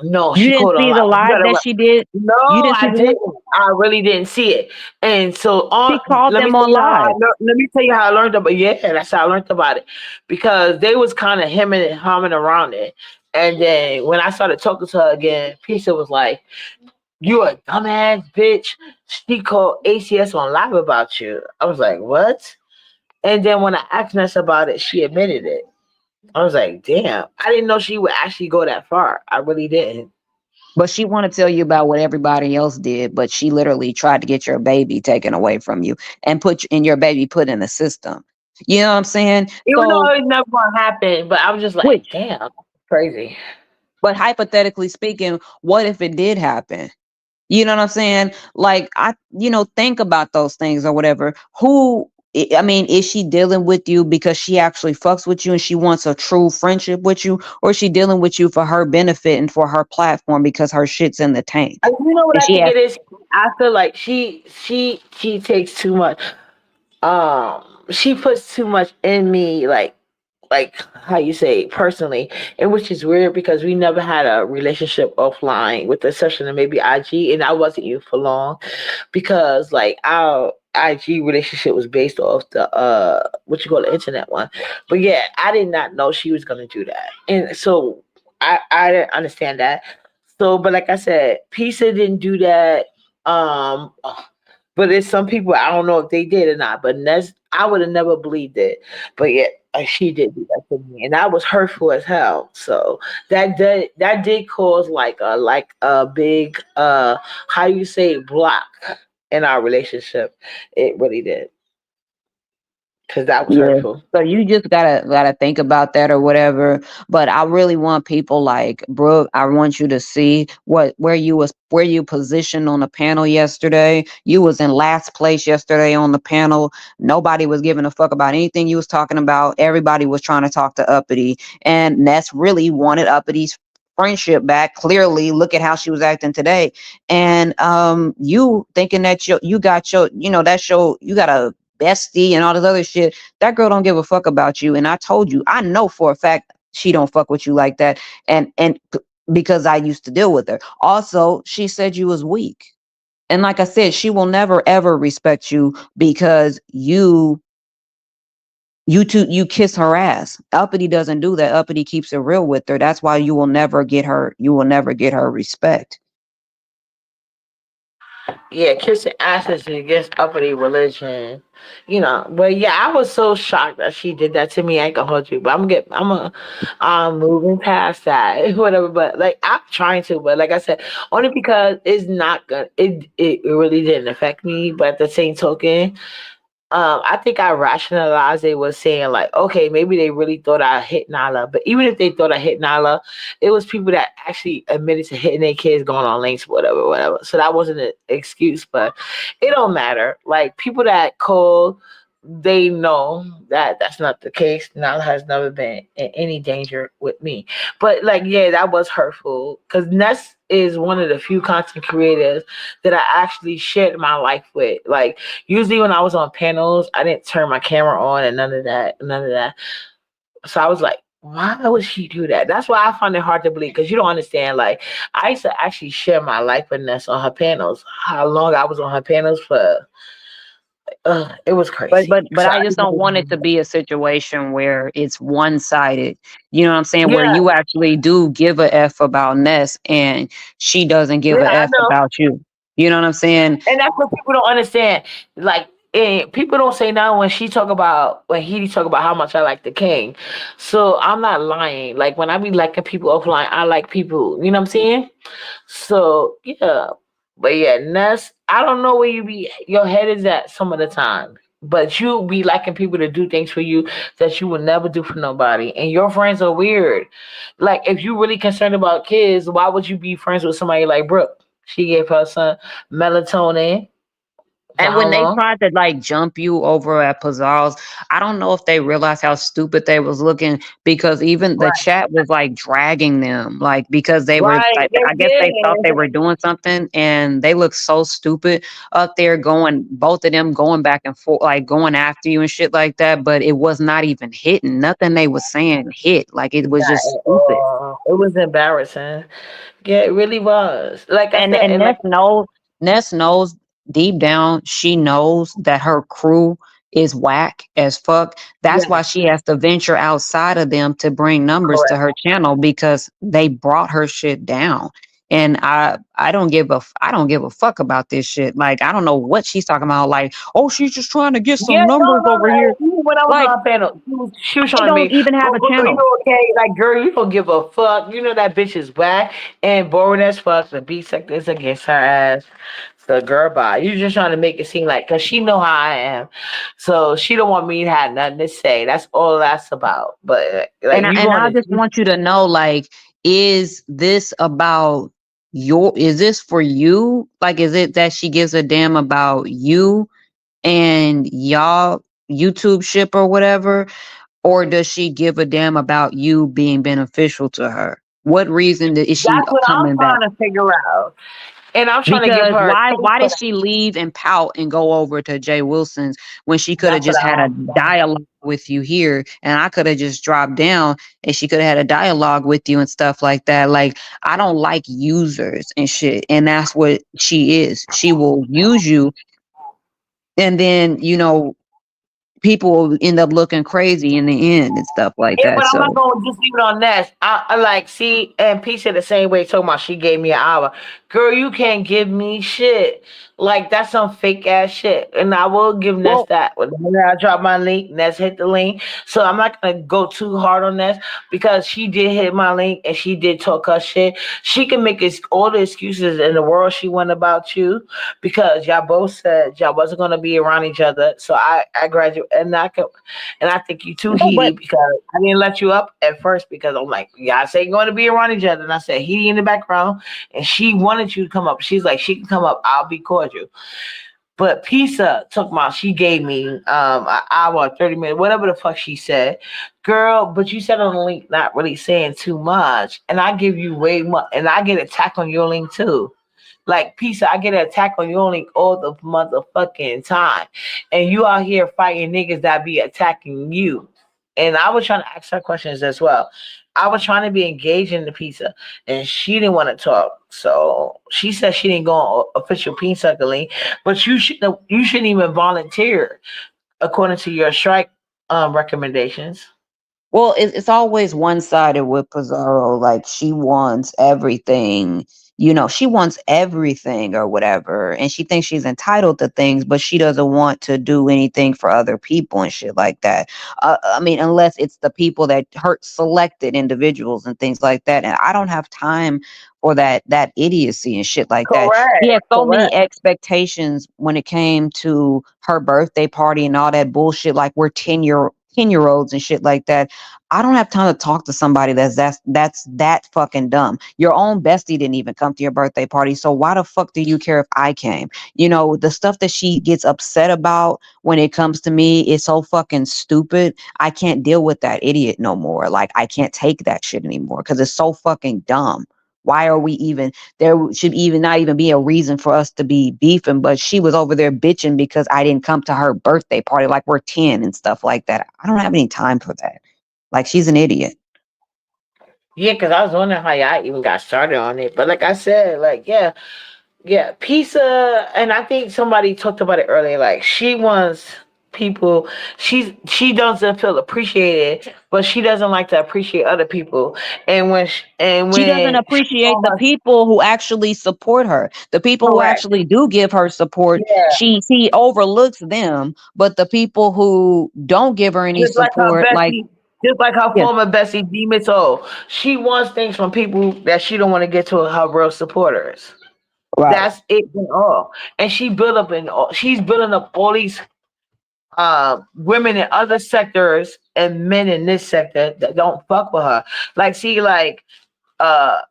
"No, You she didn't called on see live," the you live gotta. that she did. No, You didn't see I the live? didn't. I really didn't see it. And so She on. called Let me them tell on you how. live. Let me tell you how I learned about. Yeah, that's how I learned about it, because they was kind of hemming and humming around it. And then when I started talking to her again, Pizza was like, "You a dumbass bitch." She called ACS on live about you. I was like, "What?" And then when I asked Ness about it, she admitted it. I was like, "Damn, I didn't know she would actually go that far. I really didn't." But she want to tell you about what everybody else did, but she literally tried to get your baby taken away from you and your baby put in the system. You know what I'm saying? Even though So, it's never gonna happen, but I was just like, which, "Damn, crazy." but hypothetically speaking, what if it did happen? You know what I'm saying? Like think about those things or whatever. I mean, is she dealing with you because she actually fucks with you and she wants a true friendship with you, or is she dealing with you for her benefit and for her platform because her shit's in the tank? You know what And I she think has it is? I feel like she takes too much. She puts too much in me, like how you say personally, and which is weird because we never had a relationship offline, with the exception of maybe IG, and I wasn't you for long because like our IG relationship was based off the what you call the internet one. But yeah, I did not know she was gonna do that, and so I didn't understand that. So, but like I said, Pisa didn't do that. Um, but it's some people I don't know if they did or not. But that's I would have never believed it. But yeah, she did do that to me, and that was hurtful as hell. So that did cause like a big how you say block in our relationship. It really did, because that was Yeah. hurtful. So you just gotta think about that or whatever. But I really want people like Brooke. I want you to see where you positioned on the panel yesterday. You was in last place yesterday on the panel. Nobody was giving a fuck about anything you was talking about. Everybody was trying to talk to Uppity, and Ness really wanted Uppity's friendship back. Clearly, look at how she was acting today. And you thinking that you got your that's your you got a bestie and all this other shit. That girl don't give a fuck about you. And I told you, I know for a fact she don't fuck with you like that. And because I used to deal with her. Also, she said you was weak. And like I said, she will never ever respect you because you kiss her ass. Uppity doesn't do that. Uppity keeps it real with her. That's why you will never get her respect. Yeah, kissing asses against uppity religion, But yeah, I was so shocked that she did that to me. I ain't gonna hold you, but I'm moving past that, whatever. But like, I'm trying to, but like I said, only because it's not gonna. It really didn't affect me, but at the same token, I think I rationalized it was saying like, okay, maybe they really thought I hit Nala, but even if they thought I hit Nala, it was people that actually admitted to hitting their kids going on links, whatever, whatever. So that wasn't an excuse, but it don't matter. Like people that call, they know that that's not the case. Nala has never been in any danger with me. But like, yeah, that was hurtful because Ness is one of the few content creators that I actually shared my life with. Like usually when I was on panels, I didn't turn my camera on and none of that, none of that. So I was like, why would she do that? That's why I find it hard to believe because you don't understand. Like I used to actually share my life with Ness on her panels. How long I was on her panels for? It was But crazy. but but So I I just didn't don't want it believe to that. be a situation where it's one sided. You know what I'm saying? Where Yeah, you actually do give a F about Ness and she doesn't give yeah, a I F know. about you. You know what I'm saying? And that's what people don't understand. Like, people don't say now when he talk about how much I like the king. So I'm not lying. Like when I be liking people offline, I like people. You know what I'm saying? So yeah, but yeah, Ness, I don't know where your head is at some of the time. But you be liking people to do things for you that you would never do for nobody. And your friends are weird. Like if you really concerned about kids, why would you be friends with somebody like Brooke? She gave her son melatonin. For And how when they long? tried to like jump you over at Pizarro's, I don't know if they realized how stupid they was looking because even the Right. chat was like dragging them, like because they were Right. like, They I guess they thought they did. were doing something and they looked so stupid up there going, both of them going back and forth, like going after you and shit like that. But it was not even hitting. Nothing they was saying hit. Like it was just stupid. It was embarrassing. Yeah, it really was. Like I said, And and like Ness knows deep down, she knows that her crew is whack as fuck. That's yeah, why she has to venture outside of them to bring numbers to correct. her channel because they brought her shit down. And I don't give a fuck about this shit. Like I don't know what she's talking about. Like, oh, she's just trying to get Yeah, some no, numbers no, over here. no. Even when I was Like on our panel, she was they trying to don't make, even have oh, a girl, channel. you okay? Like, girl, you don't give a fuck. You know that bitch is whack and boring as fuck. The B sector is against her ass. So, girl, bye. You just trying to make it seem like, cause she know how I am, so she don't want me to have nothing to say. That's all that's about. But like, you And going I just to want you to know, like, is this about is this for you? Like, is it that she gives a damn about you and y'all YouTube ship or whatever? Or does she give a damn about you being beneficial to her? What reason is she That's what I'm coming back? trying to figure out, and I'm trying to give Because her a taste why for did that. she leave and pout and go over to Jay Wilson's when she could have That's what just I had a don't understand. dialogue with you here and I could have just dropped down and she could have had a dialogue with you and stuff like that. Like I don't like users and shit. And that's what she is. She will use you and then, people will end up looking crazy in the end and stuff like Yeah, that. but I'm not So gonna just leave it on that. I like see and P said the same way talking about she gave me an hour. Girl, you can't give me shit. Like that's some fake ass shit. And I will give Ness well, that. When I drop my link, Ness hit the link. So I'm not gonna go too hard on Ness because she did hit my link and she did talk her shit. She can make all the excuses in the world she went about you because y'all both said y'all wasn't gonna be around each other. So I graduate and I think you too no, but heaty because I didn't let you up at first because I'm like, y'all say going to be around each other. And I said, heaty in the background. And she wanted you to come up. She's like, she can come up. I'll be cordial. But Pizza she gave me an hour, 30 minutes, whatever the fuck she said. Girl, but you said on the link not really saying too much. And I give you way much. And I get attacked on your link too. Like Pizza, I get an attack on your link all the motherfucking time. And you out here fighting niggas that be attacking you. And I was trying to ask her questions as well. I was trying to be engaged in the Pizza, and she didn't want to talk. So she said she didn't go on official pizza link, but you shouldn't even volunteer according to your strike recommendations. Well, it's always one sided with Pizarro. Like she wants everything, she wants everything or whatever. And she thinks she's entitled to things, but she doesn't want to do anything for other people and shit like that. I mean, unless it's the people that hurt selected individuals and things like that. And I don't have time for that idiocy and shit like that. She Correct, had so many correct. expectations when it came to her birthday party and all that bullshit. Like we're 10-year-olds and shit like that. I don't have time to talk to somebody that's that fucking dumb. Your own bestie didn't even come to your birthday party. So why the fuck do you care if I came? The stuff that she gets upset about when it comes to me is so fucking stupid. I can't deal with that idiot no more. Like I can't take that shit anymore because it's so fucking dumb. Why are we even there? Should even not even be a reason for us to be beefing, but she was over there bitching because I didn't come to her birthday party like we're 10 and stuff like that. I don't have any time for that. Like she's an idiot. Yeah, because I was wondering how y'all even got started on it. But like I said, like, yeah, pizza, and I think somebody talked about it earlier. Like she wants people, she doesn't feel appreciated, but she doesn't like to appreciate other people. And She doesn't when she appreciate on the her people who actually support her. The people who correct, actually do give her support, yeah, she overlooks them, but the people who don't give her any just like her support, like bestie, just like her yeah, former bestie D Mitchell, she wants things from people that she don't want to get to her real supporters. right. That's it and all. And she's building up all these women in other sectors and men in this sector that don't fuck with her. Like, see, like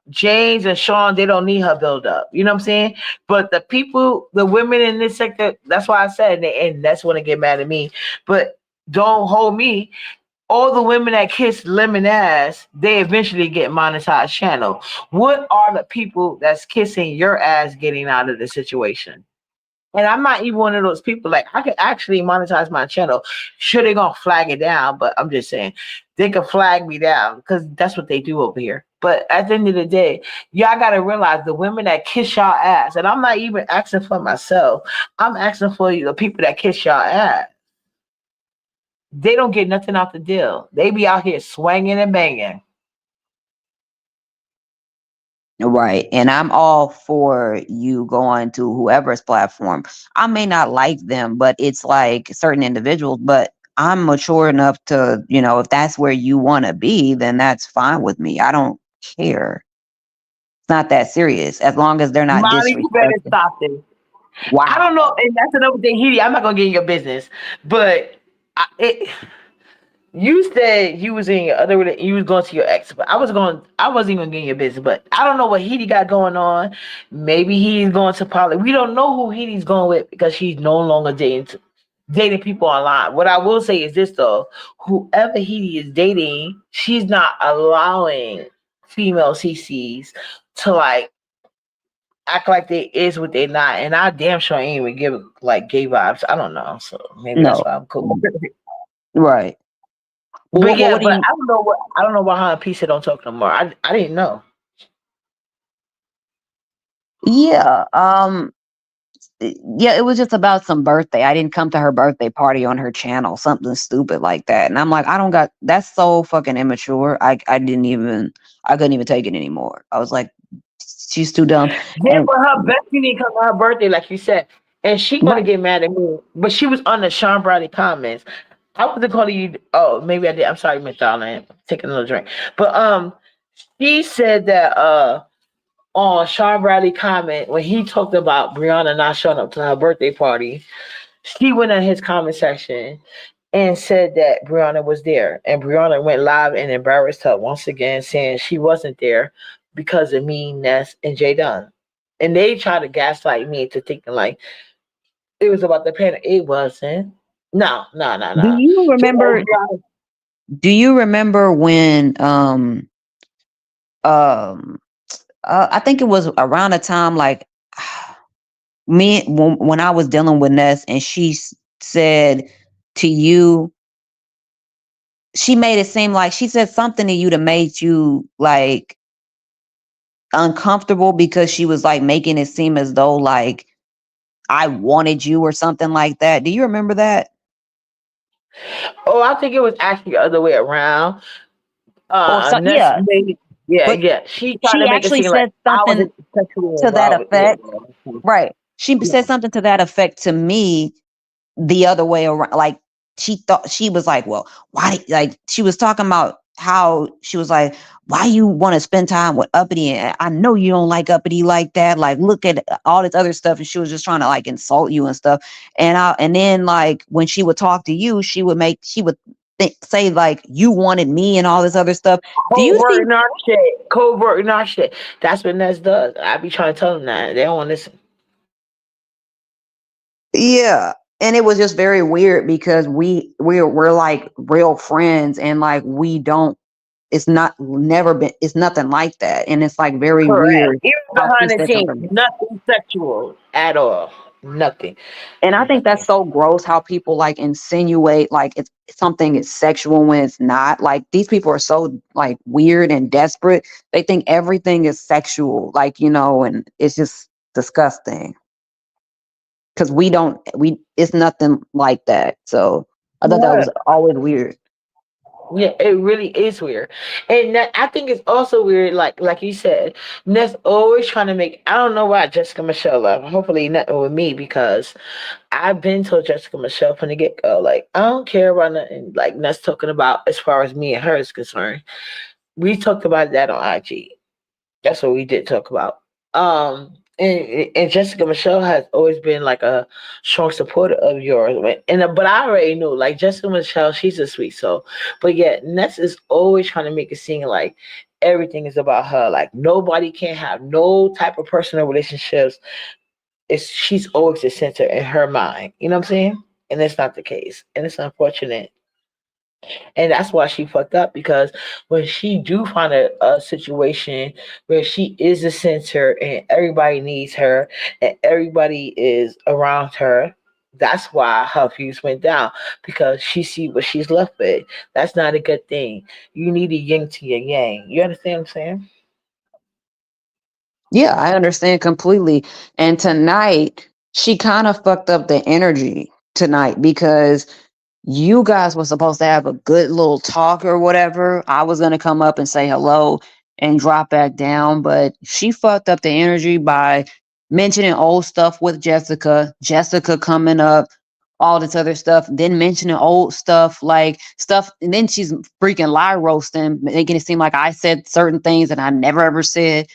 James and Sean, they don't need her build up. You know what I'm saying? But the people, the women in this sector, that's why I said, and that's when they get mad at me. But don't hold me. All the women that kiss lemon ass, they eventually get monetized channel. What are the people that's kissing your ass getting out of the situation? And I'm not even one of those people. Like, I could actually monetize my channel. Sure, they're gonna flag it down, but I'm just saying they could flag me down because that's what they do over here. But at the end of the day, y'all gotta realize the women that kiss y'all ass, and I'm not even asking for myself. I'm asking for the people that kiss y'all ass. They don't get nothing out the deal. They be out here swinging and banging. Right. And I'm all for you going to whoever's platform. I may not like them, but it's like certain individuals, but I'm mature enough to, if that's where you want to be, then that's fine with me. I don't care. It's not that serious as long as they're not Molly, you better disrespectful. stop this. Wow. I don't know, and that's another thing, Heidi. I'm not gonna get in your business, but you said you was in your you was going to your ex, but I wasn't even gonna get in your business. But I don't know what Heidi got going on. Maybe he's going to Poly. We don't know who Heidi's going with because she's no longer dating people online. What I will say is this though: whoever Heidi is dating, she's not allowing female CCs to like act like they is what they not, and I damn sure ain't even give like gay vibes. I don't know, so maybe that's No. why I'm cool. Right. But yeah, What do but you? I don't know why her and Pizza don't talk no more. I didn't know. Yeah. Yeah, it was just about some birthday. I didn't come to her birthday party on her channel, something stupid like that. And I'm like, that's so fucking immature. I couldn't even take it anymore. I was like, she's too dumb. Yeah, And but her bestie didn't come to her birthday, like you said, and she gonna right. get mad at me. But she was on the Sean Brady comments. I wasn't calling you. Oh, maybe I did. I'm sorry, Miss Darling. Taking a little drink. But she said that on Sean Bradley comment when he talked about Brianna not showing up to her birthday party, she went in his comment section and said that Brianna was there. And Brianna went live and embarrassed her once again, saying she wasn't there because of me, Ness, and Jay Dunn. And they tried to gaslight me into thinking like it was about the panic. It wasn't. No. Do you remember? Do you remember when I think it was around the time like when I was dealing with Ness and she said to you, she made it seem like she said something to you that made you like uncomfortable because she was like making it seem as though like I wanted you or something like that. Do you remember that? Oh, I think it was actually the other way around. Or so, Ness yeah. made yeah, But yeah. She tried she to make it actually seem like said I something wasn't sexually to that involved with effect. it. Right. She Yeah. said something to that effect to me the other way around. Like she thought she was like, well, why? Like she was talking about how she was like, why you want to spend time with Uppity? And I know you don't like Uppity like that. Like, look at all this other stuff. And she was just trying to like insult you and stuff. And then like when she would talk to you, she would say like you wanted me and all this other stuff. Do you see? Covert not shit. That's what Ness does. I be trying to tell them that. They don't want to listen. Yeah. And it was just very weird because we're like real friends and like we don't it's nothing like that. And it's like very Correct. weird Even how she behind the said scenes, something. nothing sexual at all. Nothing. And I think that's Nothing. so gross how people like insinuate like it's something is sexual when it's not. Like these people are so like weird and desperate. They think everything is sexual, like, and it's just disgusting. Cause it's nothing like that. So I thought that Yeah. was always weird. Yeah, it really is weird, and I think it's also weird. Like you said, Ness always trying to make. I don't know why Jessica Michelle left. Hopefully, nothing with me because I've been told Jessica Michelle from the get go. Like I don't care about nothing. Like Ness talking about as far as me and her is concerned. We talked about that on IG. That's what we did talk about. And Jessica Michelle has always been like a strong supporter of yours. But I already knew like Jessica Michelle, she's a sweet soul. But yet Ness is always trying to make it seem like everything is about her. Like nobody can have no type of personal relationships. She's always the center in her mind. You know what I'm saying? And that's not the case. And it's unfortunate. And that's why she fucked up, because when she do find a situation where she is the center and everybody needs her and everybody is around her, that's why her views went down, because she see what she's left with. That's not a good thing. You need a yin to your yang. You understand what I'm saying? Yeah, I understand completely. And tonight, she kind of fucked up the energy tonight because you guys were supposed to have a good little talk or whatever. I was going to come up and say hello and drop back down, but she fucked up the energy by mentioning old stuff with Jessica, Jessica coming up, all this other stuff, then mentioning old stuff, like stuff. And then she's freaking lie roasting, making it seem like I said certain things that I never ever said.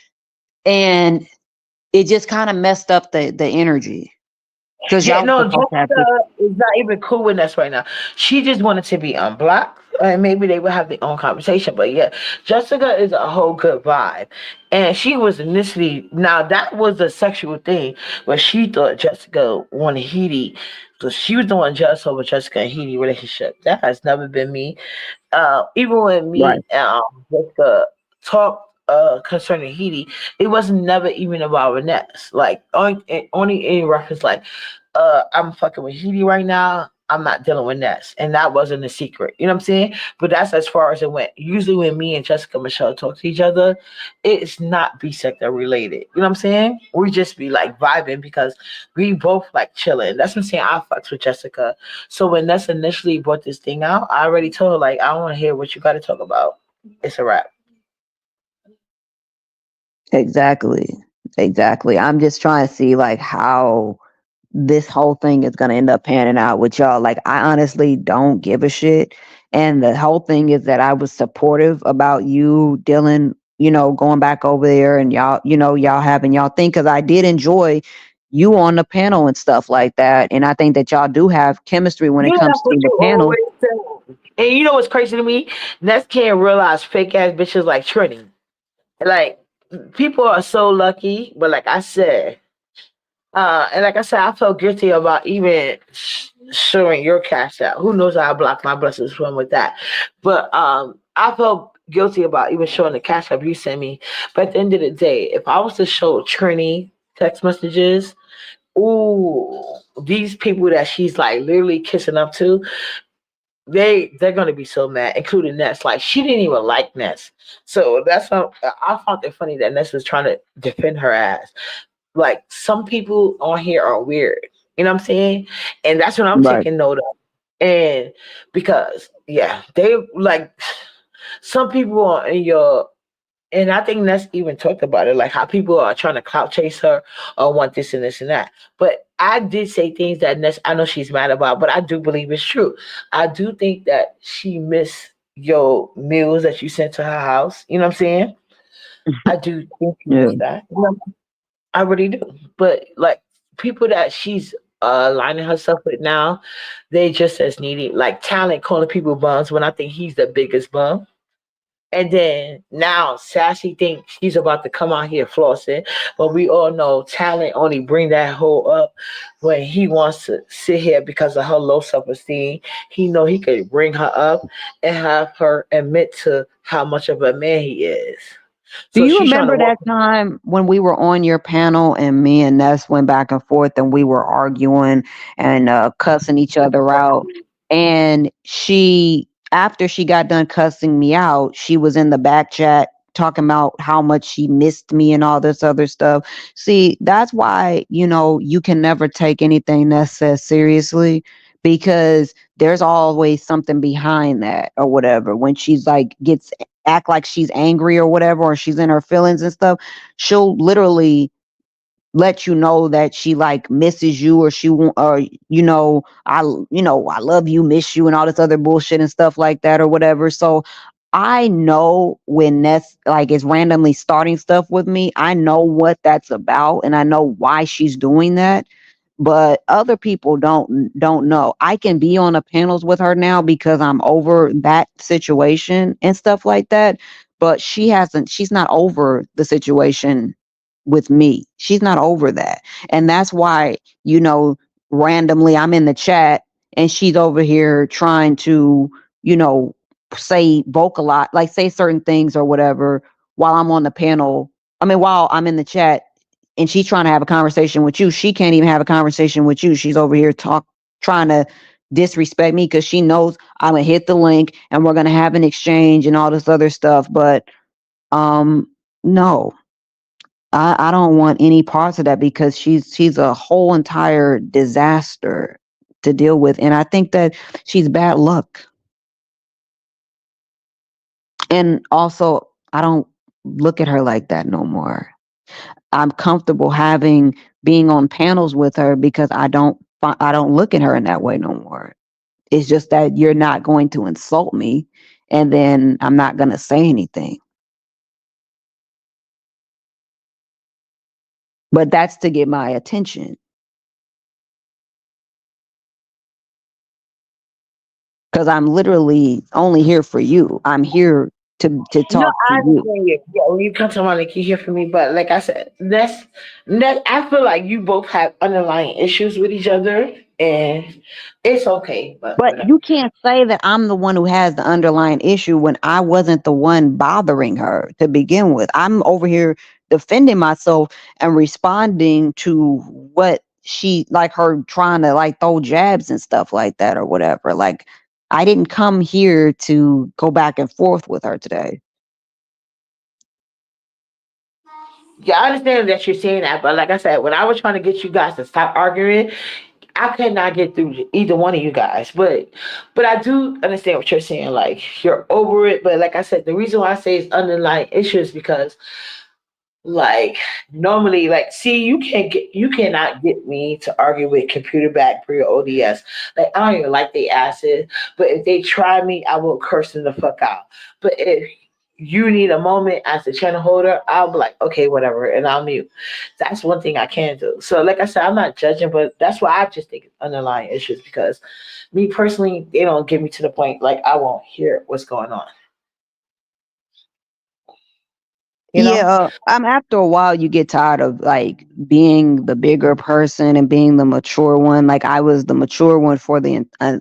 And it just kind of messed up the energy because Yeah, y'all no, were supposed to have good. Jessica is not even cool with us right now. She just wanted to be unblocked, and maybe they would have their own conversation. But yeah, Jessica is a whole good vibe, and she was initially, now that was a sexual thing, but she thought Jessica wanted Heidi, so she was the one jealous over Jessica and Heidi relationship. That has never been me. Even when Right. me with the talk concerning Heidi, it was never even about Reness. Like only in reference, like I'm fucking with Heidi right now. I'm not dealing with Ness, and that wasn't a secret. You know what I'm saying? But that's as far as it went. Usually, when me and Jessica Michelle talk to each other, it's not B sector related. You know what I'm saying? We just be like vibing because we both like chilling. That's what I'm saying. I fucks with Jessica. So when Ness initially brought this thing out, I already told her like I don't want to hear what you got to talk about. It's a wrap. Exactly. Exactly. I'm just trying to see like how this whole thing is going to end up panning out with y'all. Like, I honestly don't give a shit. And the whole thing is that I was supportive about you, Dylan, going back over there and y'all, y'all having y'all thing. Cause I did enjoy you on the panel and stuff like that. And I think that y'all do have chemistry when it Yeah, comes that's what to the you panel. always say. And you know what's crazy to me? Ness can't realize fake ass bitches like Trini. Like people are so lucky, but like I said, and like I said, I felt guilty about even showing your cash out. Who knows how I blocked my blessings from with that? But I felt guilty about even showing the cash app you sent me. But at the end of the day, if I was to show Trini text messages, ooh, these people that she's like literally kissing up to, they're gonna be so mad, including Ness. Like she didn't even like Ness. So that's what I found it funny that Ness was trying to defend her ass. Like some people on here are weird. You know what I'm saying? And that's what I'm Right. taking note of. And because yeah, they like some people are in your, and I think that's even talked about it, like how people are trying to clout chase her or want this and this and that. But I did say things that Ness, I know she's mad about, but I do believe it's true. I do think that she missed your meals that you sent to her house. You know what I'm saying? I do think she Yeah. missed that. You know, I really do. But like people that she's aligning herself with now, they just as needy. Like Talent calling people bums when I think he's the biggest bum. And then now Sassy thinks she's about to come out here flossing, but we all know Talent only bring that hoe up when he wants to sit here because of her low self-esteem. He know he could bring her up and have her admit to how much of a man he is. Do So you she's trying to remember walk. that time when we were on your panel and me and Ness went back and forth and we were arguing and cussing each other out? And after she got done cussing me out, she was in the back chat talking about how much she missed me and all this other stuff. See, that's why, you can never take anything Ness says seriously because there's always something behind that or whatever. When she's like, act like she's angry or whatever, or she's in her feelings and stuff, she'll literally let you know that she like misses you or she won't, or I love you, miss you, and all this other bullshit and stuff like that or whatever. So I know when Ness like is randomly starting stuff with me, I know what that's about and I know why she's doing that. But other people don't know. I can be on the panels with her now because I'm over that situation and stuff like that. but she's not over the situation with me. She's not over that. And that's why, randomly I'm in the chat and she's over here trying to, say vocalize, like say certain things or whatever while I'm on the panel. I mean, while I'm in the chat and she's trying to have a conversation with you, she can't even have a conversation with you. She's over here trying to disrespect me because she knows I'm gonna hit the link and we're gonna have an exchange and all this other stuff. But no, I don't want any parts of that because she's a whole entire disaster to deal with. And I think that she's bad luck. And also, I don't look at her like that no more. I'm comfortable being on panels with her because I don't look at her in that way no more. It's just that you're not going to insult me, and then I'm not going to say anything. But that's to get my attention. Because I'm literally only here for you. I'm here to No, talk to I you. understand you. Yeah, when you come to my like you hear from me, but like I said, that I feel like you both have underlying issues with each other, and it's okay. But But whatever. you can't say that I'm the one who has the underlying issue when I wasn't the one bothering her to begin with. I'm over here defending myself and responding to what she, like, her trying to like throw jabs and stuff like that or whatever. Like, I didn't come here to go back and forth with her today. Yeah, I understand that you're saying that, but like I said, when I was trying to get you guys to stop arguing, I could not get through to either one of you guys. But I do understand what you're saying. Like you're over it. But like I said, the reason why I say it's underlying issues because like normally, like see, you cannot get me to argue with computer back pre or ODS. Like I don't even like they acid, but if they try me, I will curse them the fuck out. But if you need a moment as the channel holder, I'll be like, okay, whatever, and I'll mute. That's one thing I can do. So like I said, I'm not judging, but that's why I just think it's underlying issues because me personally, they don't get me to the point like I won't hear what's going on. You know? Yeah, after a while you get tired of like being the bigger person and being the mature one. Like I was the mature one for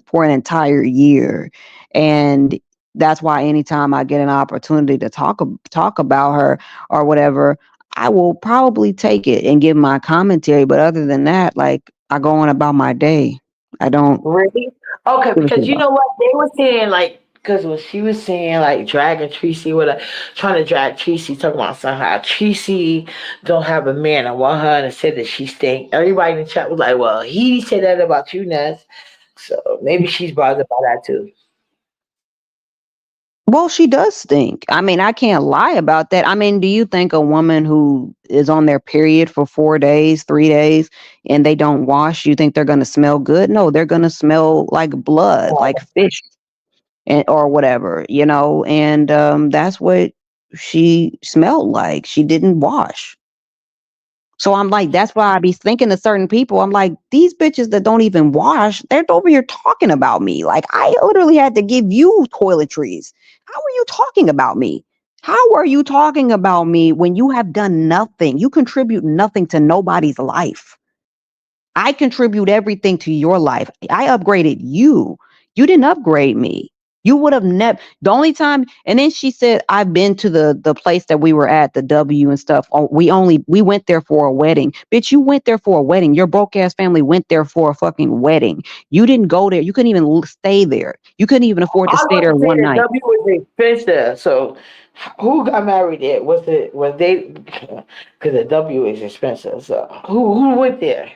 for an entire year, and that's why anytime I get an opportunity to talk about her or whatever, I will probably take it and give my commentary. But other than that, like I go on about my day. I don't Really? Okay, give a shit because you about. know what they were saying, like, because when she was saying like dragging Tracy with a trying to drag Tracy, talking about somehow Tracy don't have a man. I want her and said that she staying. Everybody in the chat was like, "Well, he said that about you, Ness." So maybe she's bothered by that too. Well, she does stink. I mean, I can't lie about that. I mean, do you think a woman who is on their period for 4 days, 3 days, and they don't wash, you think they're going to smell good? No, they're going to smell like blood, like fish or whatever. And that's what she smelled like. She didn't wash. So I'm like, that's why I be thinking to certain people, I'm like, these bitches that don't even wash, they're over here talking about me. Like, I literally had to give you toiletries. How are you talking about me? How are you talking about me when you have done nothing? You contribute nothing to nobody's life. I contribute everything to your life. I upgraded you. You didn't upgrade me. You would have never. The only time, and then she said, "I've been to the place that we were at, the W and stuff. Oh, we went there for a wedding, bitch. You went there for a wedding. Your broke ass family went there for a fucking wedding. You didn't go there. You couldn't even stay there. You couldn't even afford to I stay was there to say one the night." W was expensive. So who got married there? Was they? Because the W is expensive. So who went there?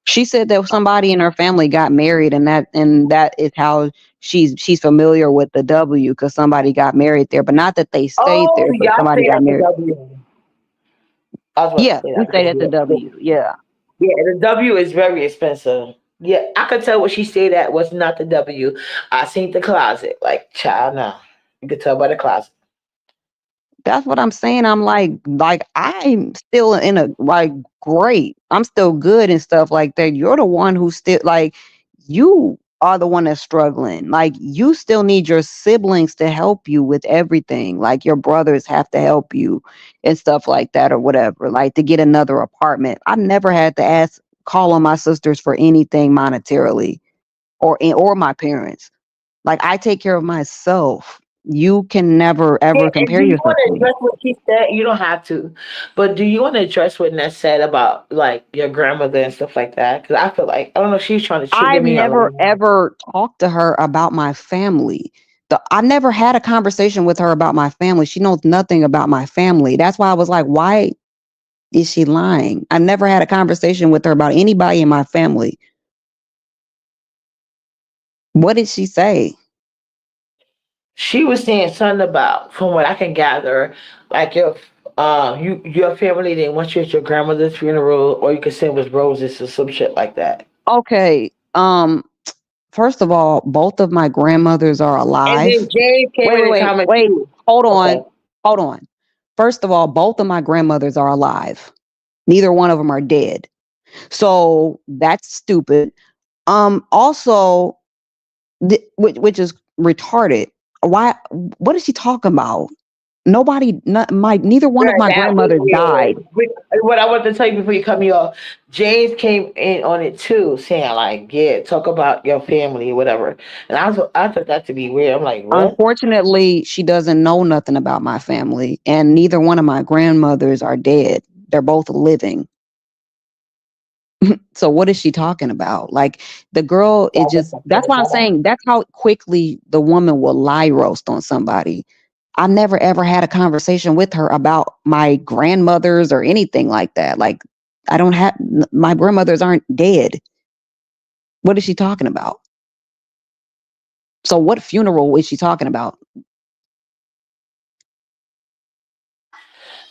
She said that somebody in her family got married, and that is how she's familiar with the W because somebody got married there, but not that they stayed Oh, there, but y'all somebody stayed got at the married. W. I was about to Yeah, say we that stayed because at the W. Yeah, yeah, the W is very expensive. Yeah, I could tell what she stayed at was not the W. I seen the closet. Like, child, no. You could tell by the closet. that's what I'm saying. I'm like I'm still in a like great. I'm still good and stuff like that. You're the one who's still like you are the one that's struggling. Like, you still need your siblings to help you with everything. Like, your brothers have to help you and stuff like that or whatever. Like, to get another apartment. I never had to call on my sisters for anything monetarily or my parents. Like, I take care of myself. You can never Yeah, ever and compare do you yourself want to to me. address what she said? You don't have to, but do you want to address what Ness said about like your grandmother and stuff like that? Because I feel like I don't know, she's trying to trigger I've me on. never ever talked to her about my family. I never had a conversation with her about my family. She knows nothing about my family. That's why I was like, why is she lying? I never had a conversation with her about anybody in my family. What did she say? She was saying something about, from what I can gather, like your family didn't want you at your grandmother's funeral, or you could send with roses or some shit like that. Okay. First of all, both of my grandmothers are And then alive. James came in the comment Wait. too. Hold Okay. on. Hold on. First of all, both of my grandmothers are alive. Neither one of them are dead. So that's stupid. Also, which is retarded. Why? What is she talking about? Neither one of Right, my that was grandmothers died. weird. What I wanted to tell you before you cut me off, James came in on it too, saying like, "Yeah, talk about your family or whatever." And I took that to be weird. I'm like, "What?" Unfortunately, she doesn't know nothing about my family, and neither one of my grandmothers are dead. They're both living. So what is she talking about? Like, the girl is just, that's why I'm saying that's how quickly the woman will lie roast on somebody. I never ever had a conversation with her about my grandmothers or anything like that. Like, I don't have, my grandmothers aren't dead. What is she talking about? So what funeral is she talking about?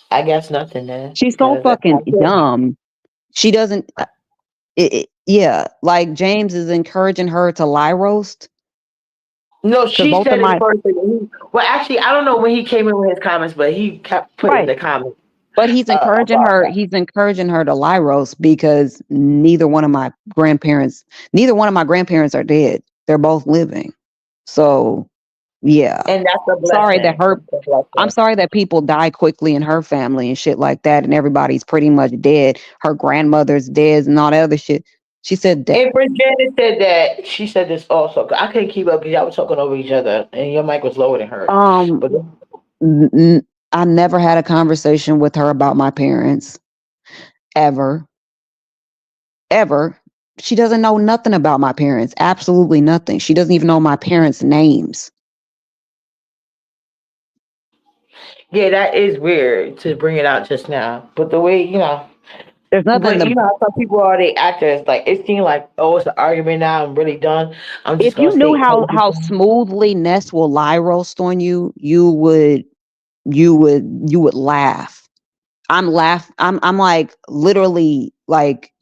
I guess nothing then, She's so because that's fucking not true. dumb. She doesn't, yeah, like James is encouraging her to lie roast. No, Because she both of said it my, first. Well, actually, I don't know when he came in with his comments, but he kept putting right. the comments But he's encouraging about her. that. He's encouraging her to lie roast because neither one of my grandparents are dead. They're both living. So yeah. And that's a Sorry that blessing. her. That's a I'm blessing. sorry that people die quickly in her family and shit like that, and everybody's pretty much dead. Her grandmother's dead and all that other shit. She said that. And Bridget said that she said this also. 'Cause I couldn't keep up because y'all were talking over each other, and your mic was lower than hers. Um, But I never had a conversation with her about my parents ever. Ever. She doesn't know nothing about my parents. Absolutely nothing. She doesn't even know my parents' names. yeah, that is weird to bring it out just now. But the way There's nothing but to. you know, how some people are the actors. Like it seemed like, oh, it's an argument now. I'm really done. I'm just If gonna you knew say, how smoothly Ness will lie roast on you, you would laugh. I'm like literally like,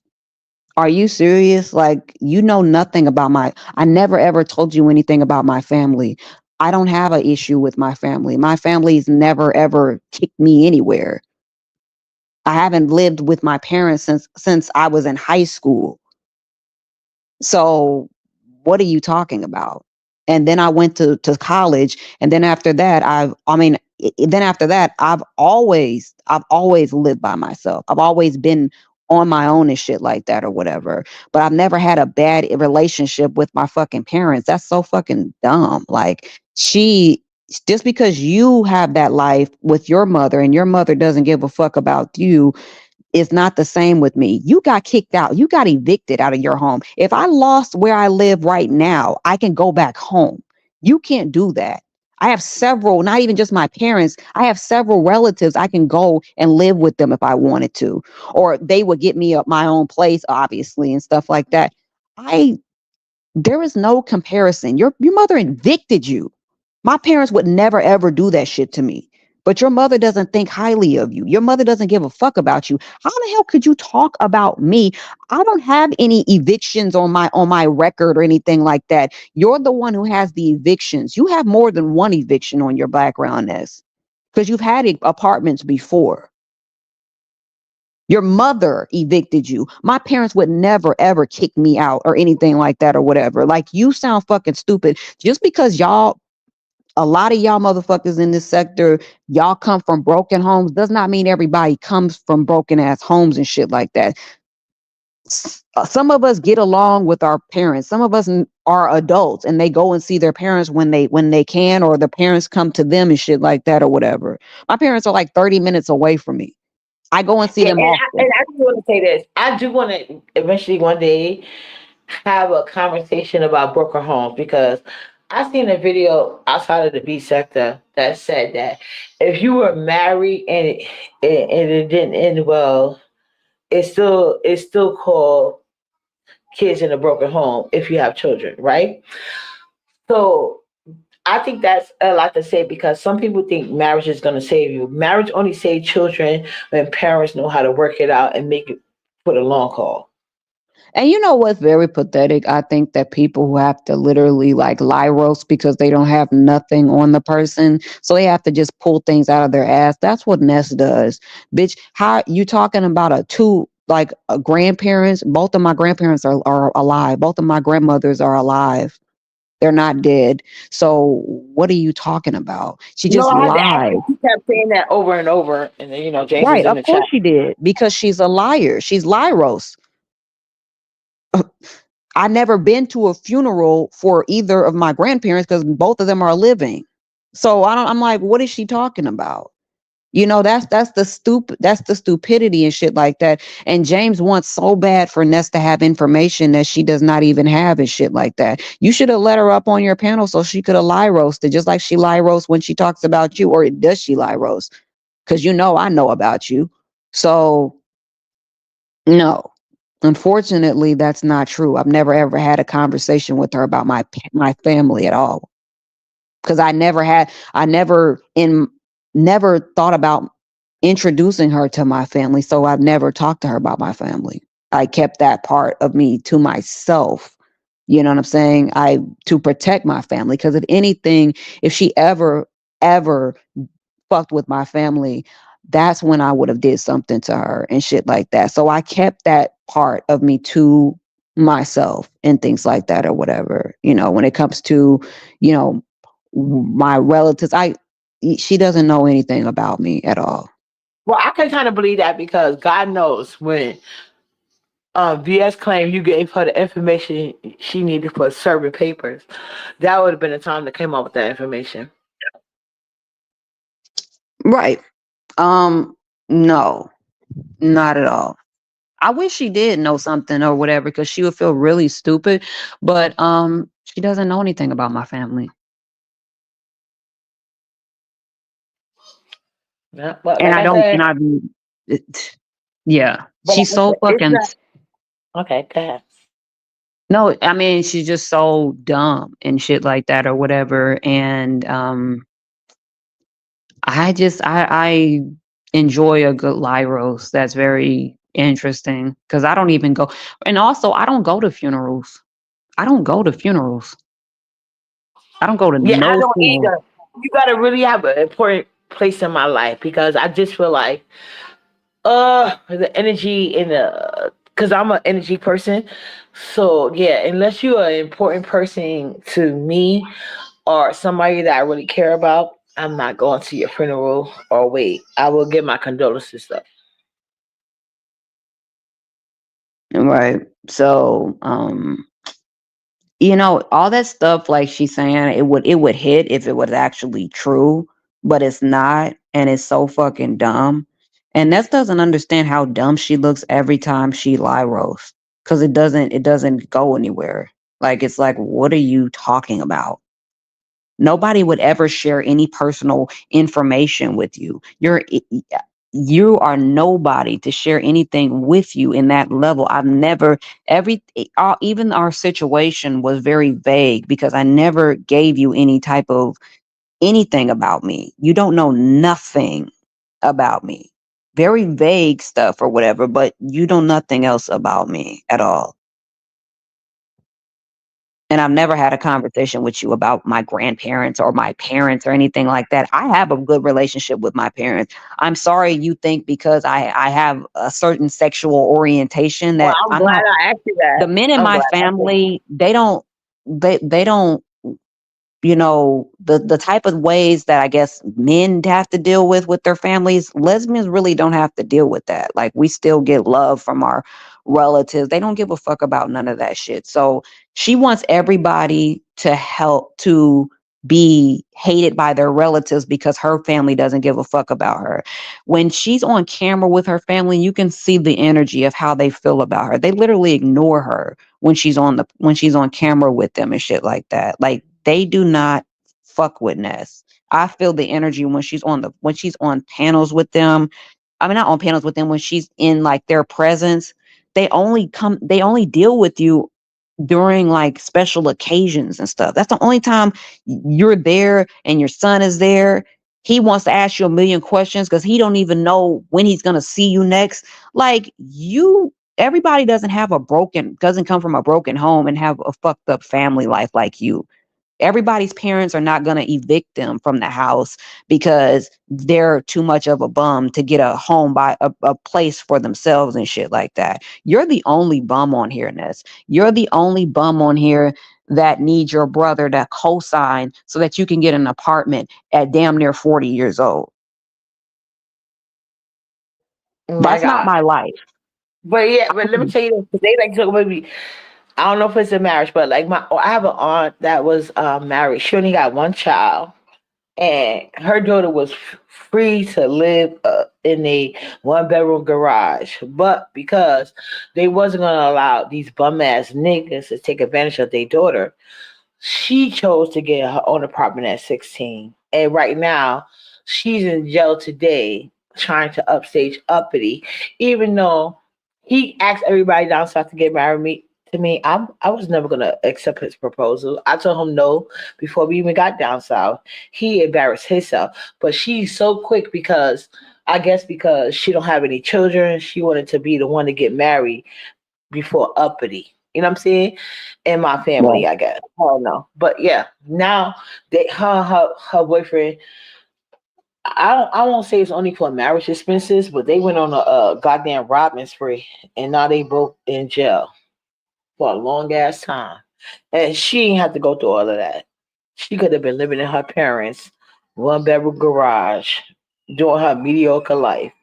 are you serious? Like, you know nothing about I never ever told you anything about my family. I don't have an issue with my family. My family's never ever kicked me anywhere. I haven't lived with my parents since I was in high school. So what are you talking about? And then I went to college, and then after that, then after that, I've always lived by myself. I've always been on my own and shit like that or whatever. But I've never had a bad relationship with my fucking parents. That's so fucking dumb. Like, just because you have that life with your mother and your mother doesn't give a fuck about you, is not the same with me. You got kicked out. You got evicted out of your home. If I lost where I live right now, I can go back home. You can't do that. I have several, not even just my parents, I have several relatives I can go and live with them if I wanted to, or they would get me up my own place, obviously, and stuff like that. There is no comparison. Your mother evicted you. My parents would never ever do that shit to me. But your mother doesn't think highly of you. Your mother doesn't give a fuck about you. How the hell could you talk about me? I don't have any evictions on my record or anything like that. You're the one who has the evictions. You have more than one eviction on your background, Ness, because you've had apartments before. Your mother evicted you. My parents would never ever kick me out or anything like that or whatever. Like, you sound fucking stupid. Just because a lot of y'all motherfuckers in this sector, y'all come from broken homes, does not mean everybody comes from broken ass homes and shit like that. Some of us get along with our parents. Some of us are adults and they go and see their parents when they can, or the parents come to them and shit like that or whatever. My parents are like 30 minutes away from me. I go and see them often. And I just want to say this. I do want to eventually one day have a conversation about broker homes, because I seen a video outside of the B sector that said that if you were married and it didn't end well, it's still called kids in a broken home if you have children, right? So I think that's a lot to say, because some people think marriage is going to save you. Marriage only saves children when parents know how to work it out and make it for the long haul. And you know what's very pathetic? I think that people who have to literally like lie roast because they don't have nothing on the person, so they have to just pull things out of their ass. That's what Ness does, bitch. How you talking about grandparents? Both of my grandparents are alive. Both of my grandmothers are alive. They're not dead. So what are you talking about? She just I had to ask lied. her. She kept saying that over and over, and then James was Right, in of the course chat. she did, because she's a liar. She's lie roast. I never been to a funeral for either of my grandparents because both of them are living. So I'm like, what is she talking about? That's the stupidity and shit like that. And James wants so bad for Ness to have information that she does not even have and shit like that. You should have let her up on your panel so she could have lie roasted, just like she lie roast when she talks about you, or does she lie roast? Because I know about you. So no. Unfortunately, that's not true. I've never ever had a conversation with her about my family at all, because never thought about introducing her to my family. So I've never talked to her about my family. I kept that part of me to myself. You know what I'm saying? To protect my family, because if anything, if she ever fucked with my family, that's when I would have did something to her and shit like that. So I kept that part of me to myself and things like that or whatever. When it comes to, my relatives, she doesn't know anything about me at all. Well, I can kind of believe that, because God knows when VS claimed you gave her the information she needed for serving papers, that would have been the time to come up with that information. Right. No, not at all. I wish she did know something or whatever, because she would feel really stupid. But she doesn't know anything about my family. Yeah, but And like I I don't, said, and I, yeah, but like she's I so said, it's fucking, not okay. Go ahead. no, I mean, she's just so dumb and shit like that or whatever. And I enjoy a good lie roast. That's very interesting, because I don't even go, and also I don't go to funerals. I don't go to funerals. I don't go to Yeah, I no don't funeral. either. You gotta really have an important place in my life, because I just feel like the energy in the because I'm an energy person. So yeah, unless you're an important person to me or somebody that I really care about, I'm not going to your funeral. Or wait, I will give my condolences stuff. Right. So, all that stuff, like she's saying, it would hit if it was actually true, but it's not, and it's so fucking dumb. And Ness doesn't understand how dumb she looks every time she lie roasts, because it doesn't go anywhere. Like, it's like, what are you talking about? Nobody would ever share any personal information with you. You are nobody to share anything with you in that level. I've never even our situation was very vague, because I never gave you any type of anything about me. You don't know nothing about me. Very vague stuff or whatever, but you know nothing else about me at all. And I've never had a conversation with you about my grandparents or my parents or anything like that. I have a good relationship with my parents. I'm sorry you think because I have a certain sexual orientation Well, that I'm I'm glad not. I asked you that. The men in I'm my glad I asked you. family, they don't, you know, the type of ways that I guess men have to deal with their families, lesbians really don't have to deal with that. Like we still get love from our relatives. They don't give a fuck about none of that shit. So she wants everybody to help to be hated by their relatives because her family doesn't give a fuck about her. When she's on camera with her family, you can see the energy of how they feel about her. They literally ignore her when she's on camera with them and shit like that. Like they do not fuck with Ness. I feel the energy when she's on panels with them. I mean, not on panels with them, when she's in like their presence. They only deal with you during like special occasions and stuff. That's the only time you're there and your son is there. He wants to ask you a million questions because he don't even know when he's gonna see you next. Like everybody doesn't come from a broken home and have a fucked up family life like you. Everybody's parents are not going to evict them from the house because they're too much of a bum to get a home by a place for themselves and shit like that. You're the only bum on here, Ness. You're the only bum on here that needs your brother to co-sign so that you can get an apartment at damn near 40 years old. My That's not God. my life. But yeah, but let me tell you this, 'cause they like to talk about me. I don't know if it's a marriage, but like I have an aunt that was married. She only got one child, and her daughter was free to live in a 1 bedroom garage, but because they wasn't gonna allow these bum ass niggas to take advantage of their daughter, she chose to get her own apartment at 16. And right now, she's in jail today trying to upstage uppity, even though he asked everybody down south to get married to me. I was never gonna accept his proposal. I told him no before we even got down south. He embarrassed himself. But she's so quick because I guess because she don't have any children, she wanted to be the one to get married before uppity. You know what I'm saying? In my family, I guess. I don't know. But yeah, now her boyfriend, I won't say it's only for marriage expenses, but they went on a goddamn robbing spree, and now they both in jail for a long ass time. And she ain't have to go through all of that. She could have been living in her parents' 1 bedroom garage, doing her mediocre life,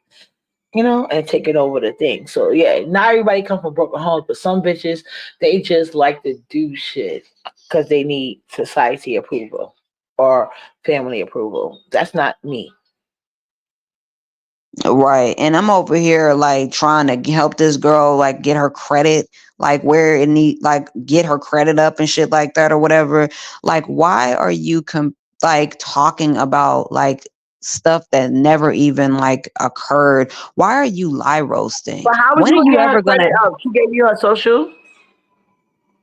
and taking over the thing. So yeah, not everybody come from broken homes, but some bitches, they just like to do shit because they need society approval or family approval. That's not me. Right. And I'm over here like trying to help this girl like get her credit, like where it need like get her credit up and shit like that or whatever. Like why are you like talking about like stuff that never even like occurred? Why are you lie roasting? But how was When you are gonna you get her ever credit gonna up? She gave you her social.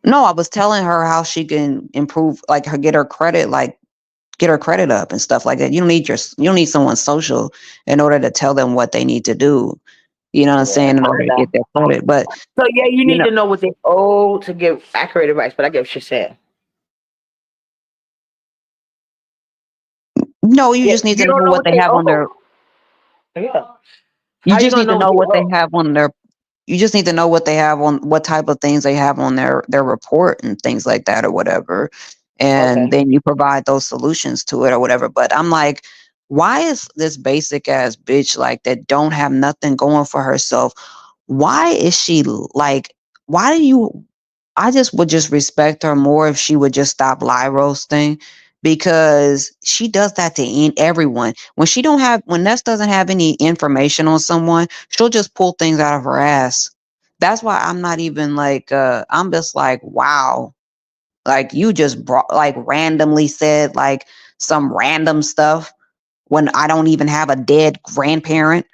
No, I was telling her how she can improve like get her credit get her credit up and stuff like that. You don't need someone's social in order to tell them what they need to do. You know what I'm Yeah, saying? In I order to know. get their credit. But So yeah, you you need know, to know what they owe to give accurate advice. But I get what you're saying. no, you Yeah, just need you to don't know know what what they they have on owe. their Yeah. you How you just gonna need to know what know they what they owe? have on their you just need to know what they have on what type of things they have on their report and things like that or whatever. And Okay. then you provide those solutions to it or whatever. But I'm like, why is this basic ass bitch like that don't have nothing going for herself? Why is she like why do you I just would just respect her more if she would just stop lie roasting because she does that to everyone. When Ness doesn't have any information on someone, she'll just pull things out of her ass. That's why I'm not even like I'm just like wow. Like you just brought like randomly said like some random stuff when I don't even have a dead grandparent.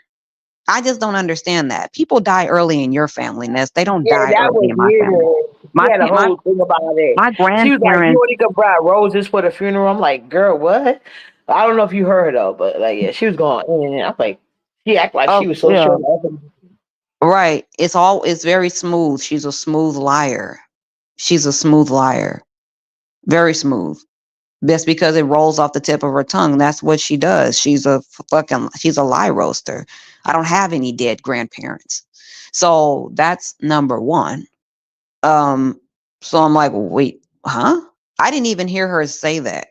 I just don't understand that. People die early in your family, Ness. They don't Yeah, die that early was in my family. weird. She My had a pa- my whole thing about it. my She was like, "You grandparents. only could buy roses for the funeral." I'm like, "Girl, what?" I don't know if you heard her though, but like, yeah, she was going in. And I'm like, she act like Oh she was so yeah, sure. right. It's very smooth. She's a smooth liar. She's a smooth liar. Very smooth. That's because it rolls off the tip of her tongue. That's what she does. She's a lie roaster. I don't have any dead grandparents. So that's number one. So I'm like, wait, huh? I didn't even hear her say that.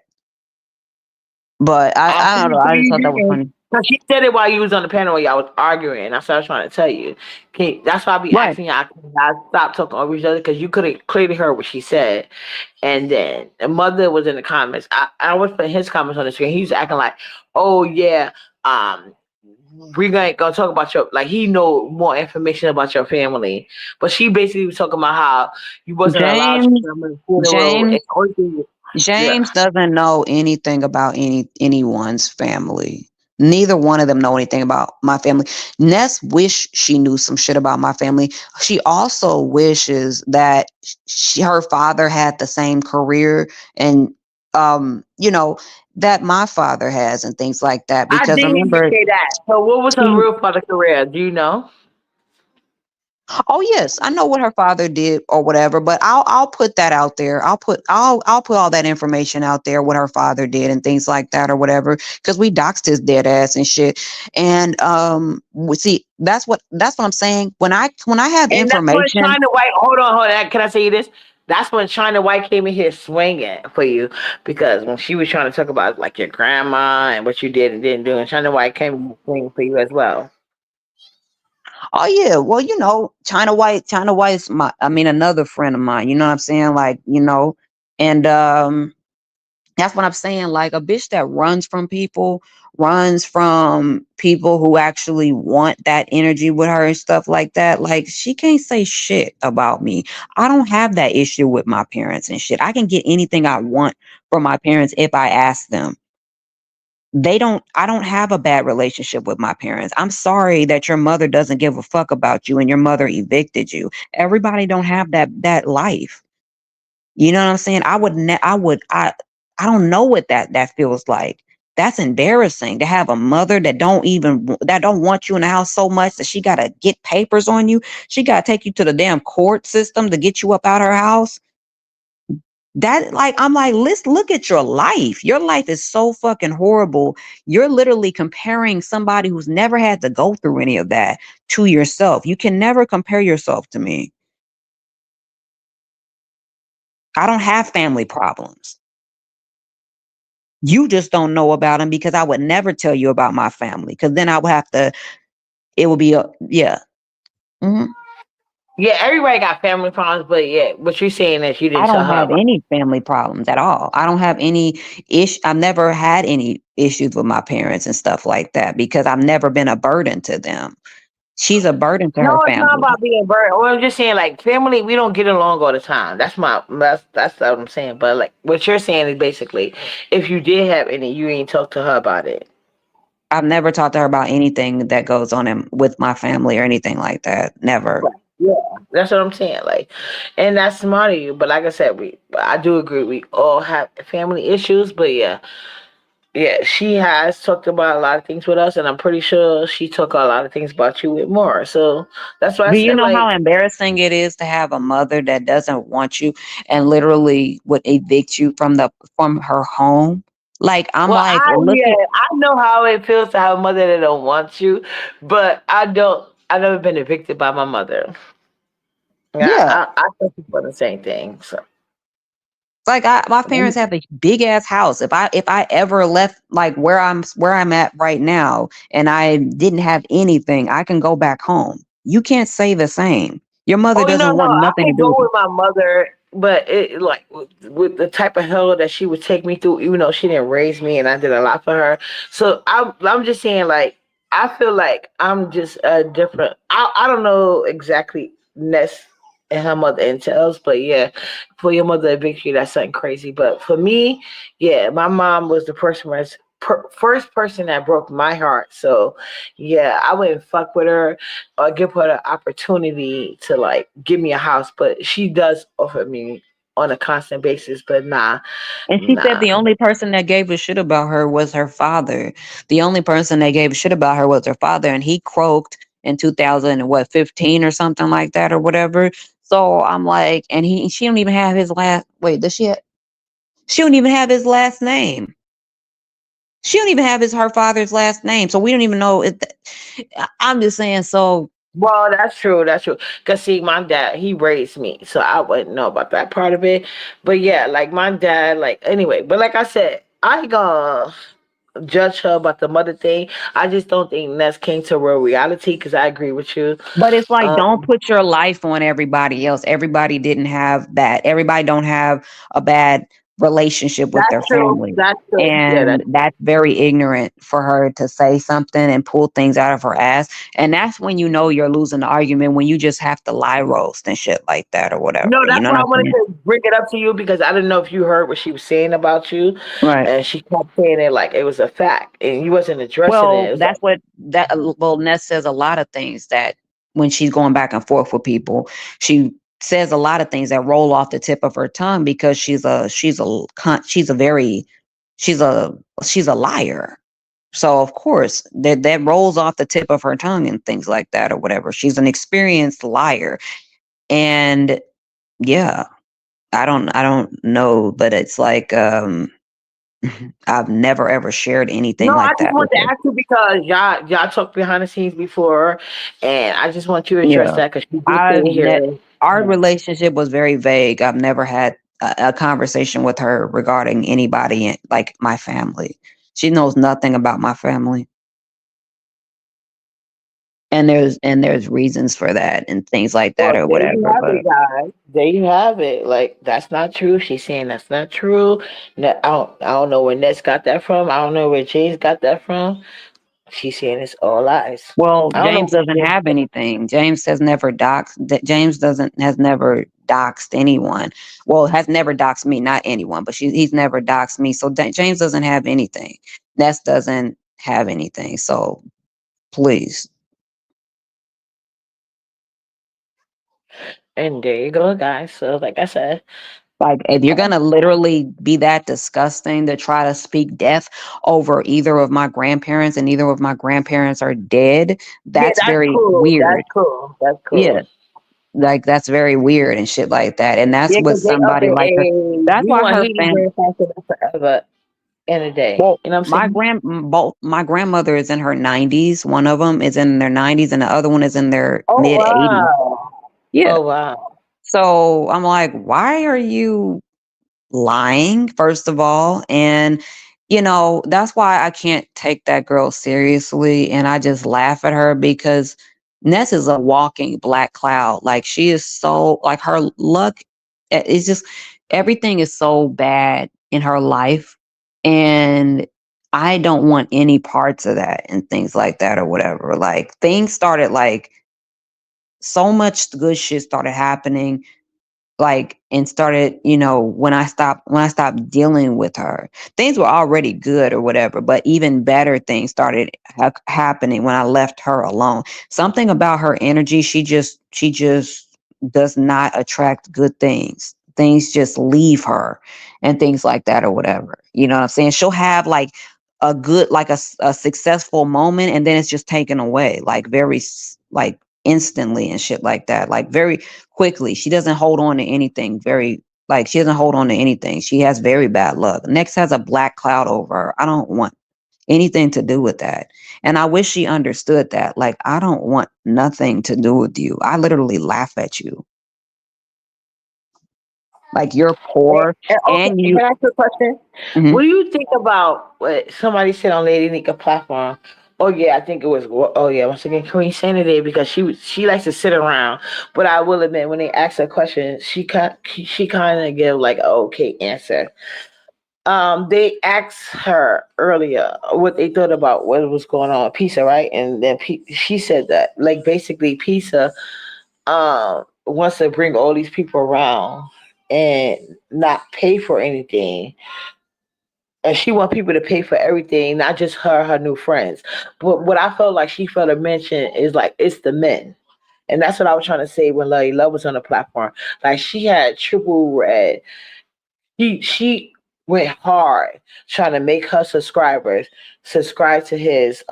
But I don't know. I just thought that was funny. Because she said it while you was on the panel while y'all was arguing. That's what I was trying to tell you. That's why I be Right. asking y'all. I stopped talking over each other because you could have clearly heard what she said. And then the mother was in the comments. I was putting his comments on the screen. He was acting like, oh yeah, we're gonna talk about your, like, he know more information about your family. But she basically was talking about how you wasn't allowed to come in the funeral. James, James doesn't know anything about anyone's family. Neither one of them know anything about my family. Ness wish she knew some shit about my family. She also wishes that her father had the same career and that my father has and things like that. I Because didn't remember, say that. So what was her real father career? Do you know? oh yes, I know what her father did or whatever, but I'll put that out there. I'll put all that information out there, what her father did and things like that or whatever, because we doxed his dead ass and shit. And see, that's what I'm saying. When I have And that's when information, China White. Hold on. Can I say this? That's when China White came in here swinging for you, because when she was trying to talk about like your grandma and what you did and didn't do, and China White came swinging for you as well. oh yeah, well, China White's another friend of mine, you know what I'm saying? Like, and that's what I'm saying. Like, a bitch that runs from people who actually want that energy with her and stuff like that. Like, she can't say shit about me. I don't have that issue with my parents and shit. I can get anything I want from my parents if I ask them. I don't have a bad relationship with my parents. I'm sorry that your mother doesn't give a fuck about you and your mother evicted you. Everybody don't have that life. You know what I'm saying? I don't know what that feels like. That's embarrassing to have a mother that don't want you in the house so much that she got to get papers on you. She got to take you to the damn court system to get you up out her house. I'm like, let's look at your life. Your life is so fucking horrible. You're literally comparing somebody who's never had to go through any of that to yourself. You can never compare yourself to me. I don't have family problems. You just don't know about them because I would never tell you about my family, because then it would be yeah. Mm-hmm. Yeah, everybody got family problems, but yeah, what you're saying is you didn't I tell don't her have about. any family problems at all. I don't have any I've never had any issues with my parents and stuff like that because I've never been a burden to them. She's a burden to No, her it's not family. about being burned. Or I'm just saying, like, family, we don't get along all the time. That's what I'm saying. But like, what you're saying is basically, if you did have any, you ain't talk to her about it. I've never talked to her about anything that goes on with my family or anything like that. Never. Right. Yeah, that's what I'm saying. Like, and that's smart of you. But like I said, I do agree. We all have family issues. But yeah, she has talked about a lot of things with us, and I'm pretty sure she talked a lot of things about you with more. So that's why I Do you said, know how like, embarrassing it is to have a mother that doesn't want you and literally would evict you from her home? Like, I'm well, like, look at I know how it feels to have a mother that don't want you, but I don't. I've never been evicted by my mother. Yeah, yeah. I thank you for the same thing. So. Like, my parents have a big ass house. If I ever left like where I'm at right now and I didn't have anything, I can go back home. You can't say the same. Your mother Oh no, doesn't no, want I nothing to can do go with you. with my mother, but it like with the type of hell that she would take me through, even though she didn't raise me and I did a lot for her. So I'm just saying, like, I feel like I'm just a different. I don't know exactly Ness and her mother entails, but yeah, for your mother victory, that's something crazy. But for me, yeah, my mom was the first person that broke my heart. So yeah, I wouldn't fuck with her or give her the opportunity to like give me a house, but she does offer me on a constant basis. But And she said nah. the only person that gave a shit about her was her father. The only person that gave a shit about her was her father, and he croaked in 2015 or something like that or whatever. So I'm like, and she don't even have his last. Wait, does she? She don't even have his last name. She don't even have her father's last name, so we don't even know. I'm just saying. So Well, that's true. That's true. Cause see, my dad, he raised me, so I wouldn't know about that part of it. But yeah, like my dad, like anyway. But like I said, I ain't gonna judge her about the mother thing. I just don't think Ness came to real reality. Cause I agree with you. but it's like, don't Um, put your life on everybody else. Everybody didn't have that. Everybody don't have a bad relationship with their that's true. family. That's true. Yeah, And that's that's very ignorant for her to say something and pull things out of her ass. And that's when you know you're losing the argument, when you just have to lie roast and shit like that or whatever. no. You That's know why what I I'm wanted saying? to bring it up to you because I didn't know if you heard what she was saying about you, Right. and she kept saying it like it was a fact, and you wasn't addressing it. Well, It was like, that's what that well, Ness says a lot of things that when she's going back and forth with people, she says a lot of things that roll off the tip of her tongue because she's a liar. So of course that rolls off the tip of her tongue and things like that or whatever. She's an experienced liar. And yeah, I don't know, but it's like I've never ever shared anything no, I like just that want with to her. ask you because y'all talked behind the scenes before, and I just want you to address Yeah. that because you did I've say ne- here. our relationship was very vague. I've never had a conversation with her regarding anybody like my family. She knows nothing about my family. And there's reasons for that and things like that Well, or there you whatever. have But it, guys. There you have it. Like that's not true. She's saying that's not true. I don't know where Ness got that from. I don't know where James got that from. She's saying it's all lies. well, I don't know James where doesn't James have got it. anything. James has never James doesn't has never doxed anyone. Well, has never doxed me, not anyone, but he's never doxed me. So James doesn't have anything. Ness doesn't have anything. So please. And there you go, guys. So like I said, Like, if you're gonna literally be that disgusting to try to speak death over either of my grandparents and either of my grandparents are dead, yeah, that's that's very cool. That's weird. cool. That's Yeah, cool. like that's very weird and shit like that. And that's Yeah, with because they up somebody in like her. age. That's We why want her Haiti fam. grandfather forever in a day. Well, You know what I'm saying? both my grandmother is in her 90s. One of them is in their 90s, and the other one is in their Oh mid 80s. wow. Yeah. Oh wow. So I'm like, why are you lying, first of all? And that's why I can't take that girl seriously, and I just laugh at her because Ness is a walking black cloud. Like, she is so, like, her luck, it's just, everything is so bad in her life, and I don't want any parts of that and things like that or whatever. Like, things started, like, so much good shit started happening, like, and started, when I stopped dealing with her. Things were already good or whatever, but even better things started happening when I left her alone. Something about her energy, she just does not attract good things. Things just leave her and things like that or whatever. You know what I'm saying? She'll have like a good, like a successful moment, and then it's just taken away, like like instantly and shit like that, like very quickly. She doesn't hold on to anything she doesn't hold on to anything. She has very bad luck. Next has a black cloud over her. I don't want anything to do with that. And I wish she understood that. Like, I don't want nothing to do with you. I literally laugh at you. Like, you're poor Okay, and can I ask you a question? Mhm. What do you think about what somebody said on Lady Nika platform? Oh yeah, I think it was. Oh yeah, once again, Queen Sanity because she likes to sit around. But I will admit, when they ask her question, she kind of give like an okay answer. They asked her earlier what they thought about what was going on with Pisa, right? And then she said that like basically Pisa wants to bring all these people around and not pay for anything, and she want people to pay for everything, not just her new friends. But what I felt like she felt to mention is like it's the men. And that's what I was trying to say when Lady Love was on the platform. Like she had triple red. She went hard trying to make her subscribers subscribe to his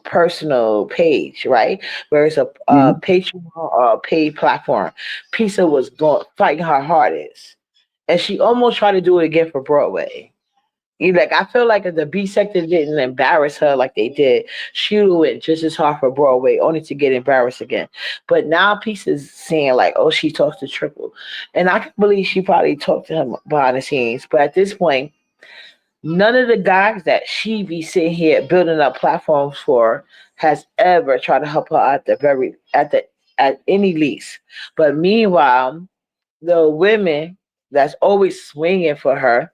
personal page, right? Where it's a Mhm. Patreon or a paid platform. Pisa was going fighting her hardest and she almost tried to do it again for Broadway. Like I feel like if the B sector didn't embarrass her like they did, she would went just as hard for Broadway, only to get embarrassed again. But now Peace is saying like, oh, she talks to Triple, and I can believe she probably talked to him behind the scenes. But at this point, none of the guys that she be sitting here building up platforms for has ever tried to help her at at any least. But meanwhile, the women that's always swinging for her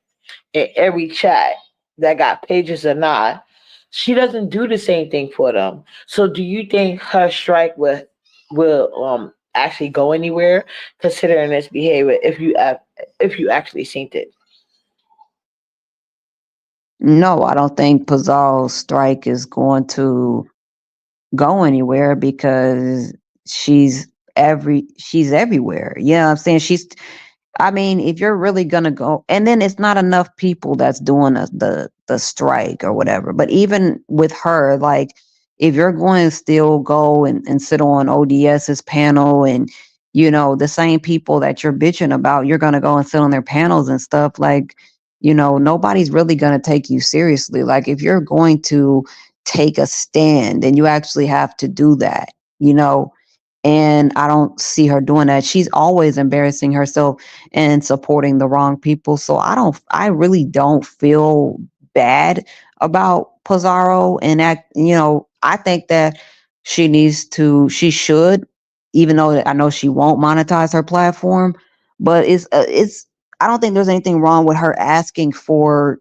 in every chat that got pages or not, she doesn't do the same thing for them. So do you think her strike will actually go anywhere considering this behavior if you actually seen it? No, I don't think Pizarro's strike is going to go anywhere because she's everywhere. Yeah, I'm saying I mean, if you're really gonna go, and then it's not enough people that's doing the strike or whatever. But even with her, like, if you're going to still go and sit on ODS's panel, and the same people that you're bitching about, you're gonna go and sit on their panels and stuff. Like, nobody's really gonna take you seriously. Like, if you're going to take a stand, then you actually have to do that. You know, and I don't see her doing that. She's always embarrassing herself and supporting the wrong people. So I really don't feel bad about Pizarro, and I think that she should, even though I know she won't monetize her platform, but I don't think there's anything wrong with her asking for,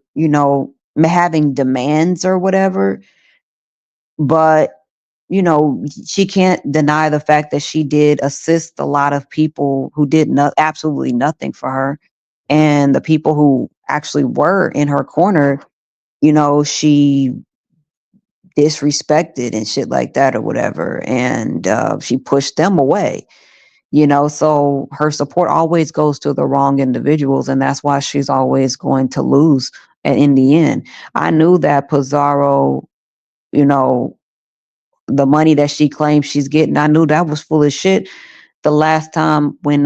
having demands or whatever. But she can't deny the fact that she did assist a lot of people who did absolutely nothing for her. And the people who actually were in her corner, she disrespected and shit like that or whatever. And she pushed them away, so her support always goes to the wrong individuals. And that's why she's always going to lose in the end. I knew that Pizarro, the money that she claims she's getting, I knew that was full of shit the last time when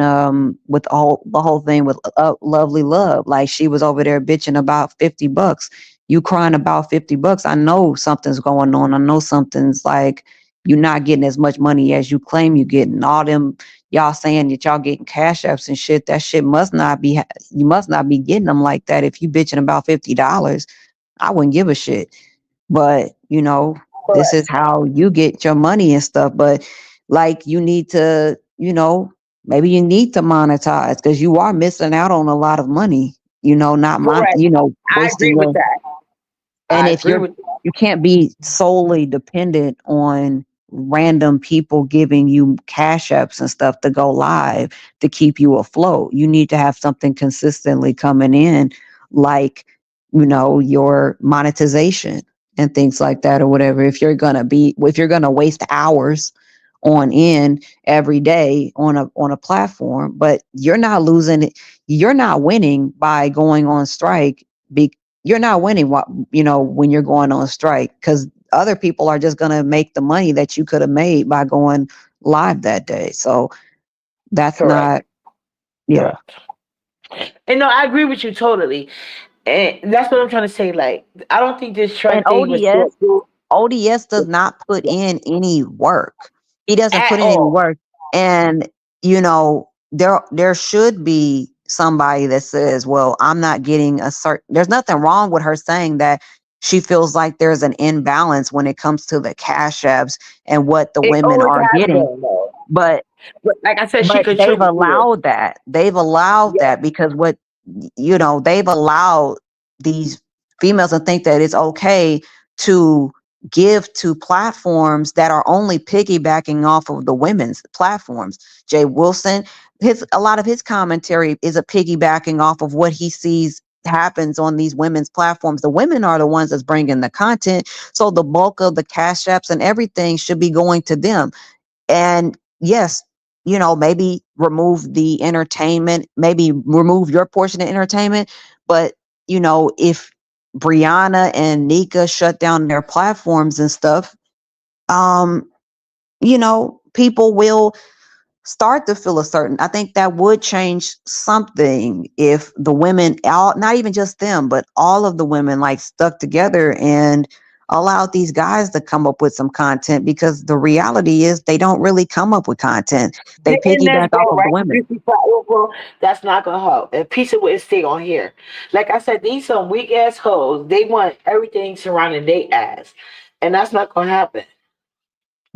with all the whole thing with Lovely Love. Like, she was over there bitching about $50. You crying about $50. I know something's going on. I know something's like, you're not getting as much money as you claim you getting. All them y'all saying that y'all getting cash apps and shit, that shit must not be, you must not be getting them like that. If you bitching about $50, I wouldn't give a shit. But this is how you get your money and stuff. But like, you need to, maybe you need to monetize, because you are missing out on a lot of money, not Correct. I agree wasting with your, that. and I if agree with you can't be solely dependent on random people giving you cash apps and stuff to go live to keep you afloat. You need to have something consistently coming in, like, your monetization and things like that or whatever. If you're gonna waste hours on end every day on a platform, but you're not losing it, you're not winning by going on strike. You're not winning when you're going on strike, because other people are just going to make the money that you could have made by going live that day. So that's correct. not, yeah. Correct. And no, I agree with you totally. And that's what I'm trying to say. Like, I don't think this And strike thing was ODS does not put in any work. He doesn't at put in any all. work. And, there should be somebody that says, well, I'm not getting there's nothing wrong with her saying that she feels like there's an imbalance when it comes to the cash apps and what the It women always are has getting. been though. But But like I said, she but they've contributes to it. allowed that. They've allowed Yeah. that because they've allowed these females to think that it's okay to give to platforms that are only piggybacking off of the women's platforms. Jay Wilson, a lot of his commentary is a piggybacking off of what he sees happens on these women's platforms. The women are the ones that's bringing the content, so the bulk of the cash apps and everything should be going to them. And yes, maybe remove the entertainment, maybe remove your portion of entertainment. But, if Brianna and Nika shut down their platforms and stuff, people will start to feel a certain, I think that would change something if the women, all, not even just them, but all of the women like stuck together and allowed these guys to come up with some content, because the reality is they don't really come up with content. They The internet's piggyback off going of the right. women. If you fight over, that's not gonna help. And piece of it stay on here. Like I said, these some weak ass hoes. They want everything surrounding their ass, and that's not gonna happen.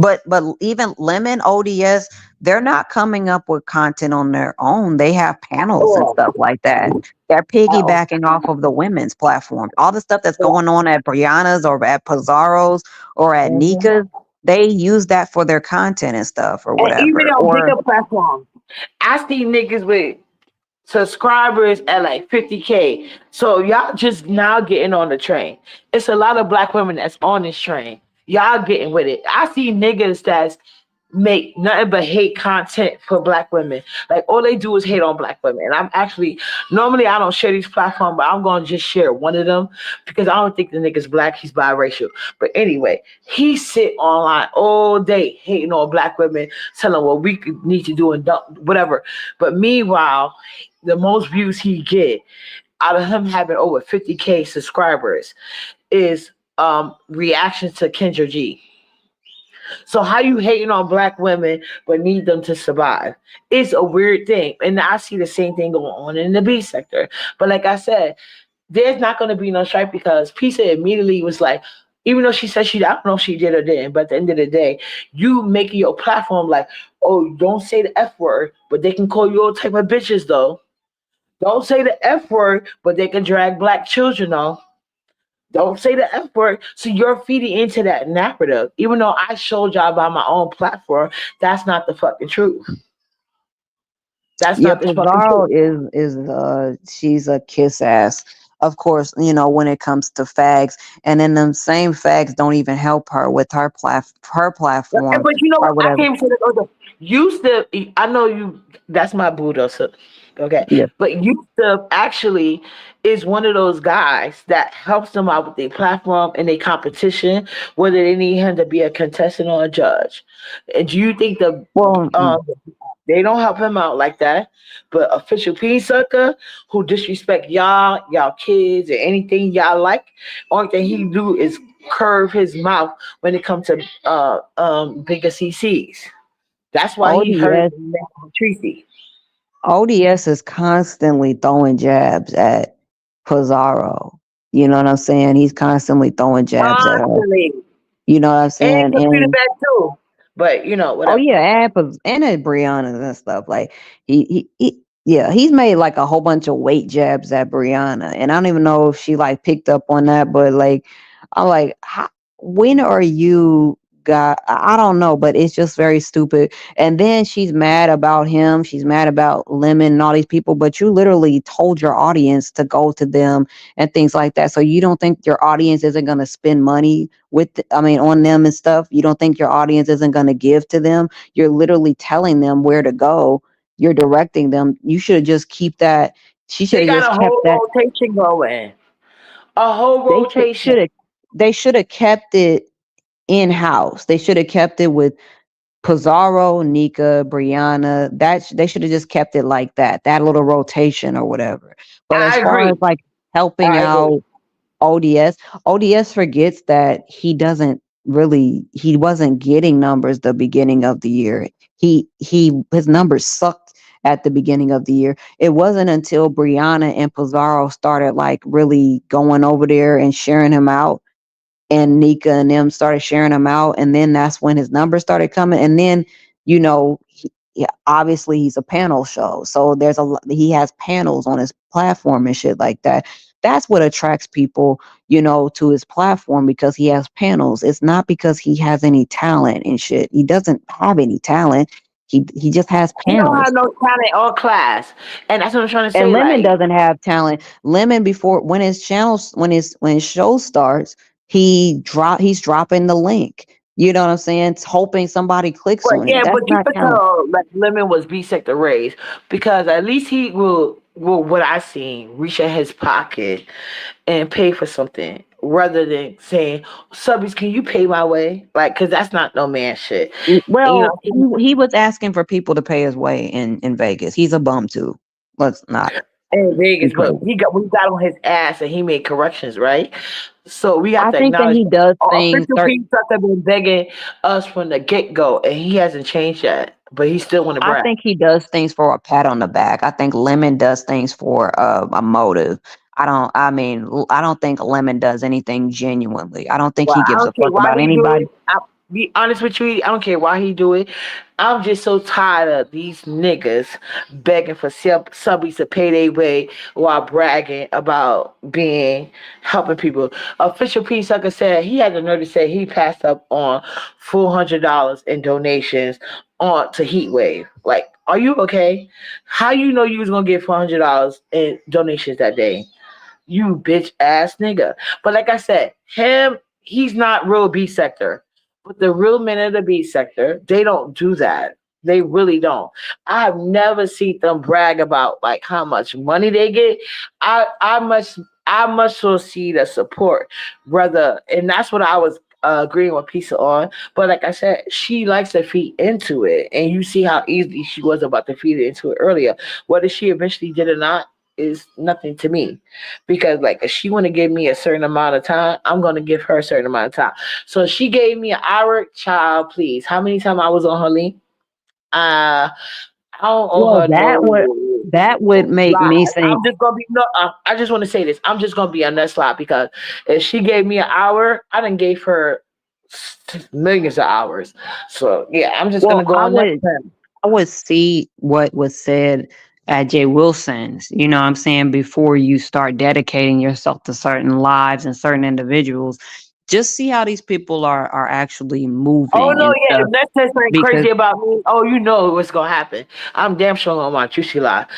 But even Lemon, ODS, they're not coming up with content on their own. They have panels and Oh, stuff like that. They're oh, piggybacking off of the women's platform. All the stuff that's oh. going on at Brianna's or at Pizarro's or at Mhm. Nika's, they use that for their content and stuff or And even whatever. on Or bigger platforms, I see niggas with subscribers at like 50K. So y'all just now getting on the train. It's a lot of black women that's on this train. Y'all getting with it. I see niggas that's make nothing but hate content for black women. Like all they do is hate on black women. And I'm actually normally I don't share these platforms, but I'm gonna just share one of them because I don't think the nigga's black, he's biracial. But anyway, he sit online all day hating on black women, telling what we need to do and whatever. But meanwhile, the most views he get out of him having over 50K subscribers is reactions to Kendra G. So how you hating on black women but need them to survive? It's a weird thing. And I see the same thing going on in the B sector. But like I said, there's not gonna be no strike because Pisa immediately was like, even though she said I don't know if she did or didn't, but at the end of the day, you making your platform like, oh, don't say the F word, but they can call you all type of bitches though. Don't say the F word, but they can drag black children though. Don't say the F word. So you're feeding into that narrative. Even though I showed y'all by my own platform, that's not the fucking truth. That's yeah, not the fucking Pizarro truth. is she's a kiss ass. Of course, when it comes to fags, and then them same fags don't even help her with her platform But you know or what? I whatever. came to the other. Used to, I know you. That's my boo though. So, okay. Yeah. But used to actually is one of those guys that helps them out with their platform and their competition, whether they need him to be a contestant or a judge. And do you think Well, they don't help him out like that? But official P sucker who disrespect y'all kids, or anything y'all like, only thing he do is curve his mouth when it comes to bigger CCs. That's why he hurt ODS Tracy. ODS is constantly throwing jabs at Pizarro. You know what I'm saying? He's constantly throwing jabs at her. Constantly. You know what I'm And saying? computer And back too. But oh whatever. yeah, and at Brianna and stuff. Like yeah, he's made like a whole bunch of weight jabs at Brianna, and I don't even know if she like picked up on that. But like, I'm like, when are you? I don't know, but it's just very stupid. And then she's mad about him. She's mad about Lemon and all these people. But you literally told your audience to go to them and things like that. So you don't think your audience isn't going to spend money on them and stuff? You don't think your audience isn't going to give to them? You're literally telling them where to go. You're directing them. You should just keep that. She should They have got just a kept whole that. rotation going. A whole They rotation. should have kept it in house. They should have kept it with Pizarro, Nika, Brianna. They should have just kept it like that little rotation or whatever. But as I far agree. as like helping I agree. out ODS forgets that he wasn't getting numbers the beginning of the year. His numbers sucked at the beginning of the year. It wasn't until Brianna and Pizarro started like really going over there and sharing him out, and Nika and them started sharing him out, and then that's when his numbers started coming. And then obviously he's a panel show, so he has panels on his platform and shit like that. That's what attracts people to his platform, because he has panels. It's not because he has any talent and shit. He doesn't have any talent. He just has He don't panels. have no talent or class. And that's what I'm trying to And say. Lemon Like, doesn't have talent. Lemon, before, when his show starts, he's dropping the link. You know what I'm saying? It's hoping somebody clicks but on it. yeah, That's but you not could talent. tell like Lemon was B sector raised because at least he will what I seen reach in his pocket and pay for something. rather than saying, "Subbies, can you pay my way?" Like, cause that's not no man shit. You Well, know, he was asking for people to pay his way in Vegas. He's a bum too. Let's not in be Vegas, but crazy. we got on his ass and he made corrections, right? So we have I to think that acknowledge he that. does Our things official certain. Pete Tucker been begging us from the get go, and he hasn't changed yet. But he still want to I brag. think he does things for a pat on the back. I think Lemon does things for a motive. I don't think Lemon does anything genuinely. I don't think Well, he I gives a don't care fuck why about he do anybody. it. I'll be honest with you. I don't care why he do it. I'm just so tired of these niggas begging for subbies to pay their way while bragging about being helping people. Official P Sucker said he had the nerve to say he passed up on $400 in donations on to Heatwave. Like, are you okay? How you know you was gonna get $400 in donations that day? You bitch ass nigga. But like I said, he's not real B sector. But the real men of the B sector, they don't do that. They really don't. I've never seen them brag about like how much money they get. I must so see the support, brother, and that's what I was agreeing with Pisa on. But like I said, she likes to feed into it, and you see how easy she was about to feed into it earlier. Whether she eventually did or not is nothing to me, because like if she want to give me a certain amount of time, I'm gonna give her a certain amount of time. So she gave me an hour, child. Please, how many times I was on her link? I don't owe Well, her no that would make slide. me think. I'm just gonna be no. I just want to say this. I'm just gonna be on that slide because if she gave me an hour, I done gave her millions of hours. So yeah, I'm just Well, gonna go on that. I would see what was said at Jay Wilson's, you know what I'm saying, before you start dedicating yourself to certain lives and certain individuals. Just see how these people are actually Oh moving no, and yeah, stuff. if that says something Because crazy about me, oh you know what's gonna happen. I'm damn sure gonna watch Juicy Live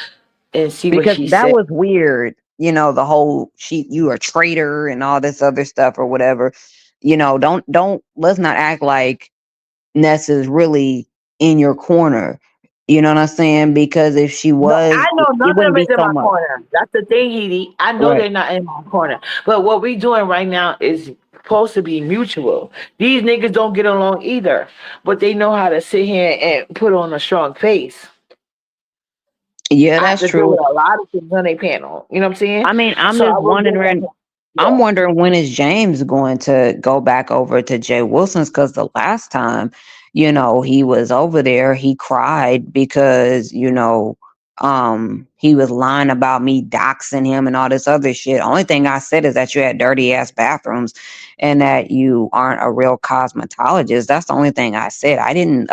and see what because she that said. was weird, you know, the whole you a traitor and all this other stuff or whatever. You know, don't let's not act like Ness is really in your corner. You know what I'm saying? Because if she No, I was, know it none of wouldn't them be is in so my much. corner. That's the thing, Edie. I know Right. they're not in my corner. But what we doing right now is supposed to be mutual. These niggas don't get along either, but they know how to sit here and put on a strong face. Yeah, I have that's to deal true. with a lot of things on a panel. You know what I'm saying? I mean, I'm So I just will give wondering. them. I'm Yeah. wondering when is James going to go back over to Jay Wilson's, because the last time, you know, he was over there, he cried because, you know, he was lying about me doxing him and all this other shit. Only thing I said is that you had dirty ass bathrooms and that you aren't a real cosmetologist. That's the only thing I said. I didn't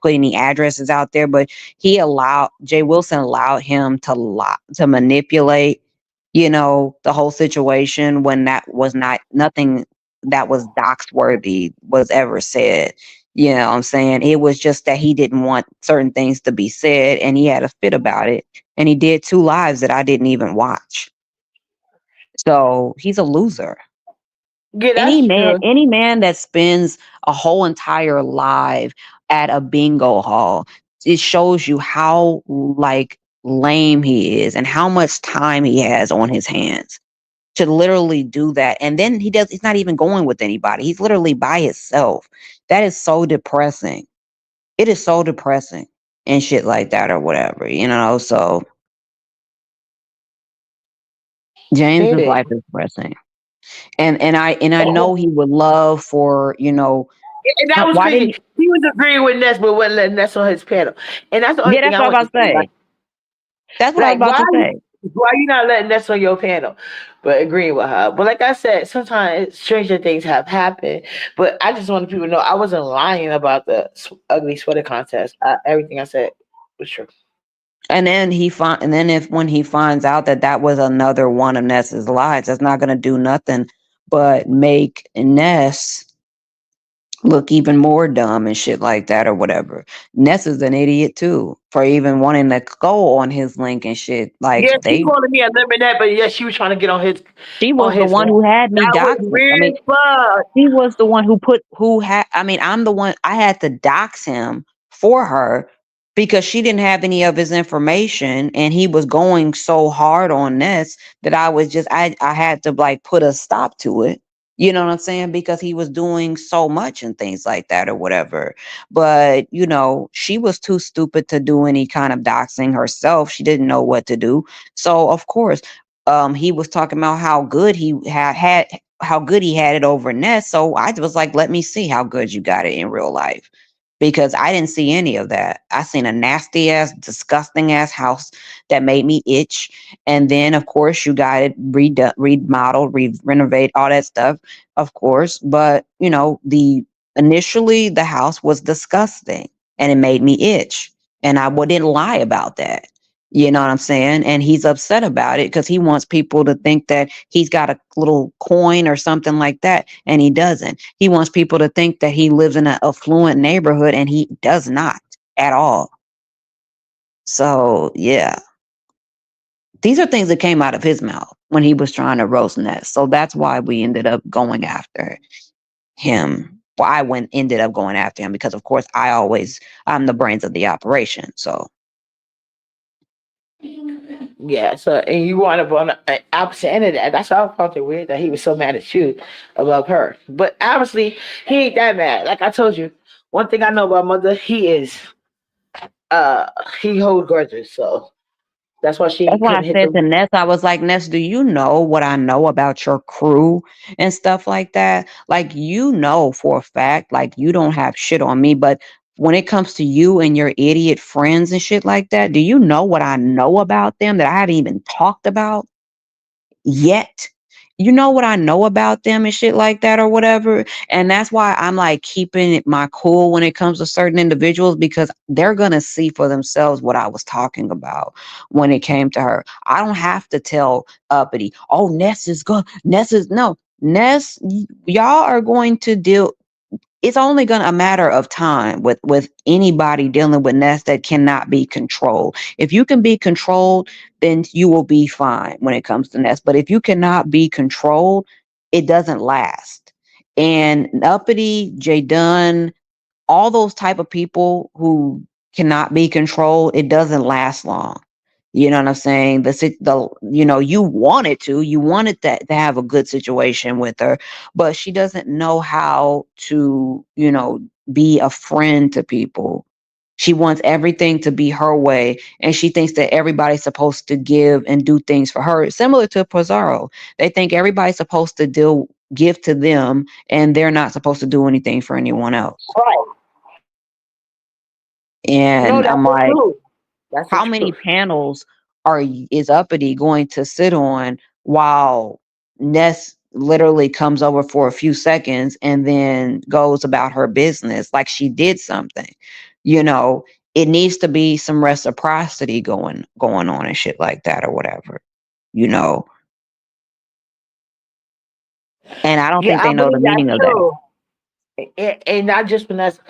put any addresses out there, but Jay Wilson allowed him to manipulate, you know, the whole situation when that was nothing that was dox worthy was ever said. You know what I'm saying? It was just that he didn't want certain things to be said and he had a fit about it. And he did 2 lives that I didn't even watch. So he's a loser. Yeah, that's true. Any man that spends a whole entire life at a bingo hall, it shows you how like lame he is and how much time he has on his hands to literally do that. And then he's not even going with anybody. He's literally by himself. That is so depressing. It is so depressing and shit like that or whatever, you know. So It James's is. life is depressing. And I know he would love for, you know, And that was why crazy. didn't He was agreeing with Ness, but wasn't letting Ness on his panel. And that's the only yeah, thing that's I what I want was to about to say. say. That's what I was Like, about to say. why you not letting Ness on your panel? But agreeing with her. But like I said, sometimes stranger things have happened. But I just want people to know I wasn't lying about the ugly sweater contest. Everything I said was true. And then if when he finds out that that was another one of Ness's lies, that's not going to do nothing but make Ness look even more dumb and shit like that or whatever. Ness is an idiot too for even wanting to go on his link and shit. Like Yeah, she calling me a lemonade, but yeah, she was trying to get she on was the his one lap. who had me That was doxing. I mean, weird, but she was the one I'm the one I had to dox him for her because she didn't have any of his information and he was going so hard on Ness that I had to like put a stop to it. You know what I'm saying? Because he was doing so much and things like that or whatever. But, she was too stupid to do any kind of doxing herself. She didn't know what to do. So, of course, he was talking about how good he how good he had it over Ness. So I was like, let me see how good you got it in real life. Because I didn't see any of that. I seen a nasty ass, disgusting ass house that made me itch. And then, of course, you got it remodeled, renovate, all that stuff, of course. But the initially the house was disgusting, and it made me itch, and I wouldn't lie about that. You know what I'm saying? And he's upset about it because he wants people to think that he's got a little coin or something like that, and he doesn't. He wants people to think that he lives in an affluent neighborhood, and he does not at all. So, yeah, these are things that came out of his mouth when he was trying to roast Ness. So that's why we ended up going after him. Well, ended up going after him because, of course, I'm the brains of the operation. So Yeah, so and you wound up on the opposite end of that. That's why I found it weird that he was so mad at you above her. But obviously, he ain't that mad. Like I told you, one thing I know about mother, uh he holds grudges. So that's why she that's why I couldn't hit said the. to Ness, I was like, Ness, do you know what I know about your crew and stuff like that? Like, for a fact, like, you don't have shit on me, but when it comes to you and your idiot friends and shit like that, do you know what I know about them that I haven't even talked about yet? You know what I know about them and shit like that or whatever. And that's why I'm like keeping my cool when it comes to certain individuals because they're going to see for themselves what I was talking about when it came to her. I don't have to tell Uppity, oh, Ness, y'all are going to deal. It's only going to a matter of time with anybody dealing with Ness that cannot be controlled. If you can be controlled, then you will be fine when it comes to Ness. But if you cannot be controlled, it doesn't last. And Uppity, Jay Dunn, all those type of people who cannot be controlled, it doesn't last long. You know what I'm saying? You wanted that to have a good situation with her, but she doesn't know how to, be a friend to people. She wants everything to be her way, and she thinks that everybody's supposed to give and do things for her. Similar to Pizarro, they think everybody's supposed to give to them, and they're not supposed to do anything for anyone else. Right. No, And that's I'm the like, truth. That's the how many truth. panels is Uppity going to sit on while Ness literally comes over for a few seconds and then goes about her business like she did something? It needs to be some reciprocity going on and shit like that or whatever. You know, and I don't think Yeah, I they know the believe that's meaning of that. true. And not just Vanessa,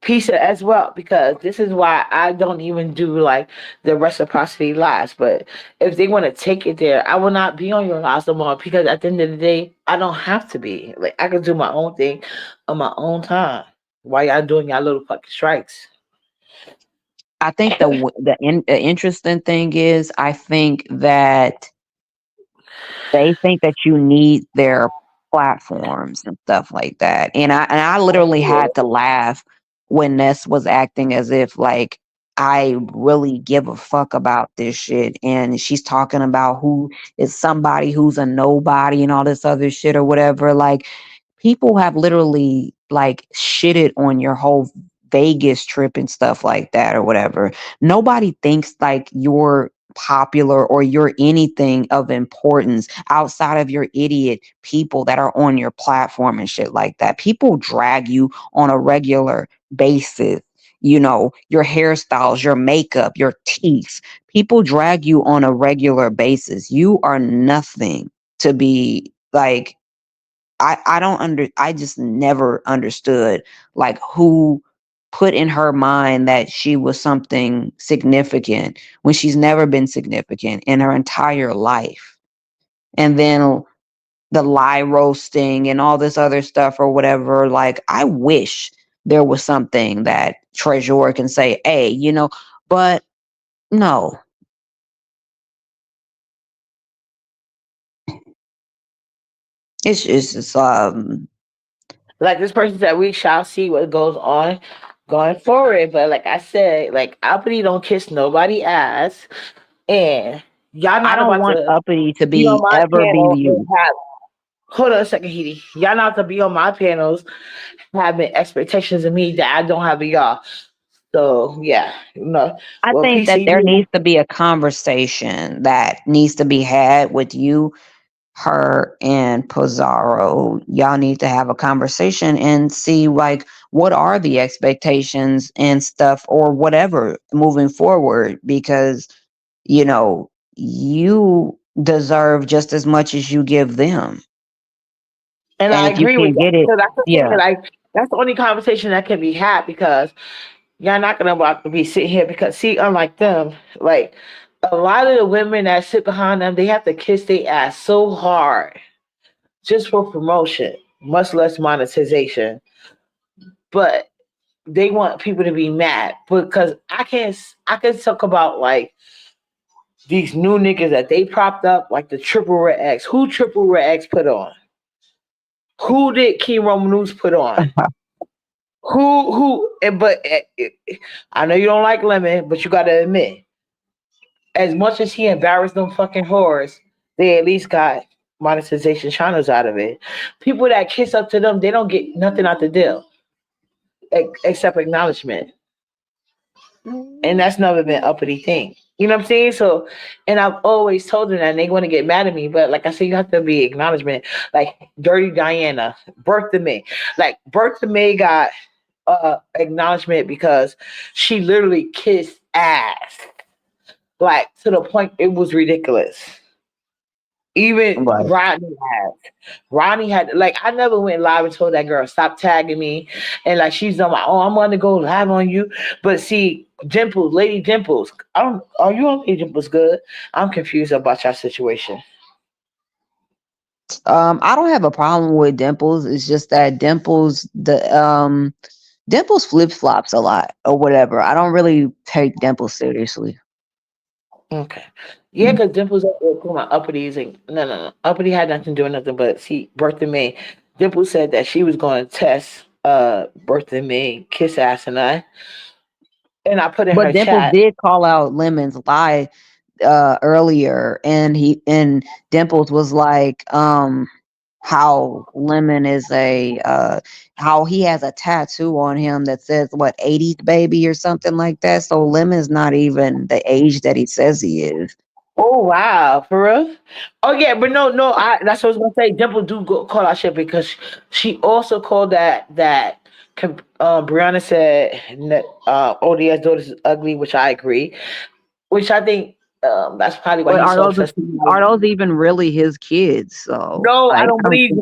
Pisa as well, because this is why I don't even do like the reciprocity lies. But if they want to take it there, I will not be on your lives no more because at the end of the day, I don't have to be. Like I can do my own thing on my own time. While y'all doing y'all little fucking strikes. I think the interesting thing is, I think that they think that you need their platforms and stuff like that. And I literally had to laugh when Ness was acting as if like I really give a fuck about this shit. And she's talking about who is somebody who's a nobody and all this other shit or whatever. Like people have literally like shitted on your whole Vegas trip and stuff like that or whatever. Nobody thinks like you're popular or you're anything of importance outside of your idiot people that are on your platform and shit like that. People drag you on a regular basis. Your hairstyles, your makeup, your teeth. People drag you on a regular basis. You are nothing to be like. I just never understood like who put in her mind that she was something significant when she's never been significant in her entire life. And then the lie roasting and all this other stuff or whatever, like I wish there was something that Treasure can say, hey, but no. It's just Like this person said, we shall see what goes on going forward. But like I said, like Uppity don't kiss nobody ass, and y'all I not don't about want to uppity to be on be my ever be panel and you. have. Hold on a second, Heidi. Y'all not to be on my panels having expectations of me that I don't have of y'all. So yeah, I well, think piece that of there you. needs to be a conversation that needs to be had with you, her, and Pizarro. Y'all need to have a conversation and see like what are the expectations and stuff or whatever moving forward because you know you deserve just as much as you give them. And And I if you agree with can't that. get it, So that's the thing yeah. that that's the only conversation that can be had because y'all not gonna about to be sitting here because see, unlike them, like a lot of the women that sit behind them, they have to kiss their ass so hard just for promotion, much less monetization. But they want people to be mad because I can talk about like these new niggas that they propped up, like the Triple Red X. Who Triple Red X put on? Who did King Roman News put on? Who? But I know you don't like Lemon, but you got to admit, as much as he embarrassed them fucking whores, they at least got monetization channels out of it. People that kiss up to them, they don't get nothing out the deal except acknowledgement, and that's never been uppity thing. You know what I'm saying? So, and I've always told them that and they want to get mad at me, but like I said, you have to be acknowledgement. Like Dirty Diana, Bertha May, like Bertha May got acknowledgement because she literally kissed ass, like to the point it was ridiculous. Even Right. Ronnie had like I never went live and told that girl stop tagging me, and like she's on my I'm gonna go live on you. But see, Dimples, Lady Dimples, I don't. Are you on Lady Dimples? Good. I'm confused about your situation. I don't have a problem with Dimples. It's just that Dimples flip flops a lot or whatever. I don't really take Dimples seriously. Okay. Yeah, because Dimples up there talking about uppities and no. Uppity had nothing to do with nothing but see Bertha May. Dimples said that she was going to test Bertha May, kiss ass and I put in But her Dimples chat. did call out Lemon's lie earlier, and Dimples was like how Lemon is how he has a tattoo on him that says what 80s baby or something like that. So Lemon's not even the age that he says he is. Oh wow, for real? Oh yeah, but no, that's what I was gonna say. Dimple do call out shit because she also called Brianna said that ODS daughters is ugly, which I agree. Which I think that's probably why But he's so obsessed. are those even really his kids? So No, like I don't believe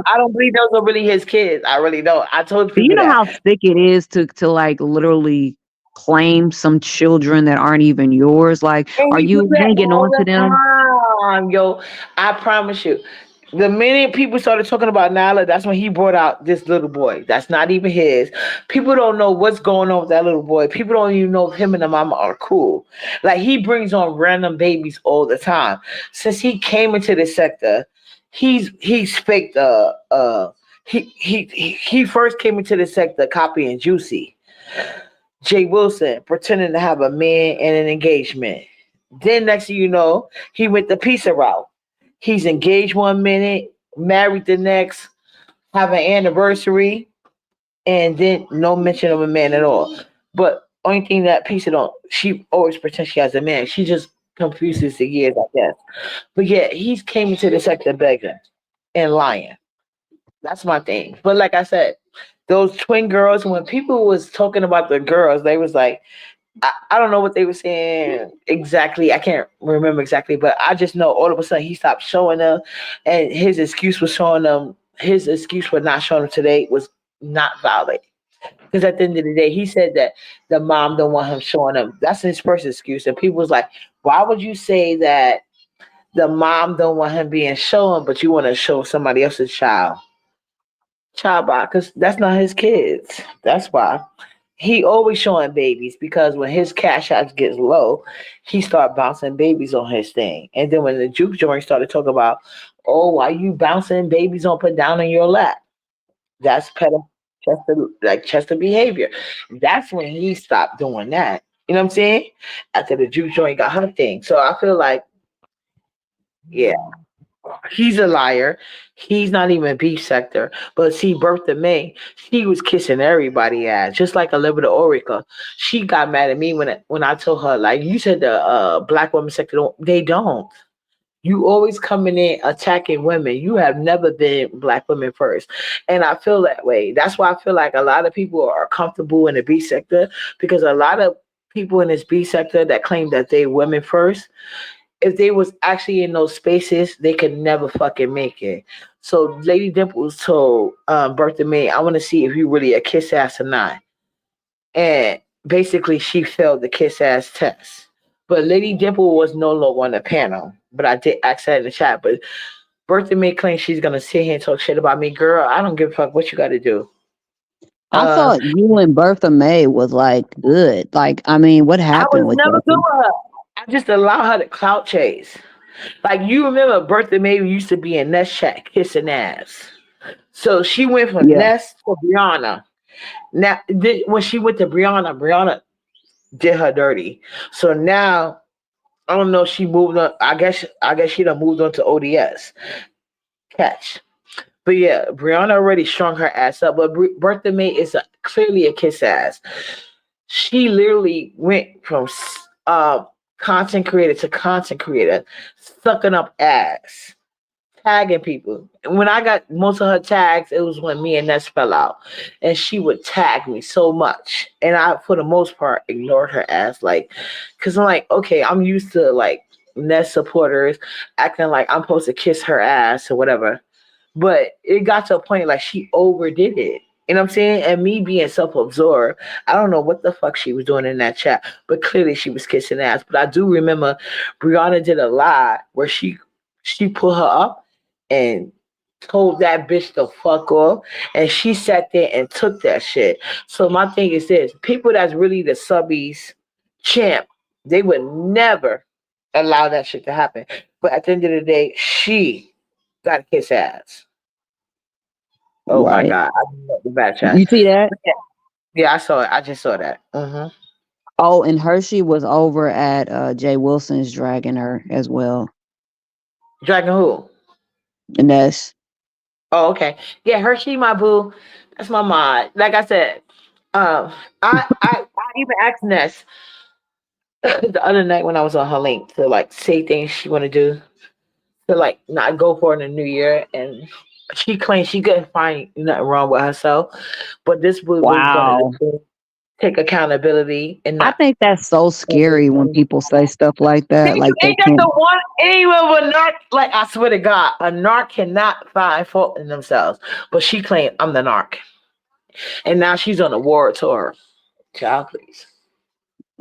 those are really his kids. I really don't. I told do you people know that. how sick it is to like literally claim some children that aren't even yours? Like, And are he do you that hanging all on to the them? time, yo. I promise you. The minute people started talking about Nyla, that's when he brought out this little boy. That's not even his. People don't know what's going on with that little boy. People don't even know if him and the mama are cool. Like he brings on random babies all the time. Since he came into this sector, he's faked he first came into the sector copying Juicy. Jay Wilson pretending to have a man and an engagement. Then next thing you know, he went the pizza route. He's engaged 1 minute, married the next, have an anniversary, and then no mention of a man at all. But only thing that pizza don't, she always pretends she has a man. She just confuses the years, I guess. But yeah, he's came into the sector begging and lying. That's my thing. But like I said, those twin girls, when people was talking about the girls, they was like, I don't know what they were saying exactly. I can't remember exactly, but I just know all of a sudden he stopped showing them, and his excuse was showing them. His excuse for not showing them today was not valid because at the end of the day, he said that the mom don't want him showing them. That's his first excuse, and people was like, "Why would you say that the mom don't want him being shown, but you want to show somebody else's child?" Child by because that's not his kids. That's why he always showing babies because when his cash app gets low, he start bouncing babies on his thing. And then when the juke joint started talking about, oh, why you bouncing babies on put down in your lap? That's Chester behavior. That's when he stopped doing that. You know what I'm saying? After the juke joint got her thing. So I feel like, yeah, he's a liar. He's not even beef sector. But see, Bertha May, she was kissing everybody ass, just like Olivia Orica. She got mad at me when I told her, like, you said the black women sector they don't. You always coming in attacking women. You have never been black women first. And I feel that way. That's why I feel like a lot of people are comfortable in the B sector, because a lot of people in this B sector that claim that they women first, if they was actually in those spaces, they could never fucking make it. So Lady Dimples told Bertha May, I want to see if you really a kiss ass or not. And basically she failed the kiss ass test. But Lady Dimple was no longer on the panel. But I did ask that in the chat. But Bertha May claims she's gonna sit here and talk shit about me. Girl, I don't give a fuck what you gotta do. I thought you and Bertha May was like good. Like, I mean, what I happened was with never that? good with her. I just allow her to clout chase. Like, you remember Bertha May used to be in Nest Chat kissing ass. So she went from Yeah. Nest to Brianna. Now, when she went to Brianna did her dirty. So now, I don't know, she moved on. I guess she done moved on to ODS. Catch. But yeah, Brianna already strung her ass up. But Bertha May is clearly a kiss ass. She literally went from content creator to content creator, sucking up ass, tagging people. And when I got most of her tags, it was when me and Ness fell out. And she would tag me so much. And I, for the most part, ignored her ass. Like, because I'm like, okay, I'm used to like Ness supporters acting like I'm supposed to kiss her ass or whatever. But it got to a point like she overdid it. You know what I'm saying? And me being self-absorbed, I don't know what the fuck she was doing in that chat, but clearly she was kissing ass. But I do remember Brianna did a lie where she put her up and told that bitch to fuck off, and she sat there and took that shit. So my thing is this: people that's really the subbies champ, they would never allow that shit to happen. But at the end of the day, she got to kiss ass. Oh my Right. god, I didn't know the bad chat. You see that? Yeah, I saw it. I just saw that. Oh, and Hershey was over at Jay Wilson's dragging her as well. Dragging who? And that's Oh, okay. Yeah, Hershey, my boo. That's my mod. Like I said, I even asked Ness the other night when I was on her link to like say things she want to do, to like not go for in the new year, and she claims she couldn't find nothing wrong with herself, but this boo was wow. gonna take accountability and I not. think that's so scary when people say stuff like that. Like they Ain't that can't. the one? Anyone with narc, like I swear to God, a narc cannot find fault in themselves. But she claimed I'm the narc, and now she's on a war tour. Child, please.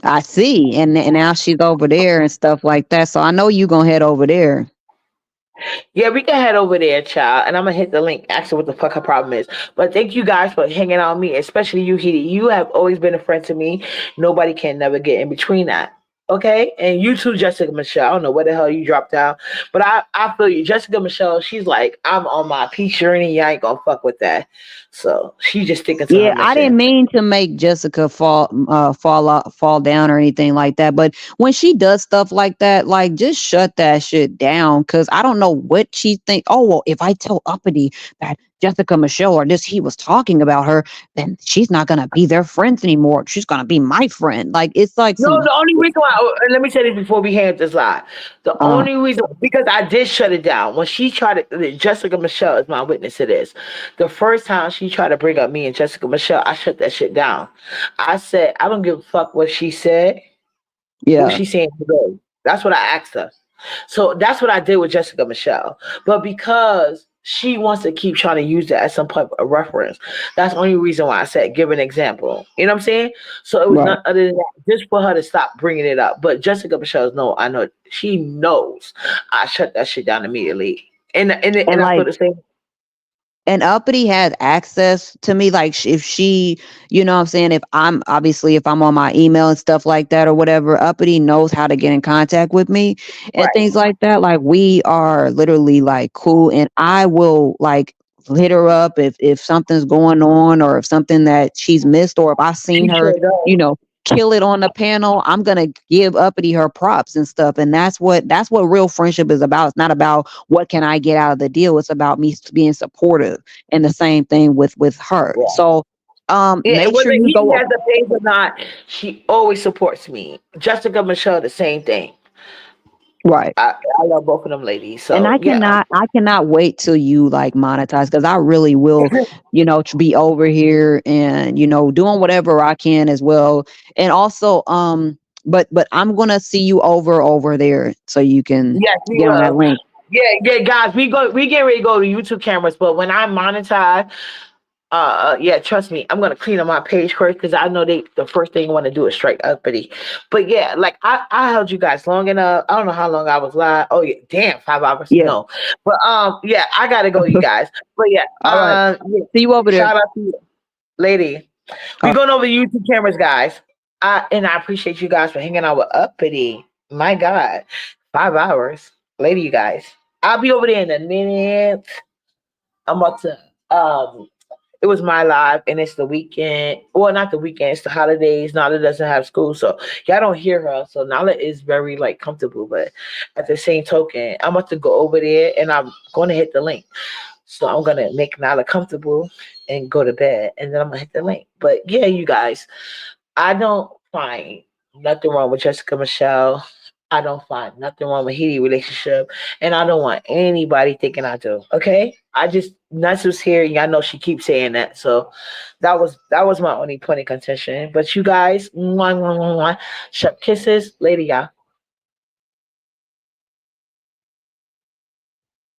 I see, and now she's over there and stuff like that. So I know you gonna head over there. Yeah, we can head over there, child, and I'm gonna hit the link. Ask her what the fuck her problem is. But thank you guys for hanging out with me, especially you, Heedy. You have always been a friend to me. Nobody can never get in between that. Okay, and you too, Jessica Michelle. I don't know where the hell you dropped out, but I feel you, Jessica Michelle. She's like, I'm on my peace journey. You ain't gonna fuck with that. So she just sticking to her Yeah, mission. I didn't mean to make Jessica fall down or anything like that. But when she does stuff like that, like just shut that shit down. Cause I don't know what she think. Oh well, if I tell Uppity that Jessica Michelle or he was talking about her, then she's not gonna be their friends anymore. She's gonna be my friend. Like it's like No, the only reason why, let me say this before we hand this live. The only reason, because I did shut it down. When she tried to, Jessica Michelle is my witness to this. The first time she tried to bring up me and Jessica Michelle, I shut that shit down. I said, I don't give a fuck what she said. Yeah. What she's saying today. That's what I asked her. So that's what I did with Jessica Michelle. But because she wants to keep trying to use that as some type of reference, that's the only reason why I said give an example. You know what I'm saying? So it was not other than that, just for her to stop bringing it up. But Jessica Michelle, no, I know she knows I shut that shit down immediately. And I like, put the same. and Uppity has access to me. Like if she, you know what I'm saying, if I'm on my email and stuff like that or whatever, Uppity knows how to get in contact with me and Right. things like that. Like we are literally like cool, and I will like hit her up if something's going on or if something that she's missed, or if I've seen She her, sure does. you know, kill it on the panel, I'm gonna give Uppity her props and stuff. And that's what real friendship is about. It's not about what can I get out of the deal. It's about me being supportive. And the same thing with her. Yeah. So Yeah, and make sure whether you he go. has the page or not, she always supports me. Jessica Michelle, the same thing. Right. I love both of them ladies. So And I yeah. cannot wait till you like monetize, because I really will, you know, to be over here and, you know, doing whatever I can as well. And also, but I'm gonna see you over there so you can Yes, we get on that will. link. Yeah, guys, we get ready to go to YouTube cameras, but when I monetize, yeah, trust me, I'm gonna clean up my page first because I know the first thing you want to do is strike Uppity. But yeah, like I held you guys long enough. I don't know how long I was live. Oh yeah, damn, 5 hours. Yeah. No, but yeah, I gotta go, you guys. But yeah, All right. yeah, See you over there. shout out to you, lady. We're going over YouTube cameras, guys. And I appreciate you guys for hanging out with Uppity. My God, 5 hours, lady, you guys. I'll be over there in a minute. I'm about to it was my live and it's the weekend. Well, not the weekend, it's the holidays. Nala doesn't have school, so y'all don't hear her. So Nala is very like comfortable, but at the same token, I'm about to go over there and I'm gonna hit the link. So I'm gonna make Nala comfortable and go to bed, and then I'm gonna hit the link. But yeah, you guys, I don't find nothing wrong with Jessica Michelle. I don't find nothing wrong with Heidi relationship, and I don't want anybody thinking I do. Okay, I just Nuts was here, and y'all know she keeps saying that. So that was my only point of contention. But you guys, mwah, mwah, mwah, mwah. Kisses, lady, y'all.